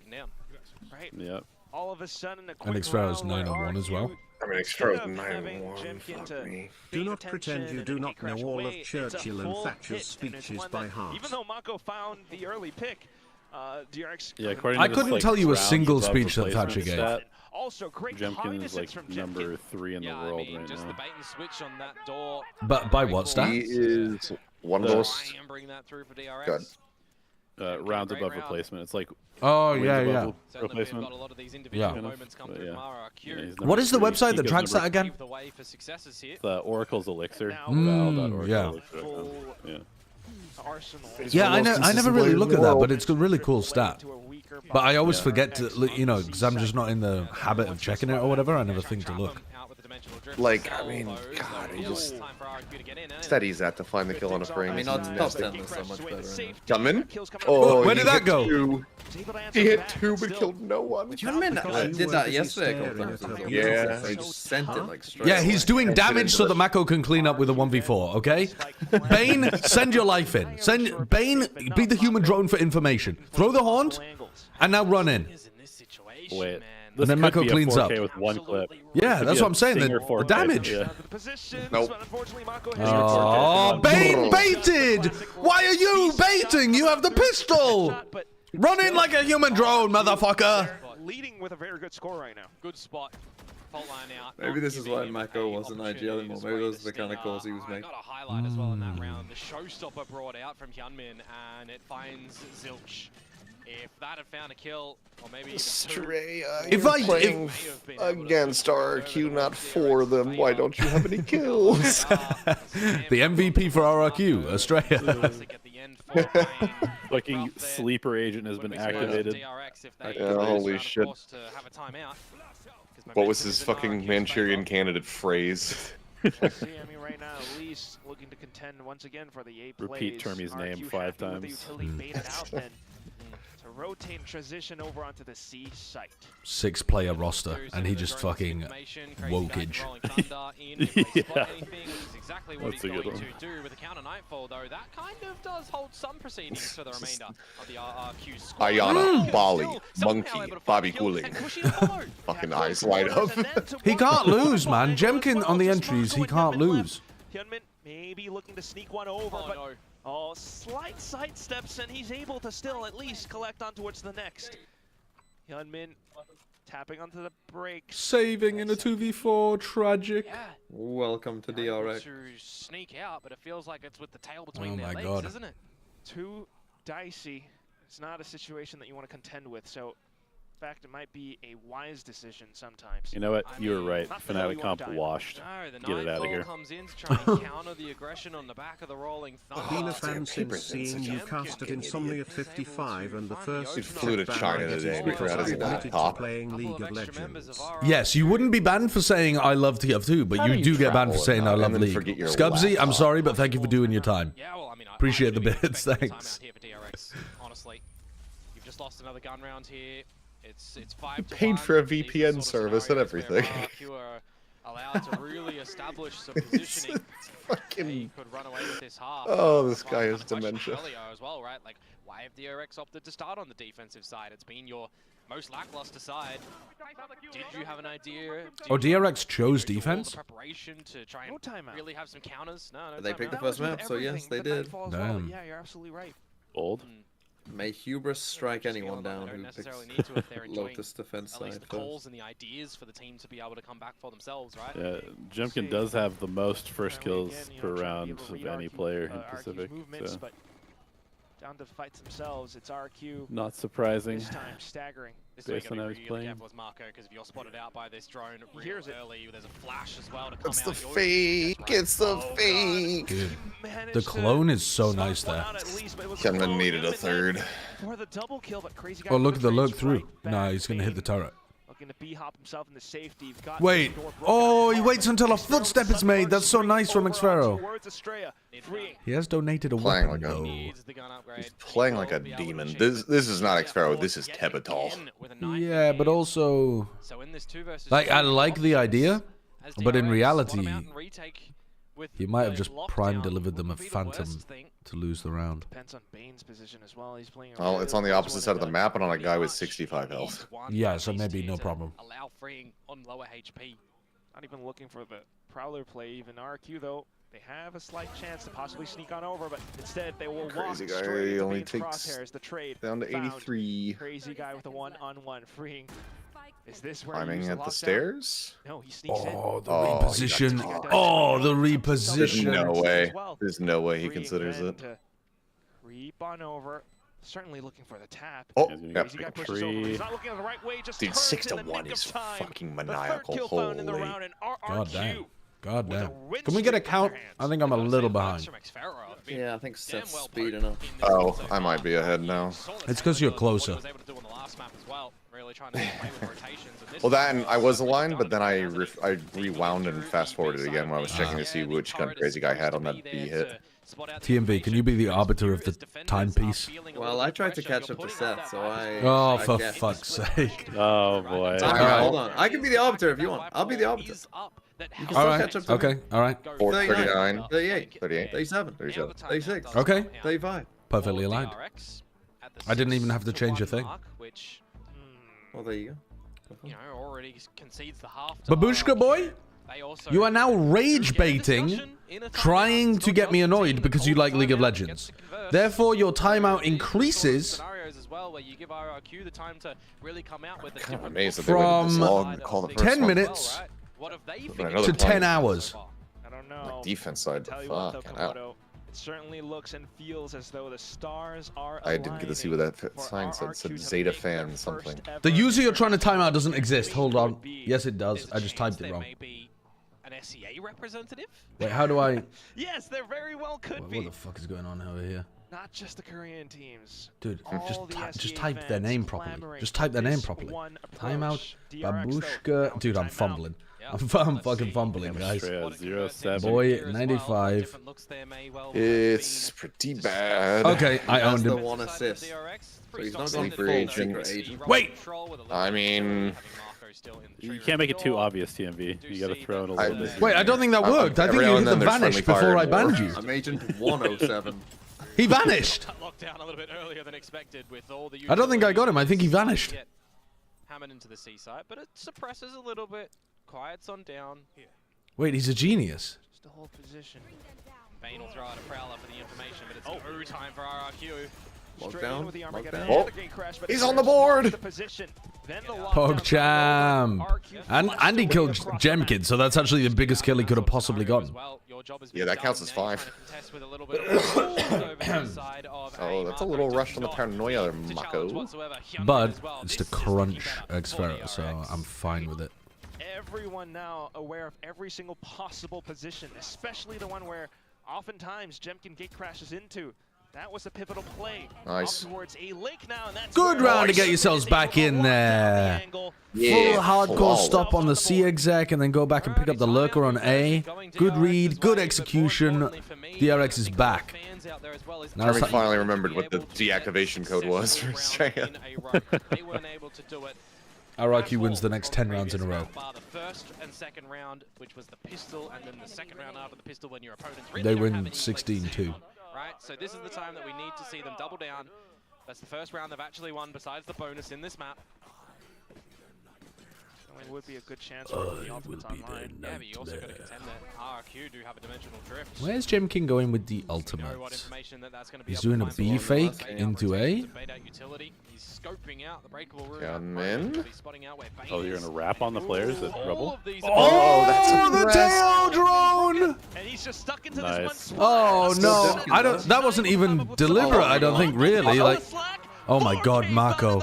Right. Yep. All of a sudden, a And Xfero's 9-1 as well. I mean, Xfero's 9-1. Fuck me. Do not pretend you do not know all of Churchill and Thatcher's speeches by heart. Even though Mako found the early pick, DRX. Yeah, according I to couldn't this, tell you a round single above speech that replacement Thatcher gave. stat, Also, great Jemkin is like from number 3 in the world right just now. the bait and switch on that door. But by what stat? He is one of those. Try and bring that through for DRX. Good. Rounds above replacement. It's like Oh, wins yeah, above yeah. replacement. Got a lot of these individual Yeah. moments come through from RRQ. What is the website that tracks that again? The way for successes here. The Oracle's Elixir. Yeah. Yeah. Arsenal. Yeah, I never really look at that, but it's a really cool stat. But I always forget to, you know, because I'm just not in the habit of checking it or whatever. I never think to look. Like, I mean, God, he just steadies that to find the kill on a frame. I mean, our top 10 is so much better. Gunman? Oh, where did that go? He hit 2 but killed no one. Gunman did that yesterday a couple times. Yeah. He just sent it like straight. Yeah, he's doing damage so that Mako can clean up with a 1v4, okay? Bane, send your life in. Send Bane, be the human drone for information. Throw the haunt, and now run in. Wait. And then Mako cleans up. With one clip. Yeah, that's what I'm saying. The damage. Yeah. Nope. Oh, Bane baited! Why are you baiting? You have the pistol! Run in like a human drone, motherfucker! Leading with a very good score right now. Good spot. Fault line out. Maybe this is why Mako wasn't IGL anymore. Maybe those are the kind of calls he was making. Got a highlight as well in that round. The showstopper brought out from Hyunmin, and it finds Zilch. If that had found a kill, or maybe even Stray, If you're playing against RRQ, not for them, why don't you have any kills? The MVP for RRQ, Australia. Fucking sleeper agent has been activated. Yeah, holy shit. What was his fucking Manchurian candidate phrase? I mean, right now, at least looking to contend once again for the A plays. Repeat Termy's name 5 times. To rotate and transition over onto the C site. 6-player roster, and he just fucking wokage. Yeah. That's a good one. To do with the counter nightfall, though, that kind of does hold some proceedings for the remainder of the RRQ squad. Ayana, Bali, Monkey, Bobby Cooling. Fucking eyes wide up. He can't lose, man. Jemkin on the entries, he can't lose. Hyunmin maybe looking to sneak one over, but slight sidesteps, and he's able to still at least collect on towards the next. Hyunmin tapping onto the break. Saving in a 2v4, tragic. Yeah. Welcome to DRX. To sneak out, but it feels like it's with the tail between Oh their my legs, God. isn't it? Too dicey. It's not a situation that you want to contend with, so in fact, it might be a wise decision sometimes. You know what? You were right. Fnatic comp washed. No, the Get it out of here. comes in to try and counter the aggression on the back of the rolling thunder. Been a fan since seeing you cast at Insomnia 55 and the first He flew to China today and figured out his laptop. playing League of Legends. Yes, you wouldn't be banned for saying I love TF2, but you do get banned for saying I love League. Scubsy, I'm sorry, but thank you for doing your time. Yeah, well, I mean, Appreciate the bits, time out thanks. here for DRX, honestly. You've just lost another gun round here. It's 5-1. Paid for a VPN service and everything. RRQ are allowed to really establish some positioning. Fucking. Could run away with this half. Oh, this guy has dementia. Earlier as well, right? Like, why have DRX opted to start on the defensive side? It's been your most lackluster side. Did you have an idea? Oh, DRX chose defense? Preparation to try and really have some counters? No, They picked the first map, so yes, they did. Damn. Yeah, you're absolutely right. Bold. May hubris strike anyone down who picks Lotus defense At least side the first. calls and the ideas for the team to be able to come back for themselves, right? Yeah, Jemkin does have the most first kills per round of any player in Pacific. So. But down to fights themselves, it's RQ. Not surprising. This time, staggering. Based on how he's playing. Careful with Marco, because if you're spotted out by this drone real Here's early, there's a flash as well to come It's out. the fake. It's the fake. Dude, the clone is so nice there. Gunman needed a third. For the double kill, but crazy guy Oh, look at the trades lurk through. right Nah, back. he's gonna hit the turret. looking to b-hop himself into safety. You've got Wait. Oh, he waits until a footstep is made. That's so nice from Xfero. He has donated a weapon, though. He's playing like a demon. This is not Xfero. This is Tebatol. Yeah, but also, like, I like the idea, but in reality, he might have just prime delivered them a phantom to lose the round. Depends on Bane's position as well. He's playing. Well, it's on the opposite side of the map and on a guy with 65 health. Yeah, so maybe no problem. Allow freeing on lower HP. Not even looking for the Prowler play. Even RRQ though, they have a slight chance to possibly sneak on over, but instead they will walk Crazy straight guy into only Bane's takes crosshairs. The trade down to found. 83. Crazy guy with a 1-on-1 freeing. Is this where Climbing at the stairs? No, he sneaks in. Oh, the reposition. Oh, the reposition. There's no way. There's no way he considers it. Creep on over. Certainly looking for the tap. Oh, yep. He's not looking at the right way, just dude, 6 to 1 is fucking maniacal. Holy. God damn. God damn. Can we get a count? I think I'm a little behind. Yeah, I think Seth's speeding up. Oh, I might be ahead now. It's because you're closer. Well, that and I was aligned, but then I rewound and fast forwarded again when I was checking to see which kind of crazy guy had on that B hit. TMV, can you be the arbiter of the timepiece? Well, I tried to catch up to Seth, so I. Oh, for fuck's sake! Oh boy! Alright, hold on. I can be the arbiter if you want. I'll be the arbiter. You can still catch up to okay, me. all right. 39, 38, 38, 37, 37, 36. Okay. 35. Perfectly aligned. I didn't even have to change a thing. Well, there you go. You know, already concedes the half. Babushka boy, you are now rage baiting, trying to get me annoyed because you like League of Legends. Therefore, your timeout increases I'm amazed that they went this long to call the first 10 one. minutes Another to 10 hours. I don't know. Defense side, fucking hell. It certainly looks and feels as though the stars are I didn't get to see what that sign said. It said Zeta fan something. The user you're trying to time out doesn't exist. Hold on. Yes, it does. I just typed it wrong. An SEA representative? Wait, how do I... Yes, there very well could be. What the fuck is going on over here? Not just the Korean teams. Dude, just type their name properly. Just type their name properly. Timeout, Babushka. Dude, I'm fumbling. I'm fucking fumbling, guys. 07. Boy, 95. It's pretty bad. Okay, I owned the him. 1 assist. So he's not going Sleeper full secret agent. Wait! I mean... You can't make it too obvious, TMV. You gotta throw it a little bit. Wait, I don't think that worked. I think you hit the vanish before I banned you. I'm Agent 107. He vanished. I don't think I got him. I think he vanished. Hammered into the seaside, but it suppresses a little bit. Quiets on down. Wait, he's a genius. Just a whole position. Bane will throw out a Prowler for the information, but it's no time for RRQ. Lockdown. Oh, he's on the board. PogChamp. And he killed GenG, so that's actually the biggest kill he could have possibly gotten. Yeah, that counts as 5. Oh, that's a little rush on the paranoia there, Mako. But it's to crunch Xfero, so I'm fine with it. Everyone now aware of every single possible position, especially the one where oftentimes GenG gate crashes into. That was a pivotal play. Nice. Towards a lake now, and that's Good round to get yourselves back in there. Yeah, full hardcore stop on the C exec and then go back and pick up the lurker on A. Good read, good execution. DRX is back. Now we finally remembered what the deactivation code was for Australia. RRQ wins the next 10 rounds in a row. The first and second round, which was the pistol, and then the second round after the pistol when your opponent's They win 16-2. Right, so this is the time that we need to see them double down. That's the first round they've actually won besides the bonus in this map. It would be a good chance for the ultimates online. Yeah, but you also got to contend that RRQ do have a dimensional drift. Where's GenG going with the ultimate? He's doing a B fake into A. He's scoping out the breakable room. Gunman. Oh, you're gonna rap on the players at Rebel? Oh, that's the tail drone! And he's just stuck into Nice. this one Oh no, I don't. That wasn't even deliberate. I don't think really. Like, oh my God, Mako.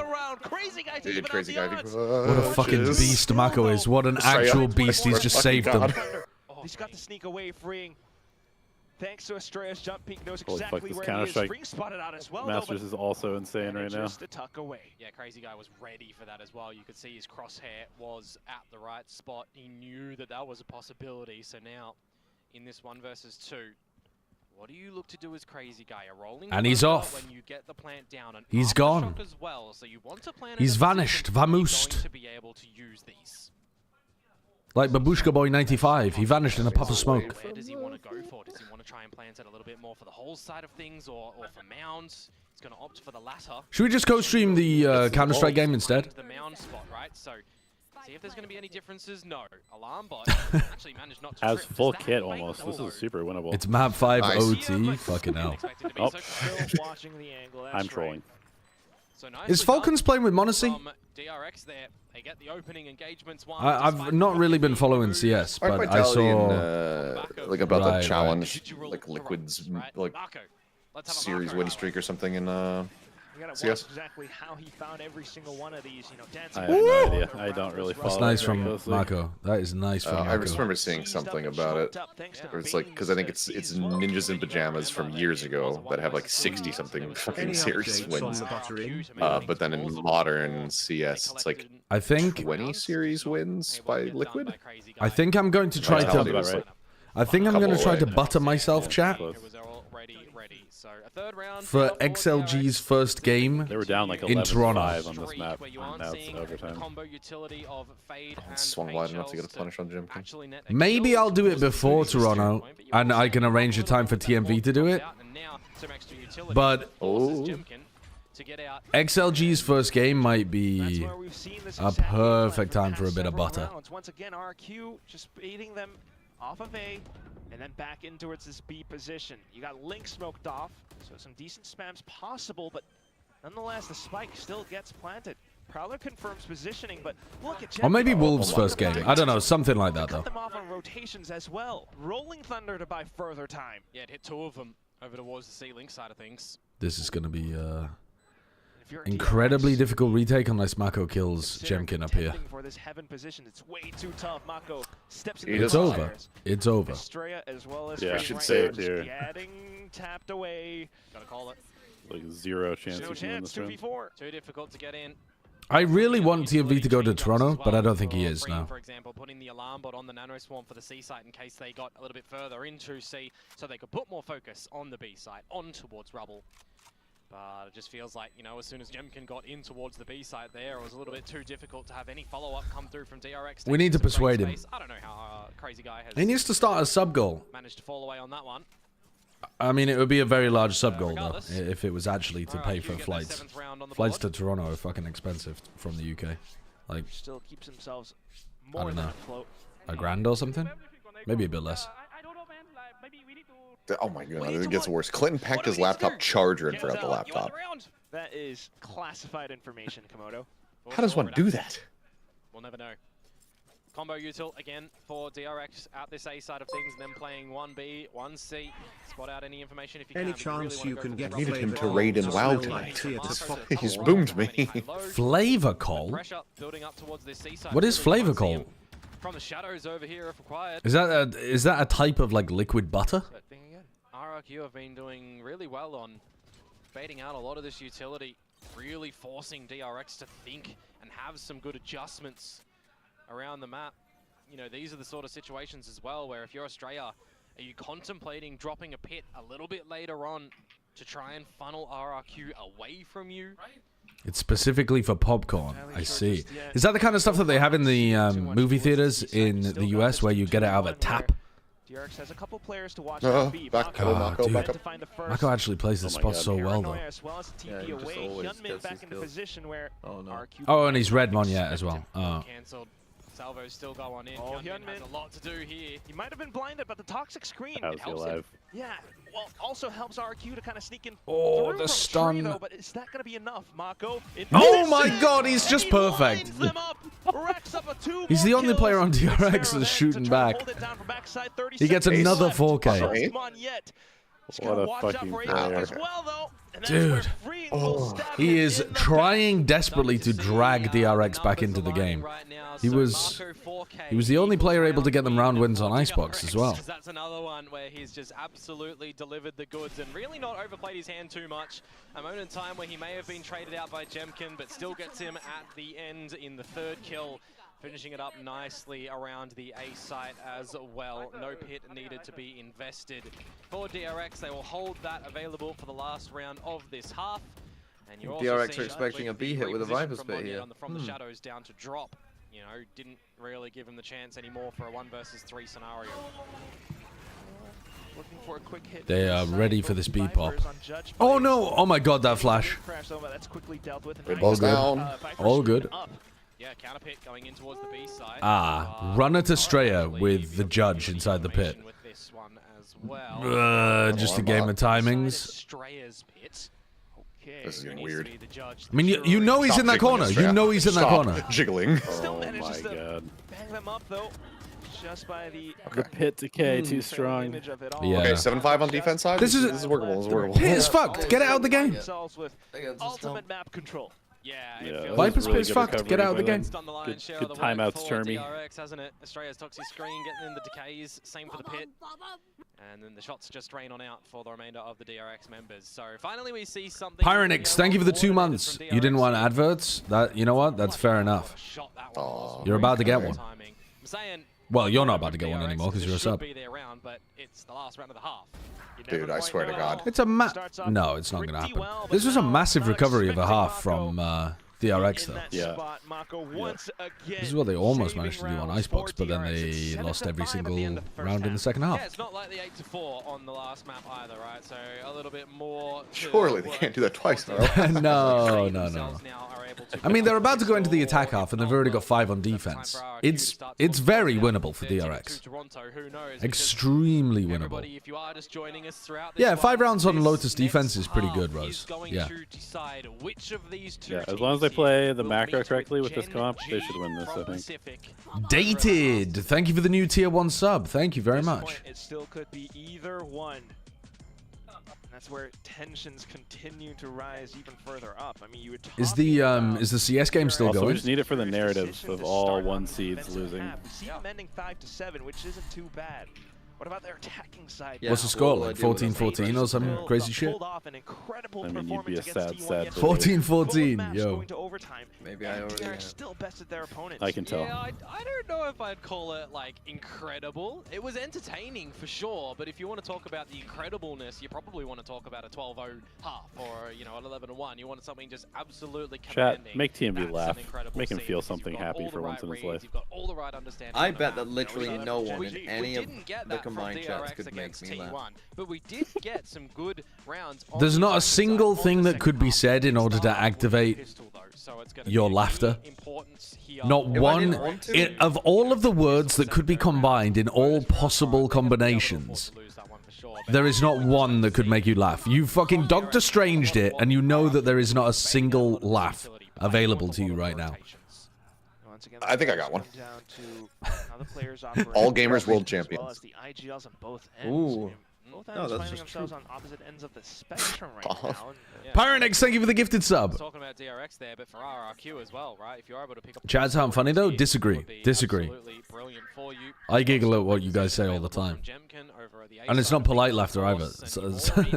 Dude, crazy guy. What a fucking beast Mako is. What an actual beast. He's just saved them. He's got to sneak away, freeing Thanks to Estrella's jump peak, knows Holy exactly fuck, where this he is. Counter-Strike Ring spotted out as well. Masters though, is also insane right now. Just a tuck away. Yeah, Crazy Guy was ready for that as well. You could see his crosshair was at the right spot. He knew that that was a possibility. So now, in this 1 versus 2, what do you look to do as Crazy Guy? A rolling And he's off. when you get the plant down, and He's gone. as well. So you want to plan He's vanished. Vamoosed. to be able to use these. Like Babushka Boy 95. He vanished in a puff of smoke. Where does he want to go for? Does he want to try and plant it a little bit more for the whole side of things, or for mounds? He's going to opt for the latter. Should we just co-stream the Counter-Strike game instead? The mound spot, right? So see if there's going to be any differences. No. Alarm bot actually managed not to Has trip. full Does that kit make almost. the This low? is super winnable. It's map 5 Nice. OT. Fucking hell. Oh. Still watching the angle. That's I'm trolling. So Is Falcons playing with Monacy? from DRX there. They get the opening engagements. I've not really been following CS, Our but I Vitality saw... and, like about Right, the challenge, like Liquid's like series win streak or something in You gotta watch CS. exactly how he found every single one of these, you know, dancing. I have no idea. I don't really follow That's nice it very from closely. Marco. That is nice from I Marco. just remember seeing something about it. Where it's like, because I think it's ninjas in pajamas from years ago that have like 60 something fucking series wins. But then in modern CS, it's like I think 20 series wins by Liquid. I think I'm going to try Vitality to... was like I think I'm couple going to try away. to butter myself, chat. So a third round For XLG's first game They were down like in 11-5 Toronto. on this map. Now it's overtime. combo utility of Fade and Swung wide enough to get a punish on Jim. actually net Maybe I'll do it before Toronto, and I can arrange a time for TMV to do it. But XLG's first game might be a perfect time for a bit of butter. Once again, RRQ just baiting them off of A and then back in towards this B position. You got Link smoked off, so some decent spams possible, but nonetheless, the spike still gets planted. Prowler confirms positioning, but look at Or maybe Wolves' first game. I don't know, something like that, though. Cut them off on rotations as well. Rolling Thunder to buy further time. Yeah, it hit 2 of them over towards the C-Link side of things. This is going to be incredibly difficult retake unless Mako kills Jemkin up here. For this heaven position, it's way too tough. Mako steps in. It's over. It's over. Estrella as well as Yeah, I Fade should right say now it just here. Getting tapped away. Gotta call it. Like zero chance No you can win chance. this round. 2v4. Too difficult to get in. I really want TMV to go to Toronto, but I don't think he is now. For example, putting the alarm bot on the nano swarm for the C site in case they got a little bit further into C, so they could put more focus on the B site, on towards Rubble. But it just feels like, you know, as soon as Jemkin got in towards the B site there, it was a little bit too difficult to have any follow-up come through from DRX. We need to persuade him. I don't know how Crazy Guy has He needs to start a sub goal. managed to fall away on that one. I mean, it would be a very large sub goal, though, if it was actually to pay for flights. Flights to Toronto are fucking expensive from the UK. Like, Still keeps themselves I more don't than know, afloat. $1,000 or something? Maybe a bit less. Oh my god, it gets worse. Clinton packed his laptop charger and forgot the laptop. That is classified information, Komodo. How does one do that? We'll never know. Combo util again for DRX out this A side of things, and then playing 1B, 1C. Spot out any information if you Any can. But chance really you wanna can go get for Needed him Flavor to Call. raid in WoW Smell tonight. like theatre. He's boomed me. Flavor call? Pressure building up towards this C side. What is Really flavor can't see call? him from the shadows over here if required. Is that a type of like liquid butter? RRQ have been doing really well on baiting out a lot of this utility, really forcing DRX to think and have some good adjustments around the map. You know, these are the sort of situations as well where if you're Australia, are you contemplating dropping a pit a little bit later on to try and funnel RRQ away from you? It's specifically for popcorn. I see. Is that the kind of stuff that they have in the movie theaters in the US where you get it out of a tap? DRX has a couple players to watch on B. Dude. back up. Mako actually plays this spot so well, though. As well as TP he just away. always Hyunmin gets back his in the kills. position where RRQ Oh, and he's red one yet as well. Oh. Cancelled. Salvos still go on in. Oh, Hyunmin has a lot to do here. He might have been blinded, but the toxic screen How's it he helps him. alive? Yeah, well, also helps RRQ to kind of sneak in. Oh, through the from stun. Tree, though, but is that going to be enough, Mako? Oh my god, he's just perfect. He's the only player on DRX that's shooting back. He gets another 4K. What a fucking player. Dude, he is trying desperately to drag DRX back into the game. He was the only player able to get them round wins on Icebox as well. That's another one where he's just absolutely delivered the goods and really not overplayed his hand too much. A moment in time where he may have been traded out by Jemkin, but still gets him at the end in the third kill. Finishing it up nicely around the A site as well. No pit needed to be invested. For DRX, they will hold that available for the last round of this half. And you're also DRX are seeing expecting a B hit with a Viper spit here. From the shadows down to drop. You know, didn't really give him the chance anymore for a 1 versus 3 scenario. Looking for a quick hit. They are ready for this B pop. Oh no! Oh my god, that flash. All good. All good. Yeah, counter pit going in towards the B side. Ah, run at Estrella with the judge inside the pit. Just a game of timings. This is getting weird. I mean, you know he's in that corner. You know he's in that corner. Jiggling. Oh my god. Bang them up though. Just by the pit decay too strong. Yeah. Okay, 7-5 on defense side. This is workable. This is workable. Pit is fucked. Get it out of the game. Ultimate map control. Yeah, Viper's pit is fucked. Get out of the game. Good timeouts, Termy. DRX, hasn't it? Australia's toxic screen getting in the decays. Same for the pit. And then the shots just drain on out for the remainder of the DRX members. So finally we see something. Pyronix, thank you for the 2 months. You didn't want adverts? You know what? That's fair enough. You're about to get one. Well, you're not about to get one anymore because you're a sub. Dude, I swear to God. It's a No, it's not going to happen. This was a massive recovery of a half from DRX, though. Yeah. This is what they almost managed to do on Icebox, but then they lost every single round in the second half. Yeah, it's not like the 8-4 on the last map either, right? So a little bit more. Surely they can't do that twice, no. No. I mean, they're about to go into the attack half, and they've already got 5 on defense. It's very winnable for DRX. Extremely winnable. Yeah, 5 rounds on Lotus defense is pretty good, Rose. Yeah. Yeah, as long as they play the macro correctly with this comp, they should win this, I think. Dated! Thank you for the new tier 1 sub. Thank you very much. It still could be either one. That's where tensions continue to rise even further up. I mean, you would is the CS game still also, going? We just need it for the narrative of all 1 seeds losing. We see them ending 5-7, which isn't too bad. What about their attacking side? What's the score, like 14-14 or some crazy shit? I mean, you'd be a sad 14-14, yo. Maybe I already have. Still bested their opponents. I can tell. Yeah, I don't know if I'd call it, like, incredible. It was entertaining, for sure, but if you want to talk about the incredibleness, you probably want to talk about a 12-0 half or, you know, an 11-1. You want something just absolutely commanding. Chat, make TMB laugh. Make him feel something happy for once in his life. I bet that literally no one in any of the combined chats could make me laugh. But we did get some good rounds. There's not a single thing that could be said in order to activate your laughter. Not one. Of all of the words that could be combined in all possible combinations, there is not one that could make you laugh. You fucking Doctor Stranged it, and you know that there is not a single laugh available to you right now. I think I got one. All gamers world champions. Ooh. No, that's just true. On opposite ends of the spectrum right now. Pyronix, thank you for the gifted sub. Talking about DRX there, but for RRQ as well, right? If you're able to pick up. Chad's sound funny though? Disagree. Disagree. I giggle at what you guys say all the time. And it's not polite laughter either.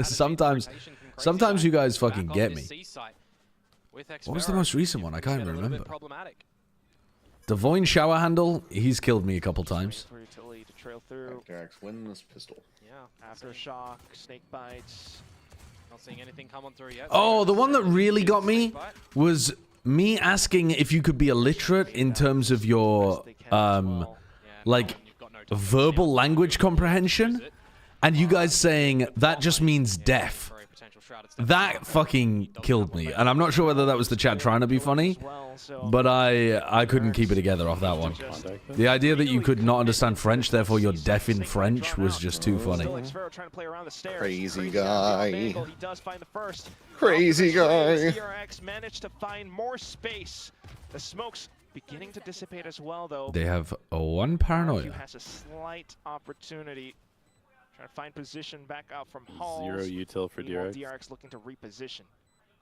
Sometimes you guys fucking get me. What was the most recent one? I can't even remember. Devoyne shower handle, he's killed me a couple times. DRX win this pistol. Yeah, aftershock, snake bites. Not seeing anything come on through yet. Oh, the one that really got me was me asking if you could be illiterate in terms of your like verbal language comprehension, and you guys saying that just means deaf. That fucking killed me, and I'm not sure whether that was the chat trying to be funny, but I couldn't keep it together off that one. The idea that you could not understand French, therefore you're deaf in French, was just too funny. Crazy guy. Crazy guy. DRX managed to find more space. The smoke's beginning to dissipate as well, though. They have one paranoia. RRQ has a slight opportunity. Trying to find position back out from Halls. 0 util for Meanwhile, DRX. DRX looking to reposition.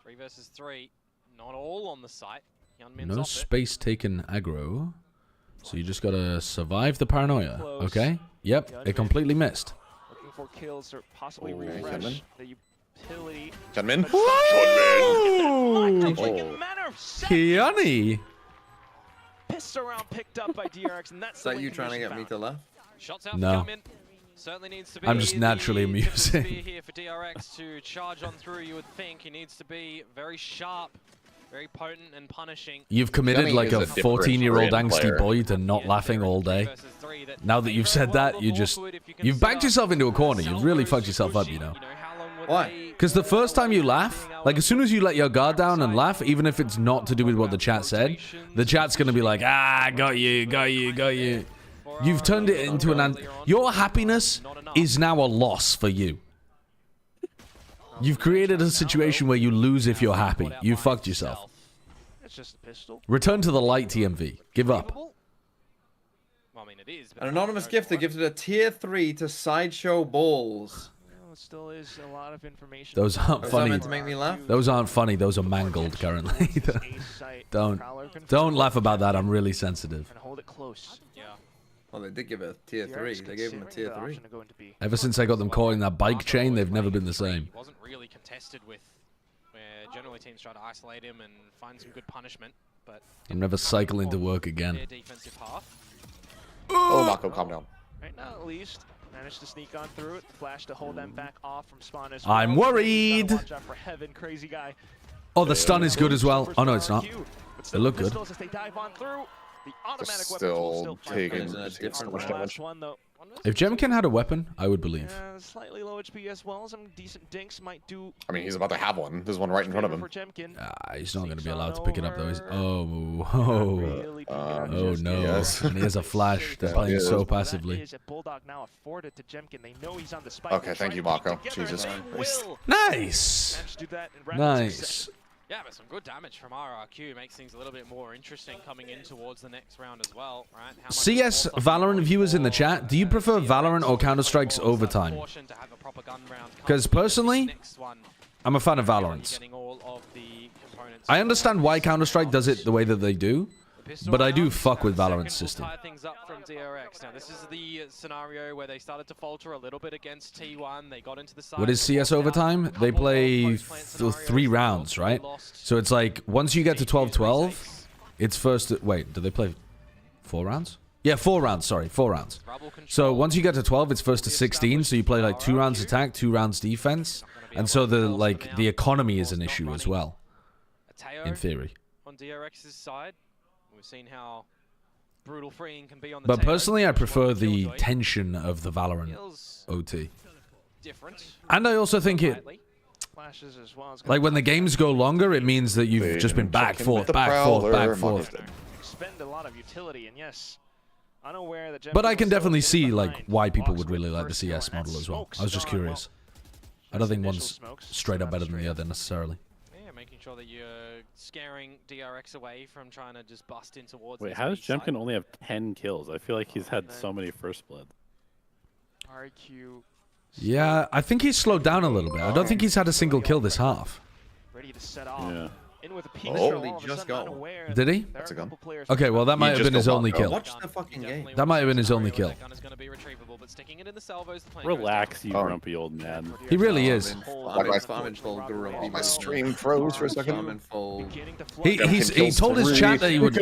3 versus 3. Not all on the site. No space taken aggro. So you just gotta survive the paranoia. Okay? Yep, it completely missed. Looking for kills or possibly refresh the utility. Gunman. Kiani. Pissed around, picked up by DRX, and that's Is that you trying to get me to left? Shots out No. for Gunman. Certainly needs to be I'm just naturally the tip of the spear amusing. here for DRX to charge on through. You would think he needs to be very sharp, very potent and punishing. You've committed Gunny like is a a different 14-year-old brand angsty player. boy to not laughing all day. Now that you've said that, you've backed yourself into a corner. You've really fucked yourself up, you know. Why? Because the first time you laugh, like as soon as you let your guard down and laugh, even if it's not to do with what the chat said, the chat's gonna be like, ah, got you, got you, got you. You've turned it into your happiness is now a loss for you. You've created a situation where you lose if you're happy. You fucked yourself. It's just a pistol. Return to the light, TMV. Give up. Well, I mean, it is. An anonymous gifter gifted a tier 3 to Sideshow Balls. Well, it still is a lot of information. Those aren't Is that funny. meant to make me laugh? Those aren't funny. Those are mangled currently. Don't laugh about that. I'm really sensitive. And hold it close. Yeah. Well, they did give it a tier 3. They gave him a tier 3. Ever since I got them caught in that bike chain, they've never been the same. Wasn't really contested with, where generally teams try to isolate him and find some good punishment, but I'm never cycling to work again. their defensive half. Oh, Mako, calm down. Right now, at least, managed to sneak on through it. Flash to hold them back off from spawn as well. I'm worried. Watch out for Heaven, crazy guy. Oh, the stun is good as well. Oh, no, it's not. They look good. As they dive on through, the automatic Still taking so much damage. If Jemkin had a weapon, I would believe. Slightly low HP as well. Some decent dinks might do. I mean, he's about to have one. There's one right in front of him. He's not going to be allowed to pick it up, though. Oh no. Yes. And he has a flash. They're playing so passively. Okay, thank you, Mako. Jesus Christ. Nice. Nice. Yeah, but some good damage from RRQ makes things a little bit more interesting coming in towards the next round as well, right? CS Valorant viewers in the chat, do you prefer Valorant or Counter-Strike's overtime? Because personally, I'm a fan of Valorant's. I understand why Counter-Strike does it the way that they do, but I do fuck with Valorant's system. Things up from DRX. Now, this is the scenario where they started to falter a little bit against T1. They got into the side. What is CS overtime? They play 3 rounds, right? So it's like, once you get to 12-12, it's first... Wait, do they play 4 rounds? Yeah, 4 rounds, sorry, 4 rounds. So once you get to 12, it's first to 16, so you play like 2 rounds attack, 2 rounds defense. And so the economy is an issue as well, in theory. On DRX's side, we've seen how brutal freeing can be on the But personally, I prefer the tension of the Valorant OT. And I also think it... Like, when the games go longer, it means that you've just been back, forth, back, forth, back, forth. Expend a lot of utility, and yes, unaware that But I can definitely see, like, why people would really like the CS model as well. I was just curious. I don't think one's straight up better than the other, necessarily. Making sure that you're scaring DRX away from trying to just bust in towards. Wait, how does Jemkin only have 10 kills? I feel like he's had so many first blood. RRQ. Yeah, I think he's slowed down a little bit. I don't think he's had a single kill this half. Ready to set off. Yeah. In with a peek. Just got one. Did he? That's a gun. Okay, well, that might have been his only kill. Watch the fucking game. That might have been his only kill. Relax, you grumpy old man. He really is. My stream froze for a second. He told his chat that he would...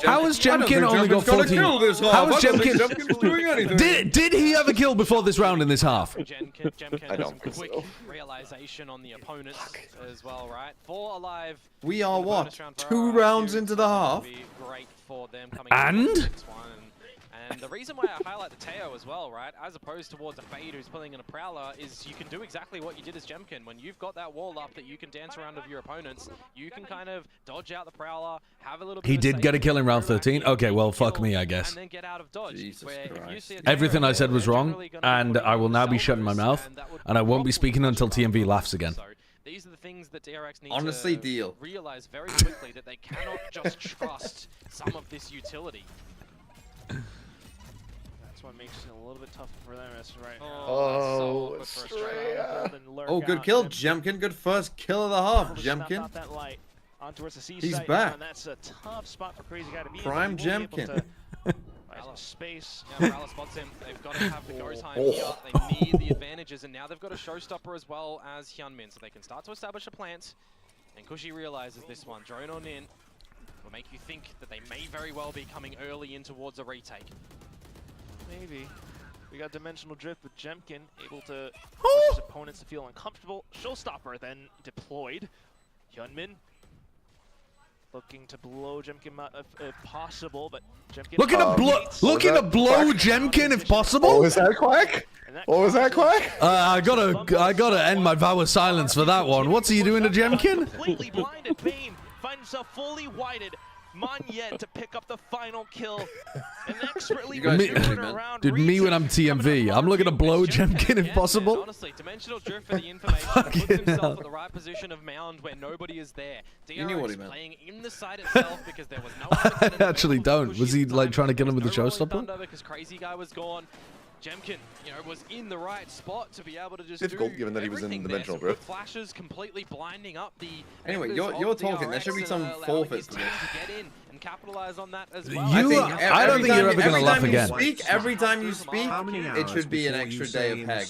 How has Jemkin only got 14? How has Jemkin... Did he have a kill before this round in this half? I don't think so. Realization on the opponents as well, right? 4 alive. We are what? 2 rounds into the half? And? And the reason why I highlight the Teo as well, right, as opposed towards a Fade who's pulling in a Prowler, is you can do exactly what you did as Jemkin. When you've got that wall up that you can dance around with your opponents, you can kind of dodge out the Prowler, have a little bit He did get a kill in round 13? Okay, well, fuck me, I guess. and then get out of dodge. Everything I said was wrong, and I will now be shutting my mouth, and I won't be speaking until TMV laughs again. These are the things that DRX need Honestly, to realize very quickly, that they cannot just trust some of this utility. That's what makes it a little bit tougher for them. That's right. Oh, Oh, good kill, Jemkin. Good first kill of the half, Jemkin. That light on towards the He's back. And that's a tough spot for Crazy Guy to be in. Prime Jemkin. Space. Yeah, Morales spots him. They've got to have the go time here. They need the advantages, and now they've got a showstopper as well as Hyunmin, so they can start to establish a plant. And Kushi realizes this one. Drone on in will make you think that they may very well be coming early in towards a retake. Maybe. We got dimensional drift with Jemkin, able to force his opponents to feel uncomfortable. Showstopper then deployed. Hyunmin looking to blow Jemkin out if possible, but Jemkin looking to blow Jemkin if possible. What was that, Quack? What was that, Quack? I gotta end my vow of silence for that one. What's he doing to Jemkin? Completely blinded. Bane finds himself fully whited. Monyet to pick up the final kill. And expertly around. Dude, me when I'm TMV, I'm looking to blow Jemkin if possible. Honestly, dimensional drift for the information puts himself at the right position of mound where nobody is there. DRX playing in the side itself because there was no I actually don't. Was he like trying to kill him with the showstopper? Because Crazy Guy was gone. Jemkin, was in the right spot to be able to just difficult given that he was in dimensional drift. Flashes completely blinding up the. Anyway, you're talking. There should be some forfeits to this. To get in and capitalize on that as well. I don't think you're ever gonna laugh again. Every time you speak, it should be an extra day of hag.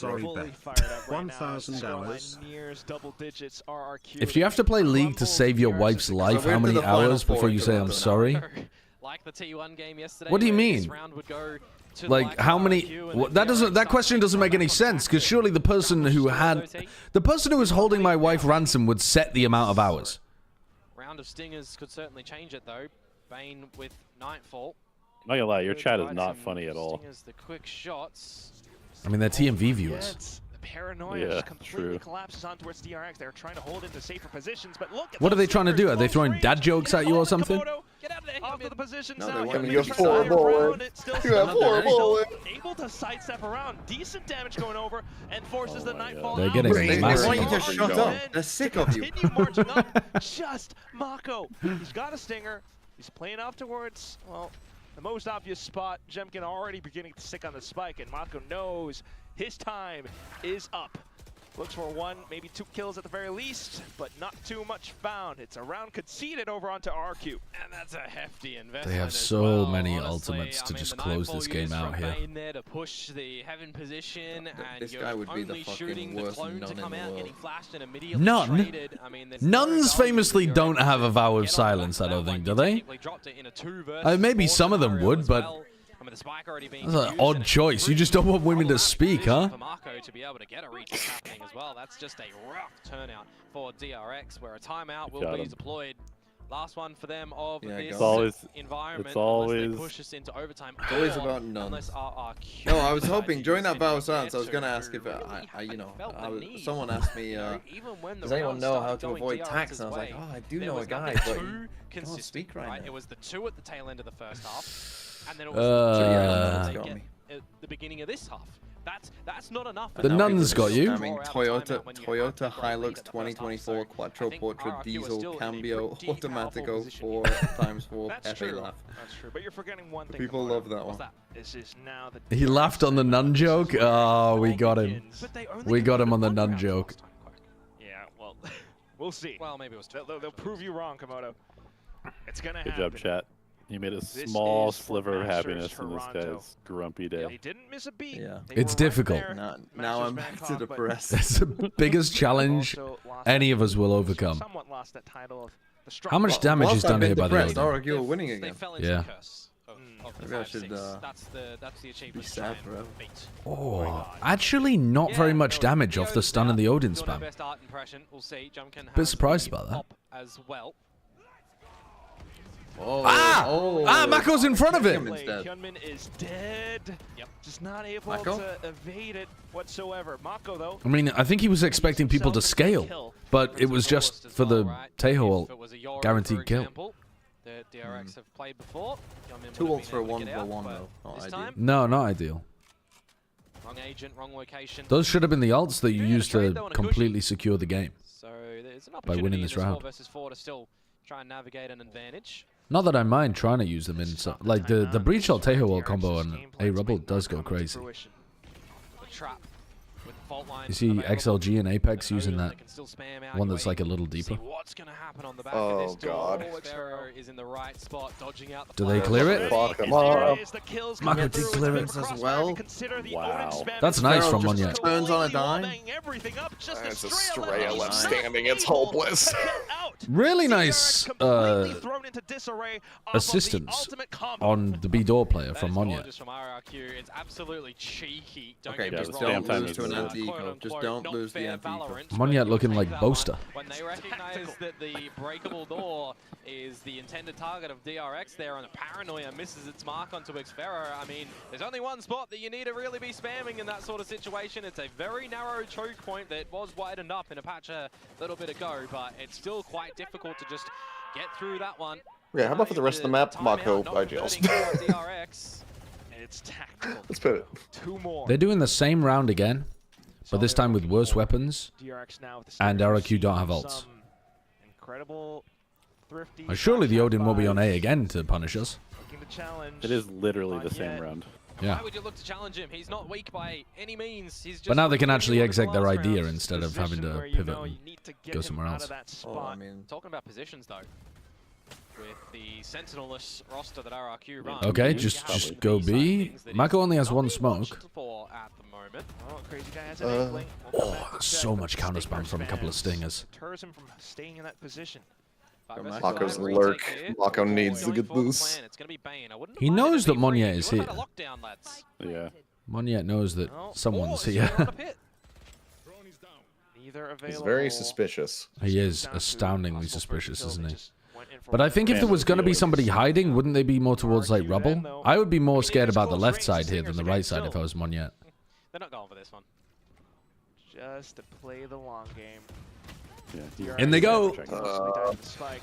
1,000 hours. If you have to play League to save your wife's life, how many hours before you say I'm sorry? Like the T1 game yesterday. What do you mean? Like how many? That question doesn't make any sense because surely the person who was holding my wife ransom would set the amount of hours. Round of stingers could certainly change it though. Bane with Nightfall. Not gonna lie, your chat is not funny at all. The quick shots. I mean, they're TMV viewers. Paranoia just completely collapses on towards DRX. They're trying to hold into safer positions, but look at what are they trying to do? Are they throwing dad jokes at you or something? Get out of there, off of the positions no, now. You have 4 bullets. You have 4 bullets. Able to sidestep around. Decent damage going over and forces the Nightfall They're out. getting They want you to shut up. They're sick of you. Continue marching up. Just Mako. He's got a stinger. He's playing off towards, well, the most obvious spot. Jemkin already beginning to stick on the spike, and Mako knows his time is up. Looks for 1, maybe 2 kills at the very least, but not too much found. It's a round conceded over onto RRQ. And that's a hefty investment. They have so many ultimates to just close this game out here. There to push the heaven position, and this guy would be the fucking worst nun in the world. None? Nuns famously don't have a vow of silence, I don't think, do they? Maybe some of them would, but that's an odd choice. You just don't want women to speak, huh? For Marco to be able to get a retake happening as well. That's just a rough turnout for DRX, where a timeout will be deployed. Last one for them of this environment. It's always they push us into overtime. It's always about nuns. RRQ. No, I was hoping during that vow of silence, I was gonna ask if someone asked me, does anyone know how to avoid tax? And I was like, oh, I do know a guy, but you can't speak right now. It was the 2 at the tail end of the first half. And then it was at the beginning of this half. That's not enough. The nuns got you. I mean, Toyota Hilux 2024 Quattro Portrait Diesel Cambio Automatico 4x4 Pepe laugh. That's true, but you're forgetting one thing. People love that one. This is now the He laughed on the nun joke. Oh, we got him. We got him on the nun joke. Yeah, well, we'll see. Well, maybe it was. They'll prove you wrong, Komodo. It's gonna happen. happen. Good job, chat. You made a small sliver of happiness in this guy's grumpy day. They didn't miss a beat. Yeah. It's difficult. Now I'm back to depressed. It's the biggest challenge any of us will overcome. How much damage is done here by the Odin? RRQ are winning again. Yeah. Maybe I should be sad forever. Oh, actually not very much damage off the stun and the Odin spam. Bit surprised about that. Mako's in front of him. Hyunmin is dead. Yep. Just not able to evade it whatsoever. Mako, though. I mean, I think he was expecting people to scale, but it was just for the Teho ult. Guaranteed kill. The DRX have played before. 2 ults for a 1v1 though. Not ideal. No, not ideal. Wrong agent, wrong location. Those should have been the ults that you used to completely secure the game. So there's an by winning this round. 4 versus 4 to still try and navigate an advantage. Not that I mind trying to use them in some, like the breach shot Tejo wall combo on A Rebel does go crazy. You see XLG and Apex using that one that's like a little deeper. Oh god. Do they clear it? Fuck them up. Mako did clearance as well. Wow. That's nice from just Monye. turns on a dime. It's a Stray left standing. It's hopeless. Really nice assistance on the B door player from Monye. From RRQ. It's absolutely cheeky. Okay, Yeah, just the don't spam time lose is to an really- anti-eco. Just don't lose the anti-eco. Monye looking like Boaster. When they recognize that the breakable door is the intended target of DRX there, and the paranoia misses its mark onto Xfero, I mean, there's only one spot that you need to really be spamming in that sort of situation. It's a very narrow choke point that was widened up in a patch a little bit ago, but it's still quite difficult to just get through that one. Yeah, how about for the rest of the map, Mako by jails? DRX. It's tactical. Let's put it. 2 more. They're doing the same round again, but this time with worse weapons, DRX now with the and RRQ don't have ults. some incredible thrifty. Surely the Odin will be on A again to punish us. Looking to challenge. It is literally the same Monye. round. Yeah. Why would you look to challenge him? He's not weak by any means. He's just But now they can like actually what he was exec in their the last idea round. instead of having to Position where pivot you and need to get go him somewhere out else. of that Oh, spot. I mean, Talking about positions though, with the Sentinel-less roster that RRQ run. Okay, you just have go the B. things that Mako is only has not one being smoke. watched for at the moment. Oh, crazy guy has an inkling. We'll come back to check, So but much the counter Stinger spam from a couple of spams stingers. deters him from staying in that position. Mako's lurk. Mako needs to get this. It's gonna be Bane. I wouldn't He mind if knows it that be free. Monye You is would've here. had a lockdown, lads. Yeah. Monye knows that someone's Oh, here. zero on a pit. Neither He's available. very suspicious. He is Down to astoundingly possible suspicious, first kill. isn't They he? just went in for But I one. think if there was going to be somebody hiding, wouldn't they be more towards like rubble? I would be more scared about the left side here than the right side if I was Monye. They're not going for this one. Just to play the long game. Yeah. In they go. Spike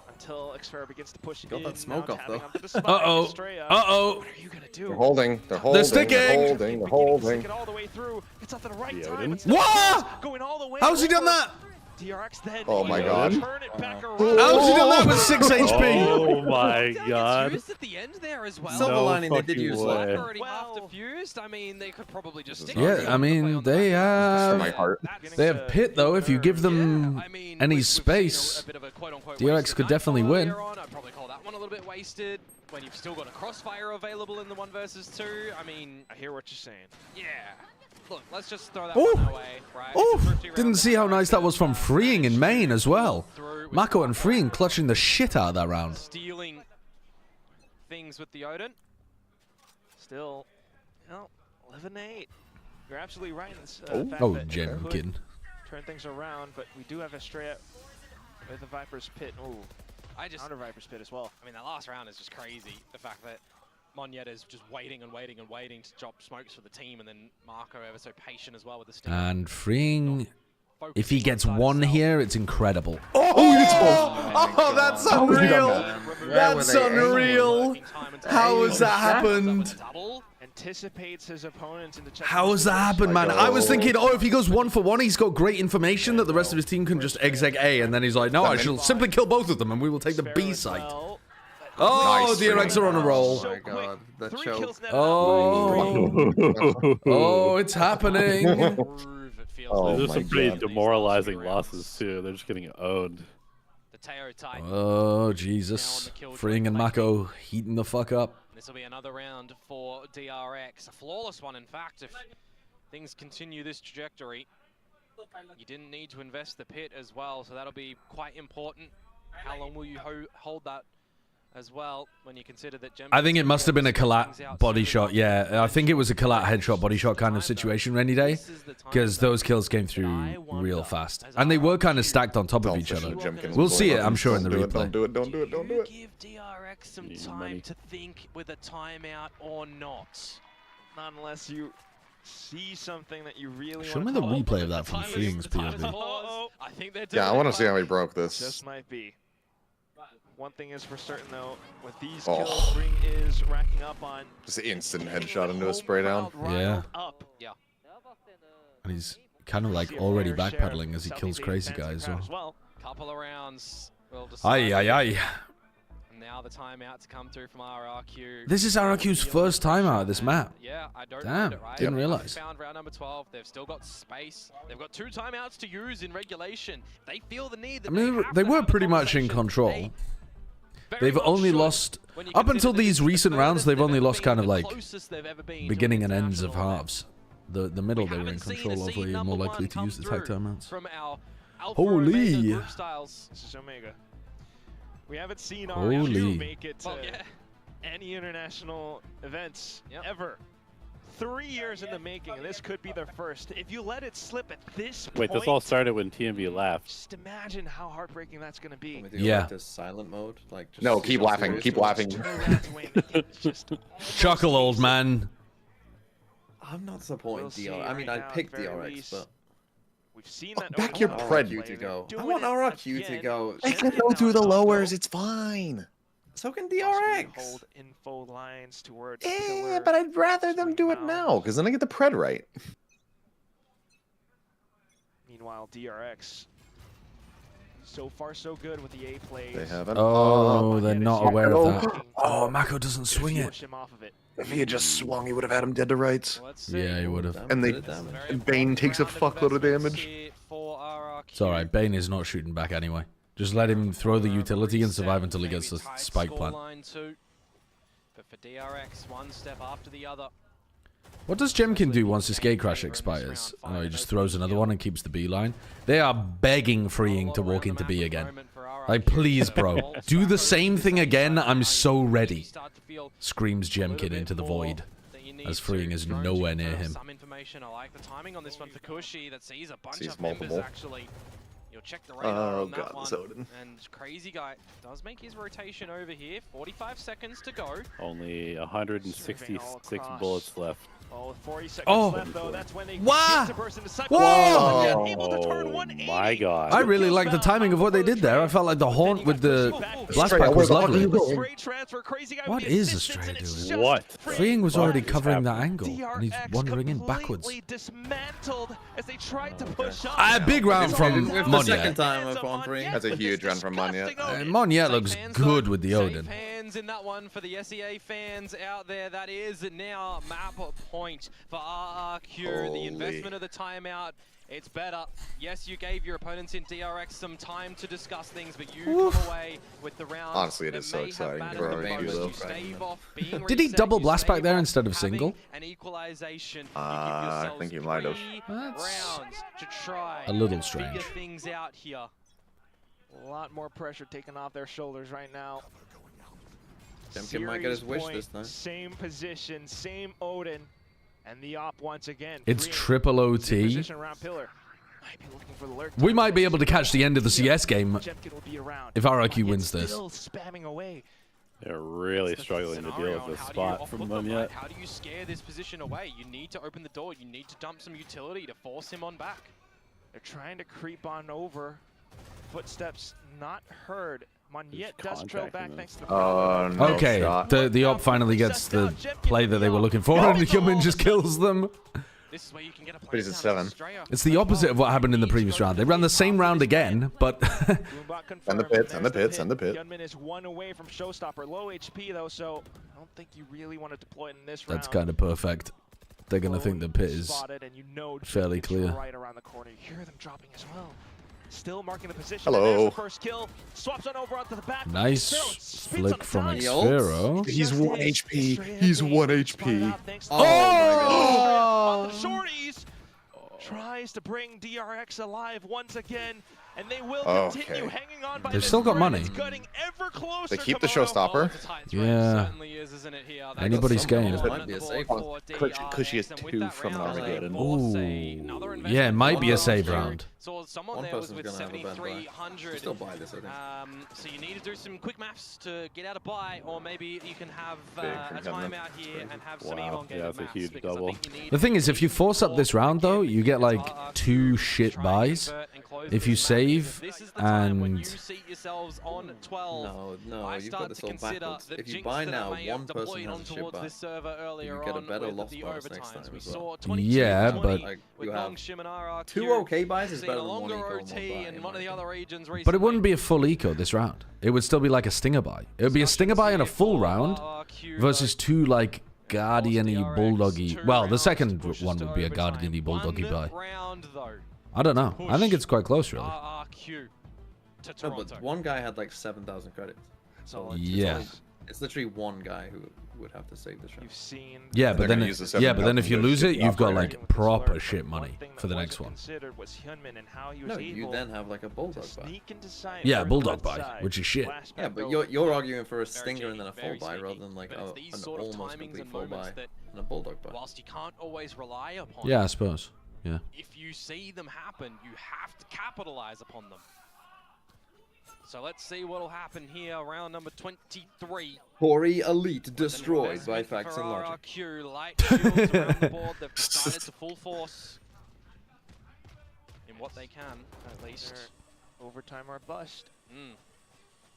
until Xfero begins to push Got in. that smoke now off, tapping though. onto the spike. Uh-oh. Estrella. Uh-oh. What are you gonna do? They're holding. They're holding. sticking. They're holding. They're holding. Stick it all the way through. It's up at the right The time. Odin? It's still What? going all the way. How's he done over. that? DRX then. Oh my able god. to turn it back around. How's he done that with 6 HP? Oh my god. Used at the end there as well. Silver No lining, they did fucking use way. that. Already half defused. I mean, they could probably just stick. Yeah, I mean, they For have... my heart. They have Pit, though. If you give them I mean, any we've seen space, a bit of a quote-unquote DRX wasted could definitely nightfall win. earlier on. I'd probably call that one a little bit wasted when you've still got a crossfire available in the 1 versus 2. I mean, I hear what you're saying. yeah. Look, let's just throw that Ooh. one away, right? Oh, It's a thrifty didn't round see that how nice that was from DRX Freeing in main as well. through with Mako and Freeing clutching the shit out of that round. stealing things with the Odin. Still, you know, 11-8. You're absolutely right in this Oh. fact Oh, that Jen, it I'm could kidding. turn things around, but we do have Estrella with the Viper's Pit. Ooh, I just, counter Viper's Pit as well. I mean, that last round is just crazy. The fact that Monye is just waiting and waiting and waiting to drop smokes for the team, and then Marco ever so patient as well with the stinger. And Freeing, Focusing if he on gets side one himself. here, it's incredible. Oh, that's How was he done unreal. that? That's unreal. How has that happened? Double. Anticipates his opponent into checking. How has that happened, man? I was thinking, oh, if he goes 1 for 1, he's got great information that the rest of his team can just exec A, and then he's like, no, I shall simply kill both of them, and we will take the B site. Oh, Nice. DRX are on a roll. Oh my god, the choke. Oh, oh, it's happening. Groove, it feels Oh like. These are my some pretty God. demoralizing losses too. They're just getting owned. The Teo type. Oh, Jesus. Freeing and Mako heating the fuck up. This will be another round for DRX. A flawless one, in fact, if things continue this trajectory. You didn't need to invest the pit as well, so that'll be quite important. How long will you hold that as well when you consider that I think it must have been a Kalat body shot. Yeah, I think it was a Kalat headshot body shot kind of situation any day, because those kills came through real fast. And they were kind of stacked on top of each other. We'll see it, I'm sure, in the replay. Don't do it. Don't do it. Don't do it. Give DRX some time to think with a timeout or not. Not unless you see something that you really Show want me to the call. replay of that from Freeing's POV. I think they're Yeah, I want to see how he broke this. Just might be. One thing is for certain though, with these Oh. kills, Ring is racking up on. Just instant headshot into a spray down. Yeah. Up. Yeah. And he's kind of like already backpedaling as he kills crazy guys. As well. Couple of rounds. We'll Aye, aye, aye. Now the timeout to come through from RRQ. This is RRQ's first timeout of this map. Yeah, I don't Damn, mind it, right? didn't realize. Found round number 12. They've still got space. They've got 2 timeouts to use in regulation. They feel the need. I mean, they were pretty much in control. They've only lost, up until these recent rounds, they've only lost kind of like beginning and ends of halves. The middle they were in control of, where you're more likely to use the tag timeouts. Holy! This is Omega. We haven't seen RRQ make it to any international events ever. 3 years in the making, and this could be their first. If you let it slip at this point... Wait, this all started when TMV left. Just imagine how heartbreaking that's going to be. Yeah. Like this silent mode? Like just No, keep laughing. Keep laughing. Chuckle, old man. I'm not supporting DRX. I mean, I'd pick DRX, but... We've seen that. Back your pred. RRQ to go. I want RRQ to go. They can go through the lowers. It's fine. So can DRX. Hold info lines towards Yeah, but I'd rather them do it now, because then I get the pred right. Meanwhile, DRX, so far so good with the A plays. They haven't. Oh, they're not aware of that. Oh, Mako doesn't swing it. Him off of it. If he had just swung, he would have had him dead to rights. Yeah, he would have. And Bane takes a fuckload of damage. It's alright, Bane is not shooting back anyway. Just let him throw the utility and survive until he gets the spike plant. But for DRX, one step after the other. What does Jemkin do once his gate crash expires? Oh, he just throws another one and keeps the B line. They are begging Freeing to walk into B again. Like, please, bro. Do the same thing again. I'm so ready. Screams Jemkin into the void, as Freeing is nowhere near him. Some information. I like the timing on this one for Kushi that sees a bunch of multiple. members actually. You'll check the radar on that one. And Crazy Guy does make his rotation over here. 45 seconds to go. Only 166 bullets left. Oh, with 40 seconds left, though, that's when they Wow! get to burst into cycle. Whoa! Able to turn 180. My God. I really like the timing of what they did there. I felt like the haunt with the blast pack was lovely. What is Astrea doing? What? Freeing was already covering that angle, and he's wandering in backwards. Dismantled as they tried to push up. A big round from The second Monyet. time I've gone free. That's a huge run from Monyet. Monyet looks good with the Odin. Hands in that one for the SEA fans out there. That is now map point for RRQ. The investment of the timeout. It's better. Yes, you gave your opponents in DRX some time to discuss things, but you come away with the round. Honestly, it is so exciting for RRQ, though. Did he double blast back there instead of single? An equalization. I think he might have. Rounds to try A little strange. figure things out here. A lot more pressure taken off their shoulders right now. Jemkin might get his wish point, this time. Same position, same Odin, and the op once again. It's triple OT. Position around pillar. Might be looking for the lurk. We might be able to catch the end of the CS game Jemkin will be around. if RRQ wins this. Still spamming away. They're really struggling to deal with this spot from Monyet. How do you scare this position away? You need to open the door. You need to dump some utility to force him on back. They're trying to creep on over. Footsteps not heard. Monyet does trail back thanks to the No Okay, shot. the op finally gets the play that they were looking for, and Yumin just kills them. This is where you can get a But he's at 7. It's the opposite of what happened in the previous round. They ran the same round again, but... And the pits, and the pits, and the pit. Gunman is 1 away from Showstopper. Low HP, though, so I don't think you really want to deploy it in this round. That's kind of perfect. They're going to think the pit is Spotted, and you know fairly clear. Right around the corner. You hear them dropping as well. Still marking the position. Hello. And there's the first kill. Swaps on over onto the back. Nice flick from Xfero. He's 1 HP. He's 1 HP. Oh my God. On the shorties. Tries to bring DRX alive once again, and they will continue hanging on by They've still got money. They keep the showstopper. Yeah. Anybody's game. Might be a safe one. Cushy is 2 from an Armageddon. Ooh. Yeah, it might be a save round. So someone One there was person's with gonna have a bad buy. 7,300. Still buy this, I think. So you need to do some quick maths to get out a buy, or maybe you can have Big a from Kevin. timeout here and have some Wow, elongated yeah, that's a maths, huge because I double. think you need The thing is, if you force up this round, though, you get like 2 shit buys. if you save and you seat yourselves on 12. No, you've got this all backwards. If you buy now, one person has a ship back. You get a better loss bonus next time as well. yeah, but You have 2 OK buys is better than 1 eco. But it wouldn't be a full eco this round. It would still be like a stinger buy. It would be a stinger buy in a full round versus 2 like Guardian-y, Bulldog-y. Well, the second one would be a Guardian-y, Bulldog-y buy. I don't know. I think it's quite close, really. No, but one guy had like 7,000 credits. So yeah. It's literally one guy who would have to save this round. You've seen. Yeah, but then if you lose it, you've got like proper shit money for the next one. No, you then have like a Bulldog buy. Yeah, Bulldog buy, which is shit. Yeah, but you're arguing for a stinger and then a full buy rather than like an almost complete full buy and a Bulldog buy. Whilst you can't always rely upon Yeah, I suppose. Yeah. If you see them happen, you have to capitalize upon them. So let's see what'll happen here. Round number 23. Hori Elite destroyed by Facts and Logic. RRQ, light shields around the board. They've decided to full force in what they can, at least. Overtime or bust.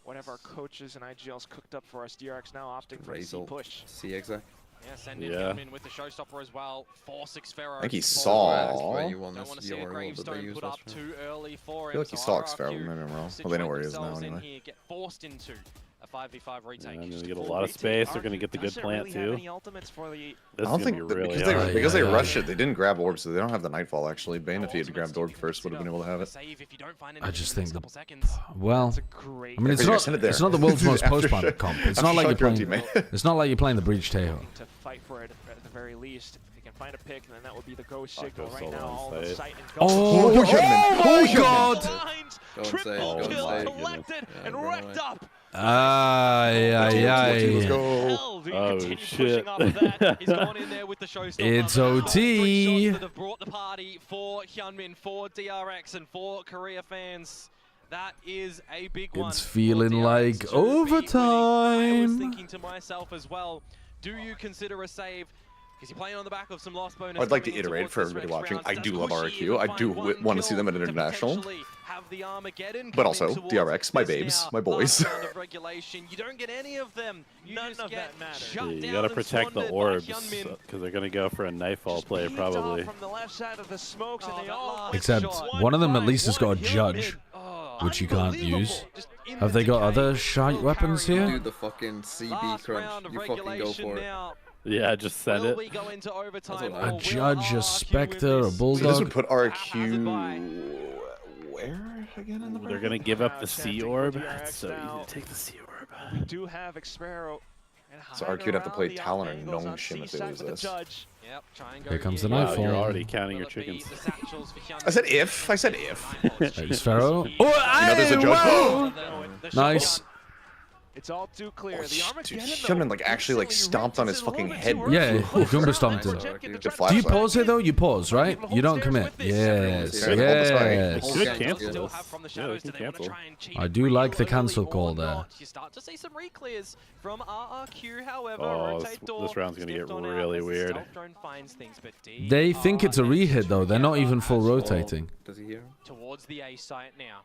Whatever our coaches and IGLs cooked up for us, DRX now opting for a C push. C exec. Yeah, Ascendant coming in with the showstopper as well. 4-6 Pharaoh. I think he saw. You won Don't want to see a gravestone put up too early for him. I feel like he saw Xferro, maybe I'm wrong. Well, they know where he is now anyway. Here, get forced into a 5v5 retake. And they're going to get a lot of space. They're going to get the good plant too. I don't think because they rushed it, they didn't grab orbs, so they don't have the Nightfall actually. Bane, if he had grabbed orb first, would have been able to have it. I just think well, I mean, it's not the world's most post-plant comp. It's not like you're playing the Breach Tejo. To fight for it at the very least. They can find a pick, and then that would be the go signal right now. All the sight and go. Oh my God! Triple kill collected and wrecked up. Oh shit! It's OT. That have brought the party for Hyunmin, for DRX, and for Korea fans. That is a big one. It's feeling like overtime. I was thinking to myself as well, do you consider a save? Because you're playing on the back of some lost bonus. I'd like to iterate for everybody watching. I do love RRQ. I do want to see them at an international. But also, DRX, my babes, my boys. You don't get any of them. None of that matters. You gotta protect the orbs, because they're gonna go for a Nightfall play probably. From the left side of the smokes, and they all Except one of them at least has got a judge, which you can't use. Have they got other shite weapons here? Do the fucking CB crunch. You fucking go for it. Yeah, just send it. A judge, a specter, a bulldog. So this would put RQ where again in the They're gonna give up the C orb. It's so easy to take the C orb. We do have Xferro. So RQ would have to play Talon or Gnome Shim if they lose this. Here comes the Nightfall. You're already counting your chickens. I said if. I said if. Xferro. Oh, there's a judge. Nice. It's all too clear. The Dude, Hyunmin like actually like stomped on his fucking head. Yeah, Goomba stomped him. Do you pause here though? You pause, right? You don't commit. Yes, yes. Good cancel. Yeah, they can cancel. I do like the cancel call there. You start to see some reclears from RRQ, however. Oh, this round's gonna get really weird. They think it's a re-hit though. They're not even full rotating. Does he hear him? Towards the A site now.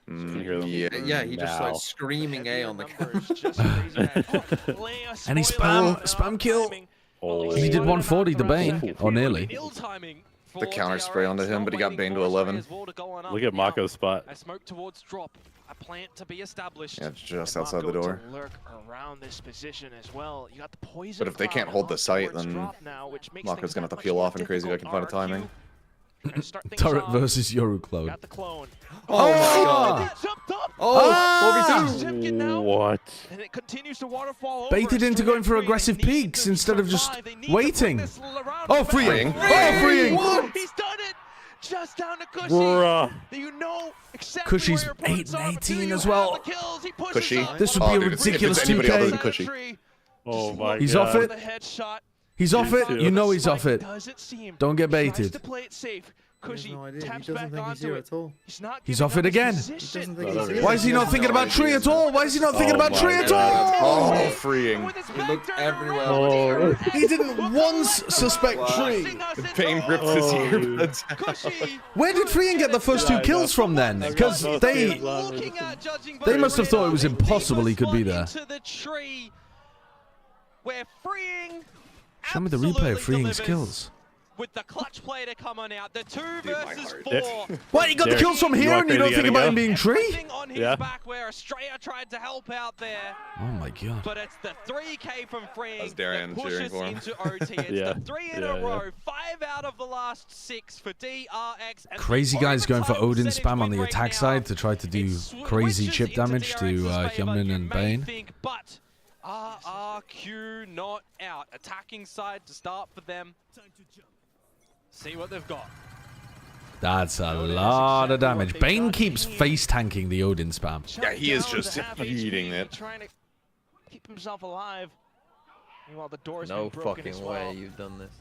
Yeah, he just started screaming A on the camera. And he spam kill. Oh. He did 140 to Bane, or nearly. The counter spray onto him, but he got Bane to 11. Look at Mako's spot. A smoke towards drop. A plant to be established. Yeah, it's just outside the door. Lurk around this position as well. You got the poison. But if they can't hold the site, then Mako's gonna have to peel off and crazy. I can find a timing. Turret versus Yoru Clone. Got the clone. Oh my God! Oh, what? And it continues to waterfall over. Baited into going for aggressive peaks instead of just waiting. Oh, freeing! Oh, freeing! He's done it! Just down to Cushy. Bruh. You know Cushy's 8 and 18 as well. Cushy. This would be a ridiculous 2K. Oh my God. He's off it. He's off it. You know he's off it. Don't get baited. To play it safe. Cushy no idea. taps He doesn't back think he's onto here it. at all. He's off it again. He doesn't think he's here. Why is he not thinking about tree at all? Why is he not thinking about tree at all? Oh, freeing. He looked everywhere. He didn't once suspect tree. Pain ripped his earbuds. Where did Freeing get the first 2 kills from then? Because they must have thought it was impossible he could be there. Where Freeing Show me the replay of Freeing's kills. with the clutch play to come on out. The 2 versus 4. What, you got the kills from here and you don't think about him being tree? On his back where Australia tried to help out there. Oh my god. But it's the 3K from Freeing Darian that pushes into OT. It's the 3 in a row. 5 out of the last 6 for DRX. And Crazy guys going for Odin spam on the attack side to try to do crazy chip damage to Hyunmin and Bane. But RRQ not out. Attacking side to start for them. See what they've got. That's a lot of damage. Bane keeps face tanking the Odin spam. Yeah, he is just eating it. Trying to keep himself alive. Meanwhile, the door's No been broken fucking as well. way you've done this.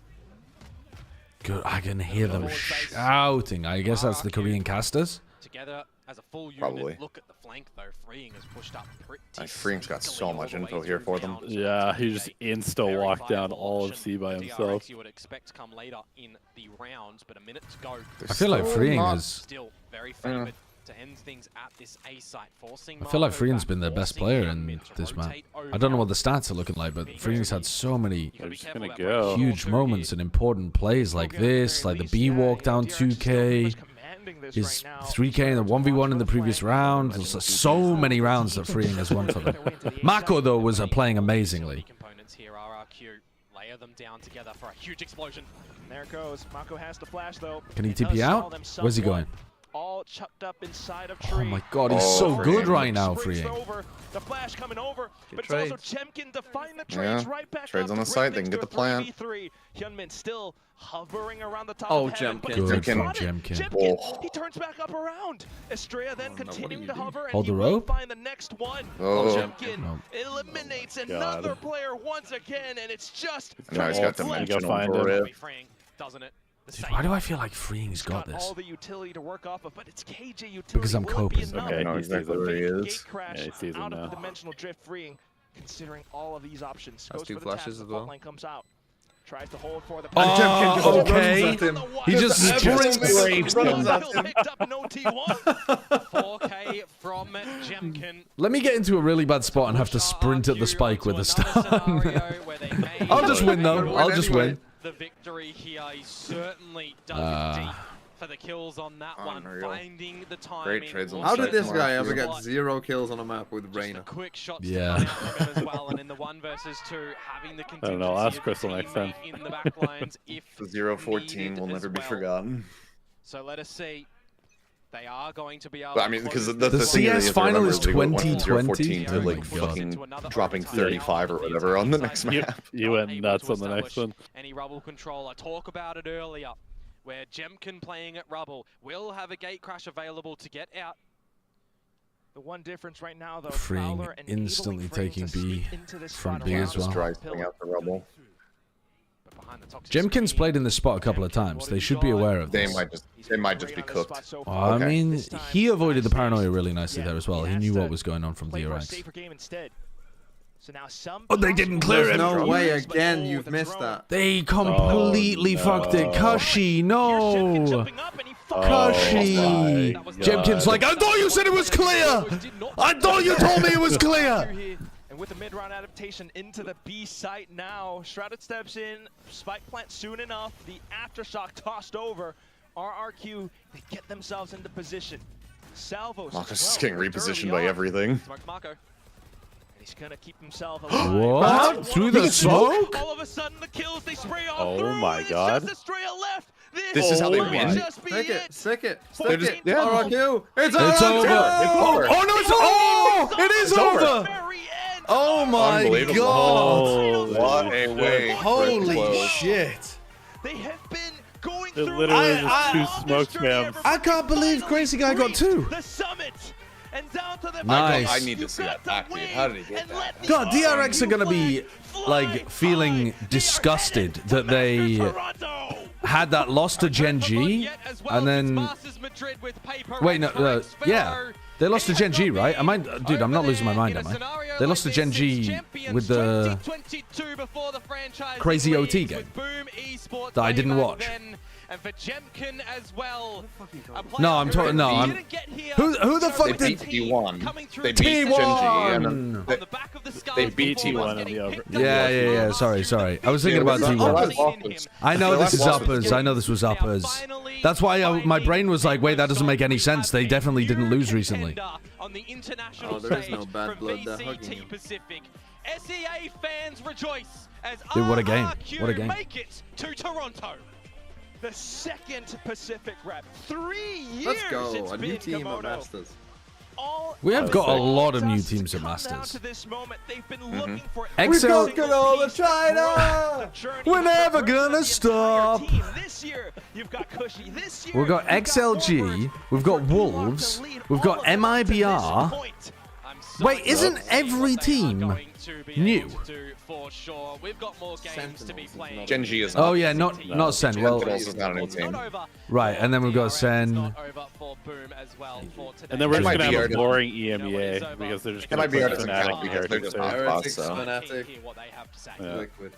Good, I can hear them shouting. I guess that's the Korean casters. Together as a full unit. Probably. Look at the flank though. Freeing has pushed up pretty. Freeing's got so much info here for them. Yeah, he just insta-walked down all of C by himself. You would expect to come later in the rounds, but a minute to go. I feel like Freeing is... Still very favored to end things at this A site, forcing I feel like Freeing's been their best player in this map. I don't know what the stats are looking like, but Freeing's had so many huge moments and important plays like this, like the B walk down 2K, his 3K in the 1v1 in the previous round. There's so many rounds that Freeing has won for them. Mako, though, was playing amazingly. Components here, RRQ layer them down together for a huge explosion. And there it goes. Mako has the flash though. Can he TP out? Where's he going? All chucked up inside of Oh tree. my god, he's so good right now, Freeing. The flash coming over, but trades. it's also Chemkin to find the trades right back Trades up on the to site, bring they can things get the to a plan. 3v3. Hyunmin still hovering around the top Oh, of heaven, but Jemkin. it's Good spotted. for Jemkin. Jemkin, he turns back up around. Estrella then continuing to hover, and Hold he the will rope? find the next one. Oh. Jemkin eliminates another player once again, and it's just... Now he's got dimension over it. Freeing, doesn't it? Dude, why do I feel like Freeing's got this? all the utility to work off of, but it's KJ utility. Because I'm Will it be coping. enough? Okay, I know exactly where he is. Gate crash Yeah, he sees him out now. of the dimensional drift. Freeing, considering all of these options. That's Goes 2 for the flashes tap, as the well. line comes out. Tries to hold for the... Oh, okay. He just sprints. Picked up an OT1. 4K from Jemkin. Let me get into a really bad spot and have to sprint at the spike with a stun. I'll just win, though. I'll just win. The victory here, he certainly does it deep for the kills on that one, finding the time. Great trades on the How did this site. guy ever get 0 kills on a map with Reyna? Quick shots Yeah. as well, and in the 1 versus 2, having the I don't know, ask Crystal next time. in the back lines if The 0-14 will never be forgotten. So let us see. They are going to be able But I mean, because The the thing CS is, final is they went from 2020. 0-14 to like Oh my fucking God. dropping 35 or whatever on the next map. You went nuts on the next one. Any rubble control, I talk about it earlier, where Jemkin playing at rubble will have a gate crash available to get out. The one difference right now, though, Freeing Fowler enabling instantly Freeing taking to B slip into this from spot B around as the well. Just try pillar. putting out the rubble. But behind the toxic Jemkin's screen, played in this spot a couple of times. They should be aware of They this. might just be cooked. I Okay. mean, he avoided the paranoia really nicely there as well. He knew what was going on from Play for a DRX. safer game instead. So now some Oh, they didn't clear There's him. no way But again oh, you've the missed drone. that. They completely fucked it. Kashi, Here's Jemkin no. jumping up, and he fucking Kashi. my Jemkin's like, I thought you said it was clear. I thought you told me it was clear. And with the mid-round adaptation into the B site now, Shrouded steps in, spike plant soon enough, the aftershock tossed over, RRQ, they get themselves into position. Salvos Marcus is getting repositioned by everything. Smokes Marco. He's gonna keep himself alive. What? Through the smoke? All of a sudden the kills, they spray all Oh through, my and God. It's just Estrella left. This is how they might win? just be Sick it, sick it, They're stick just- it. yeah. RRQ, it's It's over. over. Oh, no, it's oh, it is over. Very end. Oh my Unbelievable. god. Holy What a way. Holy shit. They have been going It through literally it. was 2 All smoke this journey spams. ever I can't believe Crazy Guy got 2. The summit and down to the Nice. I need to see that back, dude. How did he get that? God, DRX are gonna be like feeling disgusted that they had that loss to GenG, and then wait, no, yeah, they lost to GenG, right? Dude, I'm not losing my mind, am I? They lost to GenG with the crazy OT game that I didn't watch. And for Jemkin as well. No, I'm talking. No, I'm. Who the fuck did T1? They beat T1. They beat T1 in the over. Yeah. Sorry. I was thinking about T1. I know this is uppers. I know this was uppers. That's why my brain was like, wait, that doesn't make any sense. They definitely didn't lose recently. Oh, there is no bad blood there hugging you. SEA fans rejoice as Dude, what a game. What a game. Make it to Toronto. The second Pacific rep. 3 years. Let's go. It's A new been team Komodo. at Masters. We have got a lot of new teams at Masters. We've got Canola China! We're never gonna stop. This year, you've got Cushy. This year, We've got XLG. We've got Wolves. We've got MIBR. Wait, isn't every team new? GenG is. Oh yeah, not Sen. Well, is not a new team. Right, and then we've got Sen. And then we're just gonna have a boring EMEA because they're just gonna play Fnatic and Heritage. Liquid.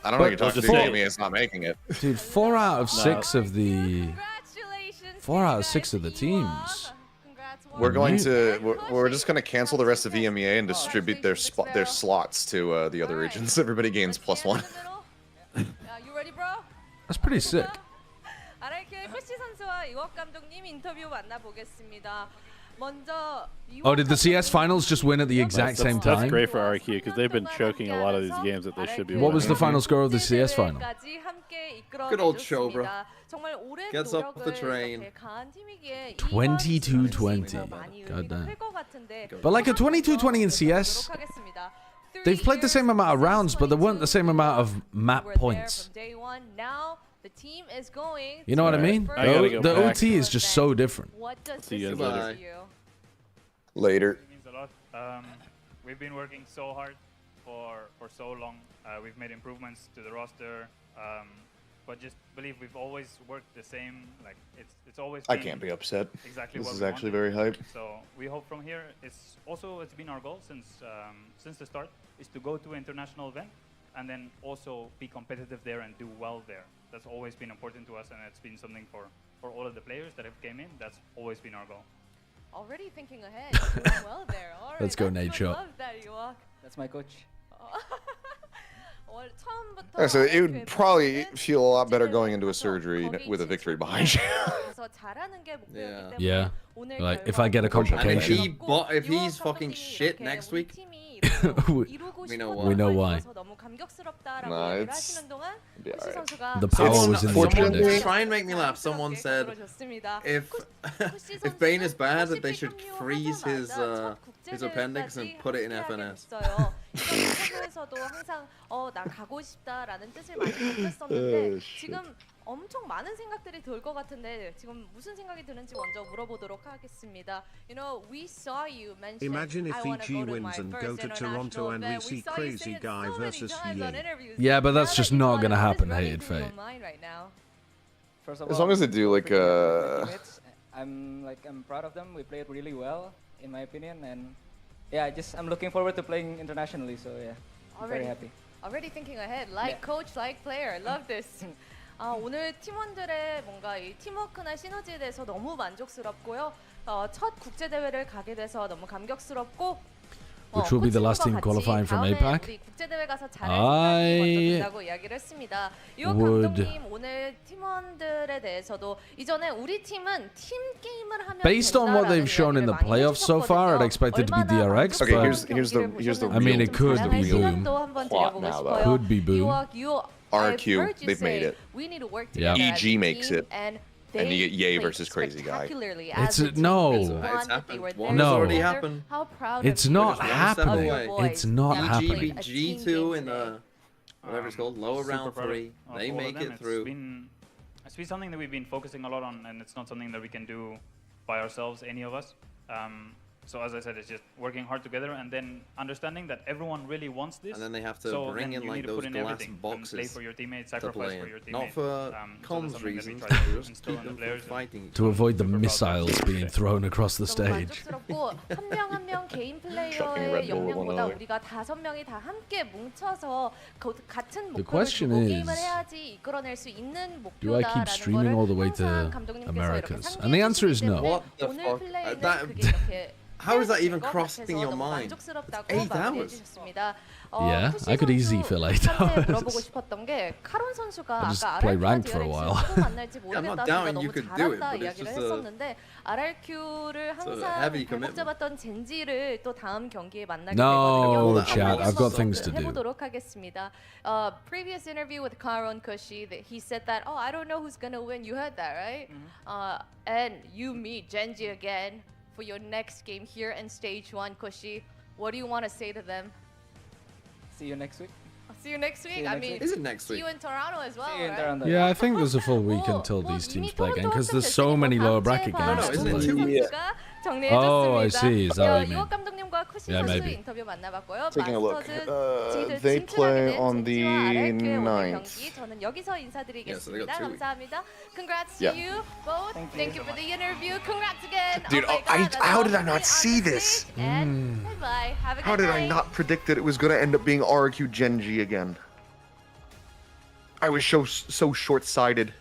I don't know what you're talking about. EMEA is not making it. Dude, 4 out of 6 of the 4 out of 6 of the teams. We're going to. We're just going to cancel the rest of EMEA and distribute their slots to the other regions. Everybody gains +1. You ready, bro? That's pretty sick. RRQ 푸시 선수와 이국 감독님 인터뷰 만나보겠습니다. Oh, did the CS finals just win at the exact same time? That's great for RRQ because they've been choking a lot of these games that they should be winning. What was the final score of the CS final? Good old show, bro. Gets off the train. 22-20. God damn. But like a 22-20 in CS, they've played the same amount of rounds, but there weren't the same amount of map points. You know what I mean? The OT is just so different. See you guys later. It means a lot. We've been working so hard for so long. We've made improvements to the roster, but just believe we've always worked the same. Like it's always. I can't be upset. Exactly. This what is we actually wanted. very hype. So we hope from here. It's been our goal since the start is to go to an international event and then also be competitive there and do well there. That's always been important to us, and it's been something for all of the players that have came in. That's always been our goal. Already thinking ahead, doing well there. All right, Let's go, Nate Shot. Love that, Ewok. That's my coach. So it would probably feel a lot better going into a surgery with a victory behind you. Yeah. Like if I get a complication. And if he's fucking shit next week, we know why. We know why. Nah, it's the power was in the appendix. Try and make me laugh. Someone said if Bane is bad, that they should freeze his appendix and put it in FNS. 엄청 많은 생각들이 들 것 같은데 지금 무슨 생각이 드는지 먼저 물어보도록 하겠습니다. You know, we saw you mention Imagine if EG wins and go to Toronto and we see Crazy Guy versus Ying. Yeah, but that's just not gonna happen, Hated Fate. As long as they do like I'm proud of them. We played really well, in my opinion, and yeah, I'm looking forward to playing internationally. So yeah, I'm very happy. Already thinking ahead, like coach, like player. Love this. 오늘 팀원들의 뭔가 이 팀워크나 시너지에 대해서 너무 만족스럽고요. 첫 국제 대회를 가게 돼서 너무 감격스럽고. Which will be the last team qualifying from APAC. I would. Based on what they've shown in the playoffs so far, I'd expect it to be DRX. Okay, here's the. I mean, it could be Boom. Plot now, though. Could be Boom. RRQ, they've made it. Yeah. EG makes it. And you get Yay versus Crazy Guy. It's no. It's happened. One No. has already happened. It's not happening. It's not EG happening. beat G2 in the whatever it's called, lower round 3. They make it through. It's been something that we've been focusing a lot on, and it's not something that we can do by ourselves, any of us. So as I said, it's just working hard together and then understanding that everyone really wants this. And then they have to bring in like those glass boxes play for your teammates, sacrifice for your teammates. Not for comms so reasons, just keep them from fighting. To avoid the missiles being thrown across the stage. 한 명 한 명 개인 플레이어의 역량보다 우리가 5명이 다 함께 뭉쳐서 같은 목표를 두고 게임을 해야지 이끌어낼 수 있는 Do I keep streaming all the way to Americas? And the answer is no. What the fuck? How is that even crossing your mind? 8 hours. Yeah, I could easily fill 8 hours. 물어보고 싶었던 게 카론 선수가 I just 아까 play RRQ와 ranked for a while. DRX 만날지 I'm not 모르겠다 doubting 너무 you could do it, 잘한다 but it's 이야기를 just 했었는데 RRQ를 항상 발목 잡았던 젠지를 또 다음 경기에 만나게 No, 되거든요. chat, I've got things to do. 해보도록 하겠습니다. Previous interview with Karon Kushi, that he said that, oh, I don't know who's gonna win. You heard that, right? And you meet GenG again for your next game here in Stage 1, Kushi. What do you want to say to them? See you next week. See you next week. I mean, is it next see week? you in Toronto as well, See you in right? Toronto. Yeah, I think there's a full week until these teams play again because there's so many lower bracket games to play. Oh, I see. Is that what you mean? Yeah, maybe. Taking a look. They play on the 9th. 저는 여기서 인사드리겠습니다. Yeah, so 감사합니다. Congrats to Yeah. you both. Thank you for the interview. Congrats again. Dude, oh my God, how did I not see this? And bye-bye. Have a How good did night. I not predict that it was going to end up being RRQ GenG again? I was so short-sighted.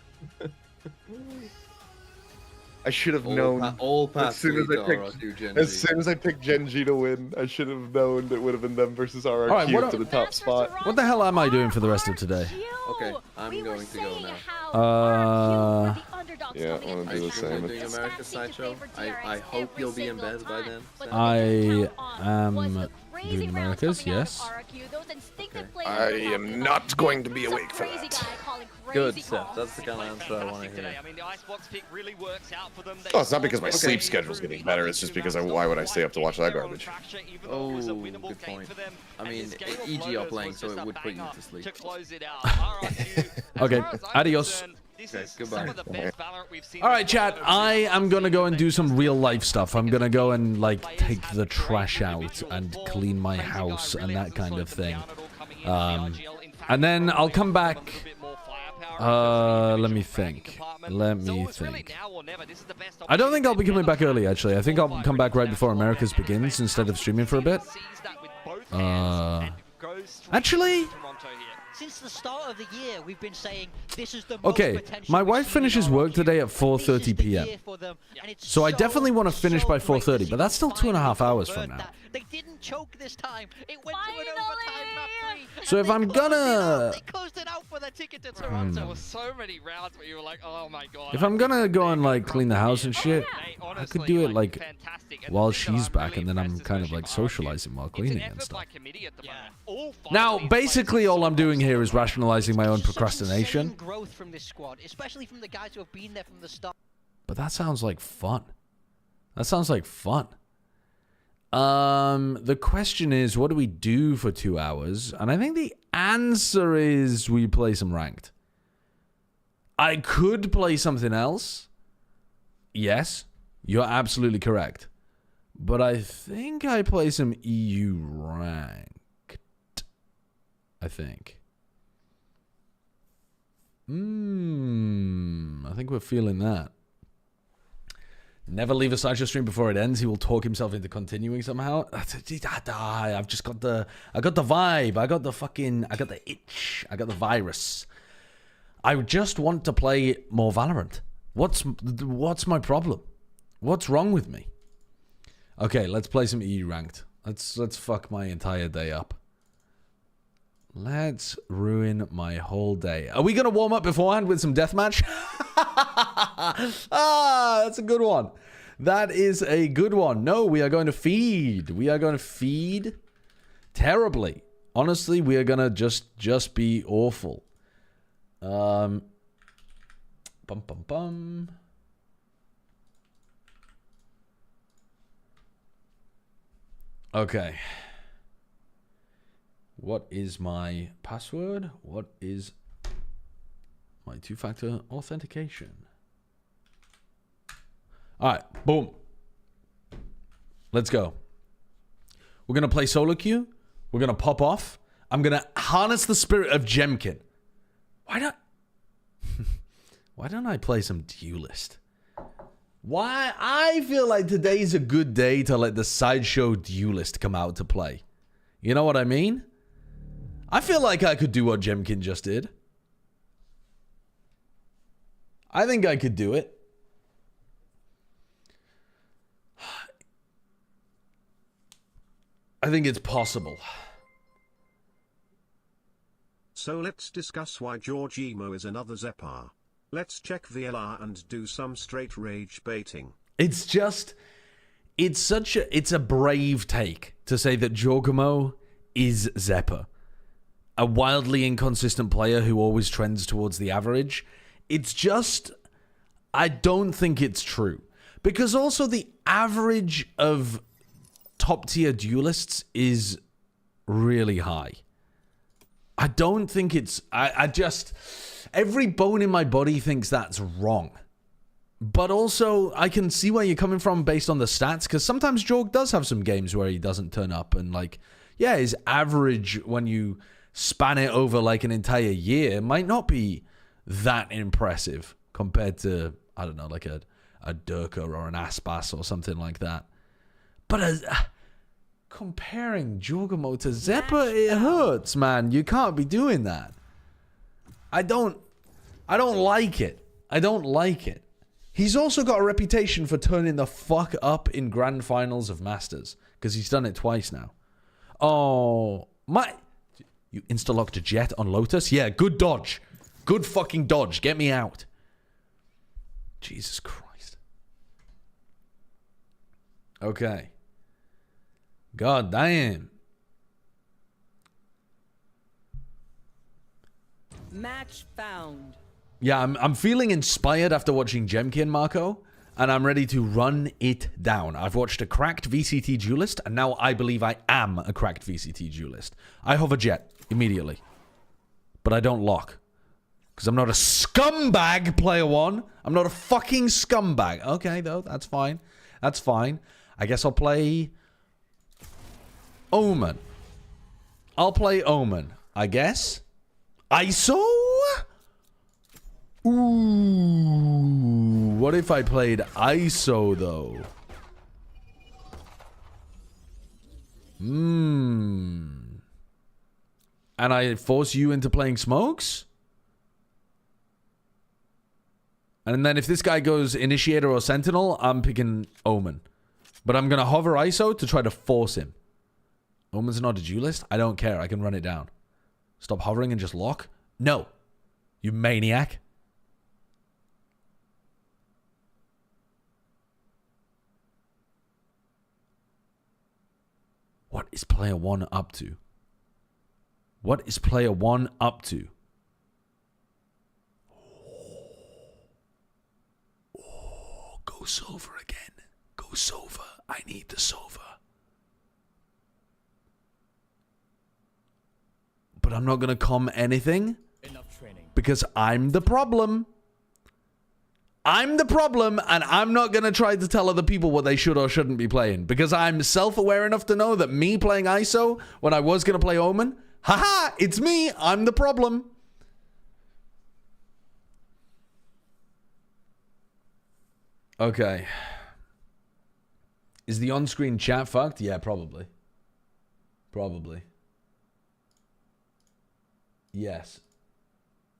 I should have known. As soon as I picked GenG to win, I should have known it would have been them versus RRQ Alright, to the top spot. What the hell am I doing for the rest of today? Okay, I'm going to go now. Yeah, I want to do the same. Doing America's Sideshow. I hope you'll be in bed by then. I am doing Americas, yes. I am not going to be awake for that. Good stuff. That's the kind of answer I want to hear. Oh, it's not because my sleep schedule's getting better. It's just because why would I stay up to watch that garbage? Oh, good point. I mean, EG are playing, so it would put you to sleep. Okay, adios. Okay, goodbye. Alright, chat, I am gonna go and do some real life stuff. I'm gonna go and, like, take the trash out and clean my house and that kind of thing. And then I'll come back. Let me think. I don't think I'll be coming back early, actually. I think I'll come back right before Americas begins instead of streaming for a bit. Actually... Since the start of the year, we've been saying this is the Okay, my wife finishes work today at 4:30 p.m. So I definitely want to finish by 4:30, but that's still 2.5 hours from now. They didn't choke this time. It went to an overtime, not 3. So if I'm gonna... They closed it out for the ticket to Toronto. There were so many rounds where you were like, oh my god. If I'm gonna go and, like, clean the house and shit, I could do it, like, while she's back, and then I'm kind of, like, socializing while cleaning and stuff. Now, basically all I'm doing here is rationalizing my own procrastination. Growth from this squad, especially from the guys who have been there from the start. But that sounds like fun. That sounds like fun. The question is, what do we do for 2 hours? And I think the answer is we play some ranked. I could play something else. Yes, you're absolutely correct. But I think I play some EU ranked. I think. I think we're feeling that. Never leave a sideshow stream before it ends. He will talk himself into continuing somehow. I've just got the... I got the vibe. I got the itch. I got the virus. I just want to play more Valorant. What's my problem? What's wrong with me? Okay, let's play some EU ranked. Let's fuck my entire day up. Let's ruin my whole day. Are we going to warm up beforehand with some deathmatch? That's a good one. That is a good one. No, we are going to feed. We are going to feed terribly. Honestly, we are going to just be awful. Bum, bum, bum. Okay. What is my password? What is my 2-factor authentication? All right, boom. Let's go. We're going to play solo queue. We're going to pop off. I'm going to harness the spirit of Jemkin. Why don't I play some Duelist? Why? I feel like today's a good day to let the Sideshow Duelist come out to play. You know what I mean? I feel like I could do what Jemkin just did. I think I could do it. I think it's possible. So let's discuss why George Emo is another Zepar. Let's check VLR and do some straight rage baiting. It's just, it's a brave take to say that Giorgimo is Zeppa. A wildly inconsistent player who always trends towards the average. It's just, I don't think it's true. Because also the average of top tier duelists is really high. I don't think it's, I just, every bone in my body thinks that's wrong. But also, I can see where you're coming from based on the stats, because sometimes Jorg does have some games where he doesn't turn up, and like, yeah, his average when you span it over like an entire year might not be that impressive compared to, I don't know, like a Durka or an Aspas or something like that. But comparing Giorgimo to Zeppa, it hurts, man. You can't be doing that. I don't like it. I don't like it. He's also got a reputation for turning the fuck up in grand finals of Masters, because he's done it twice now. Oh, my... You insta-locked a jet on Lotus? Yeah, good dodge. Good fucking dodge. Get me out. Jesus Christ. Okay. God damn. Match found. Yeah, I'm feeling inspired after watching Jemkin, Marco, and I'm ready to run it down. I've watched a cracked VCT duelist, and now I believe I am a cracked VCT duelist. I hover jet immediately, but I don't lock, because I'm not a scumbag, player one. I'm not a fucking scumbag. Okay, though, that's fine. That's fine. I guess I'll play Omen. I'll play Omen, I guess. ISO? Ooh, what if I played ISO, though? And I force you into playing smokes? And then if this guy goes Initiator or Sentinel, I'm picking Omen. But I'm going to hover ISO to try to force him. Omen's not a duelist? I don't care. I can run it down. Stop hovering and just lock? No. You maniac. What is player one up to? What is player one up to? Oh, go Silver again. Go Silver. I need the Silver. But I'm not going to com anything because I'm the problem. I'm the problem, and I'm not going to try to tell other people what they should or shouldn't be playing, because I'm self-aware enough to know that me playing ISO when I was going to play Omen, haha, it's me, I'm the problem. Okay. Is the on-screen chat fucked? Yeah, probably. Probably. Yes.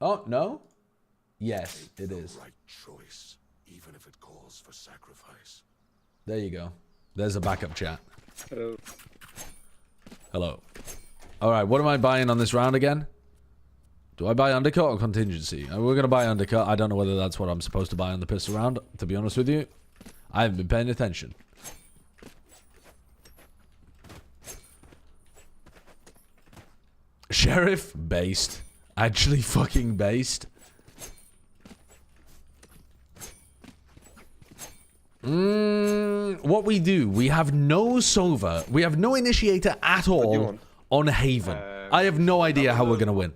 Oh, no? Yes, it is. Right choice, even if it calls for sacrifice. There you go. There's a backup chat. Hello. Hello. All right, what am I buying on this round again? Do I buy undercut or contingency? We're going to buy undercut. I don't know whether that's what I'm supposed to buy on the pistol round, to be honest with you. I haven't been paying attention. Sheriff? Based. Actually fucking based. What we do, we have no Sova. We have no Initiator at all on Haven. I have no idea how we're going to win.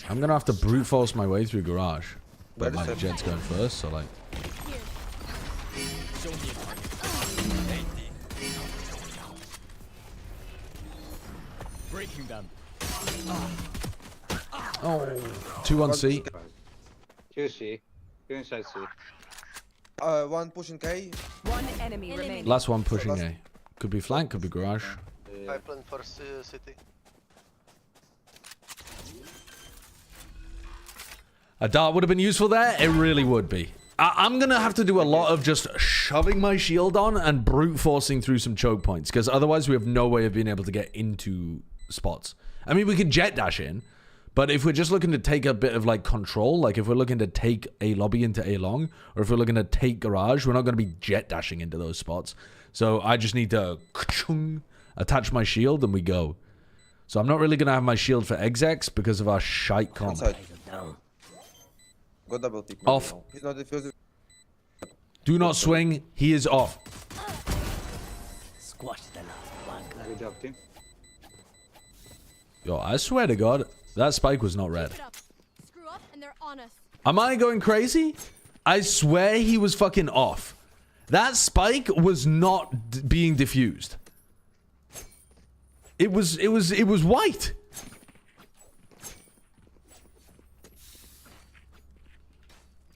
I'm going to have to brute force my way through Garage. But my jet's going first, so like... Breaking them. Oh, 2 on C. 2 C. 2 inside C. One pushing K. One enemy remaining. Last one pushing A. Could be flank, could be garage. Pipeline for city. A dart would have been useful there. It really would be. I'm going to have to do a lot of just shoving my shield on and brute forcing through some choke points, because otherwise we have no way of being able to get into spots. I mean, we can jet dash in, but if we're just looking to take a bit of like control, like if we're looking to take a lobby into A long, or if we're looking to take garage, we're not going to be jet dashing into those spots. So I just need to attach my shield and we go. So I'm not really going to have my shield for execs because of our shite comp. Go double pick. Off. He's not defusing. Do not swing. He is off. Squash the last one. Good job, team. Yo, I swear to God, that spike was not red. Screw up and they're on us. Am I going crazy? I swear he was fucking off. That spike was not being diffused. It was white.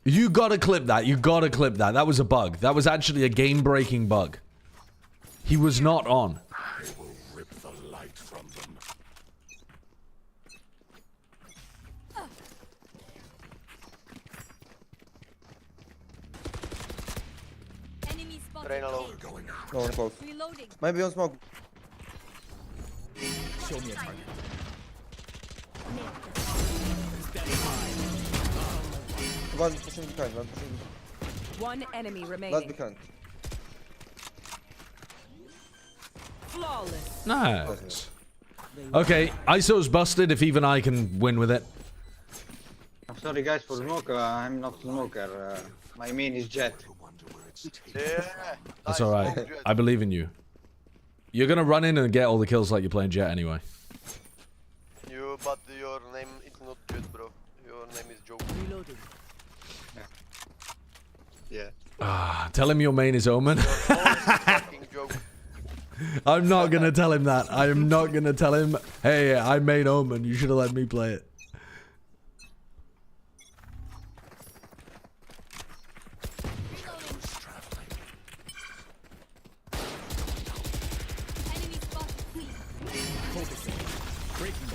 You gotta clip that. You gotta clip that. That was a bug. That was actually a game-breaking bug. He was not on. I will rip the light from them. Enemy spotted. Train alone. Going out. No one close. Reloading. Maybe on smoke. Show me a target. One pushing behind. One pushing behind. One enemy Last remaining. behind. Flawless. Nice. Okay, ISO's busted if even I can win with it. I'm sorry guys for smoke. I'm not smoker. My main is jet. Yeah. That's alright. I believe in you. You're gonna run in and get all the kills like you're playing Jet anyway. But your name is not good, bro. Your name is Joe. Reloading. Yeah. Ah, tell him your main is Omen. Fucking joke. I'm not gonna tell him that. I am not gonna tell him, hey, I made Omen. You should have let me play it.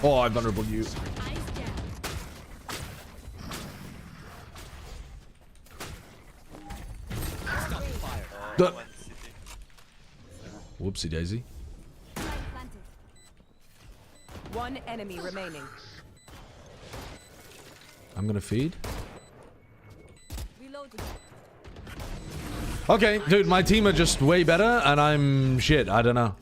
Oh, I vulnerable you. Whoopsie daisy. One enemy remaining. I'm gonna feed. Reloading. Okay, dude, my team are just way better, and I'm shit. I don't know.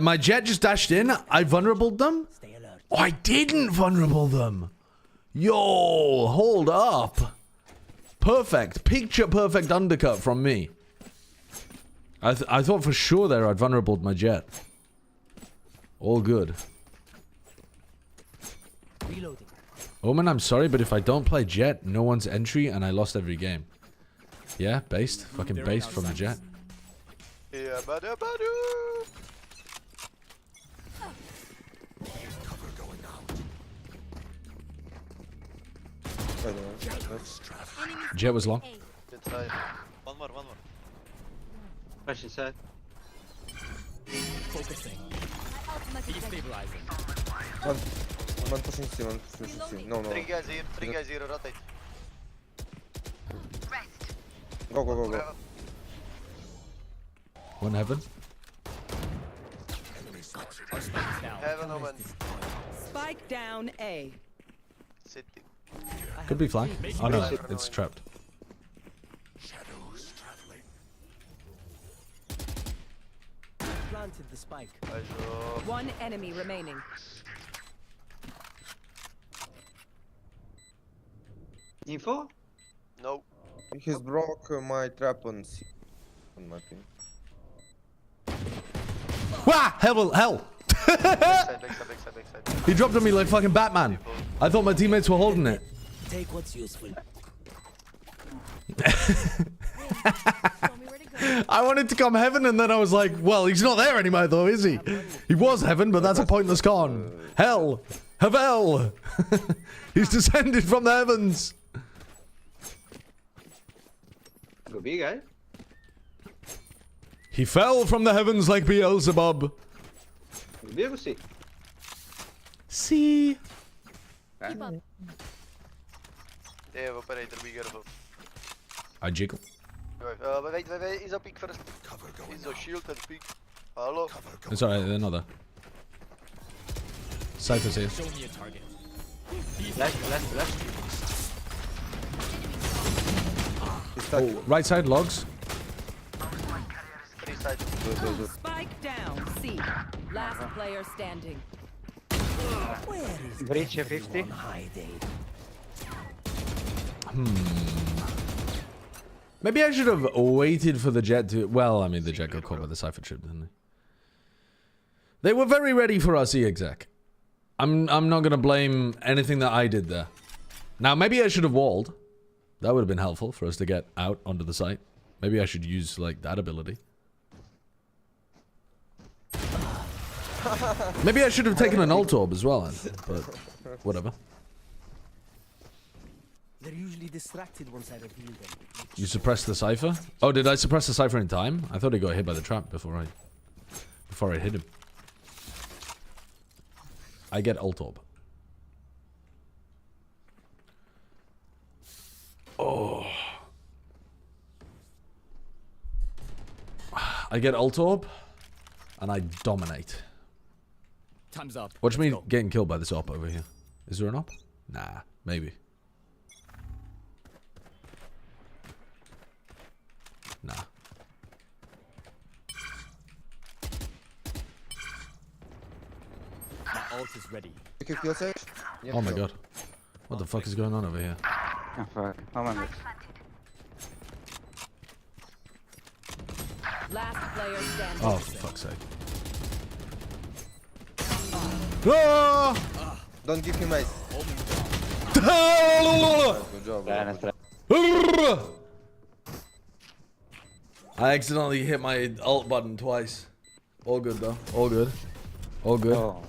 My Jet just dashed in. I vulnerabled them. Oh, I didn't vulnerable them. Yo, hold up. Perfect. Picture perfect undercut from me. I thought for sure there I'd vulnerabled my Jet. All good. Reloading. Omen, I'm sorry, but if I don't play Jet, no one's entry, and I lost every game. Yeah, based. Fucking based from the Jet. Yeah, badu. Cover going out. Jet was long. Inside. One more. Flash inside. Focusing. Destabilizing. One pushing C. One pushing C. No. Three guys here. Rotate. Go. One heaven. Heaven Omen. Spike down A. City. Could be flank. Oh no, it's trapped. Shadows traveling. Planted the spike. One enemy remaining. Info? No. He's broke my trap on C. On my ping. Wah! Hell! Backside. He dropped on me like fucking Batman. I thought my teammates were holding it. Take what's useful. I wanted to come heaven, and then I was like, well, he's not there anymore, though, is he? He was heaven, but that's a pointless con. Hell. Havel. He's descended from the heavens. Go B, guys. He fell from the heavens like Beelzebub. Go B or go C? C. They have operator, be careful. I jiggle. Wait, he's a peek first. He's a shield and peek. Hello? It's alright, they're not there. Cypher's here. Show me a target. Left. Oh, right side, logs. Spike down C. Last player standing. Breach 50. Maybe I should have waited for the jet to... Well, I mean, the jet got caught by the Cypher chip, didn't they? They were very ready for us, E-exec. I'm not going to blame anything that I did there. Now, maybe I should have walled. That would have been helpful for us to get out onto the site. Maybe I should use, like, that ability. Maybe I should have taken an ult orb as well, but whatever. They're usually distracted once I reveal them. You suppressed the Cypher? Oh, did I suppress the Cypher in time? I thought he got hit by the trap before I hit him. I get ult orb. Oh. I get ult orb, and I dominate. Time's up. Watch me getting killed by this op over here. Is there an op? Nah, maybe. Nah. My ult is ready. Oh my god. What the fuck is going on over here? Oh, fuck. Oh my god. Last player standing. Oh, for fuck's sake. Ah! Don't give him ice. Good job. I accidentally hit my alt button twice. All good though. All good. All good. Oh.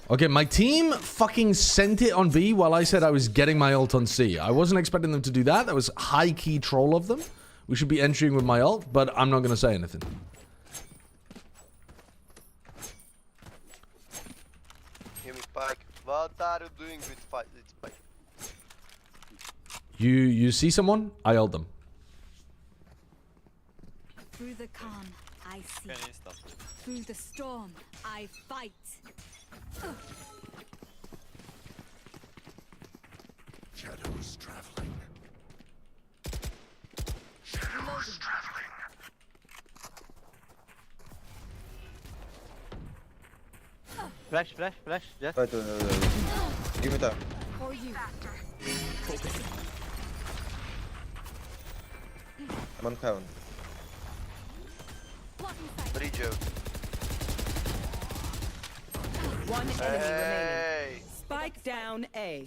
Okay, my team fucking sent it on B while I said I was getting my ult on C. I wasn't expecting them to do that. That was high-key troll of them. We should be entering with my ult, but I'm not going to say anything. Give me Spike. What are you doing with Spike? You see someone? I ult them. Through the calm, I see. Through the storm, I fight. Shadows traveling. Shadows traveling. Flash, just. Right, give me that. For you. I'm on count. Bridge out. One enemy remaining. Spike down A.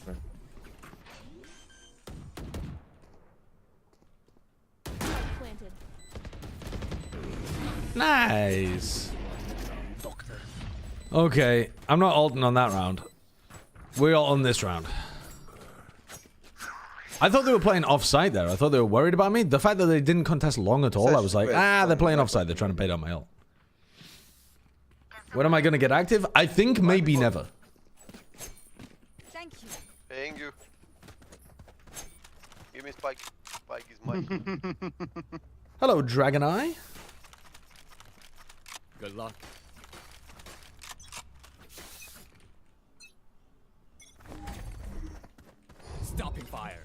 Planted. Nice. Okay, I'm not ulting on that round. We're all on this round. I thought they were playing offside there. I thought they were worried about me. The fact that they didn't contest long at all, I was like, they're playing offside. They're trying to bait out my ult. When am I going to get active? I think maybe never. Thank you. Thank you. Give me Spike. Spike is mine. Hello, Dragon Eye. Good luck. Stopping fire.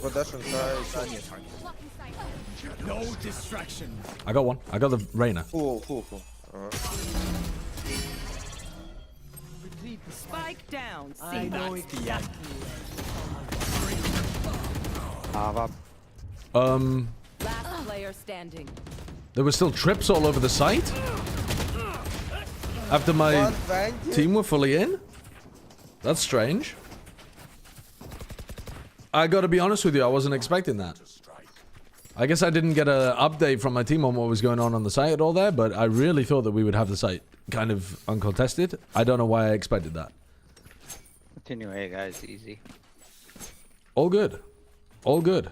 Production Show me a target. No distraction. I got one. I got the Reyna. Cool. Spike down C. I know exactly. Last player standing. There were still trips all over the site? After my team were fully in? That's strange. I gotta be honest with you, I wasn't expecting that. I guess I didn't get an update from my team on what was going on the site at all there, but I really thought that we would have the site kind of uncontested. I don't know why I expected that. Continue, hey guys, easy. All good. All good.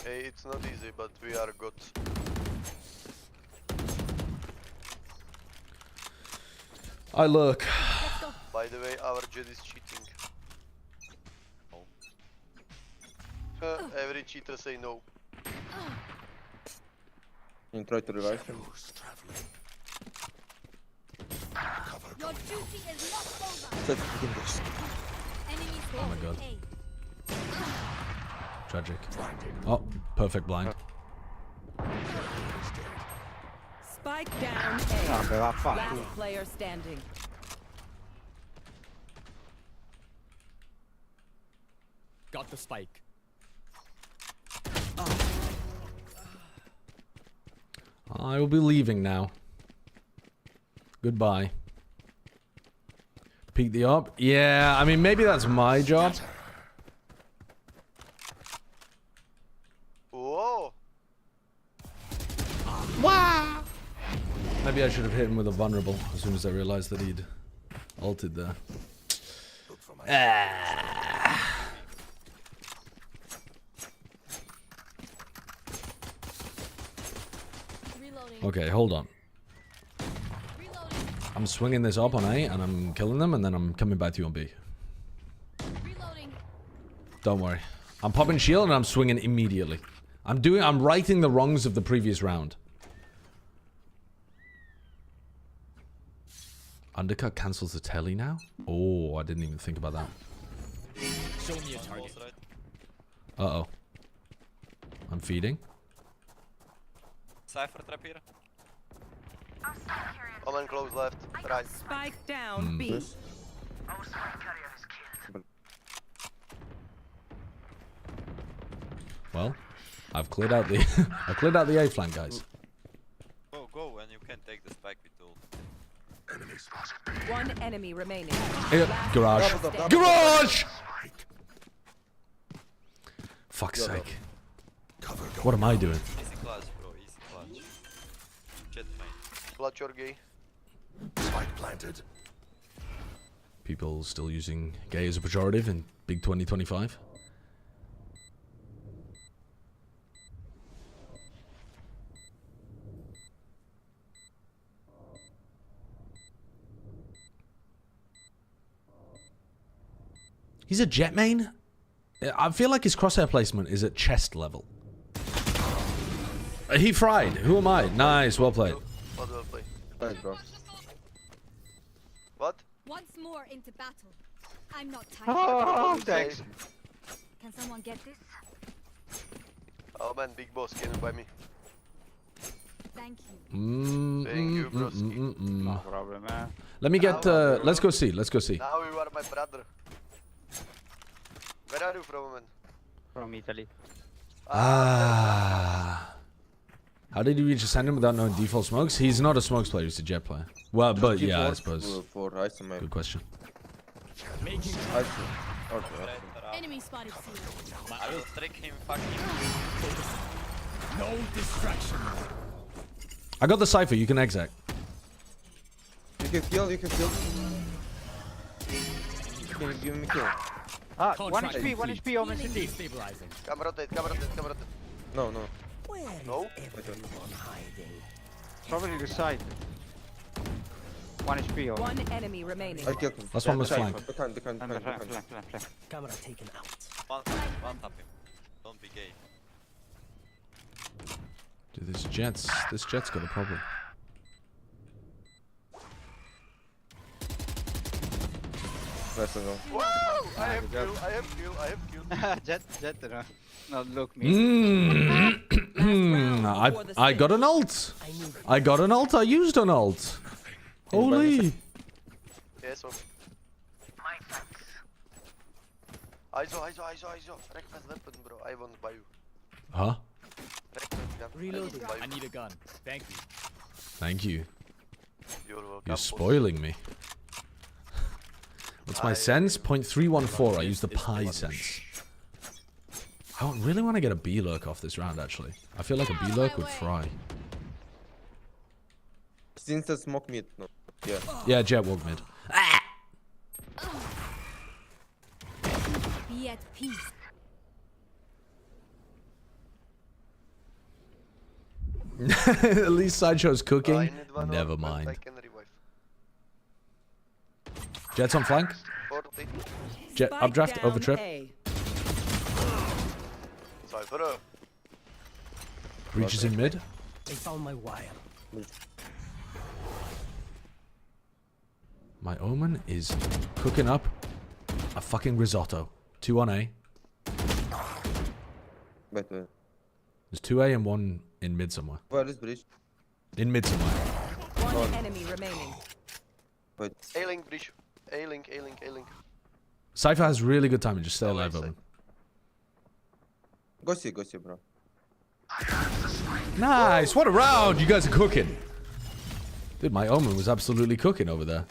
Hey, it's not easy, but we are good. I look. By the way, our Jet is cheating. Every cheater say no. You try to revive him. Your duty is not over. Oh my god. Tragic. Oh, perfect blind. Spike down A. Last player standing. Got the spike. I will be leaving now. Goodbye. Peek the op? Yeah, I mean, maybe that's my job. Whoa! Wow! Maybe I should have hit him with a vulnerable as soon as I realized that he'd ulted there. Okay, hold on. I'm swinging this up on A and I'm killing them and then I'm coming back to you on B. Don't worry. I'm popping shield and I'm swinging immediately. I'm righting the wrongs of the previous round. Undercut cancels the telly now? Oh, I didn't even think about that. Show me a target. Uh-oh. I'm feeding. Cypher trap here. Omen close left, right. Spike down B. Well, I've cleared out the I cleared out the A flank, guys. Go and you can take the spike with tool. One enemy remaining. Garage. Garage! Fuck's sake. What am I doing? Easy clutch, bro, easy clutch. Jet main. Clutch or gay. Spike planted. People still using gay as a pejorative in Big 2025. He's a jet main? I feel like his crosshair placement is at chest level. He fried. Who am I? Nice, well played. Well played. Thanks, bro. What? Once more into battle. I'm not tired. Oh, thanks. Can someone get this? Oh man, big boss came by me. Thank you. Thank you, broski. No problem, man. Let me get, let's go see, let's go see. Now you are my brother. Where are you from, man? From Italy. Ah. How did you reach Ascendant without knowing default smokes? He's not a smokes player, he's a jet player. Well, but yeah, I suppose. For ice, man. Good question. Ice. Okay. Enemy spotted C. I will trick him, fuck him. No distraction. I got the cipher, you can exec. You can kill, you can kill. Can you give me kill? Ah, 1 HP, 1 HP, Omen City. Stabilizing. Come rotate, come rotate, come rotate. No, no. No? Probably the side. 1 HP, Omen. One enemy remaining. I killed him. Last one was flank. Behind. Camera taken out. One tap him. Don't be gay. Dude, this jet's got a problem. Nice to know. Woo! I have kill, I have kill, I have kill. Jet, no, look me. I got an ult. I got an ult. I used an ult. Holy. Yes, okay. ISO. Breakfast weapon, bro. I won't buy you. Huh? Breakfast gun. Reloading. I need a gun. Thank you. Thank you. You're welcome. You're spoiling me. What's my sense? 0.314. I use the pi sense. I don't really want to get a B lurk off this round, actually. I feel like a B lurk would fry. Since the smoke mid, no. Yeah. Yeah, Jet walk mid. Be at peace. At least Sideshow's cooking. Never mind. Jet's on flank. Jet updraft, over trip. Breaches in mid. They found my wire. My Omen is cooking up a fucking risotto. 2 on A. Better. There's 2A and 1 in mid somewhere. Where is bridge? In mid somewhere. One enemy remaining. Wait. A-link, bridge. A-link, A-link, A-link. Cypher has really good timing. Just stay alive, Omen. Go see, bro. Nice. What a round. You guys are cooking. Dude, my Omen was absolutely cooking over there.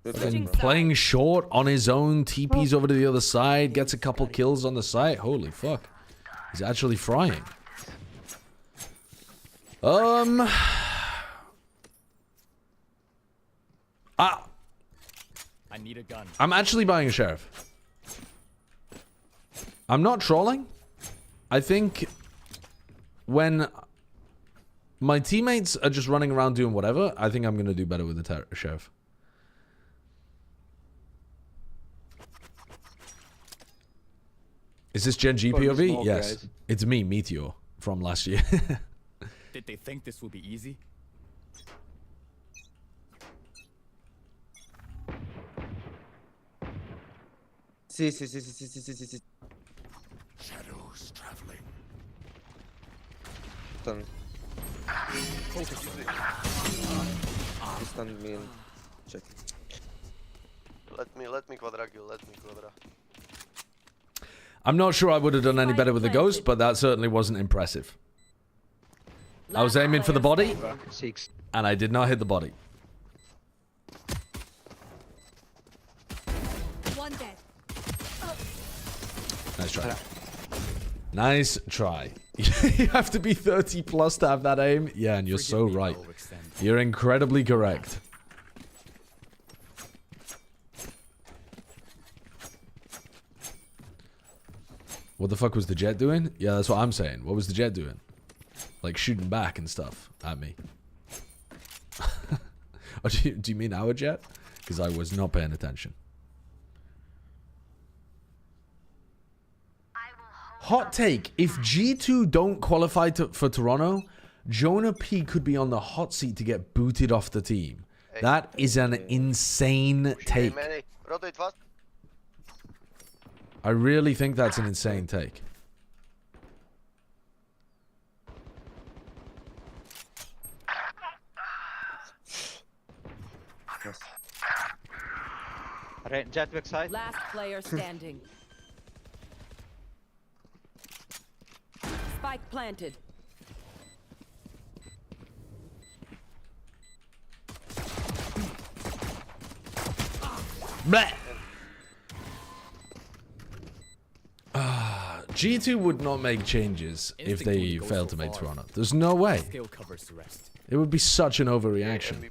And playing short on his own. TP's over to the other side. Gets a couple kills on the site. Holy fuck. He's actually frying. I need a gun. I'm actually buying a sheriff. I'm not trolling. I think when my teammates are just running around doing whatever, I think I'm going to do better with the sheriff. Is this GenG POV? Yes. Guys. It's me, Meteor, from last year. Did they think this would be easy? See. Shadows traveling. Stun. Stun me. Check. Let me quadra kill. Let me quadra. I'm not sure I would have done any better with the ghost, but that certainly wasn't impressive. I was aiming for the body, and I did not hit the body. One dead. Nice try. Nice try. You have to be 30 plus to have that aim. Yeah, and you're so right. You're incredibly correct. What the fuck was the Jet doing? Yeah, that's what I'm saying. What was the Jet doing? Like shooting back and stuff at me. Oh, do you mean our Jet? Because I was not paying attention. Hot take. If G2 don't qualify for Toronto, Jonah P could be on the hot seat to get booted off the team. That is an insane take. Rotate fast. I really think that's an insane take. Jet back side. Last player standing. Spike planted. Bleh. G2 would not make changes if they failed to make Toronto. There's no way. It would be such an overreaction.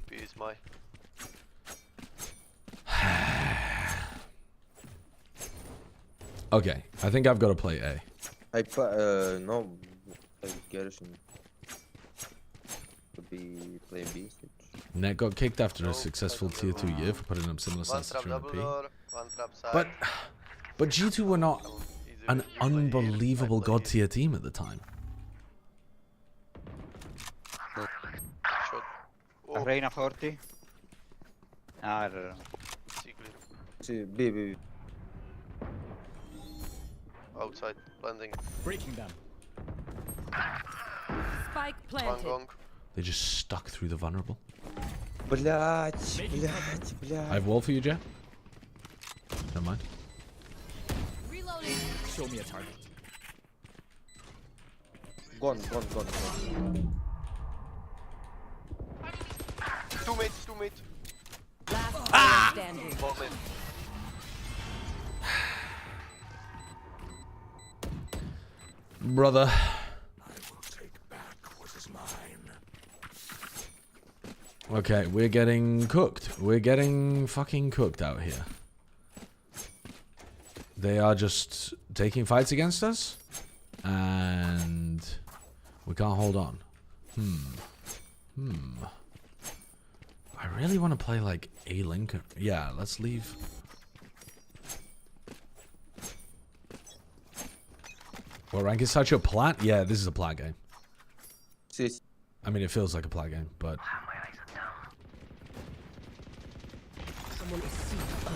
Okay, I think I've got to play A. No, Garrison could be playing B. Net got kicked after a successful tier 2 year for putting up similar stats to 300p. But G2 were not an unbelievable god tier team at the time. Reina 40. I don't know. See, B. Outside, landing. Breaking them. Spike planted. They just stuck through the vulnerable. Блять. I have wall for you, Jet. Never mind. Reloading. Show me a target. Gone. 2 mates. Last standing. Brother. Okay, we're getting cooked. We're getting fucking cooked out here. They are just taking fights against us. And we can't hold on. I really want to play like a link. Yeah, let's leave. What rank is such a plat? Yeah, this is a plat game. I mean, it feels like a plat game, but...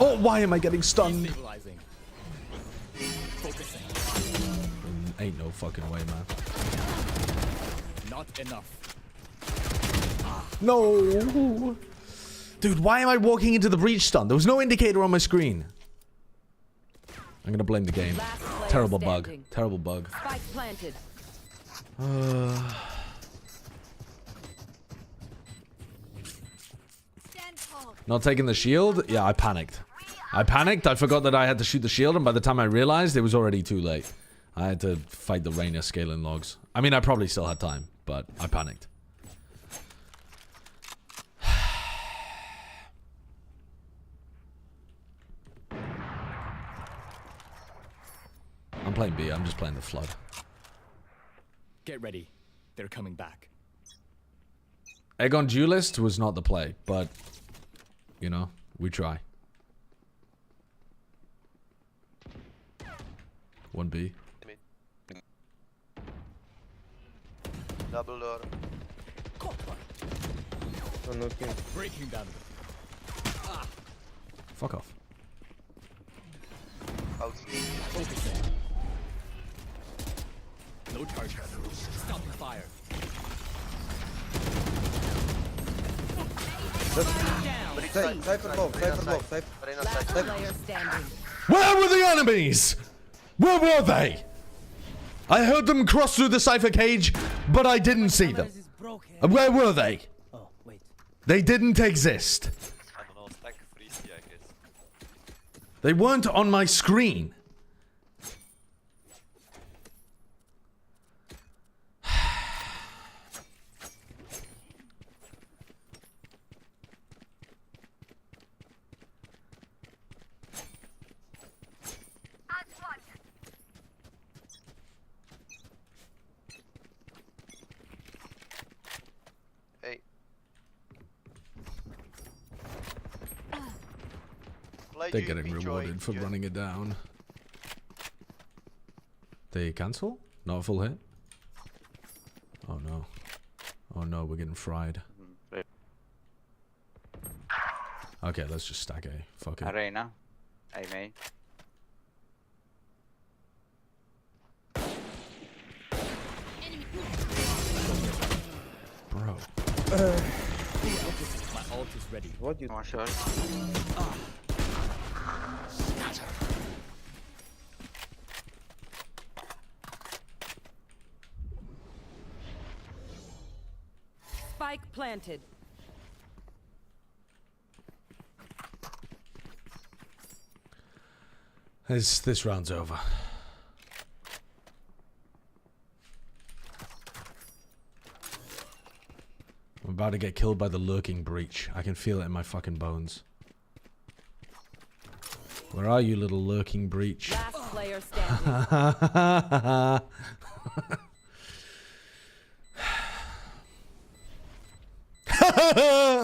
Oh, why am I getting stunned? Ain't no fucking way, man. Not enough. No! Dude, why am I walking into the breach stun? There was no indicator on my screen. I'm gonna blame the game. Terrible bug. Terrible bug. Spike planted. Not taking the shield? Yeah, I panicked. I forgot that I had to shoot the shield, and by the time I realized, it was already too late. I had to fight the Reyna scaling logs. I mean, I probably still had time, but I panicked. I'm playing B, I'm just playing the flood. Get ready. They're coming back. Egg on duelist was not the play, but, you know, we try. 1B. Double door. Breaking them. Fuck off. No charge. Stop the fire. Where were the enemies? Where were they? I heard them cross through the cipher cage, but I didn't see them. Where were they? Oh, wait. They didn't exist. I don't know, stack freeze, I guess. They weren't on my screen. They're getting rewarded for running it down. They cancel? Not a full hit? Oh no. Oh no, we're getting fried. Okay, let's just stack A. Fuck it. Arena. I may. Bro. My ult is ready. What you want, shot? Spike planted. This round's over. I'm about to get killed by the lurking breach. I can feel it in my fucking bones. Where are you, little lurking breach? Last player standing.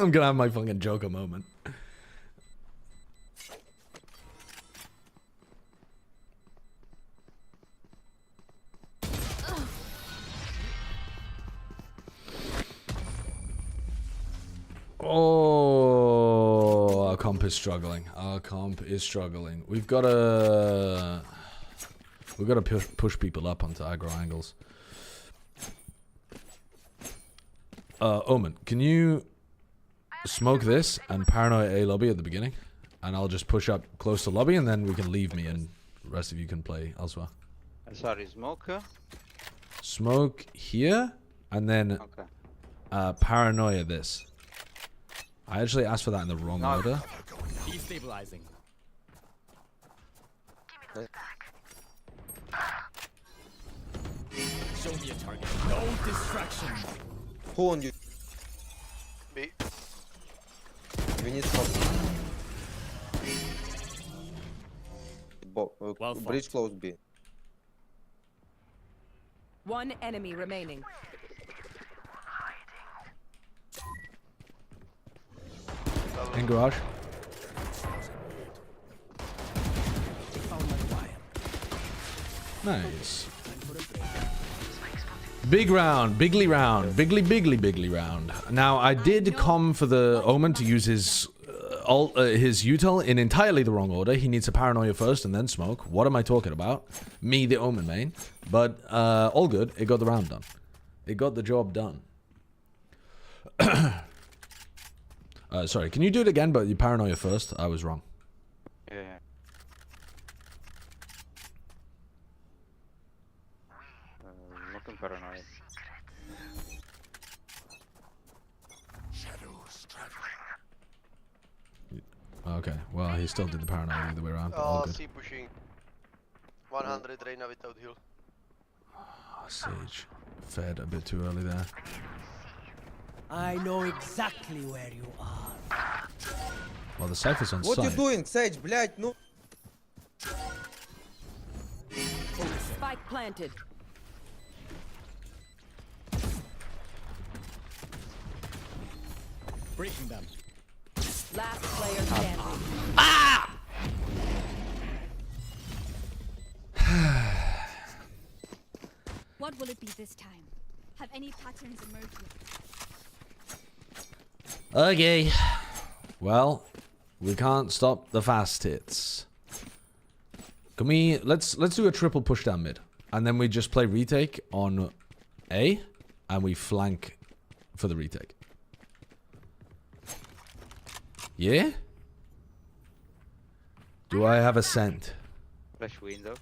I'm gonna have my fucking Joker moment. Oh, our comp is struggling. Our comp is struggling. We've got to push people up onto aggro angles. Omen, can you smoke this and paranoia A lobby at the beginning? And I'll just push up close to lobby and then we can leave me and the rest of you can play elsewhere. Sorry, smoke. Smoke here and then paranoia this. I actually asked for that in the wrong order. Destabilizing. Show me a target. No distractions. Who on you? B. We need stop. Bridge close B. One enemy remaining. In garage. Nice. Big round, bigly round, bigly round. Now, I did com for the Omen to use his his util in entirely the wrong order. He needs a paranoia first and then smoke. What am I talking about? Me, the Omen main. But all good. It got the round done. It got the job done. Sorry, can you do it again, but you paranoia first? I was wrong. Yeah. Looking paranoid. Shadows traveling. Okay, well, he still did the paranoia either way around, but all good. C pushing. 100 Reyna without heal. Sage. Fed a bit too early there. I know exactly where you are. Well, the Cypher's on What site. you doing, Sage? Блять, no. Spike planted. Breaking them. Last player standing. What will it be this time? Have any patterns emerged yet? Okay. Well, we can't stop the fast hits. Can we let's do a triple push down mid. And then we just play retake on A and we flank for the retake. Yeah? Do I have a scent? Flash window.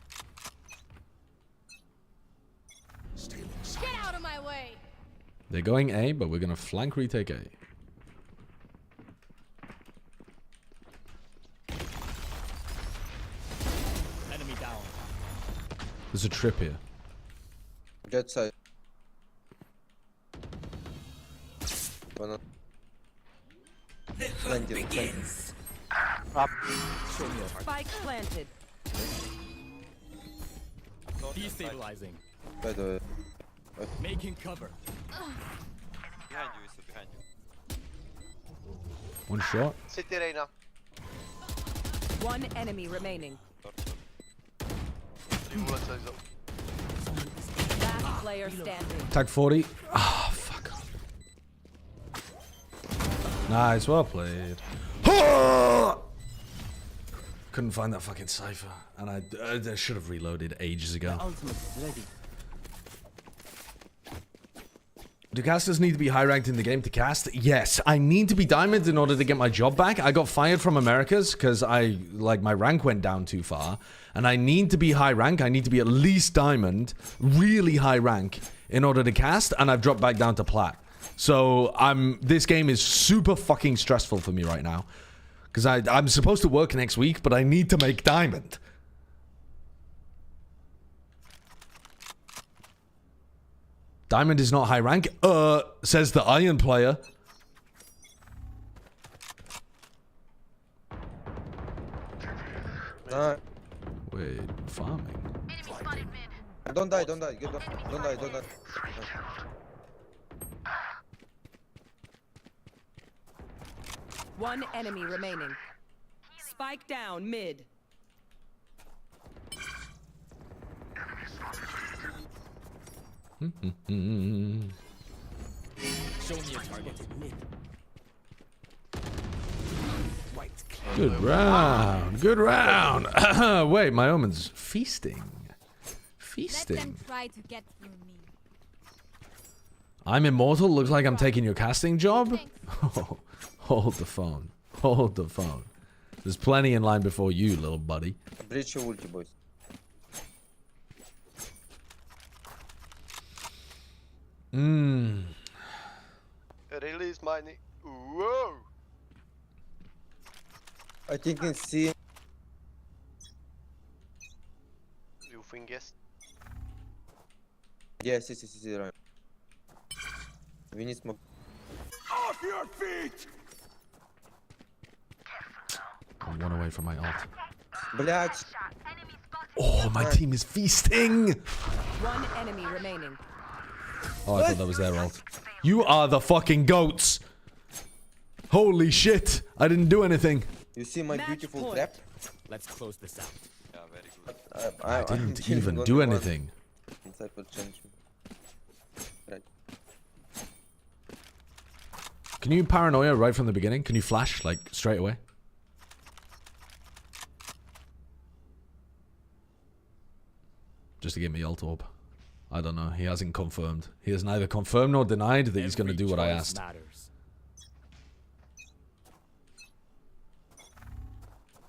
Get out of my way! They're going A, but we're gonna flank retake A. Enemy down. There's a trip here. Jet side. Banana. Begins. Up. Spike planted. Destabilizing. By the way. Making cover. Behind you, Yusuf, behind you. One shot. City Reyna. One enemy remaining. Three bullets eyes up. Last player standing. Tag 40. Ah, fuck. Nice, well played. Couldn't find that fucking cipher, and I should have reloaded ages ago. Ultimate is ready. Do casters need to be high ranked in the game to cast? Yes, I need to be diamond in order to get my job back. I got fired from Americas because my rank went down too far, and I need to be high rank. I need to be at least diamond, really high rank, in order to cast, and I've dropped back down to plat. So this game is super fucking stressful for me right now, because I'm supposed to work next week, but I need to make diamond. Diamond is not high rank, says the Iron player. Wait, farming. Don't die, don't die. Don't die, don't die. One enemy remaining. Spike down mid. Show me a target. Good round. Good round. Wait, my omen's feasting. Feasting. Let them try to get through me. I'm immortal. Looks like I'm taking your casting job. Oh, hold the phone. Hold the phone. There's plenty in line before you, little buddy. Breach your ulti, boys. Release money. Whoa! I think in C. You think yes? Yes, right. We need smoke. Off your feet! I'm one away from my ult. Блять. Oh, my team is feasting! One enemy remaining. Oh, I thought that was their ult. You are the fucking goats! Holy shit! I didn't do anything. You see my beautiful trap? Let's close this out. Yeah, very good. I didn't even do anything. Inside for change. Right. Can you paranoia right from the beginning? Can you flash, like, straight away? Just to get me ult orb. I don't know. He hasn't confirmed. He has neither confirmed nor denied that he's going to do what I asked. Matters.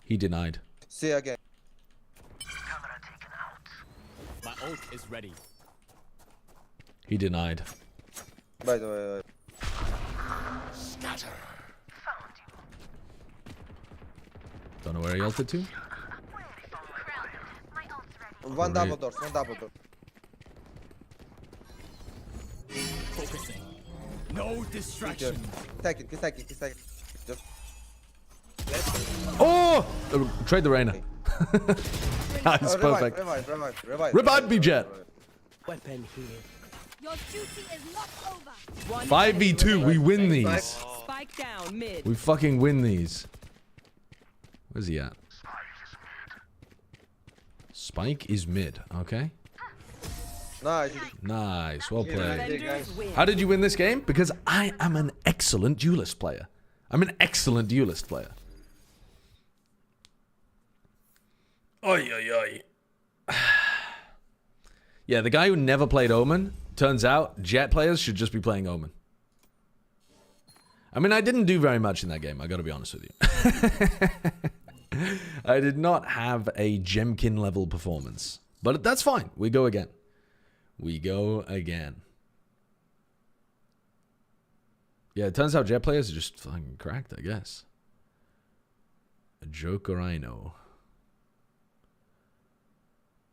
He denied. See again. My ult is ready. He denied. By the way. Scatter. Don't know where he ulted to. One double door. Focusing. No distraction. Take it. Just. Oh! Trade the Reyna. That's perfect. Revive me, Jet. Weapon here. Your duty is not over. 5v2, we win these. Spike down mid. We fucking win these. Where's he at? Spike is mid, okay. Nice, well played. How did you win this game? Because I am an excellent duelist player. I'm an excellent duelist player. Oi, oi, oi. Yeah, the guy who never played Omen, turns out Jet players should just be playing Omen. I mean, I didn't do very much in that game, I gotta be honest with you. I did not have a Gemkin level performance. But that's fine, we go again. We go again. Yeah, it turns out Jet players are just fucking cracked, I guess. A Joker I know.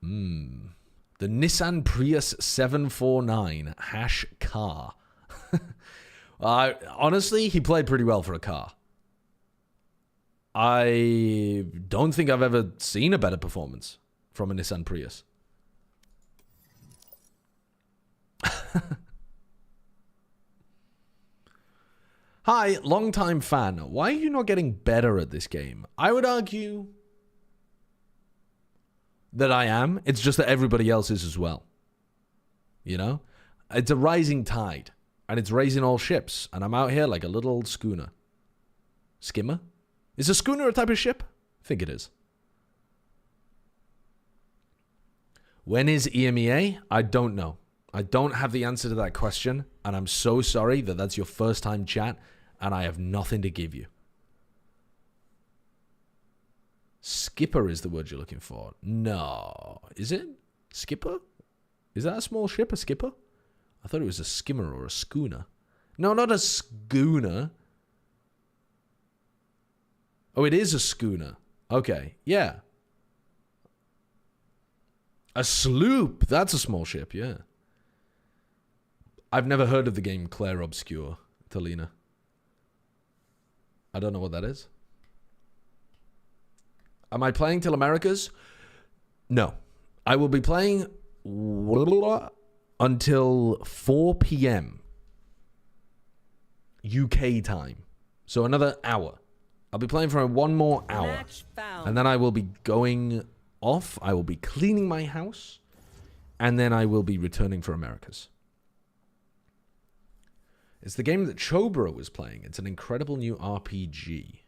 The Nissan Prius 749 hash car. Honestly, he played pretty well for a car. I don't think I've ever seen a better performance from a Nissan Prius. Hi, long-time fan. Why are you not getting better at this game? I would argue that I am. It's just that everybody else is as well. You know? It's a rising tide. And it's raising all ships. And I'm out here like a little schooner. Skimmer? Is a schooner a type of ship? I think it is. When is EMEA? I don't know. I don't have the answer to that question. And I'm so sorry that that's your first time chat. And I have nothing to give you. Skipper is the word you're looking for. No. Is it? Skipper? Is that a small ship, a skipper? I thought it was a skimmer or a schooner. No, not a schooner. Oh, it is a schooner. Okay, yeah. A sloop. That's a small ship, yeah. I've never heard of the game Claire Obscure, Talina. I don't know what that is. Am I playing till Americas? No. I will be playing until 4 p.m. UK time. So another hour. I'll be playing for one more hour. And then I will be going off. I will be cleaning my house. And then I will be returning for Americas. It's the game that Chobra was playing. It's an incredible new RPG.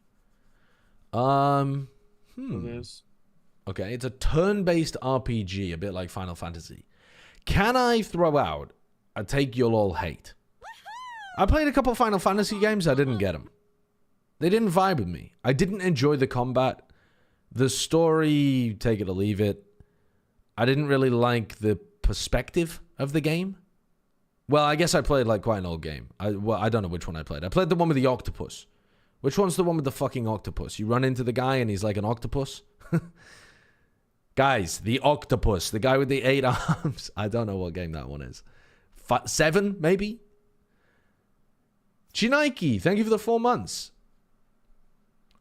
It is. Okay, it's a turn-based RPG, a bit like Final Fantasy. Can I throw out a take you'll all hate? I played a couple Final Fantasy games, I didn't get them. They didn't vibe with me. I didn't enjoy the combat. The story, take it or leave it. I didn't really like the perspective of the game. Well, I guess I played like quite an old game. I don't know which one I played. I played the one with the octopus, Which one's the one with the fucking octopus? You run into the guy and he's like an octopus? Guys, the octopus. The guy with the 8 arms. I don't know what game that one is. 7, maybe? Chinaiki, thank you for the 4 months.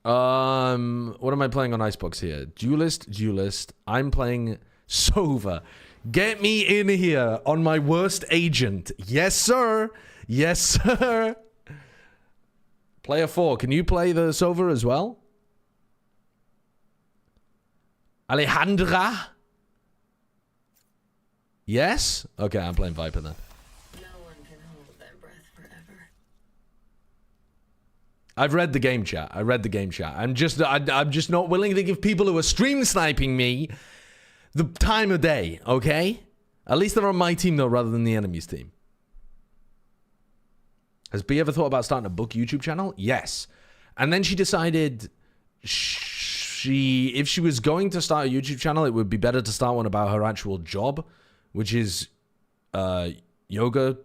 What am I playing on Icebox here? Duelist. I'm playing Sova. Get me in here on my worst agent. Yes, sir. Yes, sir. Player 4, can you play the Sova as well? Alejandra? Yes? Okay, I'm playing Viper then. I've read the game chat. I'm just not willing to give people who are stream sniping me the time of day, okay? At least they're on my team though, rather than the enemy's team. Has B ever thought about starting a book YouTube channel? Yes. And then she decided if she was going to start a YouTube channel, it would be better to start one about her actual job, which is yoga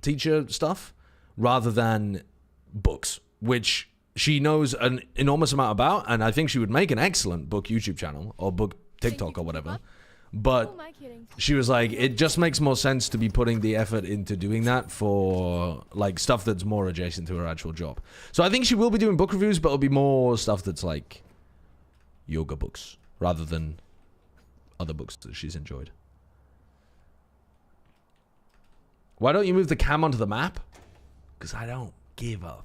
teacher stuff, rather than books, which she knows an enormous amount about, and I think she would make an excellent book YouTube channel, or book TikTok or whatever. But she was like, it just makes more sense to be putting the effort into doing that for like stuff that's more adjacent to her actual job. So I think she will be doing book reviews, but it'll be more stuff that's like yoga books rather than other books that she's enjoyed. Why don't you move the cam onto the map? Because I don't give a...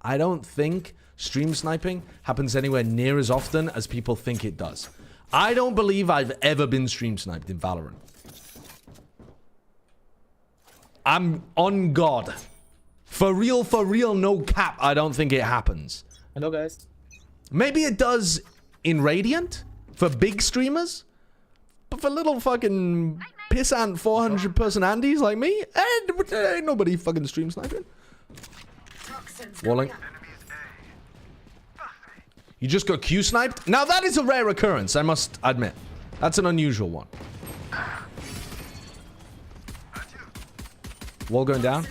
I don't think stream sniping happens anywhere near as often as people think it does. I don't believe I've ever been stream sniped in Valorant. I'm on God. For real, no cap, I don't think it happens. Hello, guys. Maybe it does in Radiant for big streamers, but for little fucking pissant 400-person Andes like me, ain't nobody fucking stream sniping. Walling. You just got Q sniped? Now that is a rare occurrence, I must admit. That's an unusual one. Wall going down.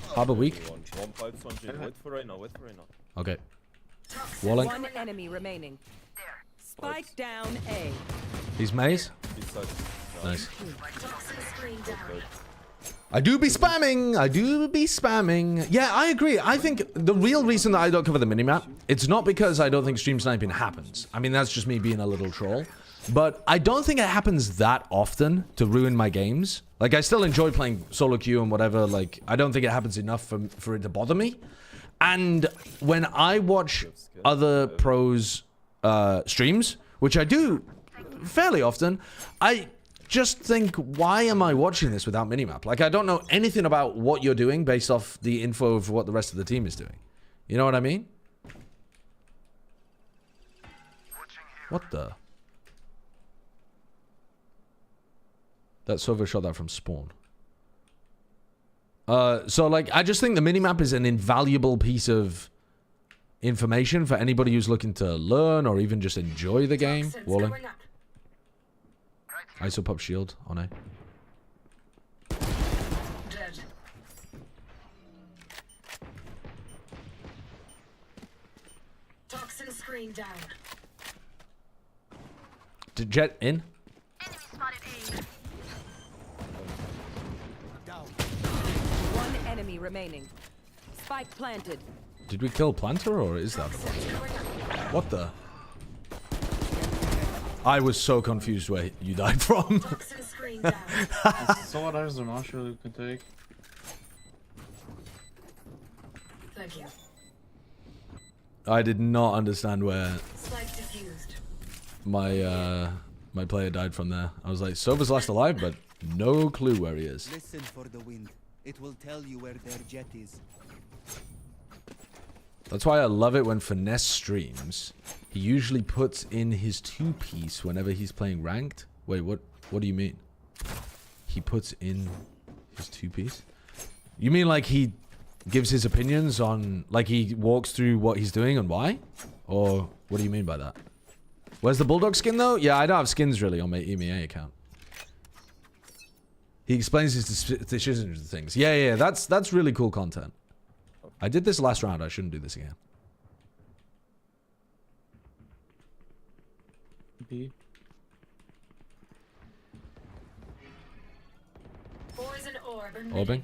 Harbor weak. Okay. Walling. One enemy remaining. Spike down A. He's maze. Nice. I do be spamming. Yeah, I agree. I think the real reason that I don't cover the minimap, it's not because I don't think stream sniping happens. I mean, that's just me being a little troll. But I don't think it happens that often to ruin my games. Like, I still enjoy playing solo queue and whatever. Like, I don't think it happens enough for it to bother me. And when I watch other pros' streams, which I do fairly often, I just think, why am I watching this without minimap? Like, I don't know anything about what you're doing based off the info of what the rest of the team is doing. You know what I mean? What the? That Sova shot that from spawn. So, like, I just think the minimap is an invaluable piece of information for anybody who's looking to learn or even just enjoy the game. Walling. ISO pop shield on A. Dead. Toxin screen down. Did Jet in? Enemy spotted A. One enemy remaining. Spike planted. Did we kill Planter or is that the one? What the? I was so confused where you died from. So what else I'm not sure you can take. Thank you. I did not understand where my my player died from there. I was like, Sova's last alive, but no clue where he is. Listen for the wind. It will tell you where their jet is. That's why I love it when Finesse streams. He usually puts in his two-piece whenever he's playing ranked. Wait, what do you mean? He puts in his two-piece? You mean like he gives his opinions on... Like he walks through what he's doing and why? Or what do you mean by that? Where's the Bulldog skin, though? Yeah, I don't have skins, really, on my EMEA account. He explains his decisions and things. Yeah, that's really cool content. I did this last round. I shouldn't do this again. B. Poison orb emitting. Orbing.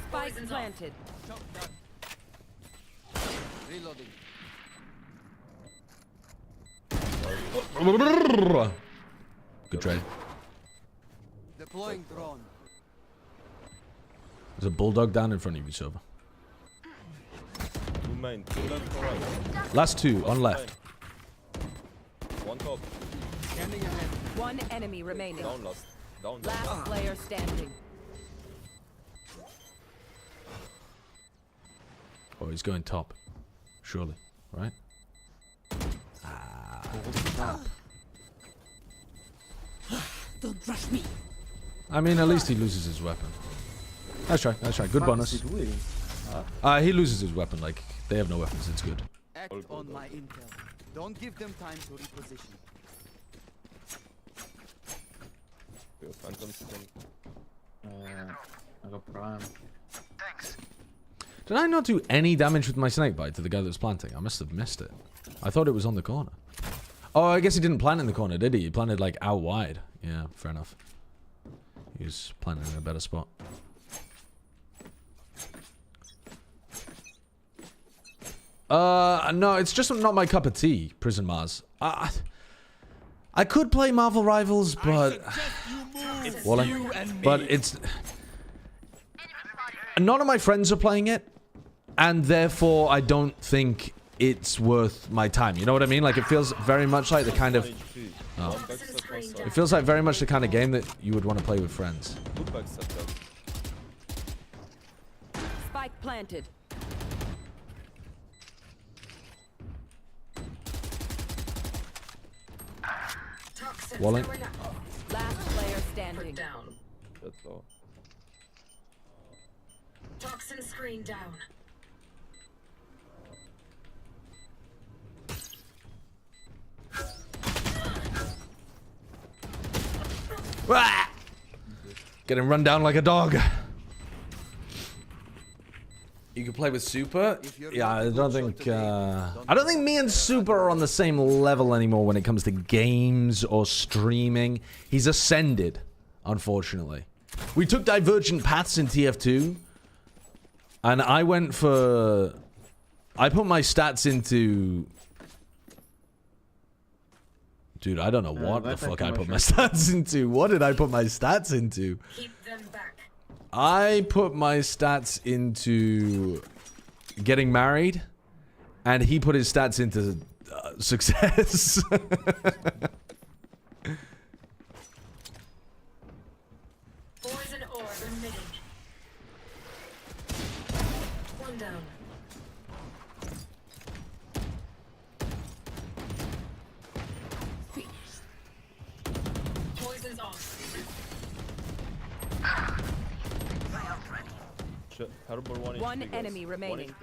Spike planted. Reloading. Good trade. Deploying drone. There's a Bulldog down in front of you, Sova. Two main, two left or right? Last two, on left. One top. One enemy remaining. Down last. Down. Last player standing. Oh, he's going top. Surely, right? Don't rush me. I mean, at least he loses his weapon. Nice try, nice try. Good What bonus. is he doing? He loses his weapon. Like, they have no weapons. It's good. Act on my intel. Don't give them time to reposition. Phantom skin. I got prime. Did I not do any damage with my snake bite to the guy that was planting? I must have missed it. I thought it was on the corner. Oh, I guess he didn't plant in the corner, did he? He planted, like, out wide. Yeah, fair enough. He was planting in a better spot. No, it's just not my cup of tea, Prison Mars. I could play Marvel Rivals, but... But it's... None of my friends are playing it, and therefore I don't think it's worth my time. You know what I mean? Like, it feels very much like the kind of... Oh. It feels like very much the kind of game that you would want to play with friends. Spike planted. Walling. Last player standing. Down. That's all. Toxin screen down. Rah! Getting run down like a dog. You can play with Super? Yeah, I don't think me and Super are on the same level anymore when it comes to games or streaming. He's ascended, unfortunately. We took divergent paths in TF2, and I went for... I put my stats into... Dude, I don't know what the fuck I put my stats into. What did I put my stats into? Keep them back. I put my stats into getting married, and he put his stats into success. Poison orb emitting. One down. Poison's off. Harbor one enemy remaining.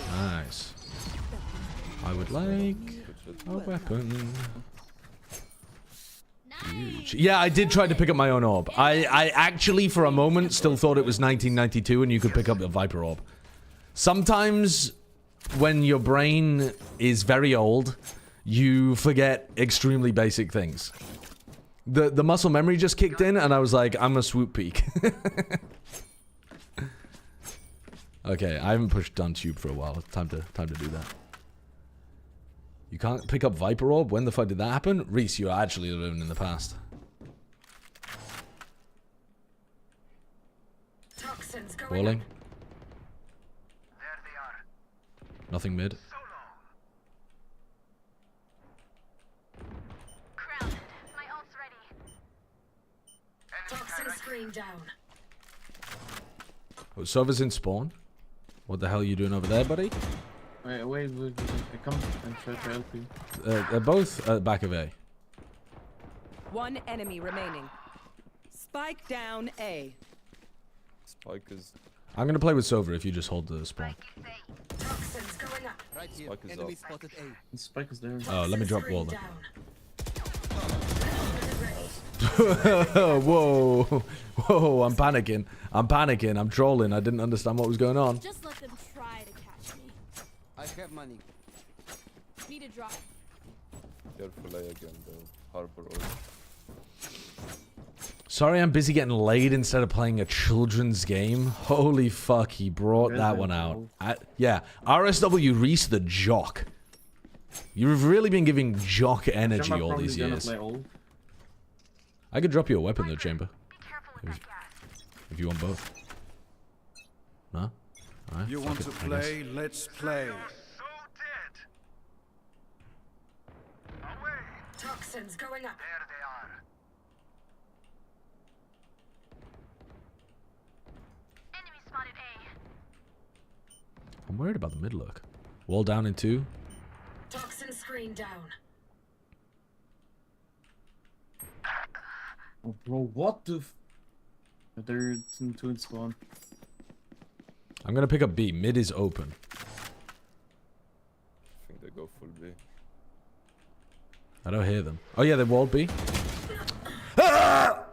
Nice. I would like a weapon. Huge. Yeah, I did try to pick up my own orb. I actually, for a moment, still thought it was 1992 and you could pick up a Viper orb. Sometimes, when your brain is very old, you forget extremely basic things. The muscle memory just kicked in, and I was like, I'm a swoop peak. Okay, I haven't pushed down tube for a while. Time to do that. You can't pick up Viper Orb? When the fuck did that happen? Reese, you're actually living in the past. Walling. Nothing mid. Toxin screen down. Oh, Sova's in spawn. What the hell are you doing over there, buddy? Wait. I come and try to help you. They're both at back of A. One enemy remaining. Spike down A. Spike is. I'm gonna play with Sova if you just hold the spawn. Right here. Spike is Enemy up. spotted A. The spike is there. Oh, let me drop wall then. Whoa, whoa! I'm panicking. I'm trolling. I didn't understand what was going on. Just let them try to catch me. I have money. Need a drop. Careful A again, though. Harbor ult. Sorry, I'm busy getting laid instead of playing a children's game. Holy fuck, he brought that one out. Yeah, RSW Reese the jock. You've really been giving jock energy all these years. I could drop you a weapon though, Chamber. If you want both. No? Alright. You want to play? Let's play. Toxins going up. There they are. Enemy spotted A. I'm worried about the mid look. Wall down in 2. Toxin screen down. Oh, bro, what the They're in 2 in spawn. I'm gonna pick up B. Mid is open. I think they go full B. I don't hear them. Oh yeah, they walled B. Ah!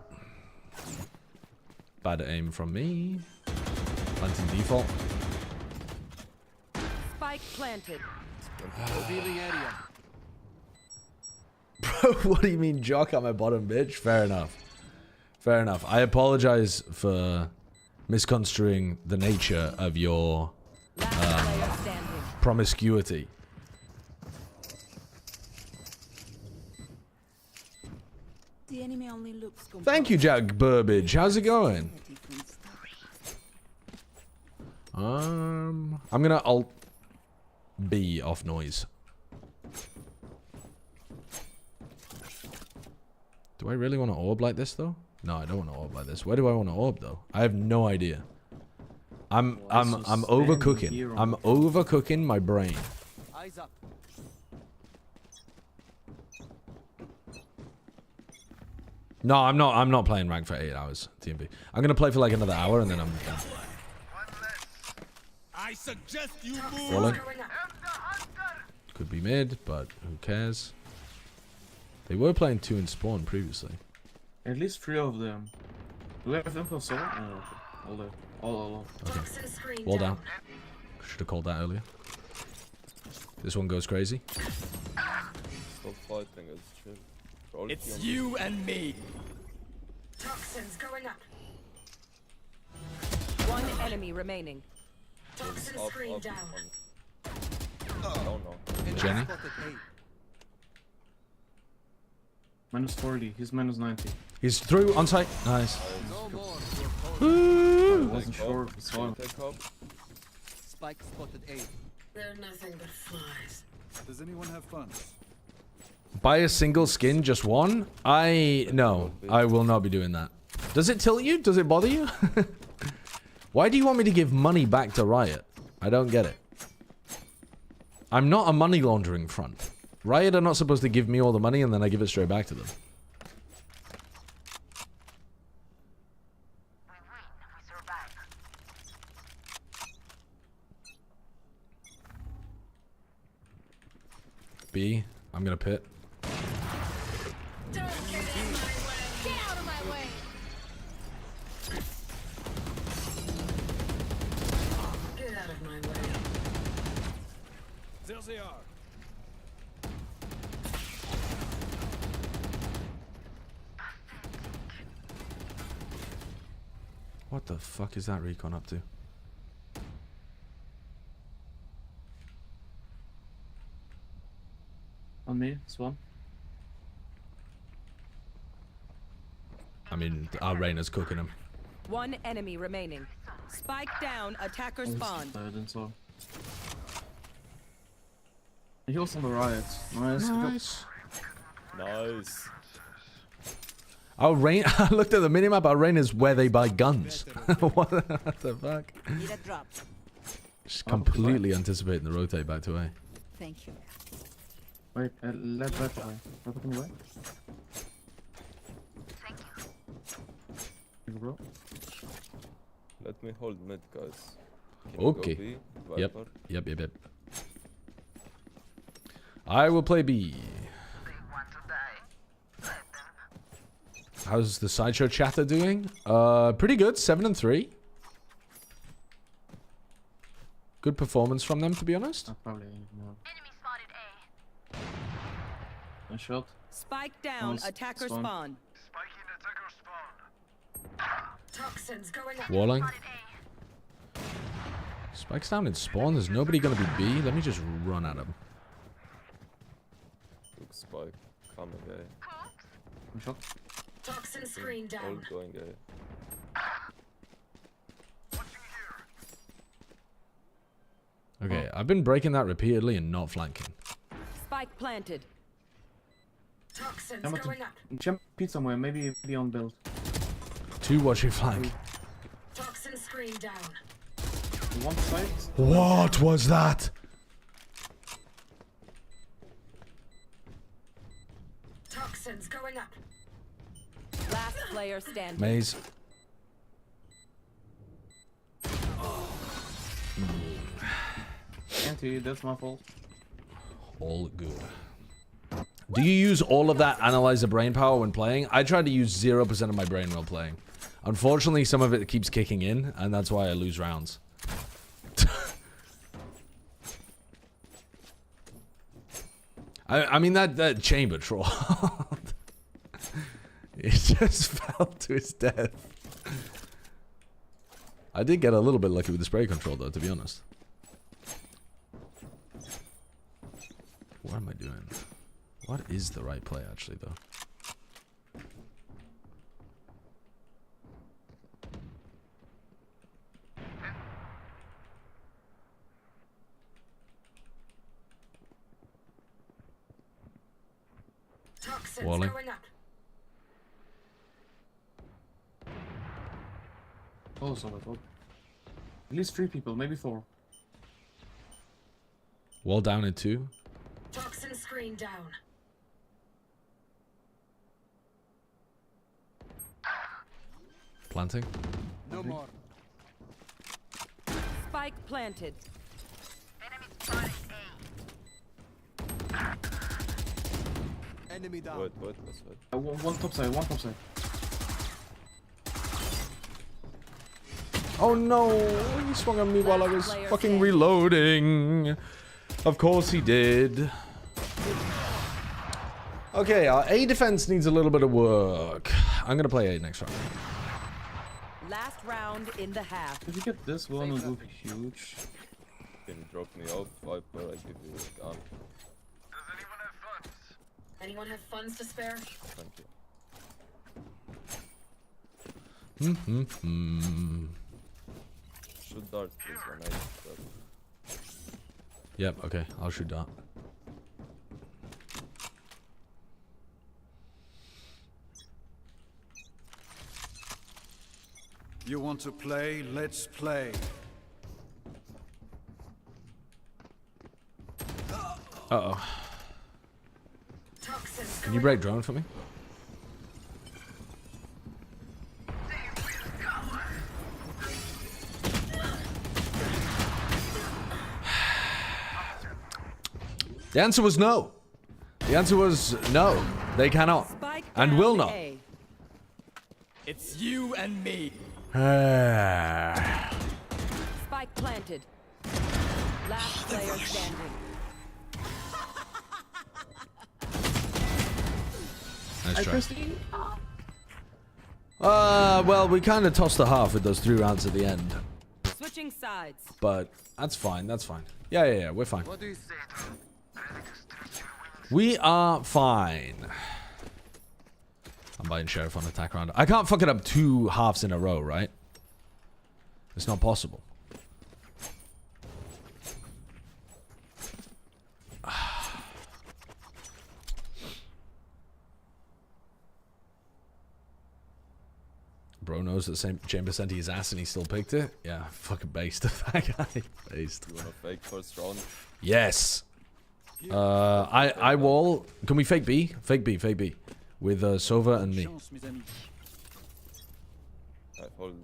Bad aim from me. Planting default. Spike planted. Revealing area. Bro, what do you mean jock at my bottom, bitch? Fair enough. Fair enough. I apologize for misconstruing the nature of your promiscuity. The enemy only looks Thank you, Jack Burbage. How's it going? I'm gonna alt B off noise. Do I really want to orb like this though? No, I don't want to orb like this. Where do I want to orb though? I have no idea. I'm overcooking. I'm overcooking my brain. Eyes up. No, I'm not playing rank for 8 hours, TMB. I'm gonna play for like another hour and then I'm done. I suggest you move. Rolling. Could be mid, but who cares? They were playing 2 in spawn previously. At least 3 of them. Do we have them for solo? No, all. Okay. Wall down. Should have called that earlier. This one goes crazy. Stop fighting, it's chill. It's you and me. Toxins going up. One enemy remaining. Toxin screen down. No. Jenny? Minus 40, he's minus 90. He's through on site. Nice. I wasn't sure if it's on. Spike spotted A. They're nothing but flies. Does anyone have fun? Buy a single skin, just one? No, I will not be doing that. Does it tilt you? Does it bother you? Why do you want me to give money back to Riot? I don't get it. I'm not a money laundering front. Riot are not supposed to give me all the money and then I give it straight back to them. B, I'm gonna pit. Don't get in my way. Get out of my way. Get out of my way. There they are. What the fuck is that recon up to? On me, Swan. I mean, our Reyna's cooking him. One enemy remaining. Spike down, attacker spawn. I didn't saw. He heals on the Riot. Nice. Nice. Our Reign. I looked at the minimap. Our Reign is where they buy guns. What the fuck? Need a drop. Just completely anticipating the rotate back to A. Thank you. Wait, let Veto away. Veto come away. Thank you, bro. Let me hold mid, guys. Can Okay. you go B, Yep. Viper? Yep. I will play B. How's the sideshow chatter doing? Pretty good. 7 and 3. Good performance from them, to be honest. Probably no. One shot. Spike down, attacker spawn. Toxins going up. Walling. Spike's down in spawn. There's nobody gonna be B. Let me just run at him. Look, spike. Coming A. One shot. Toxin screen All down. going A. Okay, I've been breaking that repeatedly and not flanking. Spike planted. Toxins I'm going up. Jump Pete somewhere, maybe beyond build. 2 watching flank. Toxin screen down. One side. What was that? Toxins going up. Last player standing. Maze. Anti, that's my fault. All good. Do you use all of that analyzer brain power when playing? I try to use 0% of my brain while playing. Unfortunately, some of it keeps kicking in, and that's why I lose rounds. I mean, that chamber troll. It just fell to his death. I did get a little bit lucky with the spray control, though, to be honest. What am I doing? What is the right play, actually, though? Toxins Walling. going up. Oh, solid. Oh. At least 3 people, maybe 4. Wall down in 2. Toxin screen down. Planting. No more. Spike planted. Enemy down. Wait, let's wait. One top side, one top side. Oh no! He swung on me while I was fucking reloading. Of course he did. Okay, our A defense needs a little bit of work. I'm gonna play A next round. Last round in the half. If you get this one, it will be huge. Can you drop me off, Viper? I give you a gun. Anyone have funds to spare? Thank Hmm. Shoot dart, please, when I shoot dart. Yep, okay, I'll shoot dart. You want to play? Let's play. Uh-oh. Can you break drone for me? The answer was no. The answer was no. They cannot. And will not. It's you and me. Spike planted. Last player standing. Nice try. Well, we kind of tossed the half with those 3 rounds at the end. Switching sides. But that's fine, that's fine. Yeah, we're fine. What do you say? We are fine. I'm buying Sheriff on attack round. I can't fuck it up 2 halves in a row, right? It's not possible. bro knows that same chamber sent his ass and he still picked it. Yeah, fucking based. That guy based. You wanna fake first round? Yes. I wall. Can we fake B? Fake B. Fake B. With Sova and me. Alright, hold.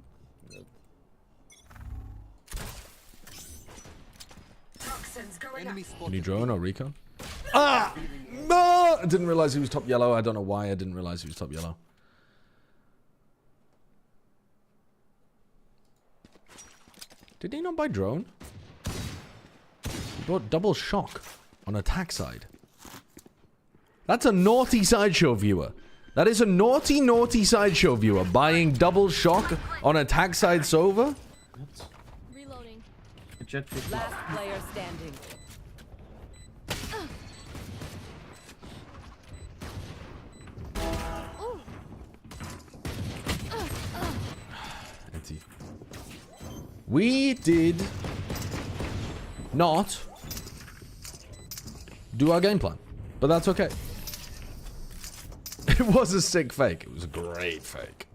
Can you drone or recon? Ah! No! I didn't realize he was top yellow. I don't know why I didn't realize he was top yellow. Did he not buy drone? He bought double shock on attack side. That's a naughty sideshow viewer. That is a naughty, naughty sideshow viewer buying double shock on attack side Sova. Reloading. Last player standing. Empty. We did not do our game plan, but that's okay. It was a sick fake. It was a great fake.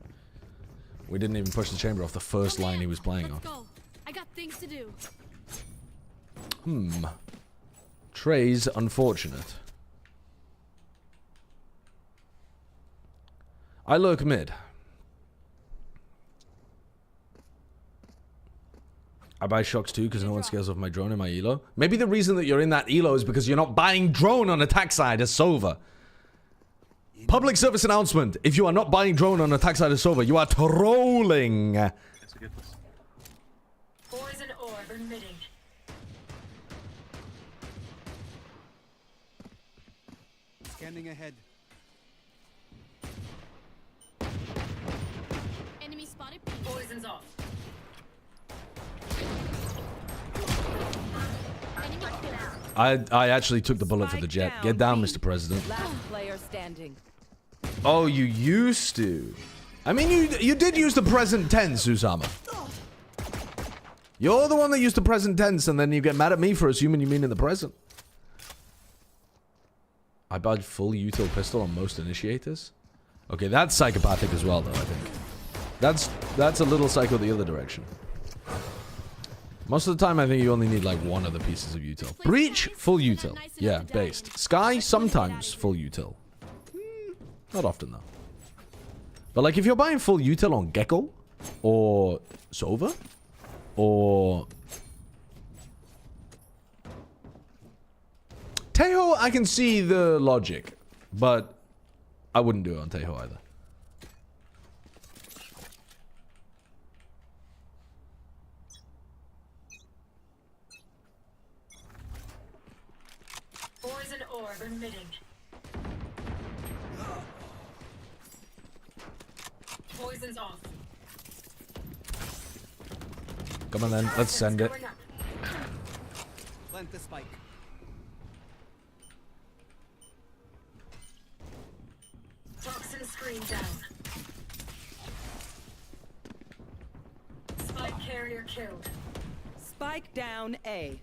We didn't even push the chamber off the first line he was playing on. Go. I got things to do. Trey's unfortunate. I lurk mid. I buy shocks too because no one scales off my drone in my elo. Maybe the reason that you're in that elo is because you're not buying drone on attack side as Sova. Public service announcement. If you are not buying drone on attack side as Sova, you are trolling. Poison orb emitting. Scanning ahead. Enemy spotted. Poison's off. I actually took the bullet for the jet. Get down, Mr. President. Last player standing. Oh, you used to. I mean, you did use the present tense, Usama. You're the one that used the present tense, and then you get mad at me for assuming you mean in the present. I buy full util pistol on most initiators. Okay, that's psychopathic as well, though, I think. That's a little psycho the other direction. Most of the time, I think you only need like one of the pieces of util. Breach, full util. Yeah, based. Sky, sometimes full util. Not often, though. But like, if you're buying full util on Gecko, or Sova, or Tejo, I can see the logic, but I wouldn't do it on Tejo either. Poison orb emitting. Poison's off. Come on then, let's send it. Plant the spike. Toxin screen down. Spike carrier killed. Spike down A.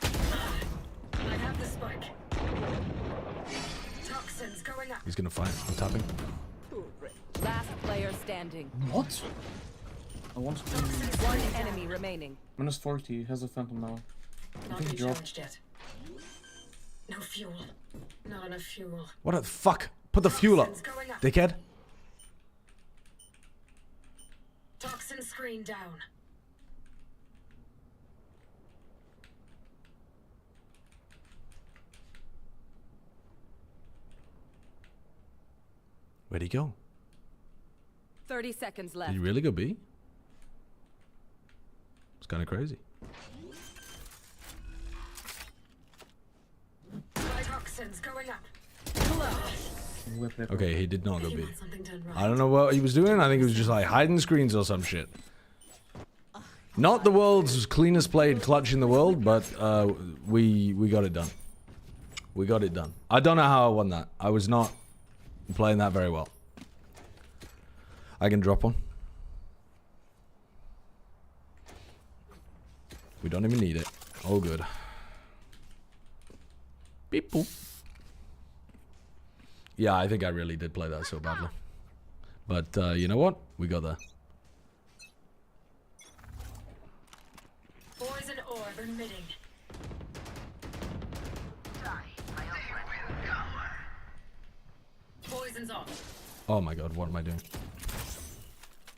I have the spike. Toxins going up. He's gonna fight. I'm tapping. Last player standing. What? I want to. One enemy remaining. Minus 40. Has a phantom now. I Not think he dropped. recharged yet. No fuel. Not enough fuel. What the fuck? Put the fuel up, Going up. dickhead. Toxin screen down. Where'd he go? 30 seconds Did left. he really go B? It's kind of crazy. Toxins going up. Okay, he did not go B. want something done right. I don't know what he was doing. I think he was just like hiding screens or some shit. Not the world's cleanest played clutch in the world, but we got it done. We got it done. I don't know how I won that. I was not playing that very well. I can drop one. We don't even need it. Oh, good. Beep boop. Yeah, I think I really did play that so badly. But you know what? We got there. Poison orb emitting. Poison's off. Oh my god, what am I doing?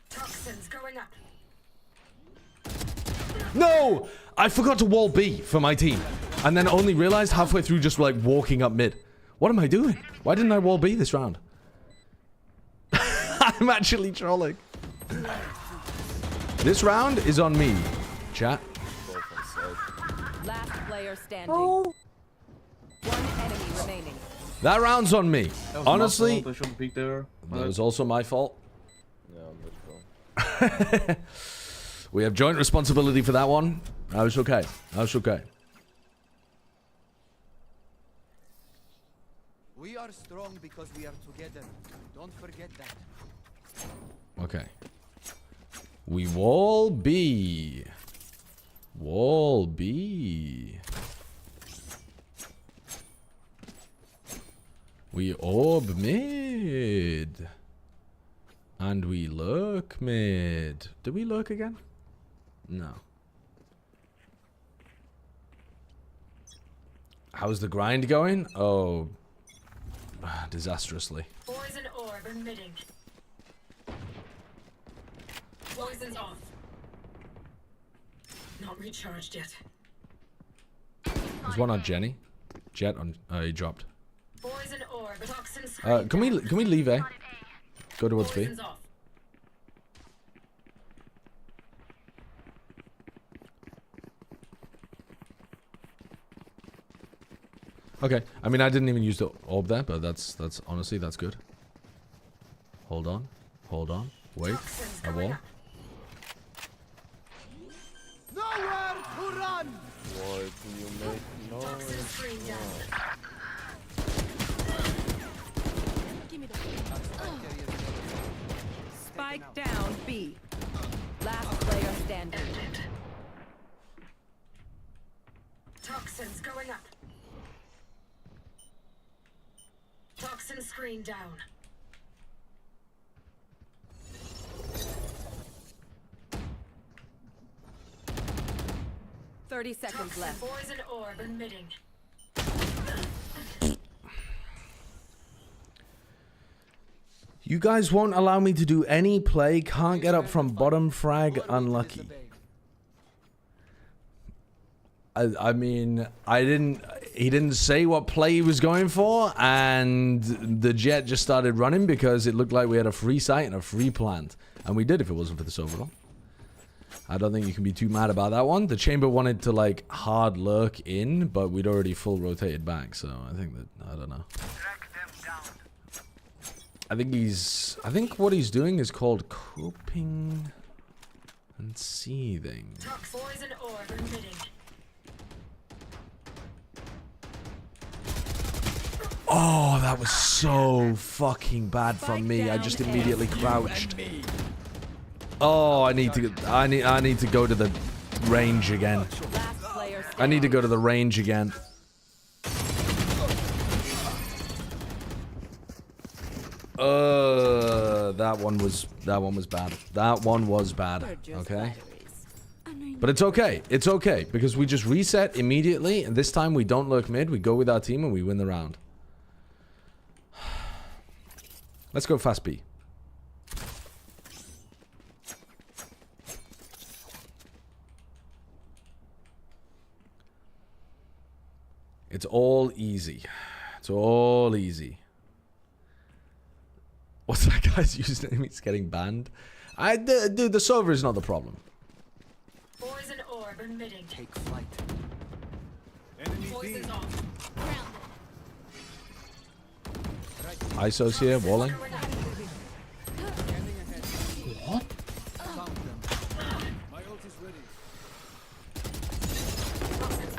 Toxins going up. No! I forgot to wall B for my team. And then only realized halfway through just like walking up mid. What am I doing? Why didn't I wall B this round? I'm actually trolling. This round is on me, chat. Last player standing. One enemy remaining. That round's on me. Honestly, that was also my fault. Yeah, let's go. We have joint responsibility for that one. I was okay. I was okay. We are strong because we are together. Don't forget that. Okay. We wall B. Wall B. We orb mid. And we lurk mid. Do we lurk again? No. How's the grind going? Oh, disastrously. Poison orb emitting. Poison's off. Not recharged yet. There's one on Jenny. Jet on. He dropped. Poison orb. Toxin Can we leave A? Go towards B. Poison's off. Okay. I mean, I didn't even use the orb there, but that's honestly that's good. Hold on. Hold on. Wait. I wall. Nowhere to run. Why do you make noise? Spike down B. Last player standing. Toxins going up. Toxin screen down. Thirty seconds Toxin left. poison orb emitting. You guys won't allow me to do any play. Can't get up from bottom frag. Unlucky. I mean, he didn't say what play he was going for, and the Jet just started running because it looked like we had a free site and a free plant. And we did if it wasn't for this overall. I don't think you can be too mad about that one. The Chamber wanted to, like, hard lurk in, but we'd already full rotated back, so I think that, I don't know. I think what he's doing is called coping and seething. Poison orb emitting. Oh, that was so fucking bad from me. I just immediately crouched. Oh, I need to go to the range again. I need to go to the range again. That one was bad. That one was bad. Okay. But it's okay. It's okay because we just reset immediately, and this time we don't lurk mid. We go with our team and we win the round. Let's go fast B. It's all easy. It's all easy. What's that guy's username? He's getting banned. Dude, the server is not the problem. Poison orb emitting. Take flight. Poison's off. ISO's here, walling. What? My ult is ready.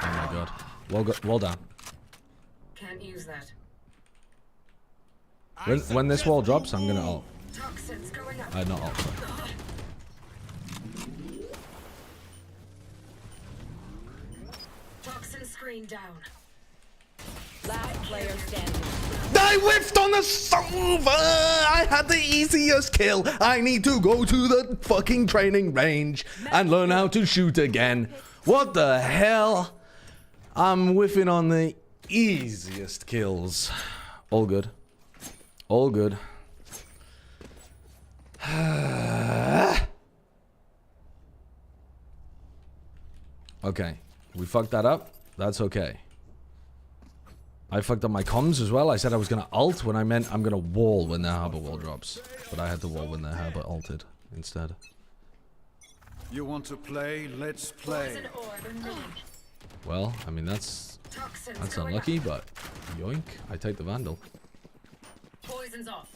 Oh my god. Wall down. Can't use that. When this wall drops, I'm gonna ult. Toxins going up. Not ult. Sorry. Toxin screen down. Last player standing. I whiffed on the silver! I had the easiest kill. I need to go to the fucking training range and learn how to shoot again. What the hell? I'm whiffing on the easiest kills. All good. All good. Okay. We fucked that up. That's okay. I fucked up my comms as well. I said I was going to ult when I meant I'm going to wall when their harbor wall drops. But I had to wall when their harbor ulted instead. You want to play? Let's play. Well, I mean, that's unlucky, but yoink. I take the Vandal. Poison's off.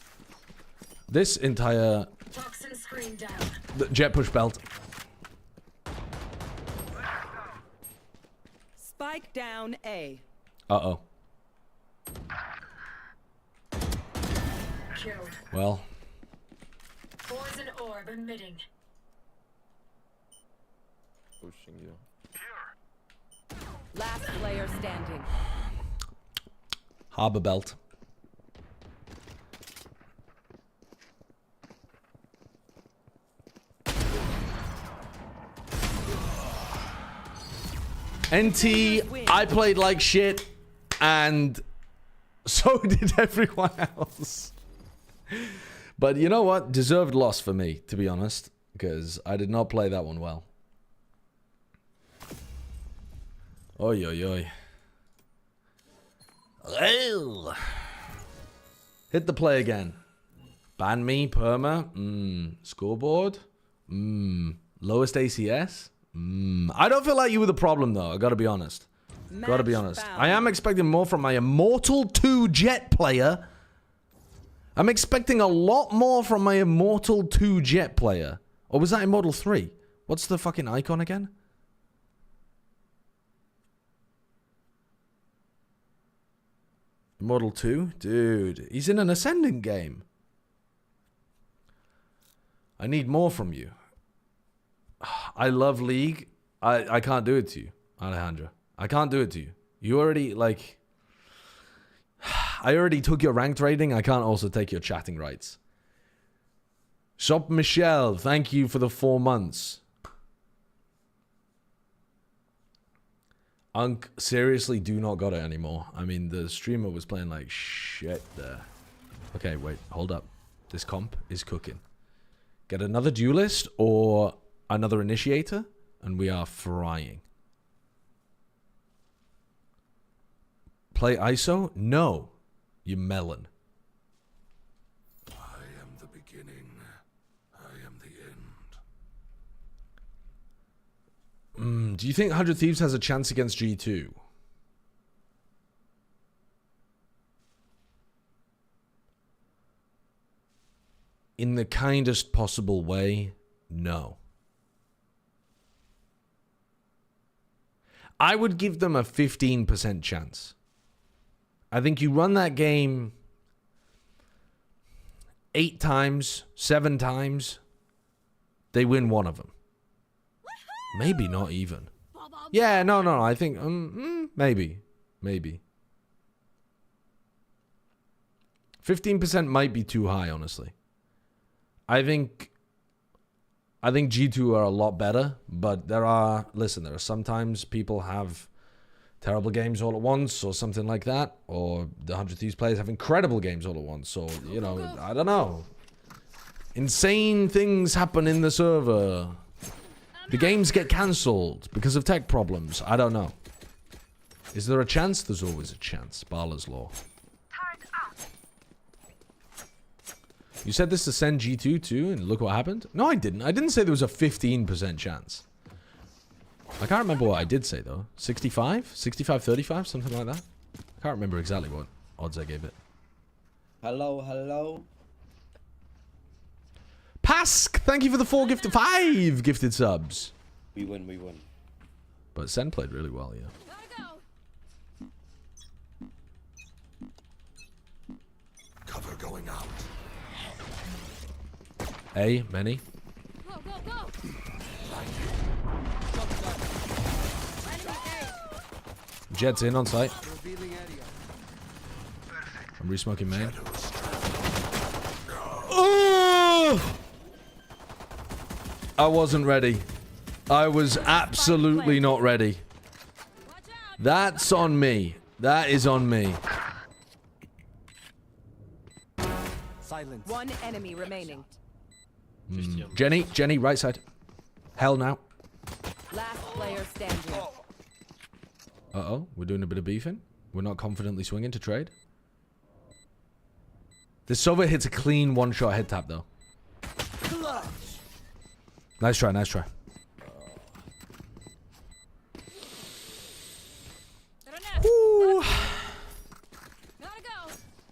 This entire Toxin screen down. the jet push belt. Spike down A. Uh-oh. Killed. Well. Poison orb emitting. Pushing you. Last player standing. Harbor belt. NT, I played like shit, and so did everyone else. But you know what? Deserved loss for me, to be honest, because I did not play that one well. Oi, oi, oi. Well. Hit the play again. Ban me, perma. Scoreboard. Lowest ACS. I don't feel like you were the problem, though. I gotta be honest. Gotta be honest. I am expecting more from my Immortal 2 Jet player. I'm expecting a lot more from my Immortal 2 Jet player. Or was that Immortal 3? What's the fucking icon again? Immortal 2? Dude, he's in an Ascendant game. I need more from you. I love League. I can't do it to you, Alejandro. I can't do it to you. You already, like... I already took your ranked rating. I can't also take your chatting rights. Shop Michelle, thank you for the 4 months. Unk, seriously, do not got it anymore. I mean, the streamer was playing like shit there. Okay, wait, hold up. This comp is cooking. Get another duelist or another initiator, and we are frying. Play ISO? No, you melon. I am the beginning. I am the end. Do you think 100 Thieves has a chance against G2? In the kindest possible way, no. I would give them a 15% chance. I think you run that game 8 times, 7 times, they win 1 of them. Maybe not even. Yeah, no, I think maybe. 15% might be too high, honestly. I think G2 are a lot better, but there are sometimes people have terrible games all at once or something like that, or the 100 Thieves players have incredible games all at once, or, you know, I don't know. Insane things happen in the server. The games get cancelled because of tech problems. I don't know. Is there a chance? There's always a chance. Barla's Law. You said this to send G2 too, and look what happened? No, I didn't. I didn't say there was a 15% chance. I can't remember what I did say, though. 65? 65, 35? Something like that? I can't remember exactly what odds I gave it. Hello, hello. Pask, thank you for the 5 gifted subs. We win, we win. But Sen played really well, yeah. Cover going out. A, many. Go, go, go. Jet's in on site. I'm resmoking main. Oh! I wasn't ready. I was absolutely not ready. That's on me. That is on me. Silence. One enemy remaining. Jenny, right side. Hell now. Last player standing. Uh-oh, we're doing a bit of beefing. We're not confidently swinging to trade. This Sova hits a clean one-shot head tap, though. Nice try, nice try. Ooh.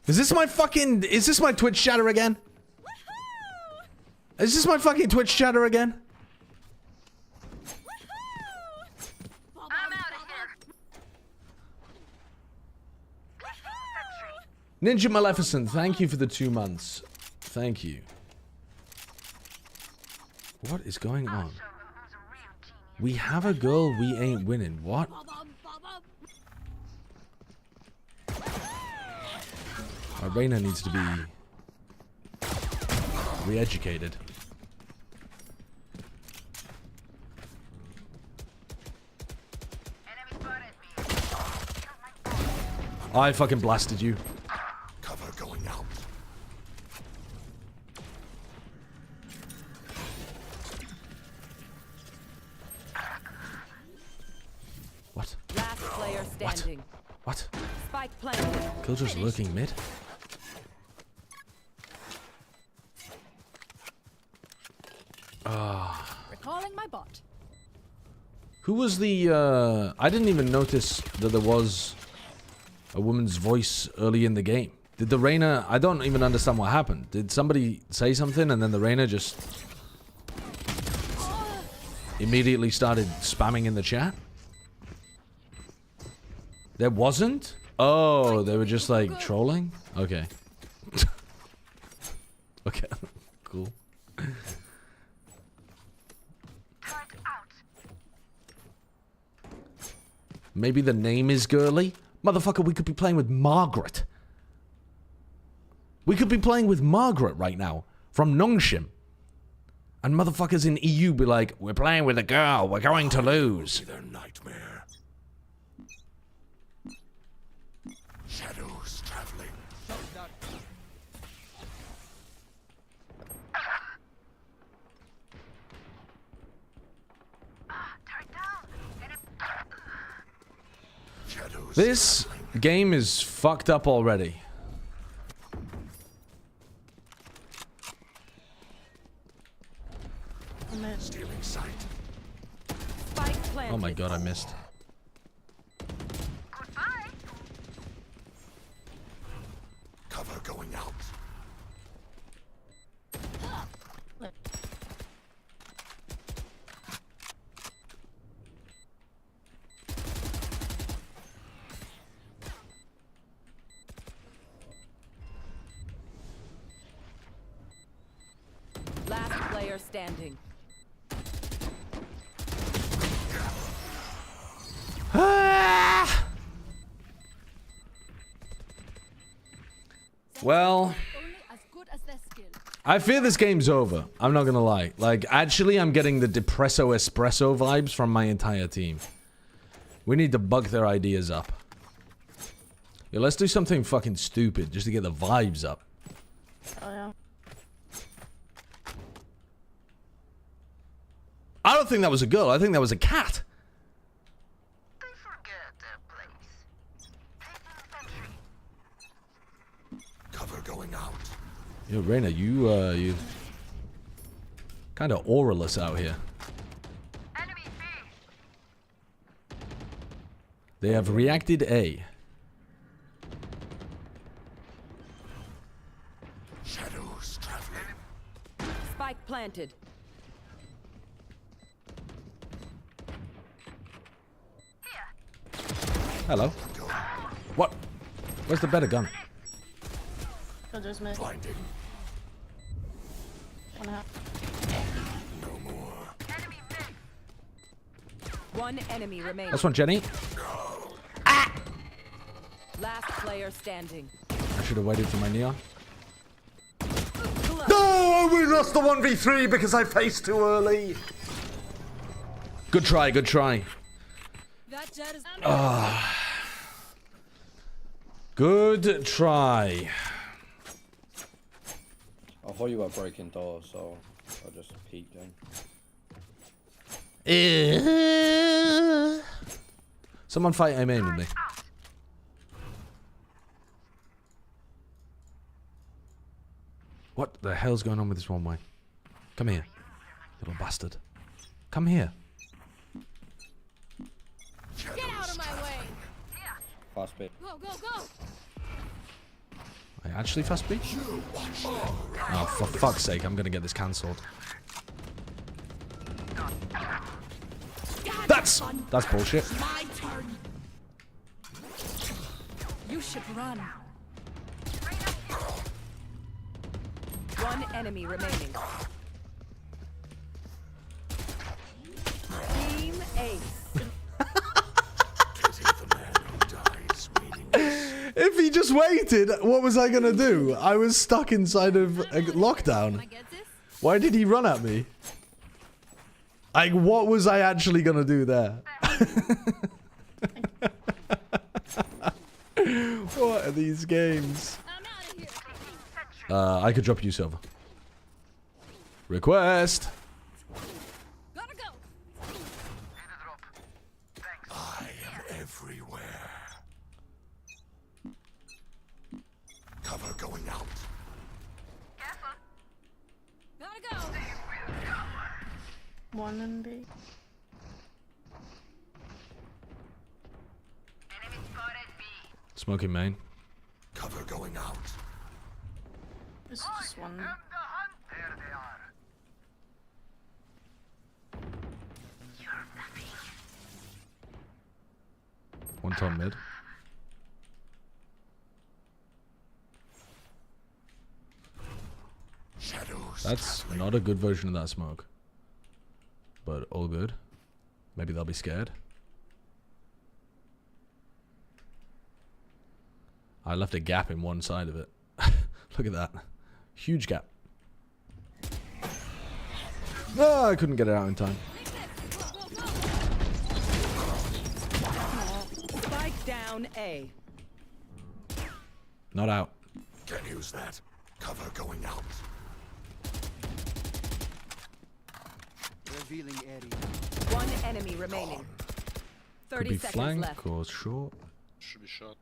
Is this my Twitch chatter again? Is this my fucking Twitch chatter again? Ninja Maleficent, thank you for the 2 months. Thank you. What is going on? We have a girl, we ain't winning. What? Our Reyna needs to be re-educated. I fucking blasted you. Cover going out. What? Last player standing. What? Spike planted. Killjoy's lurking mid. Recalling my bot. Who was the, I didn't even notice that there was a woman's voice early in the game. Did the Reyna, I don't even understand what happened. Did somebody say something and then the Reyna just immediately started spamming in the chat? There wasn't? Oh, they were just like trolling? Okay. Okay, cool. Maybe the name is girly? Motherfucker, we could be playing with Margaret. We could be playing with Margaret right now from Nongshim. And motherfuckers in EU be like, we're playing with a girl, we're going to lose. Their nightmare. Shadows traveling. This game is fucked up already. Stealing sight. Oh my god, I missed. Cover going out. Last player standing. Well, I fear this game's over. I'm not gonna lie. Like, actually, I'm getting the Depresso Espresso vibes from my entire team. We need to bug their ideas up. Yeah, let's do something fucking stupid just to get the vibes up. Oh, yeah. I don't think that was a girl. I think that was a cat. Cover going out. Yo, Reyna, you kind of auraless out here. They have reacted A. Shadows traveling. Spike planted. Hello. What? Where's the better gun? Oh, there's me. Blinding. One half. No more. One enemy remaining. That's one, Jenny. Last player standing. should have waited for my neon. No, we lost the 1v3 because I faced too early. Good try, good try. Good try. I thought you were breaking doors, so I just peeked in. Someone fight A main with me. What the hell's going on with this one way? Come here, little bastard. Come here. Get out of my way. Fast bit. Go, go, go. I actually fast beat? Oh, for fuck's sake, I'm gonna get this cancelled. That's bullshit. My turn. You should run. One enemy remaining. Team Ace. If he just waited, what was I gonna do? I was stuck inside of a lockdown. Why did he run at me? Like, what was I actually gonna do there? What are these games? I could drop you silver. Request. I am everywhere. Cover going out. Gotta go. One and B. Smoking main. Cover going out. This is just one. One top mid. That's not a good version of that smoke. But all good. Maybe they'll be scared. I left a gap in one side of it. Look at that. Huge gap. Oh, I couldn't get it out in time. Spike down A. Not out. Can't use that. Cover going out. Revealing area. One enemy remaining. 30 Could be seconds flank left. or short. Should be shot.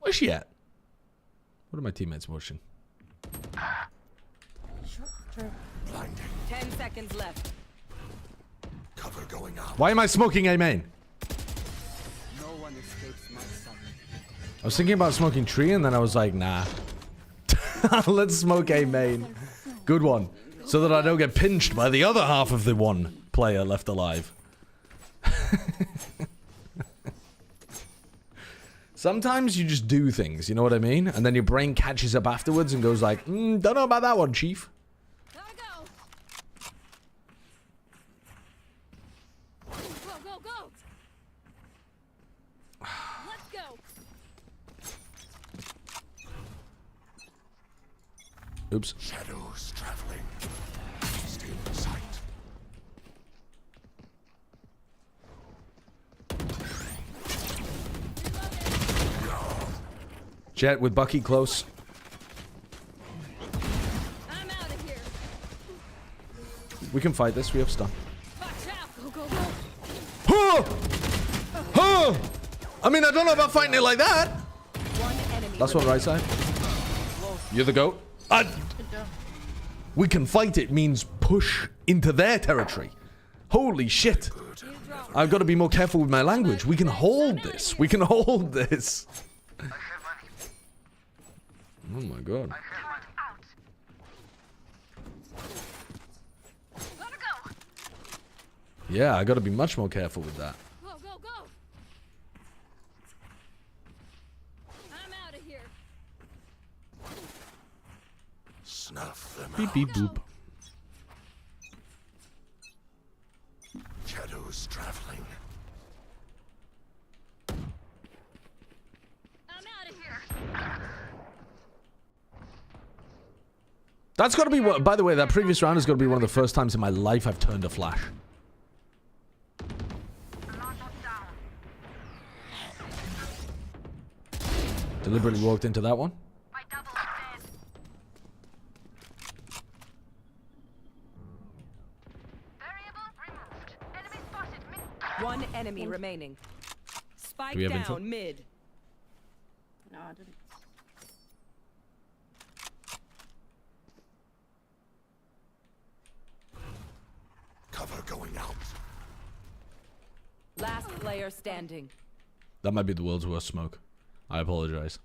Where's she at? What are my teammates watching? 10 seconds left. Cover going out. Why am I smoking A main? No one escapes my sight. I was thinking about smoking tree and then I was like, nah. Let's smoke A main. Good one. So that I don't get pinched by the other half of the one player left alive. Sometimes you just do things, you know what I mean? And then your brain catches up afterwards and goes like, don't know about that one, chief. Gotta go. Go, go, go. Let's go. Oops. Shadows traveling. Still in sight. Jet with Bucky close. I'm out of here. We can fight this. We have stun. Watch out. Go, go, go. Huh! Huh! I mean, I don't know about fighting it like that. That's one right side. You're the goat. We can fight it means push into their territory. Holy shit. I've got to be more careful with my language. We can hold this. We can hold this. Oh my god. Yeah, I gotta be much more careful with that. Go, go, go. I'm out of here. Snuff them Beep beep boop. Shadows traveling. I'm out of here. That's got to be what. By the way, that previous round has got to be one of the first times in my life I've turned a flash. Deliberately walked into that one. One enemy remaining. Spike Do we have down info? mid. No, I didn't. Cover going out. Last player standing. That might be the world's worst smoke. I apologize.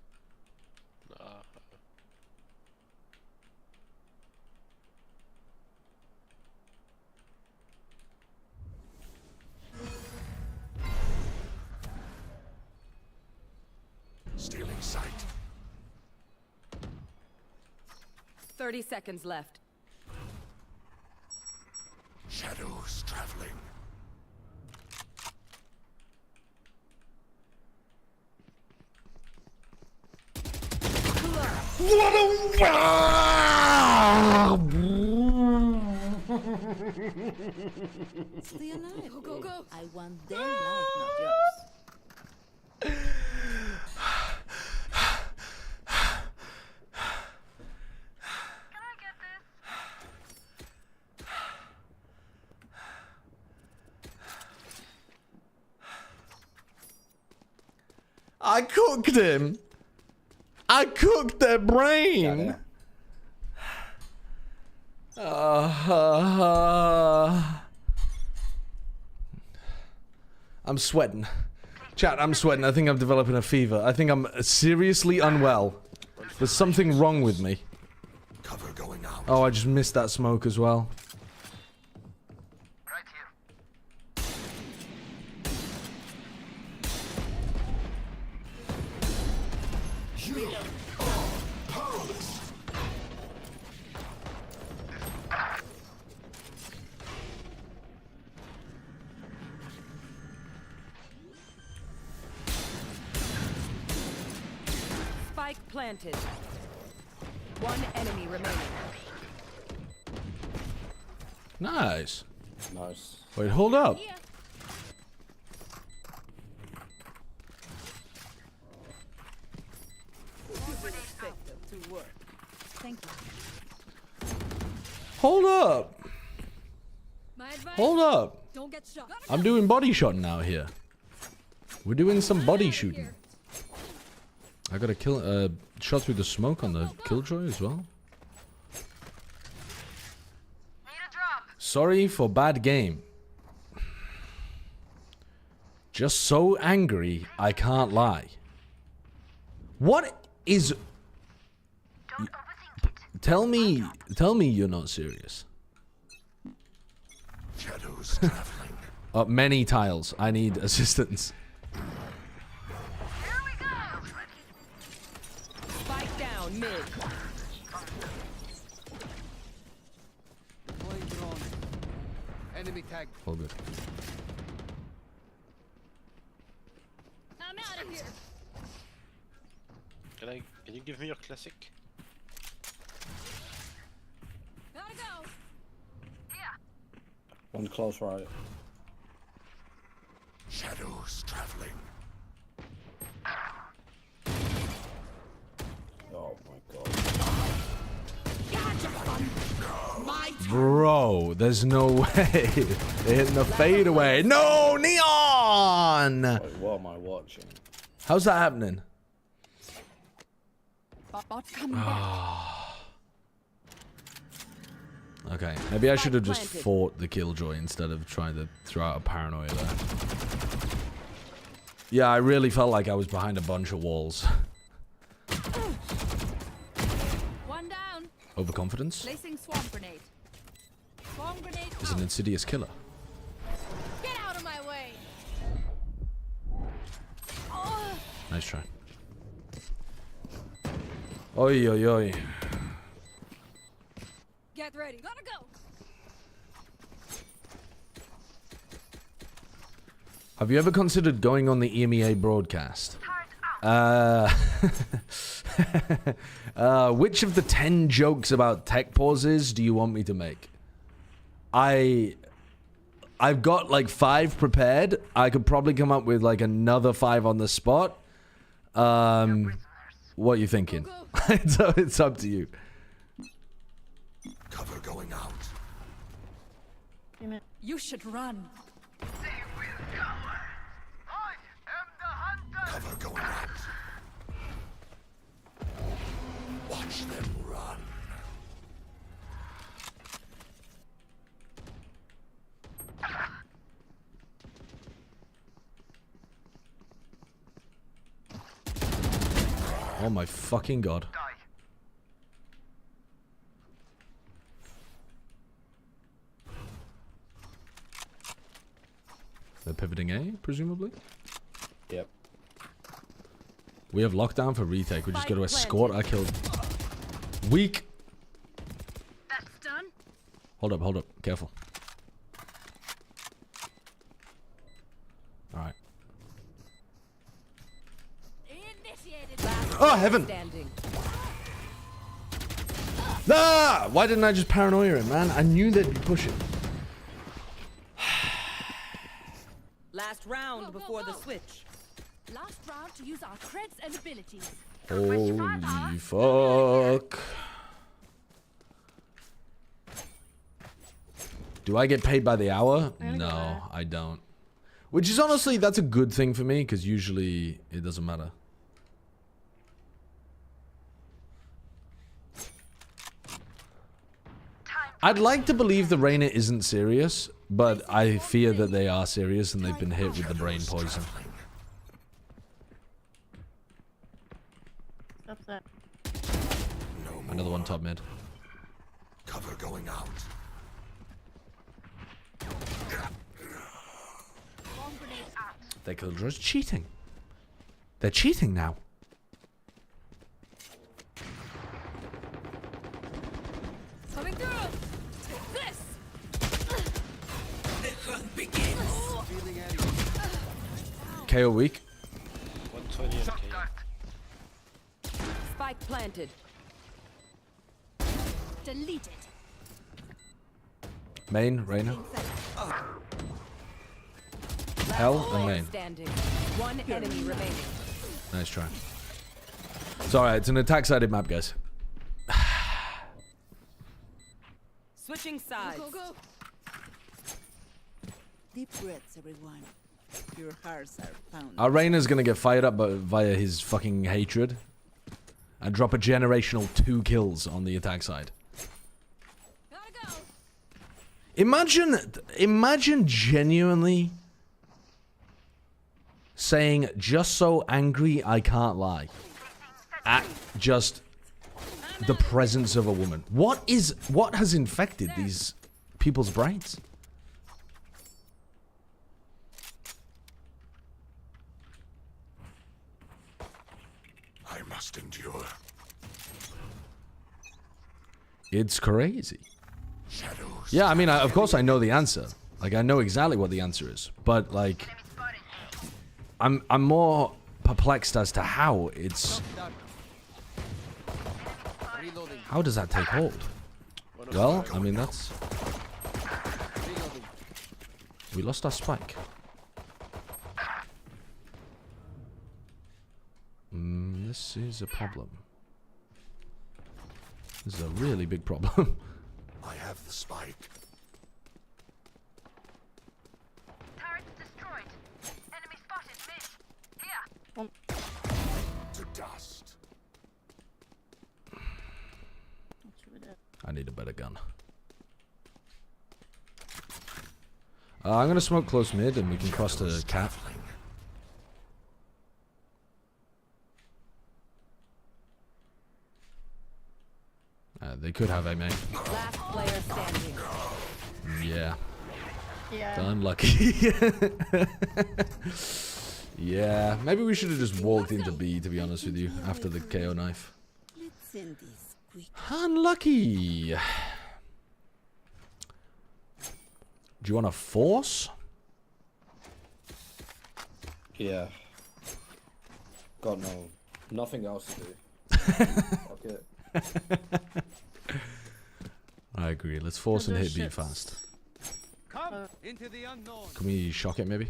Stealing sight. 30 seconds left. Shadows traveling. What a wow! Stay alive. Go, go, go. I want their life, not yours. I cooked him. I cooked their brain. I'm sweating. Chat, I'm sweating. I think I'm developing a fever. I think I'm seriously unwell. There's something wrong with me. Cover going out. Oh, I just missed that smoke as well. Spike planted. One enemy remaining. Nice. Nice. Wait, hold up. To work. Thank you. Hold up. My advice, Hold up. don't get shot. I'm doing body shotting out here. We're doing some body shooting. I got a kill shot through the smoke on the killjoy as well. Sorry for bad game. Just so angry I can't lie. What is Tell me you're not serious. Shadows traveling. Many tiles. I need assistance. Spike down mid. Enemy tag. All good. I'm out of here. Can you give me your classic? Gotta go. One close right. Shadows traveling. Oh my god. Bro, there's no way. They're hitting the fadeaway. No, Neon! Wait, what am I watching? How's that happening? Bot's coming back. Okay, maybe I should have just fought the killjoy instead of trying to throw out a paranoia there. Yeah, I really felt like I was behind a bunch of walls. One down. Overconfidence Placing swamp grenade. Swamp grenade is an out. insidious killer. Get out of my way. Oh. Nice try. Oi, oi, oi. Get ready. Gotta go. Have you ever considered going on the EMEA broadcast? Which of the 10 jokes about tech pauses do you want me to make? I've got like 5 prepared. I could probably come up with like another 5 on the spot. What are you thinking? It's up to you. Cover going out. You should run. Cover going out. Watch them run. Oh my fucking god. They're pivoting A, presumably? Yep. We have lockdown for retake. We just got to escort our kill. Weak. That's done. Hold up. Careful. Alright. Oh, heaven! Ah! Why didn't I just paranoia it, man? I knew they'd be pushing. Last round before the switch. Last round to use our creds and abilities. Holy fuck. Do I get paid by the hour? No, I don't. Which is honestly, that's a good thing for me, because usually it doesn't matter. I'd like to believe the Reyna isn't serious, but I fear that they are serious and they've been hit with the brain poison. Another one top mid. Cover going out. Their killjoy's cheating. They're cheating now. Coming through. This. The hunt begins. KO weak. 120 and KO. Spike planted. Deleted. Main, Reyna. Hell and main. Standing. One enemy remaining. Nice try. It's alright, it's an attack-sided map, guys. Switching sides. Go, go, go. Deep breaths, everyone. Your hearts are pounding. Our Reyna's gonna get fired up via his fucking hatred. And drop a generational 2 kills on the attack side. Gotta go. Imagine genuinely saying, just so angry I can't lie. At just the presence of a woman. What has infected these people's brains? I must endure. It's crazy. Shadows. Yeah, I mean, of course I know the answer. Like, I know exactly what the answer is. But, like, I'm more perplexed as to how it's... How does that take hold? Well, I mean, that's... We lost our spike. This is a problem. This is a really big problem. I have the spike. Turret destroyed. Enemy spotted mid. Here. To dust. I need a better gun. I'm gonna smoke close mid and we can cross to cap. They could have a main. Last player standing. Yeah. Yeah. Unlucky. Yeah, maybe we should have just walked into B, to be honest with you, after the KO knife. Let's end this quick. Unlucky. Do you want to force? Yeah. God no, nothing else to do. Fuck it. I agree. Let's force and hit B fast. Come into the unknown. Can we shock it maybe?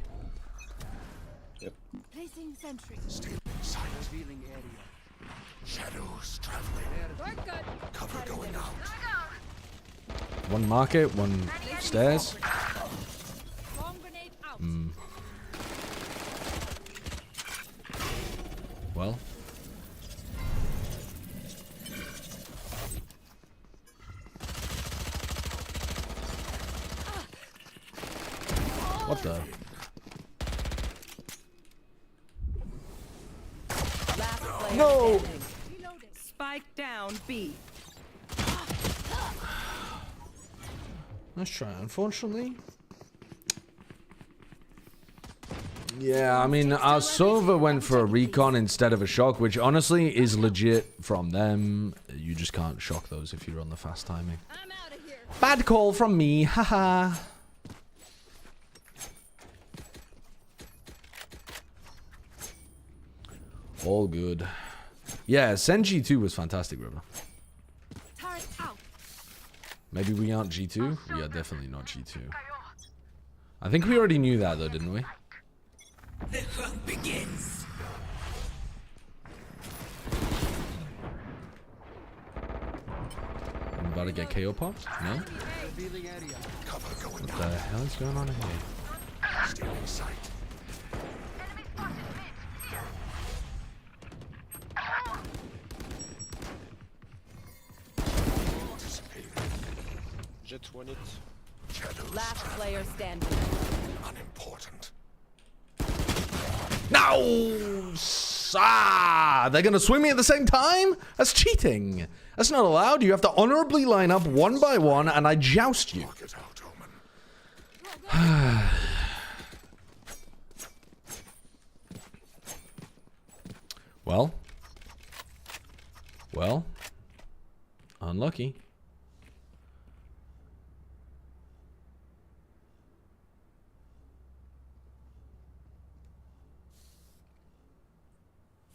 Yep. Placing sentry. Revealing area. Shadows traveling. Cover going out. One market, one stairs. Well. What the? No! Spike down B. Let's try, unfortunately. Yeah, I mean, our Sova went for a recon instead of a shock, which honestly is legit from them. You just can't shock those if you're on the fast timing. Bad call from me, haha. All good. Yeah, Senji 2 was fantastic, River. Maybe we aren't G2? We are definitely not G2. I think we already knew that though, didn't we? The hunt begins. I'm about to get KO popped? No? What the hell is going on here? Stealing sight. Jet won it. Last player standing. Unimportant. No! Ah! They're gonna swing me at the same time? That's cheating. That's not allowed. You have to honorably line up one by one, and I joust you. Well. Well. Unlucky.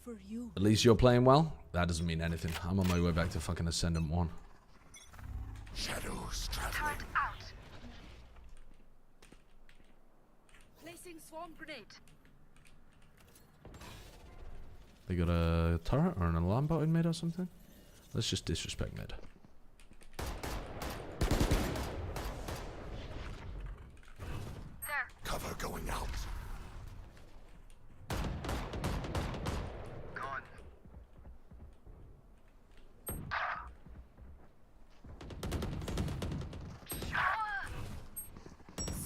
For you. At least you're playing well. That doesn't mean anything. I'm on my way back to fucking Ascendant 1. Shadows traveling. Placing swarm grenade. They got a turret or an alarm bot in mid or something? Let's just disrespect mid. Cover going out.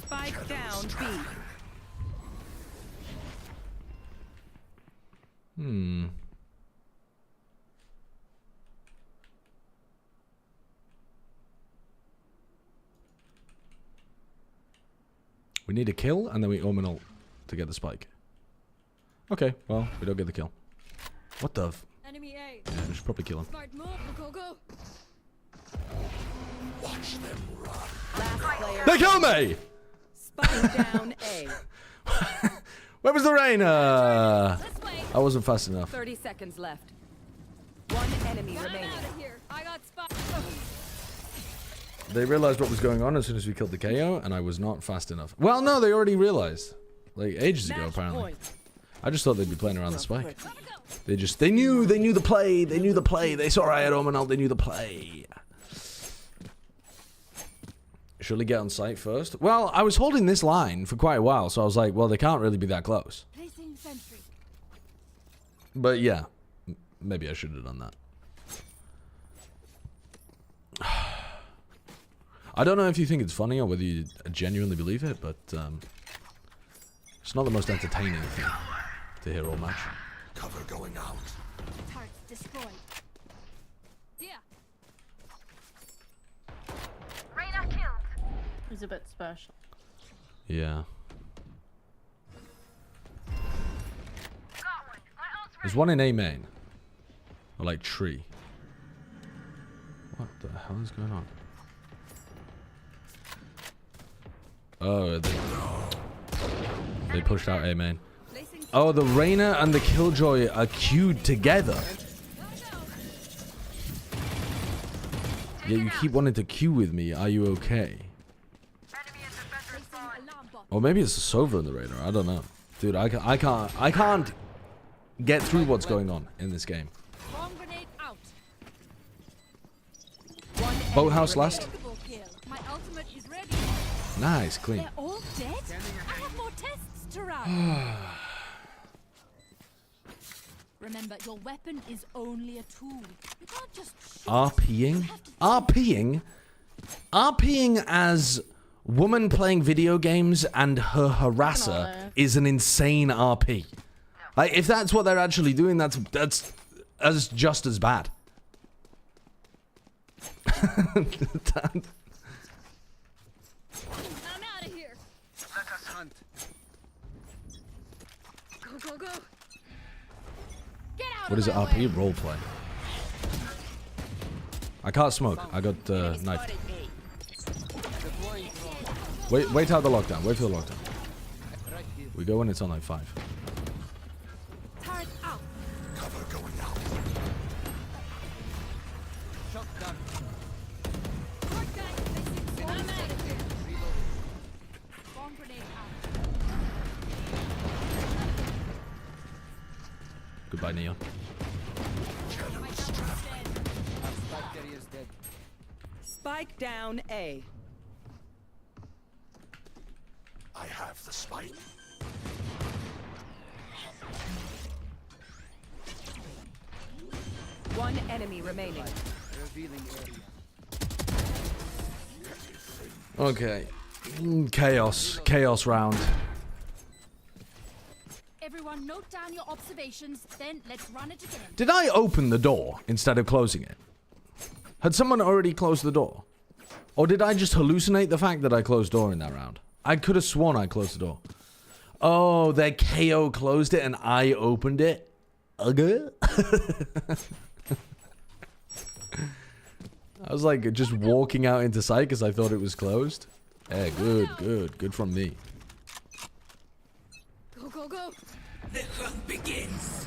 Spike down B. We need a kill and then we omen ult to get the spike. Okay, well, we don't get the kill. What the f— Enemy A. Yeah, we should probably kill him. Smart move, go. Watch them run. Last player. They killed me! Spike down A. Where was the rain? I wasn't fast enough. 30 seconds left. One enemy remaining. I got spot. They realized what was going on as soon as we killed the KO, and I was not fast enough. Well, no, they already realized. Like, ages ago, apparently. I just thought they'd be playing around the spike. They knew the play, they saw I had omen ult, they knew the play. Surely get on site first? Well, I was holding this line for quite a while, so I was like, well, they can't really be that close. Placing sentry. But yeah, maybe I should have done that. I don't know if you think it's funny or whether you genuinely believe it, but it's not the most entertaining thing to hear all match. Cover going out. Target destroyed. Yeah. Reyna killed. He's a bit special. Yeah. There's one in A main. Or like tree. What the hell is going on? Oh, they pushed out A main. Placing Oh, the Reyna and the Killjoy are queued together. Yeah, you keep wanting to queue with me. Are you okay? Or maybe it's the Sova and the Reyna. I don't know. Dude, I can't get through what's going on in this game. Boathouse last. Nice, clean. They're all dead? I have more tests to run. Remember, your weapon is only a tool. You can't just shoot. RPing as woman playing video games and her harasser is an insane RP. Like, if that's what they're actually doing, that's just as bad. I'm out of here. Let us hunt. Go, go, go. What is it, RP? Roleplay. I can't smoke. I got knifed. Wait out the lockdown. Wait for the lockdown. We go when it's on like 5. Turret out. Cover going out. Shot down. Bomb grenade out. Goodbye, Neo. Spike down A. I have the spike. One enemy remaining. Revealing area. Okay. Chaos round. Everyone note down your observations, then let's run it again. Did I open the door instead of closing it? Had someone already closed the door? Or did I just hallucinate the fact that I closed door in that round? I could have sworn I closed the door. Oh, their KO closed it and I opened it? Okay. I was like just walking out into sight because I thought it was closed. Yeah, good from me. Go, go, go. The hunt begins.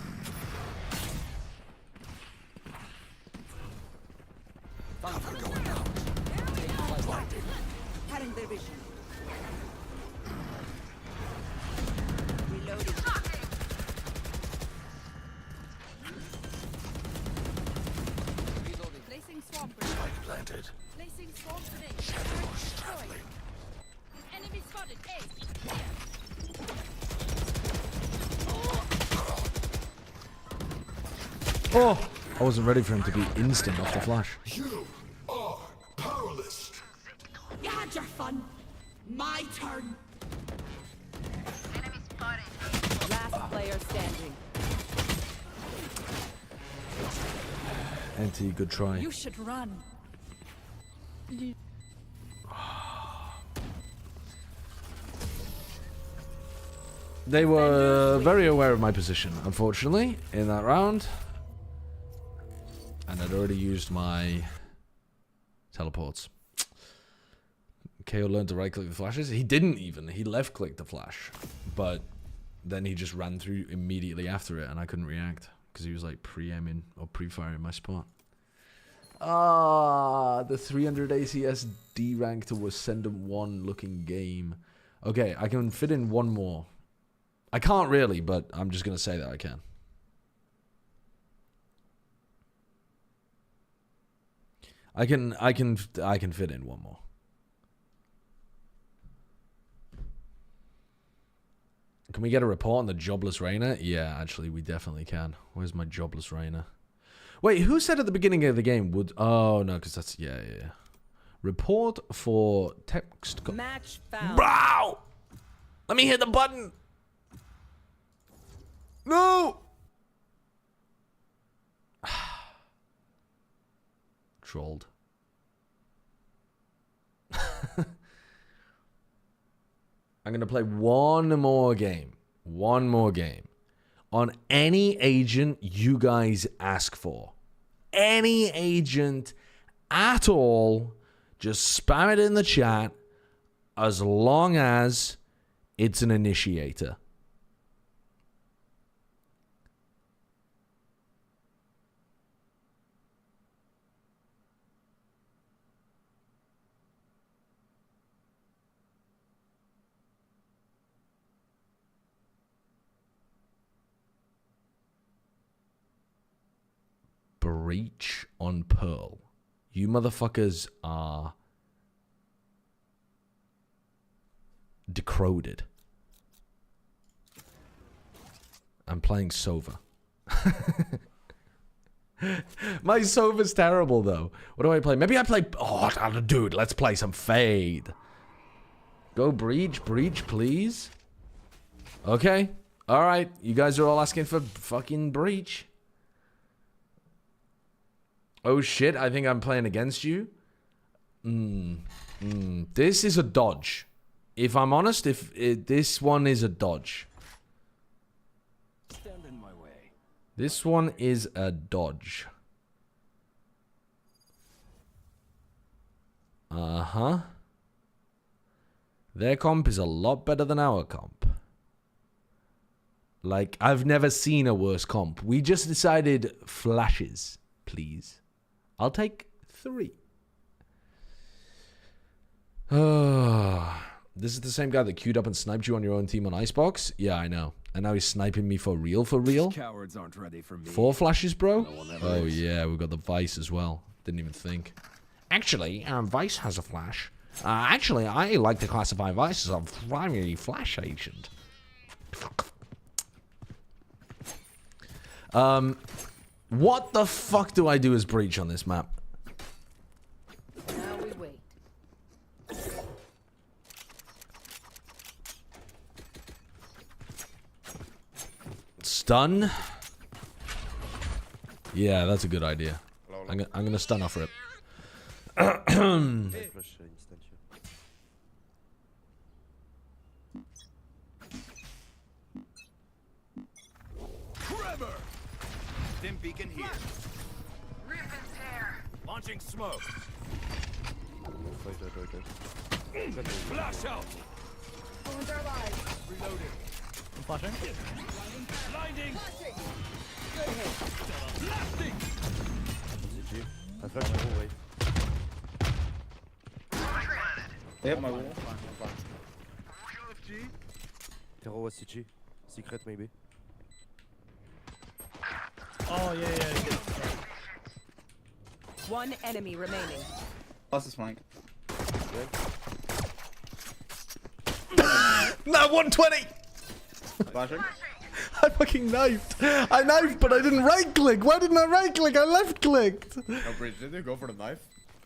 Cover going out. Cutting their vision. Reloading. Placing swamp Spike planted. Placing swamp grenade. Shadows traveling. Enemy spotted. A. Oh, I wasn't ready for him to be instant off the flash. You are powerless. You had your fun. My turn. Enemy spotted. Last player standing. NT, good try. You should run. They were very aware of my position, unfortunately, in that round. And I'd already used my teleports. KO learned to right-click the flashes. He didn't even. He left-clicked the flash. But then he just ran through immediately after it, and I couldn't react. Because he was like pre-aiming or pre-firing my spot. Ah, the 300 ACS D-rank to Ascendant 1 looking game. Okay, I can fit in one more. I can't really, but I'm just going to say that I can. I can fit in one more. Can we get a report on the jobless Reyna? Yeah, actually, we definitely can. Where's my jobless Reyna? Wait, who said at the beginning of the game would... Oh, no, because that's... Yeah. Report for text... Match found. Bro! Let me hit the button! No! Trolled. I'm going to play one more game. One more game. On any agent you guys ask for. Any agent at all. Just spam it in the chat. As long as it's an initiator. breach on Pearl. You motherfuckers are decroded. I'm playing Sova. My Sova's terrible, though. What do I play? Maybe I play... Oh, dude, let's play some Fade. Go breach, please. Okay. All right. You guys are all asking for fucking breach. Oh, shit. I think I'm playing against you. This is a dodge. If I'm honest, this one is a dodge. Stand in my way. This one is a dodge. Uh-huh. Their comp is a lot better than our comp. Like, I've never seen a worse comp. We just decided flashes, please. I'll take 3. This is the same guy that queued up and sniped you on your own team on Icebox? Yeah, I know. And now he's sniping me for real, for real? Cowards aren't ready for me. 4 flashes, bro? Oh, is. yeah, we've got the Vice as well. Didn't even think. Actually, Vice has a flash. Actually, I like to classify Vice as a primary flash agent. What the fuck do I do as breach on this map? Now we wait. Stun? Yeah, that's a good idea. I'm gonna stun off rip. Stim beacon here. Rip and tear. Launching smoke. Flash out. Phones are alive. Reloading. I'm flashing. Blinding. Good hit. Blasting. GG. I flash the whole way. Yep, my wall. Terror was CG. Secret maybe. Oh, yeah. One enemy remaining. Plus is flank. No, 120! Flashing. I fucking knifed. I knifed, but I didn't right click. Why didn't I right click? I left clicked. No, Bridge, did you go for the knife?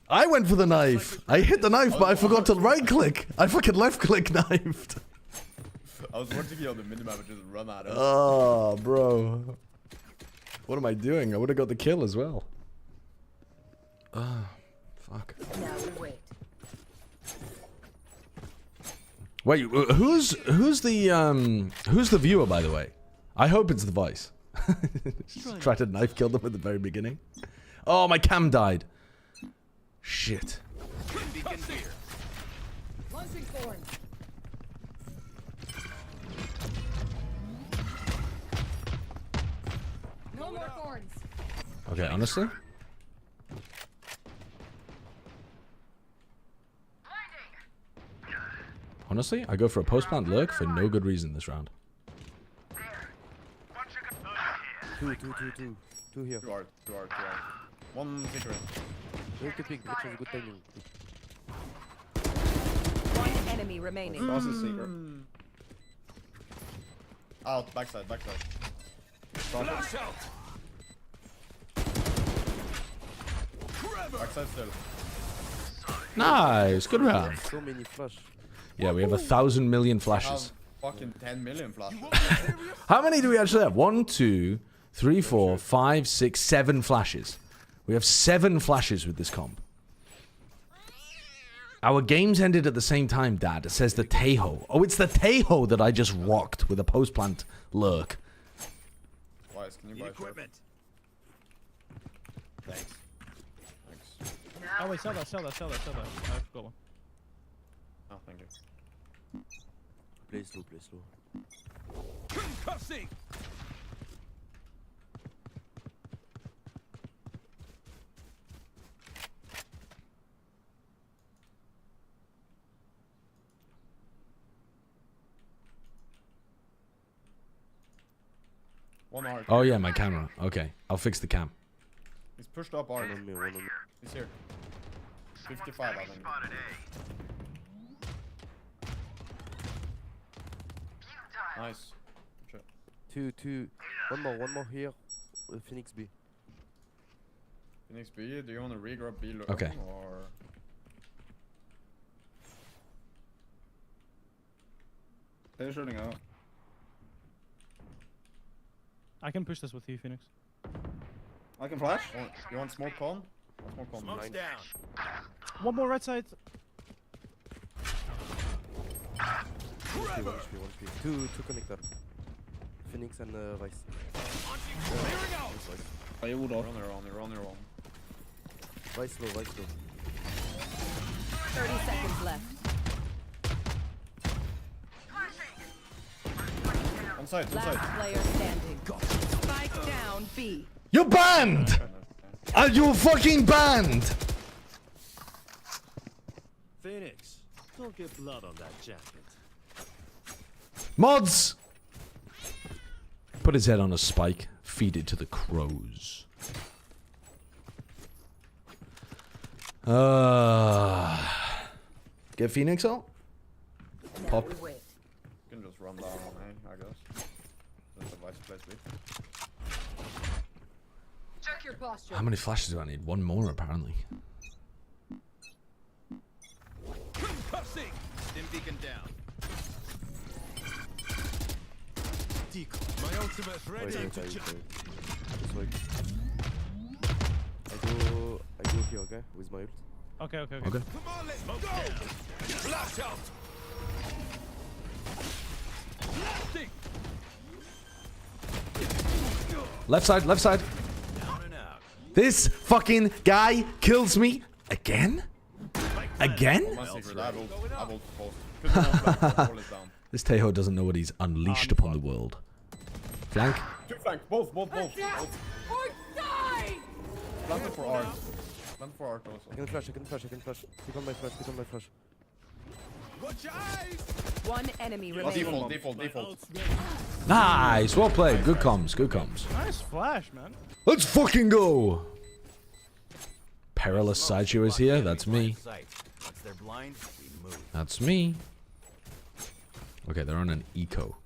I went for the knife. I hit the knife, but I forgot to right click. I fucking left click knifed. I was watching you on the minimap and just run at him. Oh, bro. What am I doing? I would have got the kill as well. Ah, fuck. Now we wait. Wait, who's the viewer, by the way? I hope it's the Vice. Just try to knife kill them at the very beginning. Oh, my cam died. Shit. Launching thorns. No more thorns. Okay, honestly. Honestly, I go for a post-plant lurk for no good reason this round. Two here. Two art. One secret. Very good pick, which is good timing. One enemy remaining. Boss is secret. Out, backside. Flash out. Backside still. Nice, good round. So many flash. Yeah, we have 1,000 million flashes. Fucking 10 million flashes. How many do we actually have? 1, 2, 3, 4, 5, 6, 7 flashes. We have 7 flashes with this comp. Our games ended at the same time, Dad. It says the Tejo. Oh, it's the Tejo that I just rocked with a post-plant lurk. Wise, can you buy equipment? Thanks. Oh wait, sell that. I've got one. Oh, thank you. Play slow. Concussing. One art. Oh yeah, my camera. Okay, I'll fix the cam. He's pushed up hard. One on me, one on me. He's here. 55, I think. Nice. Two. One more here. Phoenix B. Phoenix B, do you want to regrab B low Okay. or? They're shooting out. I can push this with you, Phoenix. I can flash. You want smoke con? Smoke con. Smoke's down. One more right side. One HP. Two connector. Phoenix and Vice. I hold off. You're on your own. Vice low. 30 seconds left. On side. Last player standing. Spike down B. You're banned! Are you fucking banned? Phoenix, don't get blood on that jacket. Mods! Put his head on a spike. Feed it to the crows. Get Phoenix out? Pop. You can just run down on A, I guess. That's a Vice place B. Check your posture. How many flashes do I need? One more, apparently. Concussing! Stim beacon down. Decoy. My ultimate's ready to jump. Just wait. I go here, okay? With my ult. Okay. Come on, let's go! Flash out! Blasting! Left side. Down and out. This fucking guy kills me again? Again? My secret, I will post. This Tejo doesn't know what he's unleashed upon the world. Flank. Two flank, both. Or die! Planted for art. Planted for art also. I can flash. Pick on my flash. Watch your eyes! One enemy remaining. Default. Nice. Well played. Good comms. Nice flash, man. Let's fucking go. Perilous sideshow is here. That's me. Once they're blind, we move. That's me. Okay, they're on an eco.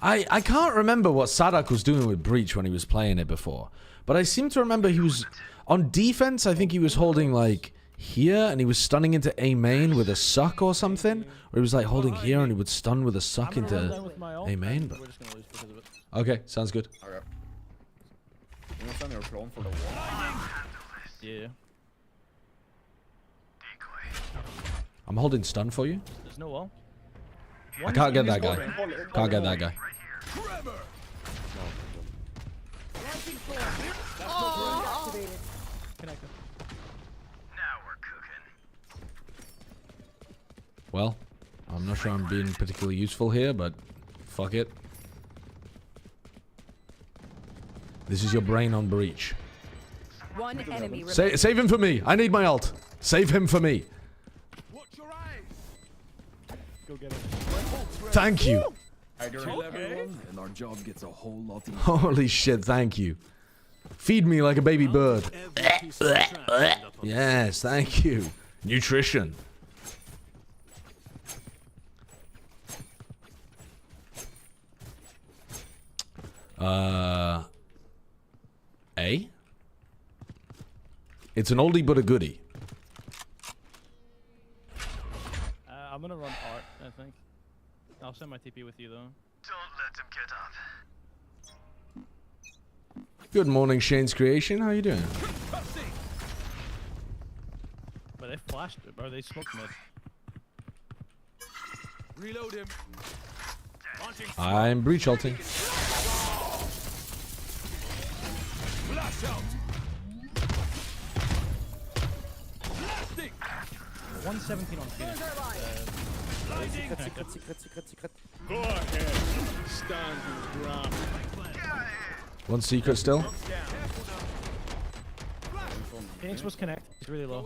I can't remember what Sadak was doing with Breach when he was playing it before. But I seem to remember he was... On defense, I think he was holding, like, here, and he was stunning into A main with a suck or something. Or he was, like, holding here, and he would stun with a suck into A main. But... Okay, sounds good. Okay. You want to send your clone for the wall? Yeah. I'm holding stun for you. There's no wall. I can't get that guy. Can't get that guy. Well, I'm not sure I'm being particularly useful here, but fuck it. This is your brain on Breach. One enemy remaining. Save him for me. I need my ult. Save him for me. Watch your eyes! Go get him. Thank you. Kill everyone, and our job gets a whole lot easier. Holy shit, thank you. Feed me like a baby bird. Yes, thank you. Nutrition. A? It's an oldie but a goodie. I'm gonna run art, I think. I'll send my TP with you though. Don't let him get up. Good morning, Shane's Creation. How you doing? But they flashed it, or they smoked mid. Reload him. I'm breach ulting. Flash out. Blasting. 117 on Phoenix. Secret. Go ahead. Stand your ground. One secret still. Phoenix was connect. He's really low.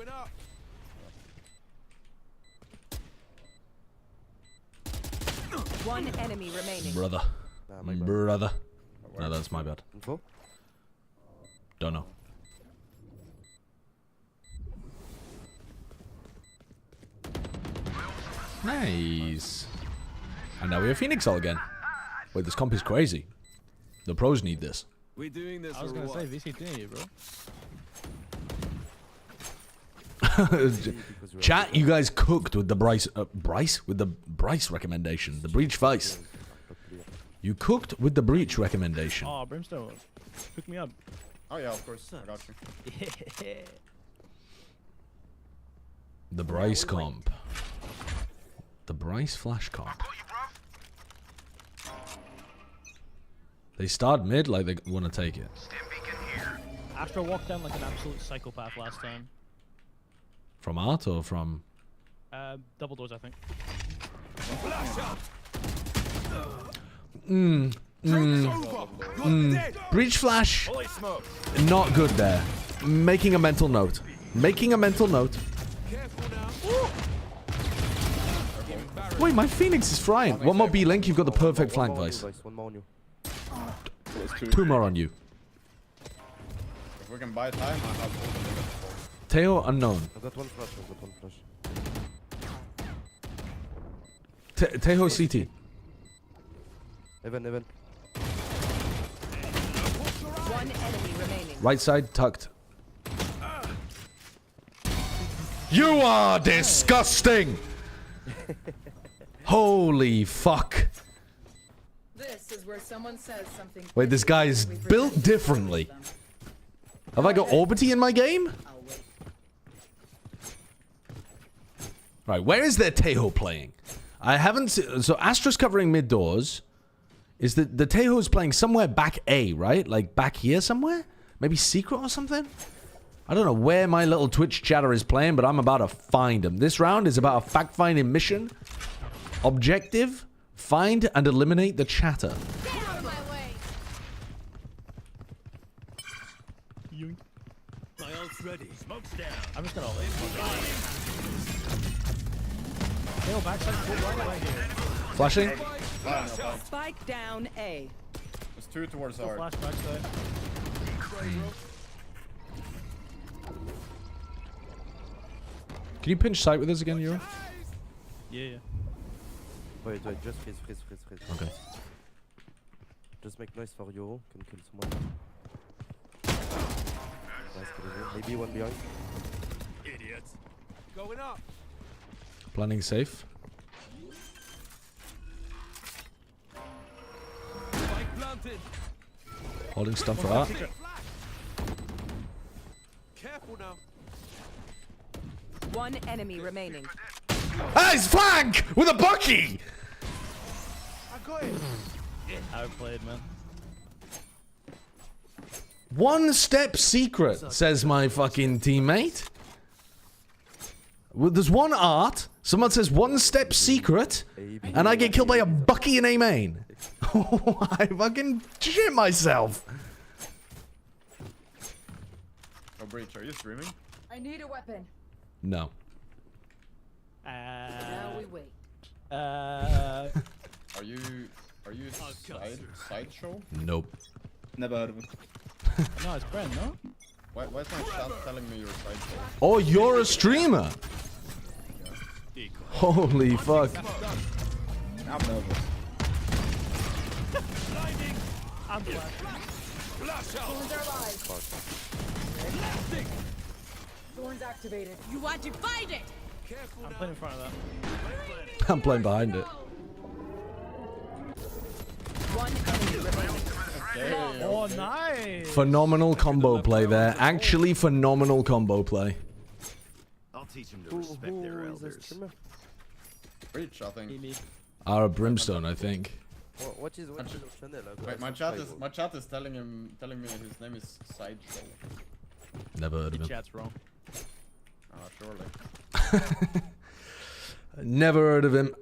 One enemy remaining. Brother. My bad. Brother. No, that's my bad. Info? Don't know. Nice. And now we have Phoenix all again. Wait, this comp is crazy. The pros need this. We doing this I was or gonna what? say VCT, bro. Chat, you guys cooked with the Bryce recommendation. The breach face. You cooked with the breach recommendation. Oh, Brimstone. Hook me up. Oh yeah, of course. I got you. Yeah. The Bryce comp. The Bryce flash comp. They start mid like they want to take it. Astro walked down like an absolute psychopath last time. From art or from? Double doors, I think. Breach flash. Not good there. Making a mental note. Making a mental note. Wait, my Phoenix is frying. One more B link, you've got the perfect flank, Vice. One more on you. Two more on you. If we can buy time, I have all the limits. Teo unknown. I got one flash. I got one flash. Teho CT. Even. One enemy remaining. Right side tucked. You are disgusting. Holy fuck. This is where someone says something. Wait, this guy is built differently. Have I got Orbity in my game? Right, where is their Teho playing? I haven't seen... So Astra's covering mid doors. Is the Teho's playing somewhere back A, right? Like back here somewhere? Maybe secret or something? I don't know where my little Twitch chatter is playing, but I'm about to find him. This round is about a fact-finding mission. Objective, find and eliminate the chatter. Get out of my way. My ult's ready. Smoke's down. I'm just gonna ult. Tail backside full right away here. Flashing? Spike down A. There's two towards Full our. flash backside. Can you pinch sight with us again, Euro? Yeah. Wait, just freeze. Okay. Just make noise for Euro. Can kill someone. Nice killing you. Maybe one behind. Idiots. Going up. Planning safe. Spike planted. Holding stuff for art. Careful now. One enemy remaining. Ah, he's flank with a Bucky. I got it. Outplayed, man. One step secret, says my fucking teammate. Well, there's one art. Someone says one step secret, and I get killed by a Bucky in A main. I fucking shit myself. Oh, Breach, are you streaming? I need a weapon. No. Now we wait. Are you sideshow? Nope. Never heard of him. No, it's Bren, no? Why is my chat telling me you're sideshow? Oh, you're a streamer. Holy fuck. I'm nervous. I'm black. Thorns are alive. Thorns activated. You want to fight it? I'm playing in front of that. I'm playing behind it. One enemy remaining. Oh, nice. Phenomenal combo play there. Actually, phenomenal combo play. I'll teach them to respect their elders. Breach, I think. Our Brimstone, I think. What is your channel? Wait, my chat is telling me his name is Sideshow. Never heard of him. Chat's wrong. Surely. Never heard of him.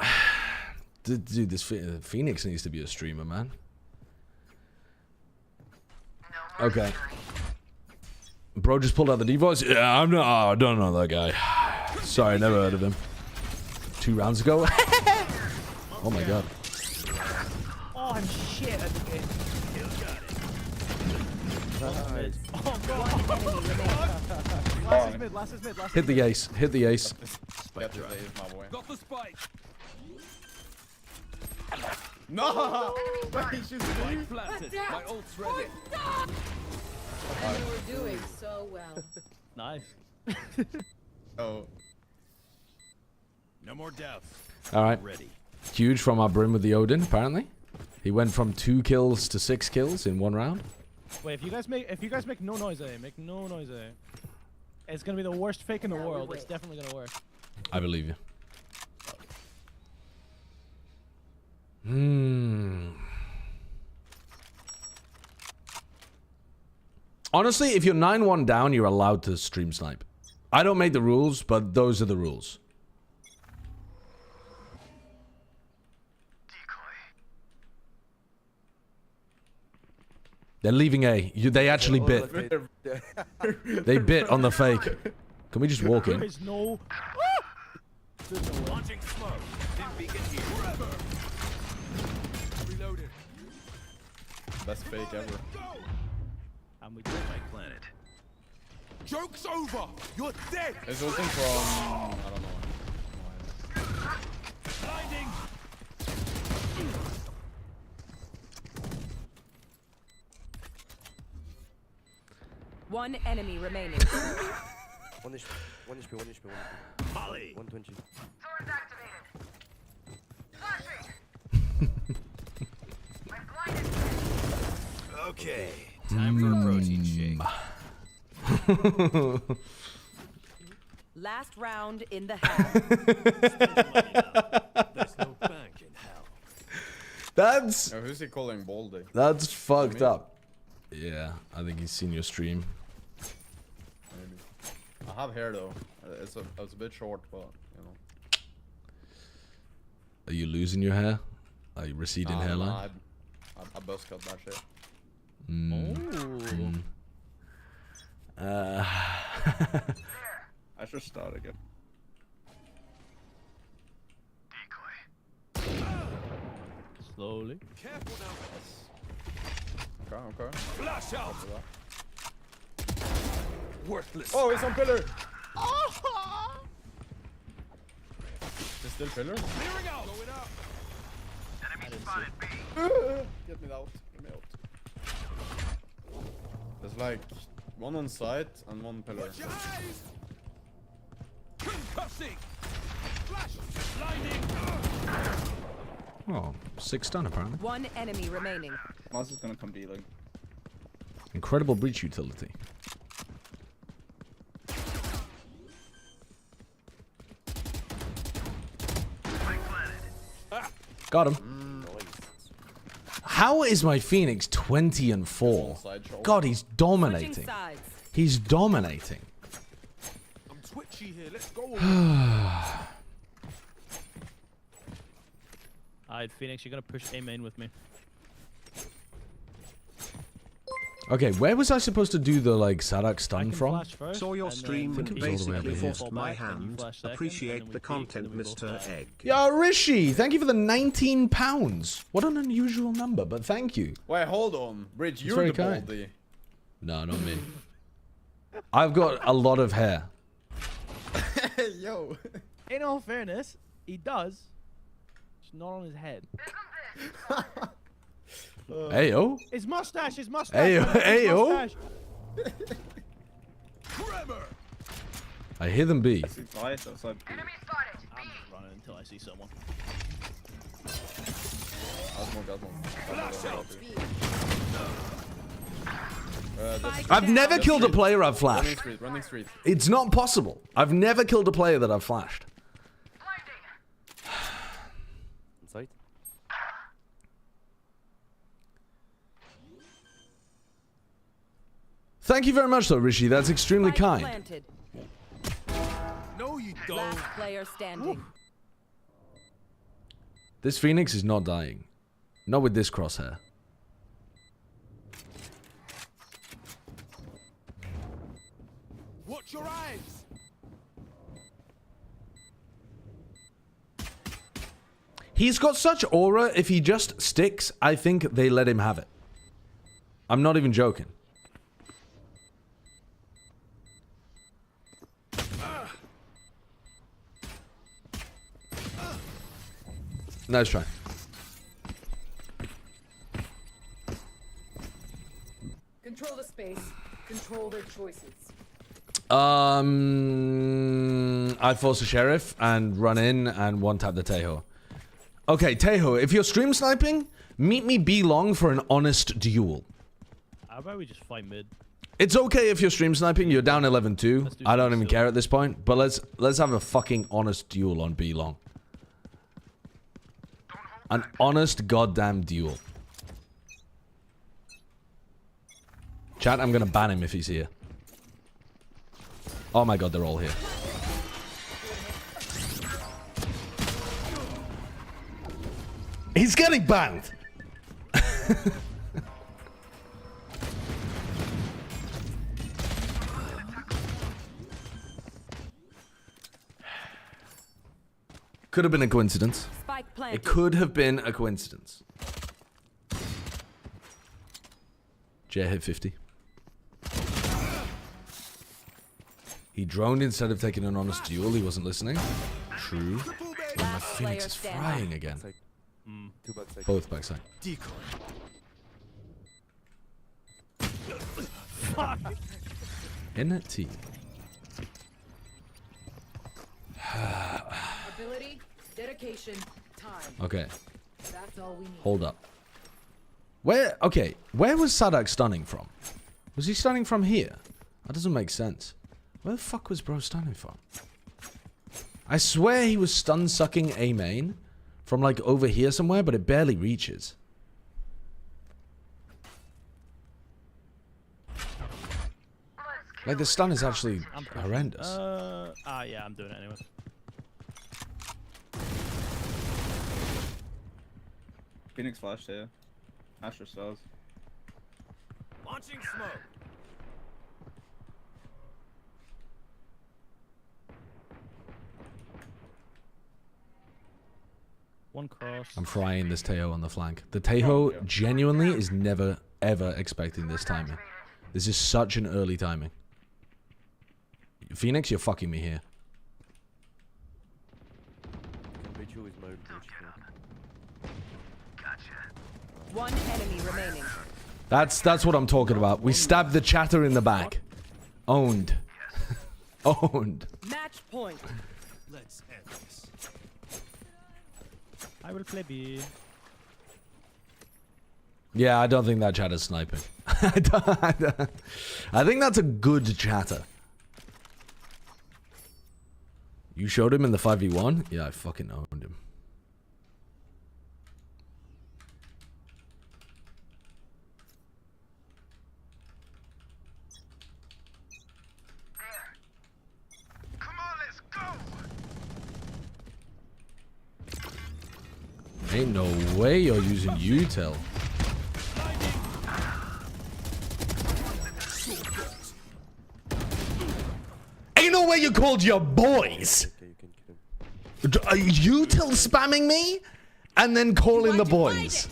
Dude, this Phoenix needs to be a streamer, man. Okay. Bro just pulled out the device. Yeah, I'm not. Oh, I don't know that guy. Sorry, never heard of him. 2 rounds ago. Oh my god. Oh, Oh, I'm shit at the game. Nice. Oh, God. Last is mid, last is mid, last Hit is the mid. ace. Hit the ace. Get the ace, my boy. Got the spike. No! She's Spike planted. My ult's ready. You were doing so well. Nice. Oh. No more deaths. All right. Ready. Huge from our Brim with the Odin, apparently. He went from 2 kills to 6 kills in 1 round. Wait, if you guys make no noise, make no noise, it's gonna be the worst fake in the world. It's definitely gonna work. I believe you. Honestly, if you're 9-1 down, you're allowed to stream snipe. I don't make the rules, but those are the rules. They're leaving A. They actually bit. They bit on the fake. Can we just walk in? There's no... Launching smoke. Dim beacon here. Reloaded. Best fake ever. And we did my planet. Joke's over. You're dead. It's ulting from... I don't know. Blinding. One enemy remaining. 1 HP, 1 HP, 1 HP, 1 HP. Molly. 120. Sword activated. Okay. Time for a protein shake. Last round in the half. There's no bank in hell. That's... Oh, who's he calling Baldy? That's fucked up. Yeah, I think he's seen your stream. Maybe. I have hair though. It's a bit short, but you know. Are you losing your hair? Are you receding hairline? I buzz cut that shit. I should start again. Slowly. Careful now. Okay. Flash out. Worthless. Oh, it's on pillar. It's still pillar. Clearing out. Going out. Enemy spotted B. Get me out. Get me out. There's like one on site and one pillar. Watch your eyes. Concussing. Flash. Blinding. Oh, 6 done apparently. One enemy remaining. Mars is gonna come B like. Incredible breach utility. Got him. How is my Phoenix 20 and 4? God, he's dominating. He's dominating. I'm twitchy here. Let's go. Alright, Phoenix, you're gonna push A main with me. Okay, where was I supposed to do the like Sadak stun from? Saw your stream and basically forced my hand. Appreciate the content, Mr. Egg. Yo, Rishi, thank you for the £19. What an unusual number, but thank you. Wait, hold on. Bridge, you're very the kind. Baldy. No, not me. I've got a lot of hair. Hey, yo. In all fairness, he does. It's not on his head. Ayo. His mustache, his mustache. Ayo, man, his ayo. mustache. I hear them be. I see bias outside B. I'm just running until I see someone. I've never killed a player I've flashed. Running street. It's not possible. I've never killed a player that I've flashed. Inside. Thank you very much, though, Rishi. That's extremely kind. Planted. No, you don't. Last player standing. This Phoenix is not dying. Not with this crosshair. Watch your eyes. He's got such aura, if he just sticks, I think they let him have it. I'm not even joking. Nice try. Control the space. Control their choices. I'd force a sheriff and run in and one-tap the Tejo. Okay, Tejo, if you're stream sniping, meet me B long for an honest duel. How about we just fight mid? It's okay if you're stream sniping, you're down 11-2. I don't even care at this point, but let's have a fucking honest duel on B long. An honest goddamn duel. Chat, I'm gonna ban him if he's here. Oh my god, they're all here. He's getting banned! Could have been a coincidence. It could have been a coincidence. Jay hit 50. He droned instead of taking an honest duel. He wasn't listening. True. And my Phoenix is frying again. Both backside. Decoy. Fuck. In a T. Ability, dedication, time. Okay. That's all we need. Hold up. Where was Sadak stunning from? Was he stunning from here? That doesn't make sense. Where the fuck was bro stunning from? I swear he was stun sucking A main from like over here somewhere, but it barely reaches. Like the stun is actually horrendous. Yeah, I'm doing it anyway. Phoenix flash here. Asher stars. Launching smoke. One cross. I'm frying this Tejo on the flank. The Tejo genuinely is never, ever expecting this timing. This is such an early timing. Phoenix, you're fucking me here. One enemy remaining. That's what I'm talking about. We stabbed the chatter in the back. Owned. Owned. Match point. Let's end this. I will play B. Yeah, I don't think that chatter's sniping. I think that's a good chatter. You showed him in the 5v1? Yeah, I fucking owned him. Ain't no way you're using util. Ain't no way you called your boys. Are you util spamming me and then calling the boys?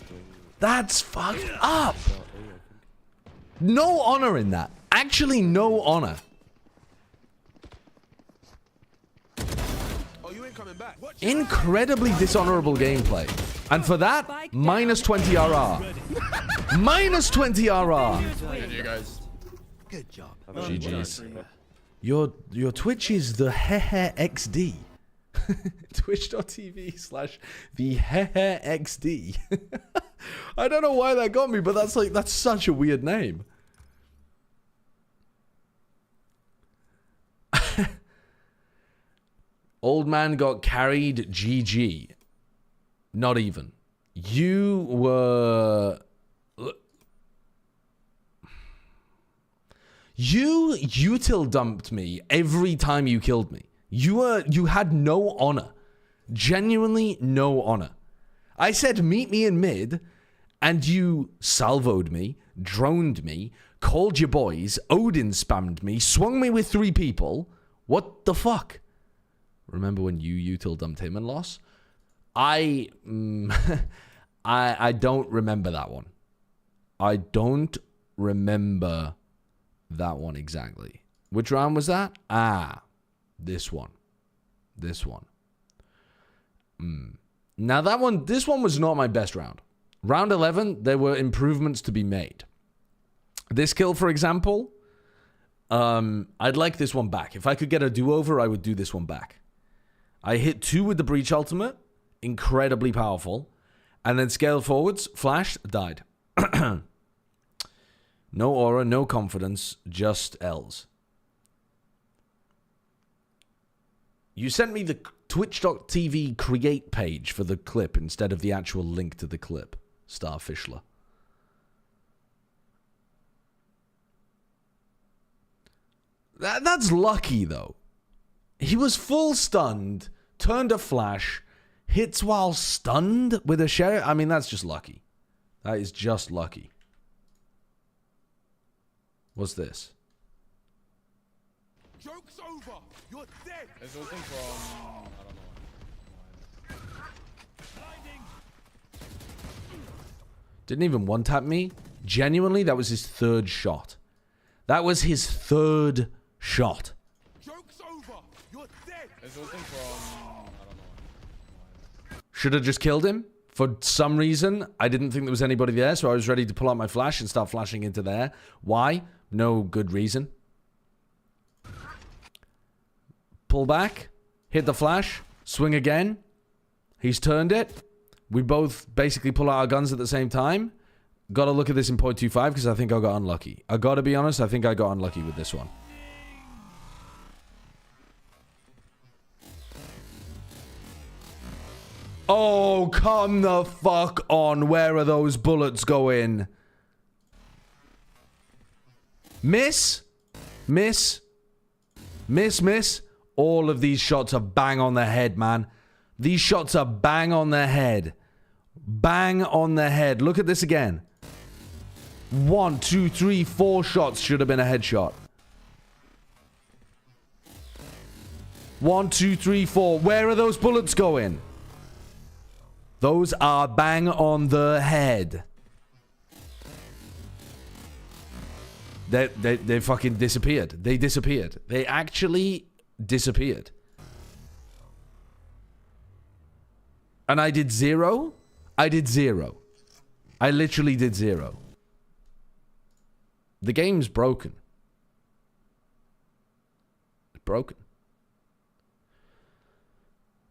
That's fucked up. No honor in that. Actually, no honor. Incredibly dishonorable gameplay. And for that, minus 20 RR. Minus 20 RR. GG, guys. Good job. GG's. Your Twitch is the XD. Twitch.tv/the XD. I don't know why that got me, but that's such a weird name. Old man got carried. GG. Not even. You were... You util dumped me every time you killed me. You had no honor. Genuinely no honor. I said meet me in mid, and you salvoed me, droned me, called your boys, Odin spammed me, swung me with 3 people. What the fuck? Remember when you util dumped him and lost? I don't remember that one. I don't remember that one exactly. Which round was that? Ah, this one. This one. Now this one was not my best round. Round 11, there were improvements to be made. This kill, for example, I'd like this one back. If I could get a do-over, I would do this one back. I hit 2 with the breach ultimate, incredibly powerful, and then scaled forwards, flashed, died. No aura, no confidence, just L's. You sent me the twitch.tv create page for the clip instead of the actual link to the clip, Starfishler. That's lucky, though. He was full stunned, turned a flash, hits while stunned with a share. I mean, that's just lucky. That is just lucky. What's this? Joke's over. You're dead. It's looking from I don't know. Didn't even one-tap me. Genuinely, that was his 3rd shot. That was his 3rd shot. Joke's over. You're dead. It's looking from I don't know. Should have just killed him. For some reason, I didn't think there was anybody there, so I was ready to pull out my flash and start flashing into there. Why? No good reason. Pull back, hit the flash, swing again. He's turned it. We both basically pull out our guns at the same time. Got to look at this in 0.25 because I think I got unlucky. I got to be honest, I think I got unlucky with this one. Oh, come the fuck on. Where are those bullets going? Miss? Miss? Miss, miss? All of these shots are bang on the head, man. These shots are bang on the head. Bang on the head. Look at this again. 1, 2, 3, 4 shots should have been a headshot. 1, 2, 3, 4. Where are those bullets going? Those are bang on the head. They fucking disappeared. They disappeared. They actually disappeared. And I did 0? I did 0. I literally did 0. The game's broken. It's broken.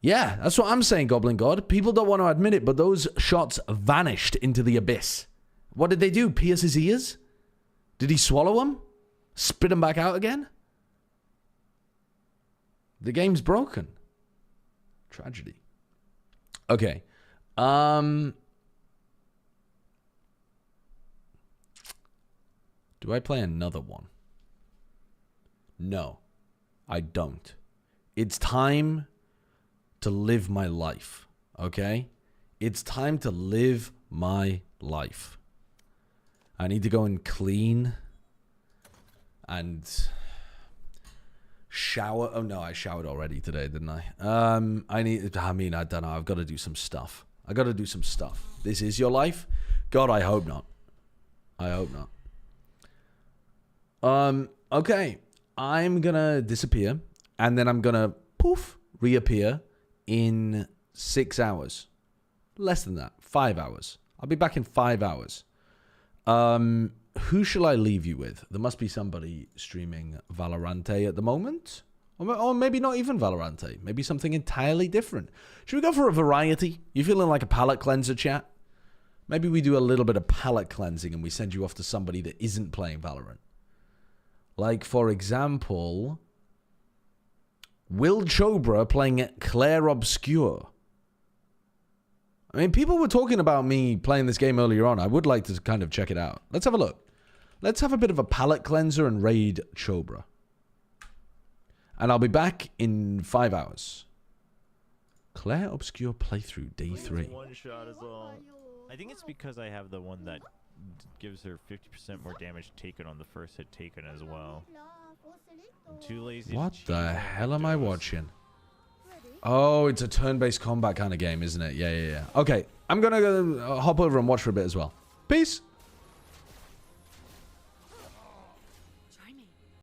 Yeah, that's what I'm saying, Goblin God. People don't want to admit it, but those shots vanished into the abyss. What did they do? Pierce his ears? Did he swallow them? Spit them back out again? The game's broken. Tragedy. Okay. Do I play another one? No, I don't. It's time to live my life, okay? It's time to live my life. I need to go and clean and shower. Oh no, I showered already today, didn't I? I don't know. I've got to do some stuff. I got to do some stuff. This is your life? God, I hope not. I hope not. Okay. I'm gonna disappear and then I'm gonna poof reappear in 6 hours. Less than that. 5 hours. I'll be back in 5 hours. Who shall I leave you with? There must be somebody streaming Valorante at the moment. Or maybe not even Valorante. Maybe something entirely different. Should we go for a variety? You feeling like a palate cleanser, chat? Maybe we do a little bit of palate cleansing and we send you off to somebody that isn't playing Valorant. Like, for example, Will Chobra playing Clair Obscure. I mean, people were talking about me playing this game earlier on. I would like to kind of check it out. Let's have a look. Let's have a bit of a palate cleanser and raid Chobra. And I'll be back in 5 hours. Clair Obscure playthrough, day 3. One shot is all. I think it's because I have the one that gives her 50% more damage taken on the first hit taken as well. I'm too lazy. What the hell am I watching? Oh, it's a turn-based combat kind of game, isn't it? Yeah. Okay, I'm gonna go hop over and watch for a bit as well. Peace.